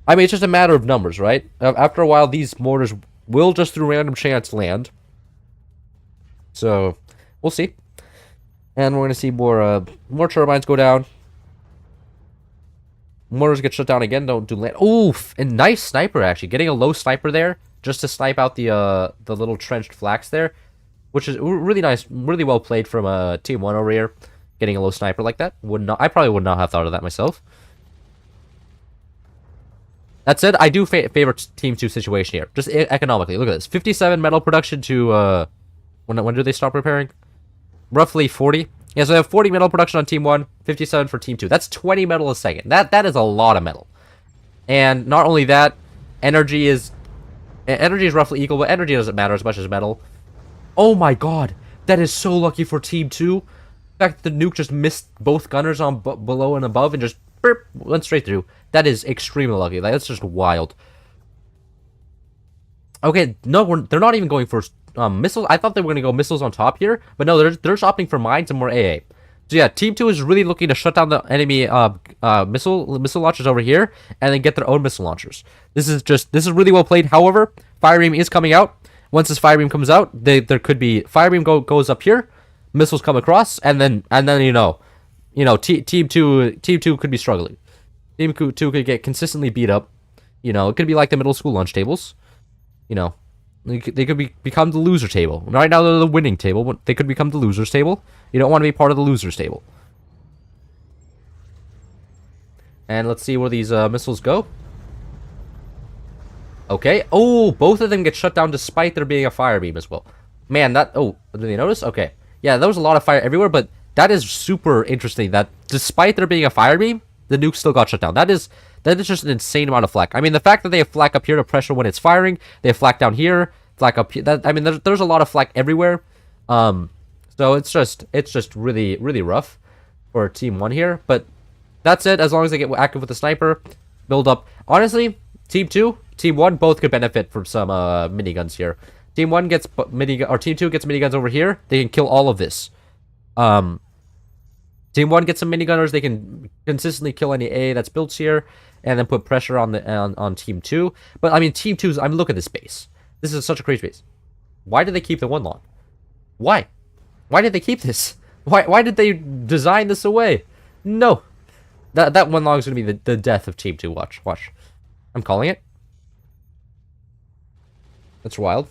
I mean, it's just a matter of numbers, right? After a while, these mortars will just through random chance land. So, we'll see. And we're going to see more turbines go down. Mortars get shut down again, don't do land. Oof! And nice sniper, actually. Getting a low sniper there, just to snipe out the little trenched flaks there. Which is really nice, really well played from Team 1 over here. Getting a low sniper like that. I probably would not have thought of that myself. That said, I do favor Team 2 situation here. Just economically. Look at this. 57 metal production to... when do they stop repairing? Roughly 40. Yeah, so they have 40 metal production on Team 1. 57 for Team 2. That's 20 metal a second. That is a lot of metal. And not only that, energy is roughly equal, but energy doesn't matter as much as metal. Oh my god, that is so lucky for Team 2. The fact that the nuke just missed both gunners on below and above and just burp, went straight through. That is extremely lucky. That's just wild. Okay, no, they're not even going for missiles. I thought they were going to go missiles on top here, but no, they're just opting for mines and more AA. So yeah, Team 2 is really looking to shut down the enemy missile launchers over here and then get their own missile launchers. This is really well played. However, fire beam is coming out. Once this fire beam comes out, there could be fire beam goes up here, missiles come across, and then Team 2 could be struggling. Team 2 could get consistently beat up. You know, it could be like the middle school lunch tables. You know, they could become the loser table. Right now they're the winning table, but they could become the losers table. You don't want to be part of the losers table. And let's see where these missiles go. Okay. Oh, both of them get shut down despite there being a fire beam as well. Man, did they notice? Okay. Yeah, there was a lot of fire everywhere, but that is super interesting that despite there being a fire beam, the nuke still got shut down. That is just an insane amount of flak. I mean, the fact that they have flak up here to pressure when it's firing, they have flak down here, flak up here. I mean, there's a lot of flak everywhere. So it's just really, really rough for Team 1 here. But that's it. As long as they get active with the sniper, build up. Honestly, Team 2, Team 1 both could benefit from some miniguns here. Team 1 gets Team 2 gets miniguns over here. They can kill all of this. Team 1 gets some minigunners. They can consistently kill any A that's built here, and then put pressure on Team 2. But I mean, Team 2's. I mean, look at this base. This is such a crazy base. Why did they keep the one long? Why? Why did they keep this? Why did they design this away? No, that one long is gonna be the death of Team 2. Watch. I'm calling it. That's wild.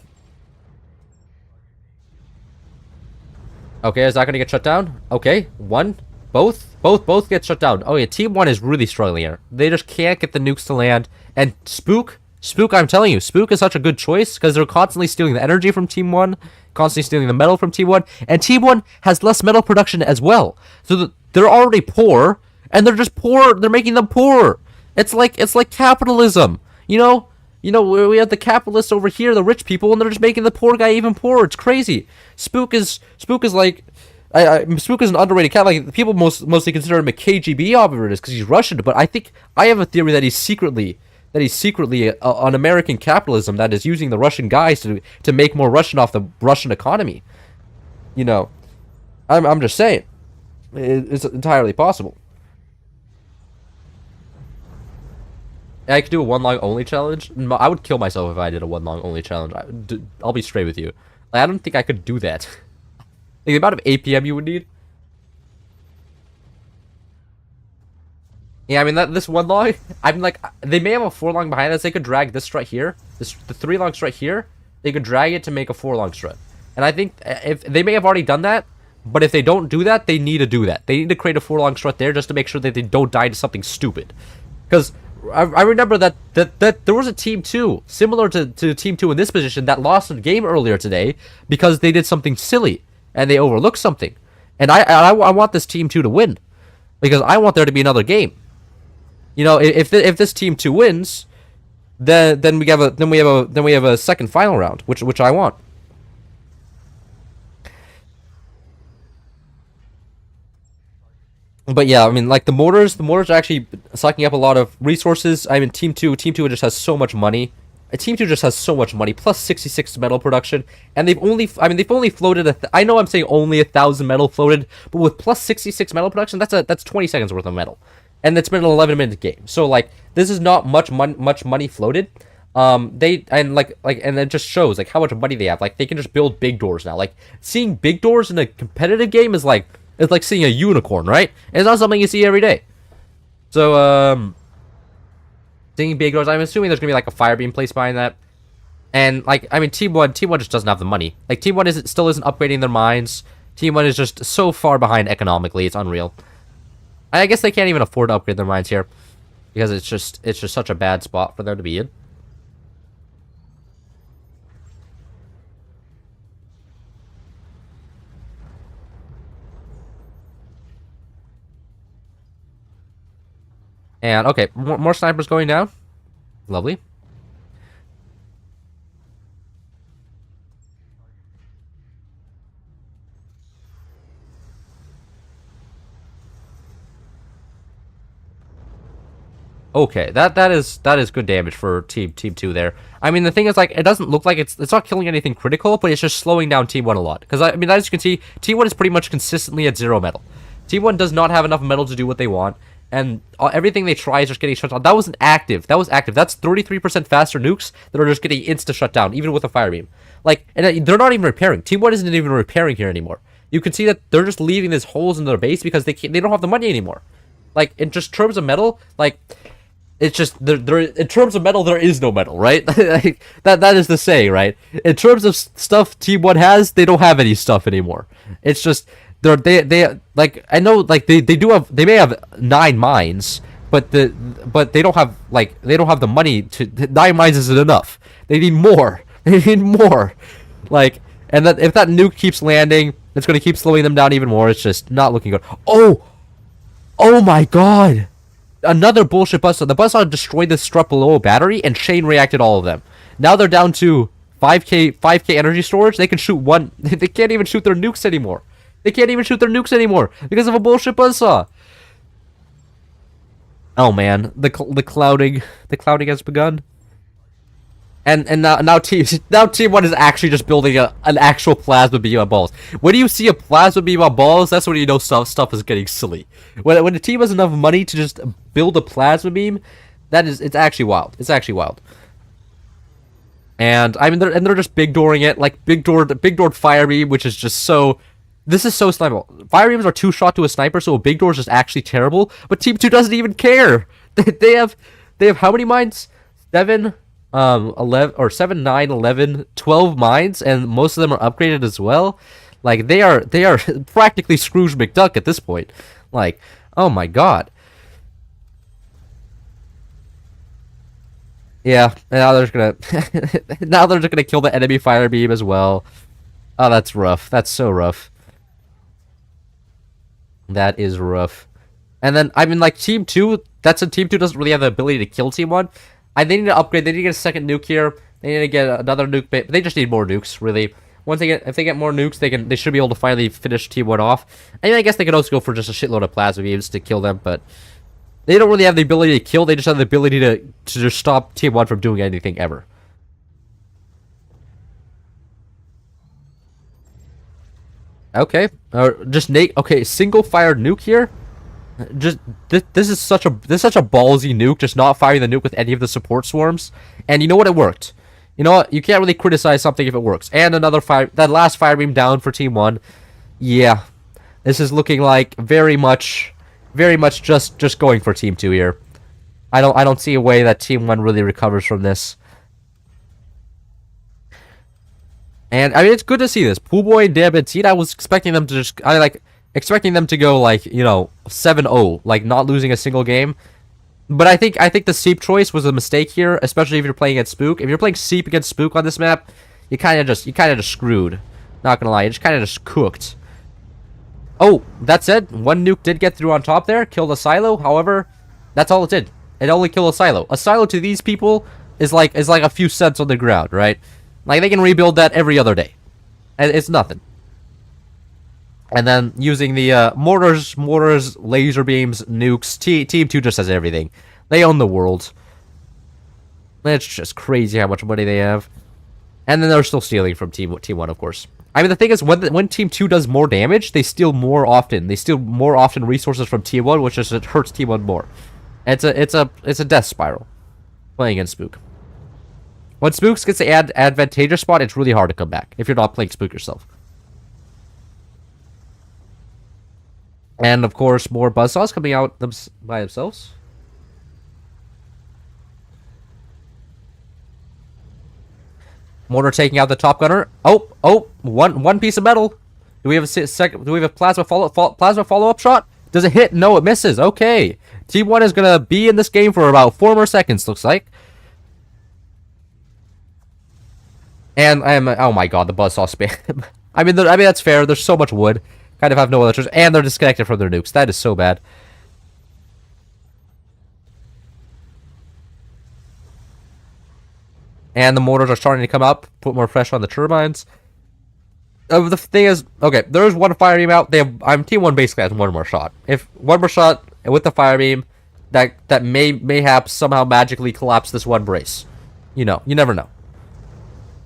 Okay, is that gonna get shut down? Okay, one, both get shut down. Oh yeah, Team 1 is really struggling here. They just can't get the nukes to land. And Spook, I'm telling you, Spook is such a good choice because they're constantly stealing the energy from Team 1, constantly stealing the metal from Team 1, and Team 1 has less metal production as well. So they're already poor, and they're just poor. They're making them poorer. It's like capitalism, you know. You know, we have the capitalists over here, the rich people, and they're just making the poor guy even poorer. It's crazy. Spook is like, Spook is an underrated cat. Like, people mostly consider him a KGB operative because he's Russian. But I have a theory that he's secretly an American capitalism that is using the Russian guys to make more Russian off the Russian economy. You know, I'm just saying. It's entirely possible. I could do a one long only challenge. I would kill myself if I did a one long only challenge. I'll be straight with you. Like, I don't think I could do that. Like, the amount of APM you would need. Yeah, I mean, this one long, I'm like, they may have a 4 long behind us. They could drag this strut here, the 3 long strut here. They could drag it to make a 4 long strut. And I think if they may have already done that, but if they don't do that, they need to do that. They need to create a 4 long strut there just to make sure that they don't die to something stupid. Because I remember that there was a team 2, similar to team 2 in this position, that lost a game earlier today because they did something silly and they overlooked something. And I want this team 2 to win because I want there to be another game. You know, if this team 2 wins, then we have a second final round, which I want. But yeah, I mean, like the mortars are actually sucking up a lot of resources. I mean, team 2 just has so much money. Team 2 just has so much money, plus 66 metal production, and they've only floated I know I'm saying only 1,000 metal floated, but with plus 66 metal production, that's 20 seconds worth of metal. And it's been an 11-minute game. So like this is not much money floated. And it just shows like how much money they have. Like they can just build big doors now. Like seeing big doors in a competitive game is like it's like seeing a unicorn, right? It's not something you see every day. So seeing big doors, I'm assuming there's gonna be like a fire beam placed behind that. And like I mean Team 1 just doesn't have the money. Like Team 1 still isn't upgrading their mines. Team 1 is just so far behind economically, it's unreal. I guess they can't even afford to upgrade their mines here because it's just such a bad spot for them to be in. And okay, more snipers going down. Lovely. Okay, that is good damage for team 2 there. I mean, the thing is, like, it doesn't look like it's not killing anything critical, but it's just slowing down team 1 a lot. Because I mean, as you can see, team 1 is pretty much consistently at 0 metal. Team 1 does not have enough metal to do what they want, and everything they try is just getting shut down. That wasn't active. That was active. That's 33% faster nukes that are just getting insta shut down, even with a fire beam. Like, and they're not even repairing. Team 1 isn't even repairing here anymore. You can see that they're just leaving these holes in their base because they don't have the money anymore. Like, in just terms of metal, like, it's just there in terms of metal there is no metal, right? Like, that is the saying, right? In terms of stuff Team 1 has, they don't have any stuff anymore. It's just they like I know like they may have 9 mines, but they don't have the money to 9 mines isn't enough. They need more. They need more. Like, and that if that nuke keeps landing, it's going to keep slowing them down even more. It's just not looking good. Oh my god. Another bullshit buzzsaw. The buzzsaw destroyed the strut below battery, and Shane reacted all of them. Now they're down to 5k energy storage. They can shoot one. They can't even shoot their nukes anymore. They can't even shoot their nukes anymore because of a bullshit buzzsaw. Oh man, the clouding has begun. And now team 1 is actually just building an actual plasma beam on balls. When you see a plasma beam on balls, that's when you know stuff is getting silly. When the team has enough money to just build a plasma beam, it's actually wild. It's actually wild. And I mean they're just big dooring it, like big doored fire beam, which is just so. This is so snipeable. Fire beams are 2 shot to a sniper, so a big door is just actually terrible. But Team 2 doesn't even care. They have how many mines? 11 or 7, 9, 11, 12 mines, and most of them are upgraded as well. Like they are practically Scrooge McDuck at this point. Like, oh my god. Yeah, and now they're just gonna kill the enemy fire beam as well. Oh, that's rough. That's so rough. That is rough. And then I mean, like Team 2, Team 2 doesn't really have the ability to kill Team 1. They need to upgrade. They need to get a second nuke here. They need to get another nuke. They just need more nukes, really. If they get more nukes, they should be able to finally finish Team 1 off. And I guess they could also go for just a shitload of plasma beams to kill them, but they don't really have the ability to kill. They just have the ability to just stop Team 1 from doing anything ever. Okay. Just Nate. Okay, single fire nuke here. Just this is such a ballsy nuke. Just not firing the nuke with any of the support swarms. And you know what? It worked. You know what? You can't really criticize something if it works. And another fire. That last fire beam down for Team One. Yeah, this is looking like very much just going for Team Two here. I don't see a way that Team One really recovers from this. And I mean, it's good to see this. Poolboy and Deb and Seed, I was expecting them to expecting them to go like, 7-0, like not losing a single game. But I think the Seep choice was a mistake here, especially if you're playing against Spook. If you're playing Seep against Spook on this map, you kind of just screwed. Not gonna lie, you just kind of just cooked. Oh, that said, one nuke did get through on top there, killed a silo. However, that's all it did. It only killed a silo. A silo to these people is like a few cents on the ground, right? Like they can rebuild that every other day, and it's nothing. And then using the mortars, laser beams, nukes. Team 2 just has everything. They own the world. It's just crazy how much money they have. And then they're still stealing from Team 1, of course. I mean, the thing is, when Team 2 does more damage, they steal more often. They steal more often resources from Team 1, which just hurts Team 1 more. It's a death spiral playing against Spook. When Spooks gets the advantageous spot, it's really hard to come back if you're not playing Spook yourself. And, of course, more buzzsaws coming out by themselves. Mortar taking out the top gunner. Oh, one piece of metal. Do we have a second? Do we have a plasma follow-up shot? Does it hit? No, it misses. Okay. Team 1 is going to be in this game for about 4 more seconds, looks like. And oh my god, the buzzsaw spam. I mean, that's fair. There's so much wood. Kind of have no other choice. And they're disconnected from their nukes. That is so bad. And the mortars are starting to come up. Put more pressure on the turbines. The thing is, okay, there's one fire beam out. Team 1 basically has one more shot. If one more shot with the fire beam, that mayhaps somehow magically collapse this one brace. You never know.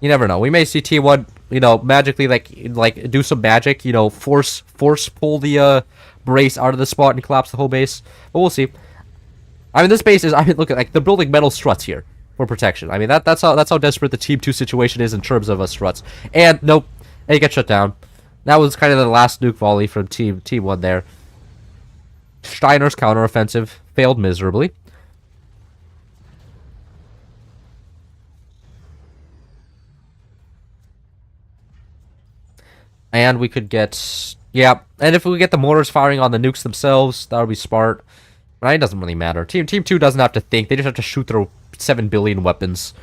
You never know. We may see Team 1, magically like do some magic, force pull the brace out of the spot and collapse the whole base. But we'll see. I mean, this base is. I mean, look at they're building metal struts here for protection. I mean, that's how desperate the Team 2 situation is in terms of struts. And nope, it gets shut down. That was kind of the last nuke volley from Team 1 there. Steiner's counteroffensive failed miserably. And we could get... Yeah, and if we get the mortars firing on the nukes themselves, that would be smart. Right? It doesn't really matter. Team 2 doesn't have to think. They just have to shoot their 7 billion weapons.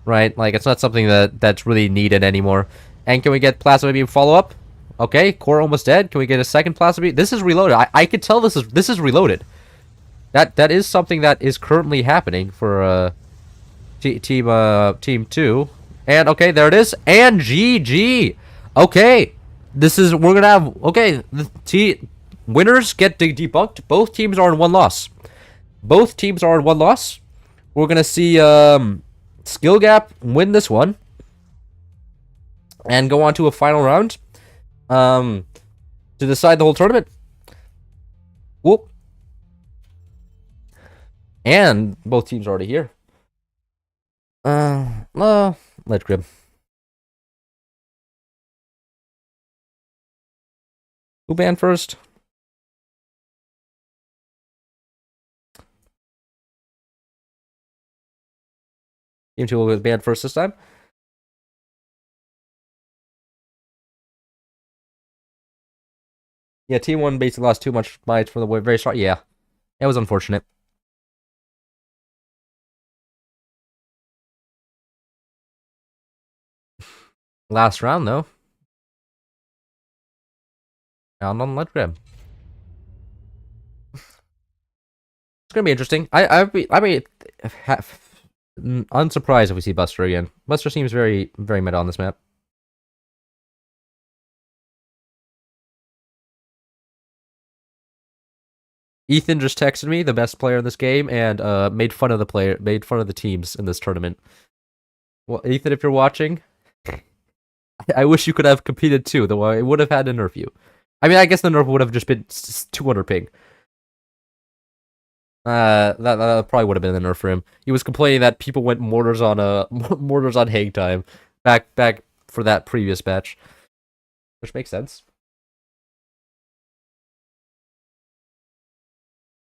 Right? Like, it's not something that's really needed anymore. And can we get plasma beam follow-up? Okay, core almost dead. Can we get a second plasma beam? This is reloaded. I could tell this is reloaded. That is something that is currently happening for Team 2. And, okay, there it is. And GG! Okay! We're gonna have, okay, winners get debunked. Both teams are in one loss. We're gonna see, Skill Gap win this one. And go on to a final round. To decide the whole tournament. Whoop. And both teams are already here. Let's grab. Who banned first? Team 2 will get banned first this time. Yeah, Team 1 basically lost too much might from the very start. Yeah, it was unfortunate. Last round, though. Round on Lead Grab. It's gonna be interesting. I'd be unsurprised if we see Buster again. Buster seems very meta on this map. Ethan just texted me, the best player in this game, and made fun of the teams in this tournament. Well, Ethan, if you're watching, I wish you could have competed too, though it would have had to nerf you. I mean, I guess the nerf would have just been 200 ping. That probably would have been the nerf for him. He was complaining that people went mortars on mortars on hang time back for that previous batch, which makes sense.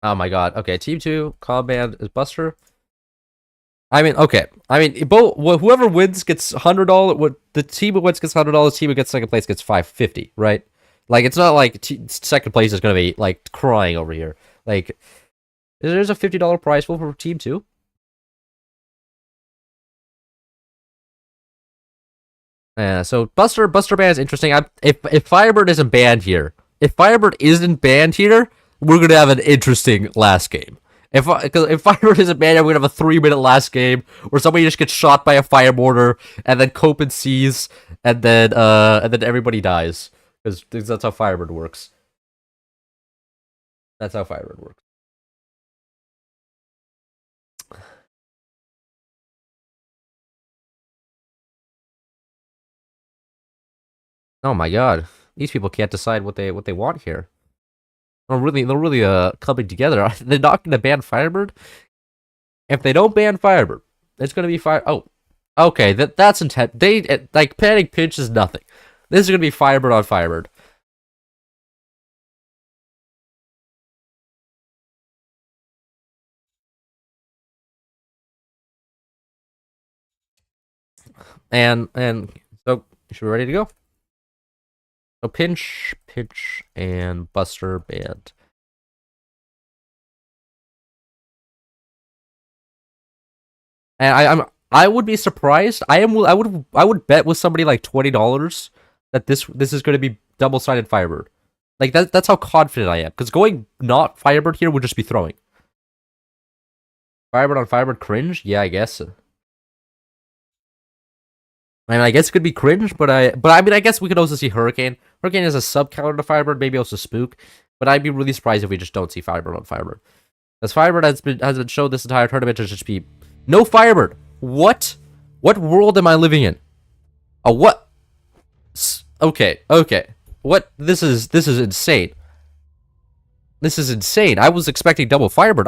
Oh my god. Okay, team 2 combat is Buster. I mean, okay. I mean, both whoever wins gets $100. What the team who wins gets $100. Team who gets second place gets $550. Right? Like it's not like second place is gonna be like crying over here. Like there's a $50 prize pool for team 2. Yeah. So Buster ban is interesting. If Firebird isn't banned here, we're gonna have an interesting last game. If Firebird isn't banned, we're gonna have a 3-minute last game where somebody just gets shot by a fire mortar, and then Copen sees, and then everybody dies because that's how Firebird works. That's how Firebird works. Oh my god, these people can't decide what they want here. They're really coming together. They're not gonna ban Firebird. If they don't ban Firebird, it's gonna be fire. Oh, okay. That's intent. They like panic pinch is nothing. This is gonna be Firebird on Firebird. And so should we ready to go? So pinch, and Buster banned. And I would be surprised. I would bet with somebody like $20 that this is going to be double-sided Firebird. Like that's how confident I am. Because going not Firebird here would just be throwing. Firebird on Firebird cringe? Yeah, I guess. I mean, I guess it could be cringe, but I mean, I guess we could also see Hurricane. Hurricane is a sub counter to Firebird, maybe also Spook. But I'd be really surprised if we just don't see Firebird on Firebird. As Firebird has been shown this entire tournament to just be no Firebird. What? What world am I living in? A what? Okay. What? This is insane. This is insane. I was expecting double Firebird.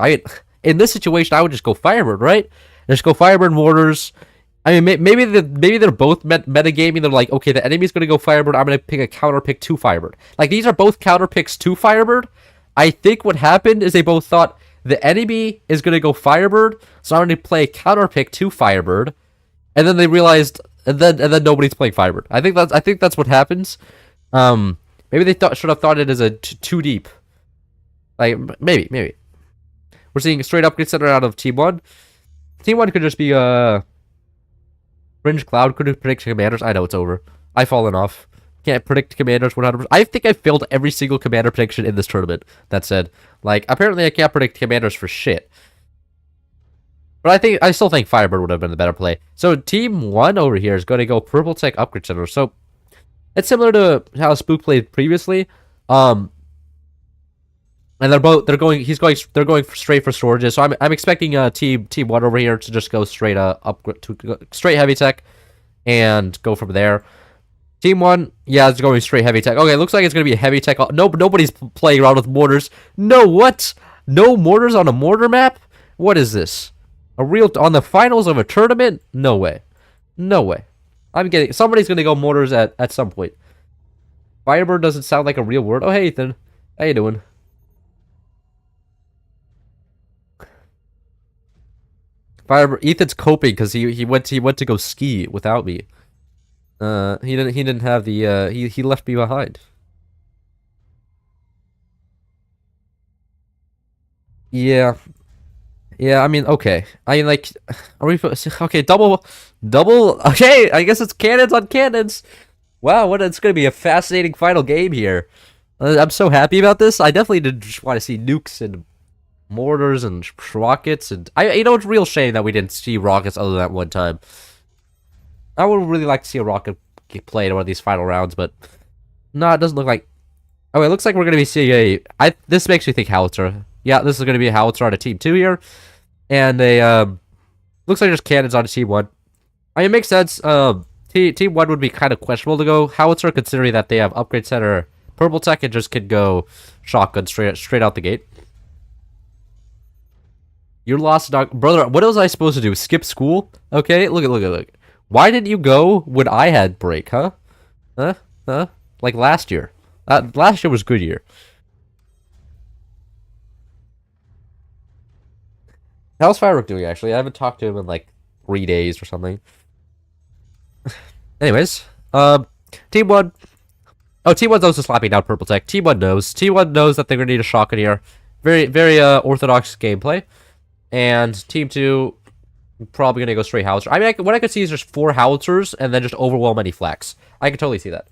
In this situation, I would just go Firebird, right? Just go Firebird mortars. I mean, maybe they're both metagaming. They're like, okay, the enemy's gonna go Firebird. I'm gonna pick a counter pick to Firebird. Like these are both counter picks to Firebird. I think what happened is they both thought the enemy is gonna go Firebird, so I'm gonna play a counter pick to Firebird, and then they realized, and then nobody's playing Firebird. I think that's what happens. Maybe they should have thought it as a too deep. Like maybe we're seeing straight upgrade center out of Team 1. Team 1 could just be Fringe Cloud couldn't predict commanders. I know it's over. I've fallen off. Can't predict commanders 100%. I think I failed every single commander prediction in this tournament. That said, like apparently I can't predict commanders for shit. But I still think Firebird would have been the better play. So Team 1 over here is going to go Purple Tech Upgrade Center. So it's similar to how Spook played previously. And they're going straight for storages. So I'm expecting team 1 over here to just go straight straight heavy tech and go from there. Team 1, yeah, it's going straight heavy tech. Okay, looks like it's going to be a heavy tech. Nobody's playing around with mortars. No, what? No mortars on a mortar map? What is this? On the finals of a tournament? No way. No way. Somebody's going to go mortars at some point. Firebird doesn't sound like a real word. Oh, hey, Ethan. How you doing? Ethan's coping because he went to go ski without me. He didn't have the he left me behind. Yeah. I mean, okay. I mean, like, are we okay? Double. Okay, I guess it's cannons on cannons. Wow, it's gonna be a fascinating final game here. I'm so happy about this. I definitely did just want to see nukes and mortars and rockets, and it's a real shame that we didn't see rockets other than that one time. I would really like to see a rocket get played in one of these final rounds, but no, it doesn't look like. Oh, it looks like we're gonna be seeing this makes me think howitzer. Yeah, this is gonna be a howitzer on a team 2 here, and looks like there's cannons on a team 1. I mean, it makes sense. Team 1 would be kind of questionable to go howitzer, considering that they have upgrade center purple tech and just could go shotgun straight out the gate. You lost dog, brother. What was I supposed to do? Skip school? Okay, look. Why didn't you go when I had break, huh? Huh? Like last year. Last year was good year. How's Firework doing, actually? I haven't talked to him in like 3 days or something. Anyways, Team 1. Oh, Team 1's also slapping down purple tech. Team 1 knows. Team 1 knows that they're going to need a shotgun here. Very orthodox gameplay. And Team 2 probably going to go straight howitzer. I mean, what I could see is just 4 howitzers and then just overwhelm any flax. I could totally see that.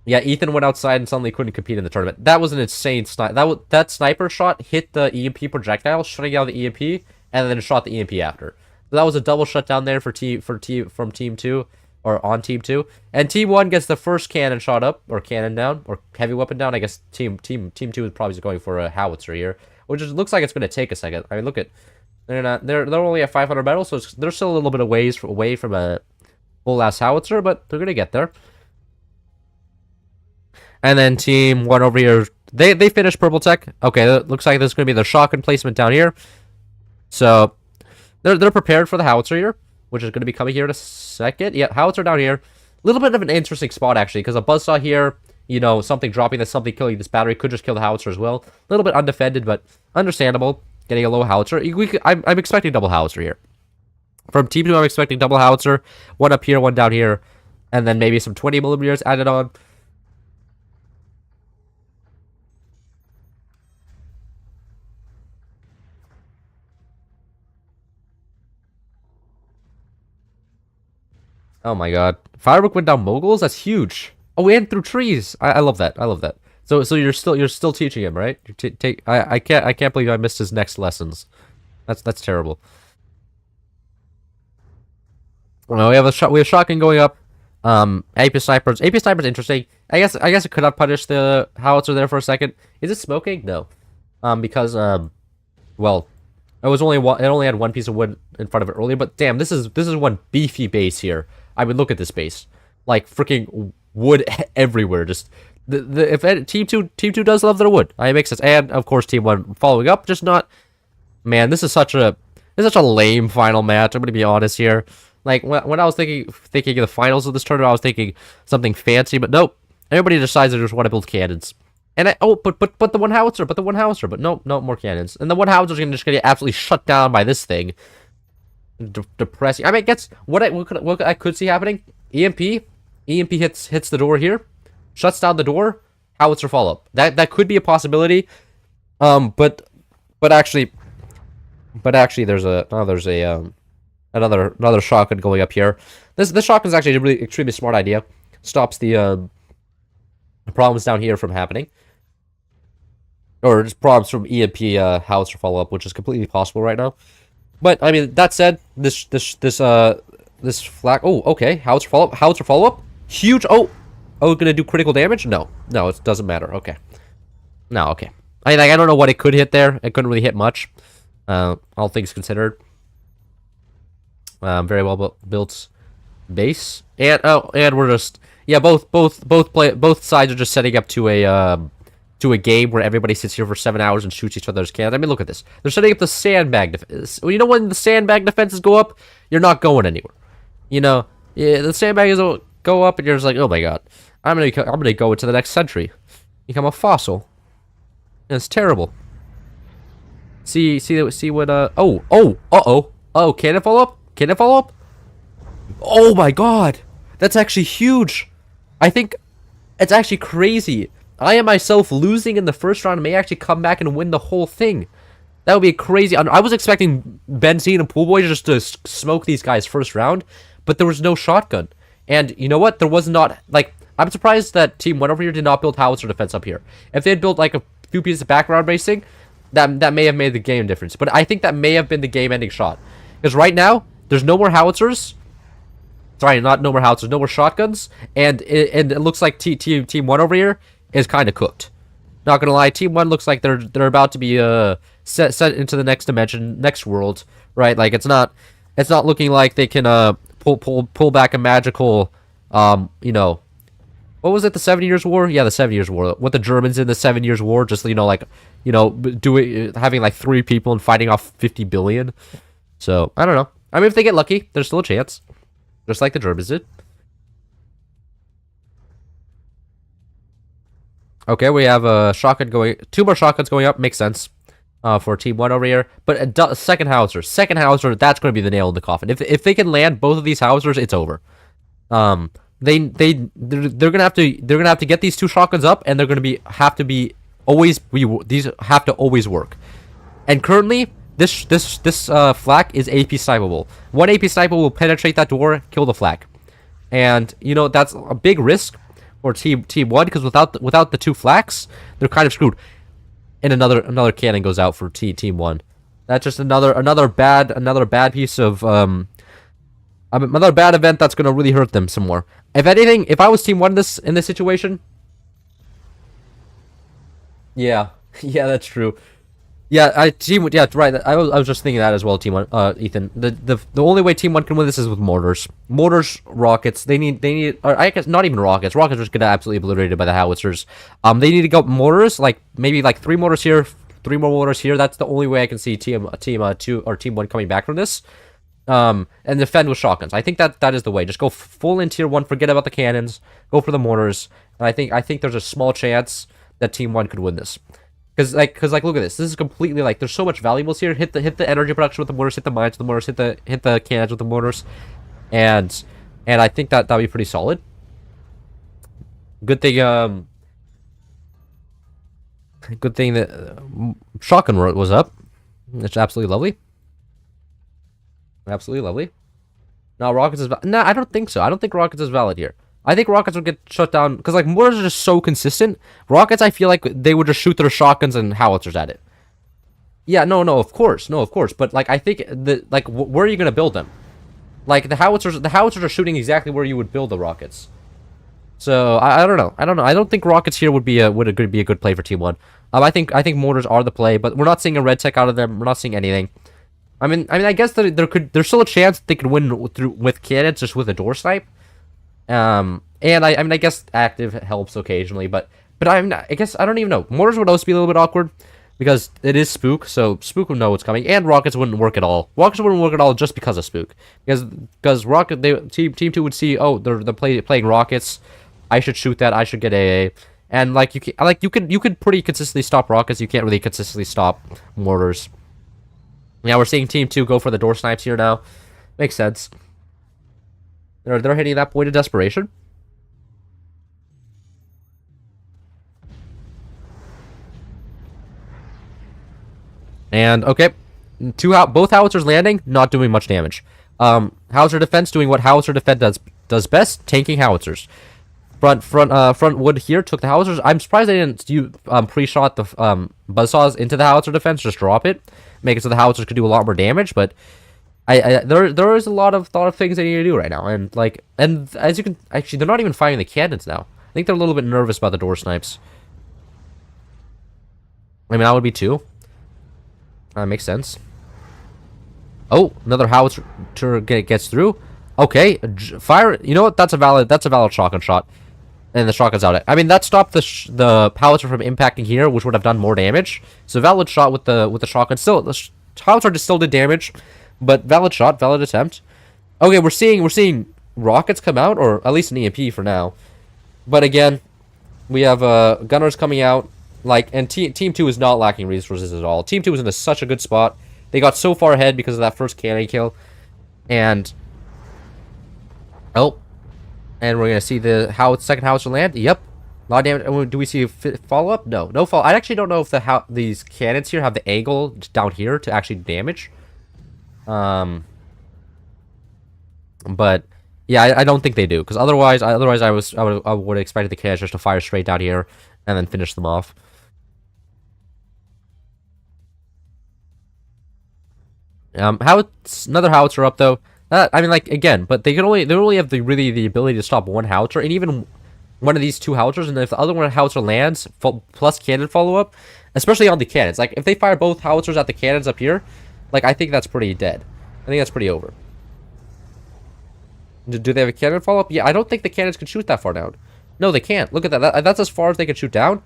Yeah, Ethan went outside and suddenly couldn't compete in the tournament. That was an insane snipe. That sniper shot hit the EMP projectile, shutting down the EMP, and then shot the EMP after. So that was a double shutdown there from Team 2, or on Team 2. And Team 1 gets the first cannon shot up, or cannon down, or heavy weapon down. I guess Team 2 is probably going for a howitzer here, which looks like it's going to take a second. I mean, look at they're only at 500 metal, so they're still a little bit away from a full ass howitzer, but they're going to get there. And then Team 1 over here, they finished purple tech. Okay, it looks like this is going to be their shotgun placement down here. So they're prepared for the howitzer here, which is going to be coming here in a second. Yeah, howitzer down here. A little bit of an interesting spot, actually, because a buzzsaw here, you know, something dropping this, something killing this battery could just kill the howitzer as well. A little bit undefended, but understandable. Getting a low howitzer. I'm expecting double howitzer here. From Team 2, I'm expecting double howitzer. One up here, one down here. And then maybe some 20 millimeters added on. Oh my god. Firework went down moguls? That's huge. Oh, and through trees. I love that. I love that. So you're still teaching him, right? I can't believe I missed his next lessons. That's terrible. Well, we have shotgun going up. AP snipers. AP snipers interesting. I guess it could have punished the howitzer there for a second. Is it smoking? No. Because well, it only had one piece of wood in front of it earlier, but damn, this is one beefy base here. I mean, look at this base. Like freaking wood everywhere. Just if Team 2 does love their wood. It makes sense. And of course Team 1 following up, just not. Man, this is such a lame final match. I'm gonna be honest here. Like when I was thinking of the finals of this tournament, I was thinking something fancy, but nope. Everybody decides they just want to build cannons. And but the one howitzer, but no more cannons. And the one howitzer is just gonna get absolutely shut down by this thing. Depressing. I mean, what I could see happening. EMP hits the door here, shuts down the door. Howitzer follow up. That could be a possibility. But actually there's another shotgun going up here. This shotgun is actually a really extremely smart idea. Stops the problems down here from happening. Or just problems from EMP howitzer follow up, which is completely possible right now. But I mean, that said, this flag. Oh, okay. Howitzer follow up. Huge. Oh, gonna do critical damage? No, it doesn't matter. Okay. No, okay. I don't know what it could hit there. It couldn't really hit much. All things considered. Very well built base, and we're just both sides are just setting up to a game where everybody sits here for 7 hours and shoots each other's cannons. I mean, look at this. They're setting up the sandbag defense. You know, when the sandbag defenses go up, you're not going anywhere. You know, yeah, the sandbags go up, and you're just like, oh my god, I'm gonna go into the next century, become a fossil. And it's terrible. See what cannon follow up. Can it follow up? Oh my god! That's actually huge! I think it's actually crazy. I am myself losing in the first round and may actually come back and win the whole thing. That would be crazy. I was expecting Benzine and Poolboy just to smoke these guys first round, but there was no shotgun. And you know what? There was not, like, I'm surprised that Team 1 over here did not build howitzer defense up here. If they had built, like, a few pieces of background racing, that may have made the game difference. But I think that may have been the game-ending shot. Because right now, there's no more howitzers. Sorry, no more howitzers, no more shotguns. And it looks like Team 1 over here is kind of cooked. Not gonna lie, Team 1 looks like they're about to be set into the next dimension, next world, right? Like it's not It's not looking like they can pull back a magical you know, what was it, the 7 Years' War? Yeah, the 7 Years' War. What the Germans in the 7 Years' War, just, you know, like, you know, having like 3 people and fighting off 50 billion. So, I don't know. I mean, if they get lucky, there's still a chance. Just like the Germans did. Okay, we have a shotgun going, 2 more shotguns going up, makes sense. For Team 1 over here. But second howitzer, that's going to be the nail in the coffin. If they can land both of these howitzers, it's over. They're gonna have to get these 2 shotguns up, and they're gonna have to always work. And currently, this flak is AP snipeable. 1 AP sniper will penetrate that door, kill the flak, and you know that's a big risk for Team 1 because without the 2 flaks, they're kind of screwed. And another cannon goes out for Team 1. That's just another bad piece of another bad event that's gonna really hurt them some more. If anything, if I was Team 1 in this situation, yeah, yeah, that's true. Yeah, yeah, right. I was just thinking that as well, Team 1, Ethan. The only way Team 1 can win this is with mortars, rockets. They need, or I guess not even rockets. Rockets are just gonna absolutely obliterated by the howitzers. They need to go mortars, like maybe like 3 mortars here, 3 more mortars here. That's the only way I can see Team 2 or Team 1 coming back from this. And defend with shotguns. I think that is the way. Just go full in tier 1. Forget about the cannons. Go for the mortars. And I think there's a small chance that Team 1 could win this. Because like look at this. This is completely like there's so much valuables here. Hit the energy production with the mortars. Hit the mines with the mortars. Hit the cannons with the mortars. And I think that'd be pretty solid. Good thing that shotgun was up. It's absolutely lovely. Absolutely lovely. No, rockets is no, I don't think so. I don't think rockets is valid here. I think rockets would get shut down because like mortars are just so consistent. Rockets, I feel like they would just shoot their shotguns and howitzers at it. Yeah, no, of course, But like, I think where are you gonna build them? Like the howitzers are shooting exactly where you would build the rockets. So I don't know. I don't think rockets here would be a good play for Team 1. I think mortars are the play, but we're not seeing a red tech out of them. We're not seeing anything. I mean, I guess there's still a chance they could win with cannons, just with a door snipe. And I guess active helps occasionally, but I guess I don't even know. Mortars would also be a little bit awkward because it is Spook, so Spook would know what's coming, and rockets wouldn't work at all. Rockets wouldn't work at all just because of Spook, because Team 2 would see, oh, they're playing rockets. I should shoot that. I should get AA. And like you could pretty consistently stop rockets. You can't really consistently stop mortars. Yeah, we're seeing Team 2 go for the door snipes here now. Makes sense. They're hitting that point of desperation. And okay, both howitzers landing, not doing much damage. Howitzer defense doing what howitzer defense does best, tanking howitzers. Front wood here took the howitzers. I'm surprised they didn't pre-shot the buzzsaws into the howitzer defense. Just drop it, make it so the howitzers could do a lot more damage. But there is a lot of things they need to do right now, and as you can actually, they're not even firing the cannons now. I think they're a little bit nervous about the door snipes. I mean, I would be too. Makes sense. Oh, another howitzer gets through. Okay, fire. You know what? That's a valid shotgun shot. And the shotgun's out. I mean, that stopped the howitzer from impacting here, which would have done more damage. So valid shot with the shotgun. Still, the howitzer still did damage, but valid shot, valid attempt. Okay, we're seeing rockets come out, or at least an EMP for now. But again, we have gunners coming out. And Team 2 is not lacking resources at all. Team 2 is in such a good spot. They got so far ahead because of that first cannon kill, and and we're gonna see the second howitzer land. Yep, a lot of damage. Do we see a follow up? No follow. I actually don't know if these cannons here have the angle down here to actually damage. But yeah, I don't think they do, because otherwise I would have expected the cannons just to fire straight down here and then finish them off. Another howitzer up though. I mean, again, but they only have the ability to stop one howitzer, and even one of these 2 howitzers, and if the other one howitzer lands plus cannon follow up, especially on the cannons, like if they fire both howitzers at the cannons up here, like I think that's pretty dead. I think that's pretty over. Do they have a cannon follow-up? Yeah, I don't think the cannons can shoot that far down. No, they can't. Look at that. That's as far as they can shoot down.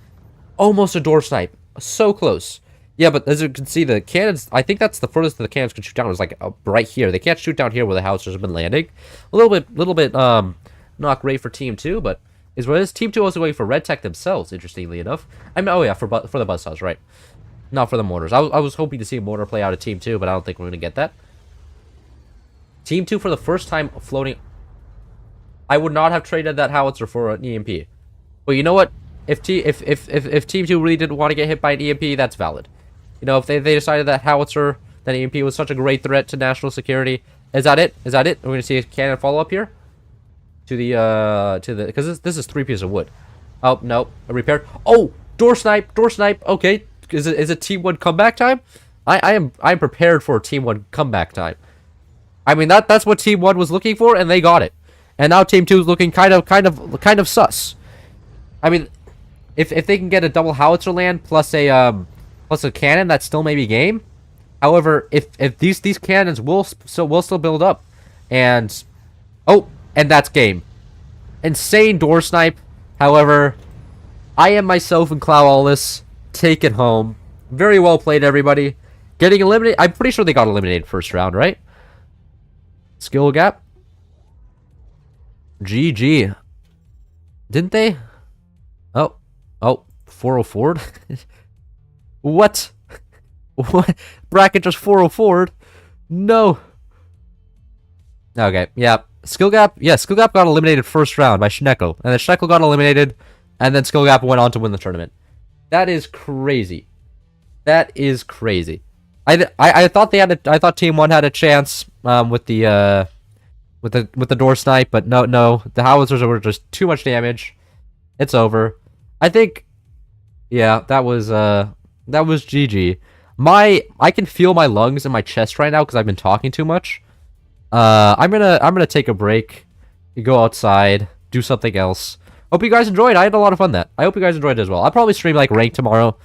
Almost a door snipe. So close. Yeah, but as you can see, the cannons, I think that's the furthest the cannons can shoot down is like right here. They can't shoot down here where the howitzers have been landing. A little bit, not great for Team 2, but is what it is. Team 2 also going for red tech themselves, interestingly enough. I mean, oh yeah, for the buzzsaws, right. Not for the mortars. I was hoping to see a mortar play out of Team 2, but I don't think we're going to get that. Team 2 for the first time floating. I would not have traded that howitzer for an EMP. But you know what? If Team 2 really didn't want to get hit by an EMP, that's valid. You know, if they decided that howitzer, that EMP was such a great threat to national security. Is that it? Is that it? We're going to see a cannon follow up here? To the, because this is 3 pieces of wood. Oh, no. Repaired. Oh! Door snipe! Door snipe! Okay. Is it Team 1 comeback time? I'm prepared for Team 1 comeback time. I mean, that's what Team 1 was looking for, and they got it. And now Team 2 is looking kind of sus. I mean, if they can get a double howitzer land plus a cannon, that's still maybe game. However, if these cannons will still build up, and that's game. Insane door snipe. However, I am myself and Clow all this. Take it home. Very well played, everybody. Getting eliminated. I'm pretty sure they got eliminated first round, right? Skill gap. GG. Didn't they? Oh, 404. What? What? Bracket just 404. No. Okay, yeah. Skill gap. Yeah, skill gap got eliminated first round by Schneckel, and then Schneckel got eliminated, and then skill gap went on to win the tournament. That is crazy. That is crazy. I thought they had I thought Team 1 had a chance with the door snipe, but no, the howitzers were just too much damage. It's over. I think, yeah, that was GG. I can feel my lungs in my chest right now because I've been talking too much. I'm gonna take a break, go outside, do something else. Hope you guys enjoyed. I had a lot of fun that. I hope you guys enjoyed it as well. I'll probably stream like ranked tomorrow.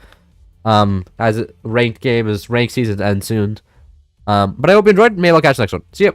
As ranked game is ranked season ends soon. But I hope you enjoyed. Maybe I'll catch you next one. See ya.